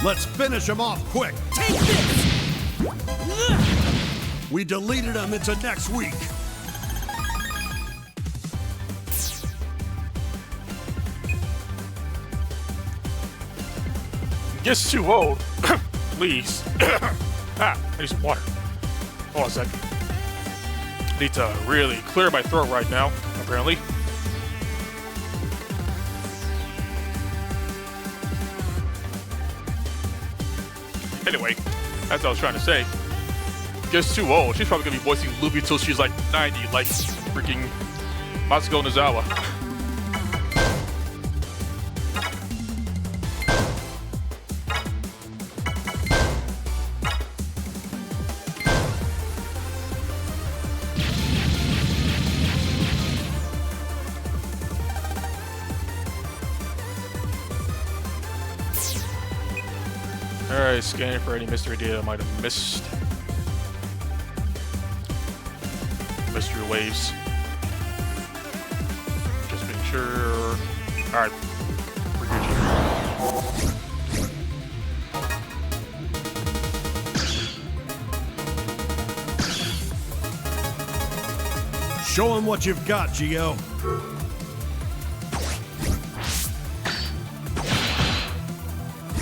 Let's finish him off quick. Take this! We deleted him into next week. Gets too old. Please. I need some water. Hold on a second. Need to really clear my throat right now, apparently. Anyway, as I was trying to say, gets too old. She's probably gonna be voicing Luffy till she's like 90, like freaking Matsuko Nozawa. Alright, scanning for any mystery data I might have missed. Mystery waves. Just being sure. Alright. We're Gucci. Show him what you've got, Geo.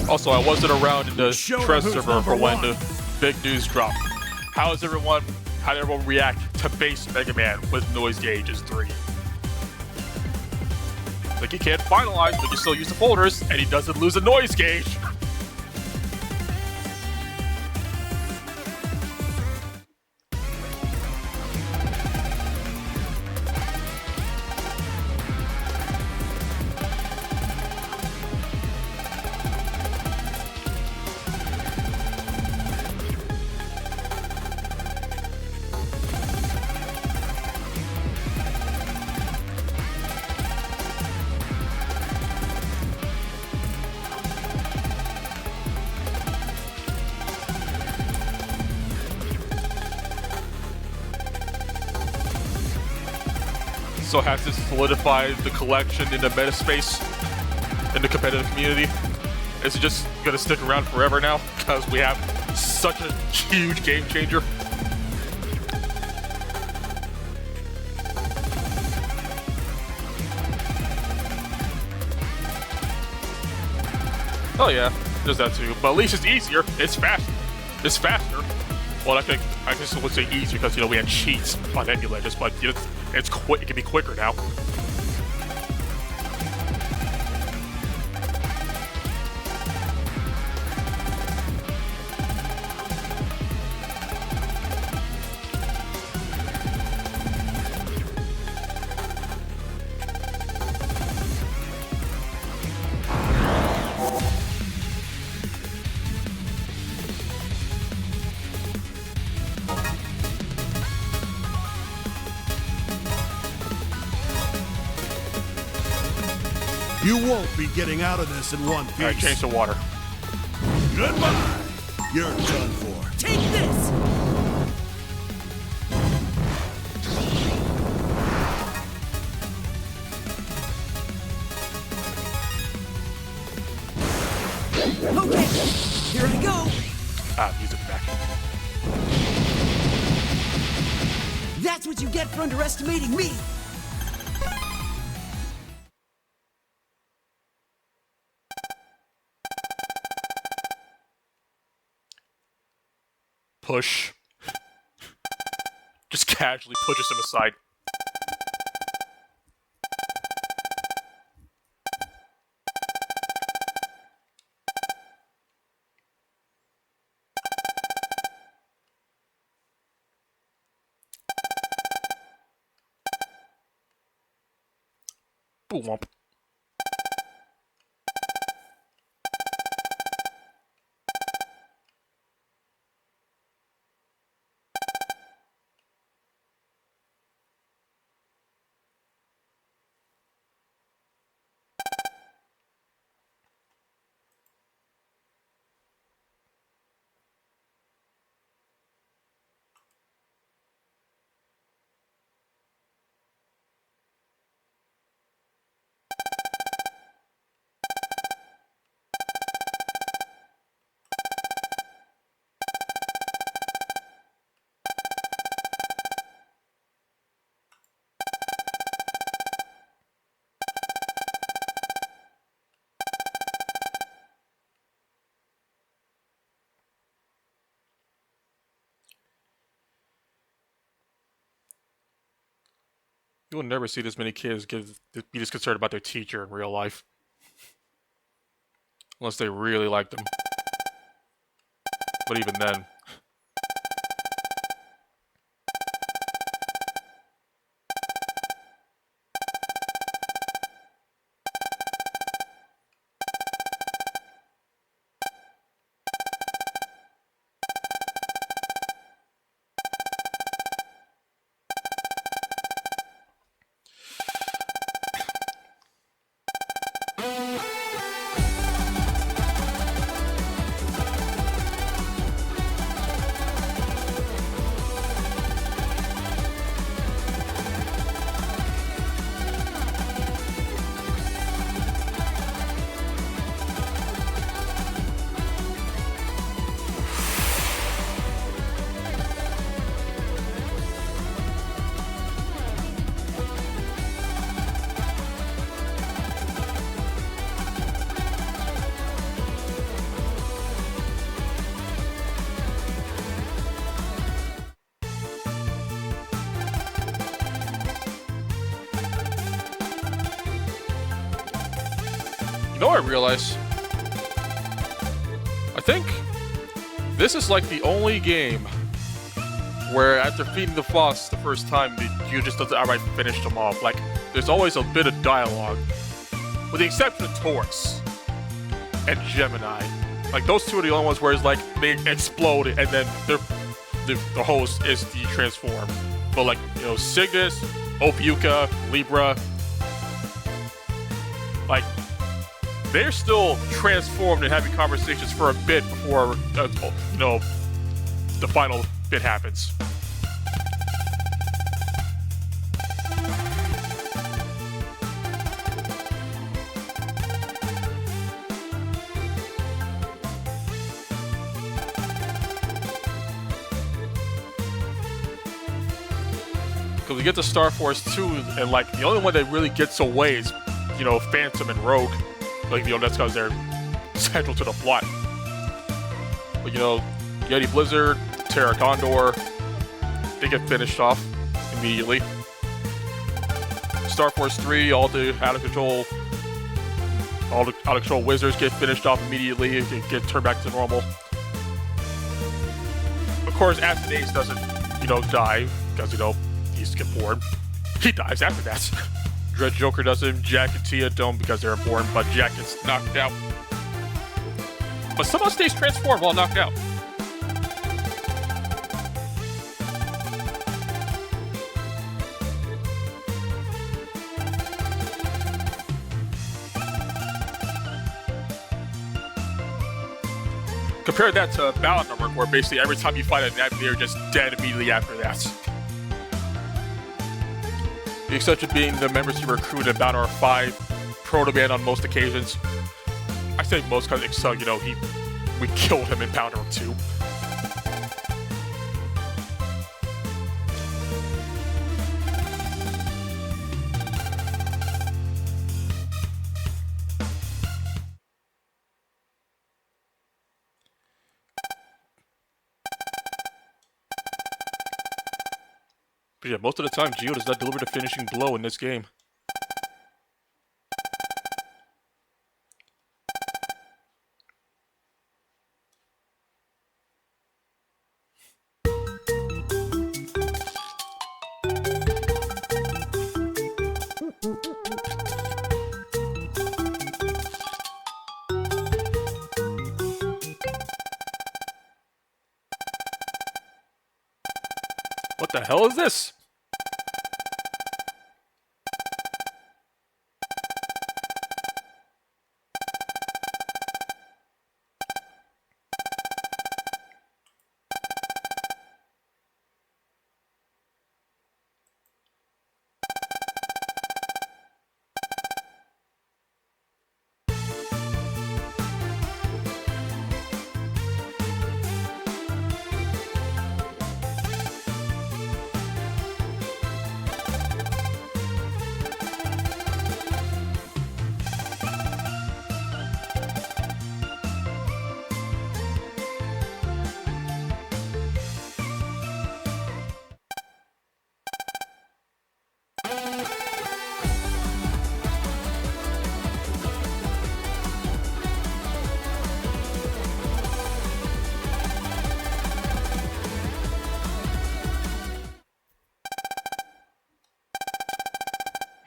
Also, I wasn't around in the Show Trust him who's server for number when one. the big news dropped. How did everyone react to base Mega Man with noise gauges 3? Like he can't finalize, but you still use the folders, and he doesn't lose a noise gauge. also has to solidify the collection in the meta space, in the competitive community? Is it just gonna stick around forever now because we have such a huge game changer? Oh yeah, there's that too. But at least it's easier. It's faster. It's faster. Well, I guess I would say easier because, you know, we had cheats on emulators, but you know, it's quick. It can be quicker now. You won't be getting out of this in one piece. All right, change the water. Goodbye. You're done for. Take this! Okay, here I go. Ah, music back. That's what you get for underestimating me. Push. Just casually pushes him aside. Boom womp. You will never see this many kids be this concerned about their teacher in real life. Unless they really like them. But even then. You know what I realize? I think this is like the only game where after feeding the boss the first time, you just outright finish them off. Like, there's always a bit of dialogue. With the exception of Taurus and Gemini. Like, those two are the only ones where it's like, they explode and then the host is de-transformed. But like, you know, Cygnus, Ophiucha, Libra, like, they're still transformed and having conversations for a bit before, you know, the final bit happens. Because we get to Star Force 2, and like the only one that really gets away is, you know, Phantom and Rogue. Like, you know, that's because they're central to the plot. But you know, Yeti Blizzard, Terra Condor, they get finished off immediately. Star Force 3, all the out of control wizards get finished off immediately and get turned back to normal. Of course, Athanaze doesn't, you know, die because, you know, he's get born. He dies after that. Dread Joker doesn't. Jack and Tia don't because they're born, but Jack gets knocked out. But somehow stays transformed while knocked out. Compare that to Battle Network, where basically every time you fight a Navi, you're just dead immediately after that. The exception being the members you recruit in Battle Network 5, Proto Man on most occasions. I say most because, you know, we killed him in Battle Network 2. But yeah, most of the time, Geo does not deliver the finishing blow in this game. What the hell is this?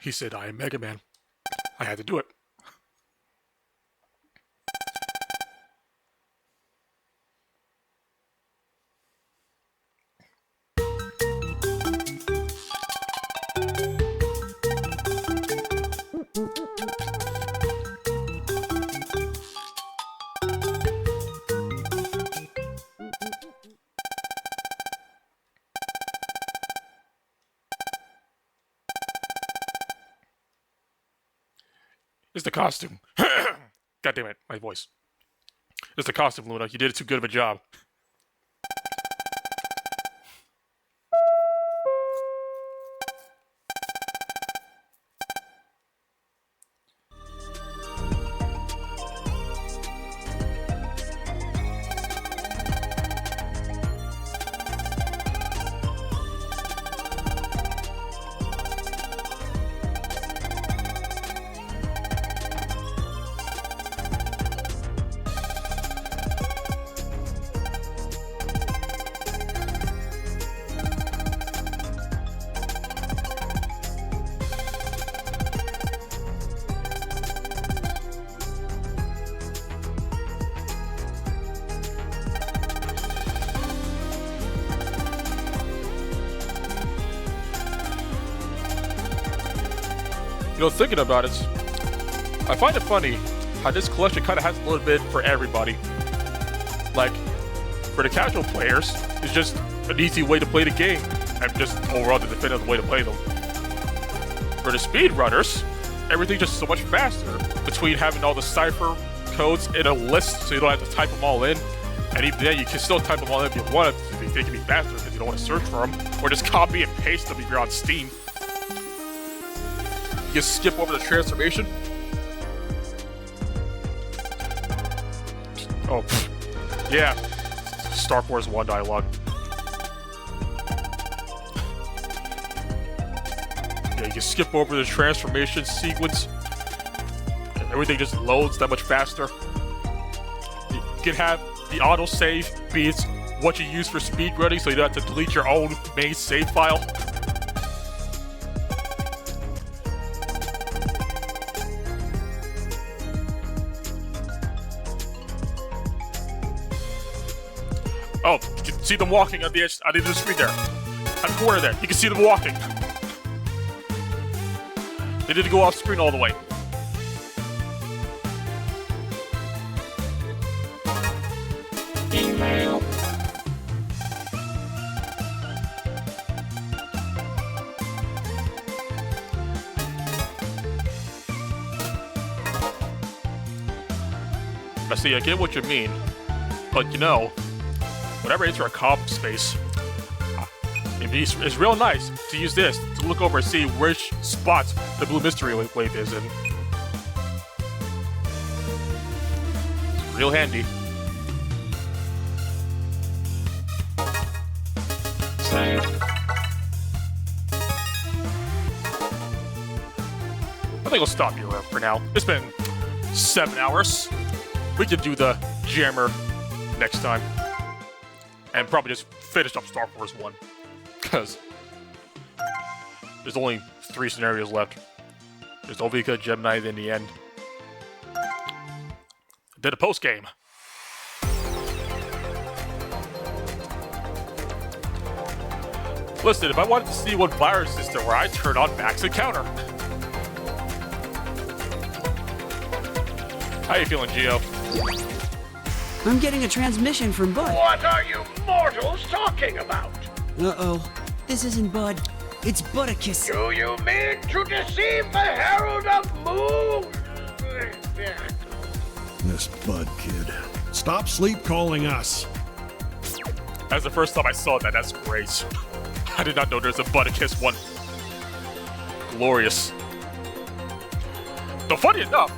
He said, I am Mega Man. I had to do it. It's the costume. God damn it, my voice. It's the costume, Luna. You did too good of a job. You know, thinking about it, I find it funny how this collection kind of has a little bit for everybody. Like, for the casual players, it's just an easy way to play the game, and just overall the definitive way to play them. For the speedrunners, everything's just so much faster between having all the cipher codes in a list so you don't have to type them all in, And even then, you can still type them on if you want to. They can be faster because you don't want to search for them. Or just copy and paste them if you're on Steam. You can skip over the transformation. Oh, yeah. Star Wars 1 dialogue. Yeah, you can skip over the transformation sequence. And everything just loads that much faster. You can have the autosave be what you use for speedrunning, so you don't have to delete your own main save file. Oh, you can see them walking on the edge, on the end of the screen there. On the corner there, you can see them walking. They didn't go off screen all the way. Email. I see, I get what you mean, but you know, whenever I enter a comp space, it's real nice to use this to look over and see which spots the blue mystery wave is in. It's real handy. I think we'll stop here for now. It's been 7 hours. We can do the jammer next time. And probably just finish up Star Wars 1. Because there's only 3 scenarios left. There's Ovika, Gemini, in the end. Did a post game. Listen, if I wanted to see what virus is there where I turn on Max Encounter. How you feeling, Gio? I'm getting a transmission from Bud. What are you mortals talking about? Uh-oh. This isn't Bud. It's Butticus. Do you mean to deceive the Herald of Moon? This Bud kid. Stop sleep calling us. That's the first time I saw that. That's great. I did not know there's a Butticus one. Glorious. Though funny enough,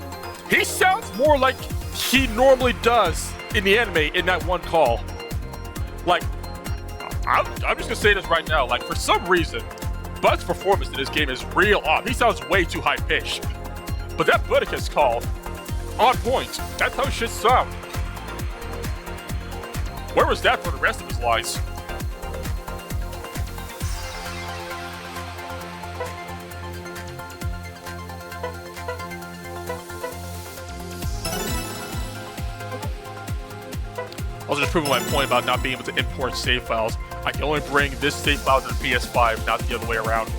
he sounds more like he normally does in the anime in that one call. Like, I'm just gonna say this right now. Like, for some reason, Bud's performance in this game is real off. He sounds way too high pitched. But that Butticus call, on point. That's how shit sound. Where was that for the rest of his lines? I was just proving my point about not being able to import save files. I can only bring this save file to the PS5, not the other way around.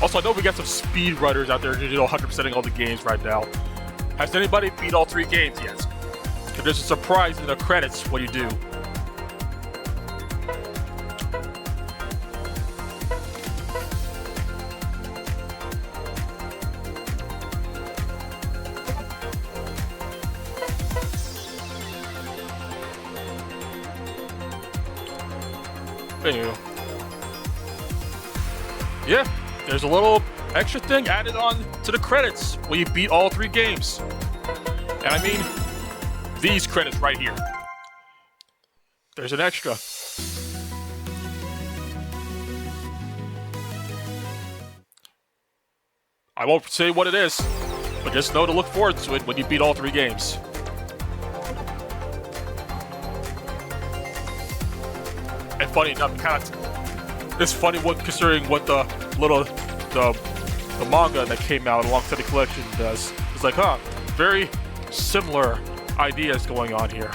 Also, I know we got some speedrunners out there, 100%ing all the games right now. Has anybody beat all 3 games yet? Because there's a surprise in the credits when you do. Anyway. Yeah, there's a little extra thing added on to the credits when you beat all 3 games. And I mean, these credits right here. There's an extra. I won't say what it is, but just know to look forward to it when you beat all 3 games. And funny enough, it's funny considering what the manga that came out alongside the collection does. It's like, huh, very similar ideas going on here.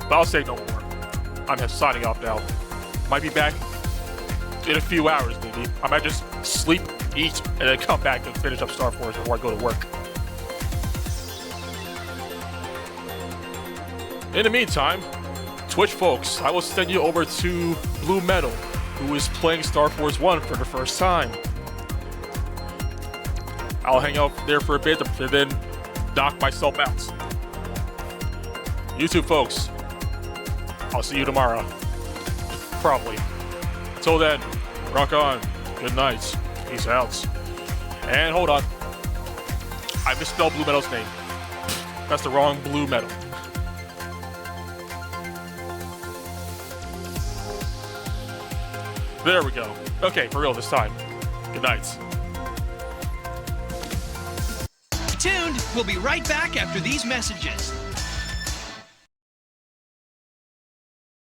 But I'll say no more. I'm signing off now. Might be back in a few hours, maybe. I might just sleep, eat, and then come back and finish up Star Wars before I go to work. In the meantime, Twitch folks, I will send you over to Blue Metal who is playing Star Force 1 for the first time. I'll hang out there for a bit and then knock myself out. You two folks, I'll see you tomorrow. Probably. Until then, rock on. Good night. Peace out. And hold on. I misspelled Blue Metal's name. That's the wrong Blue Metal. There we go. Okay, for real this time. Good night. Stay tuned. We'll be right back after these messages.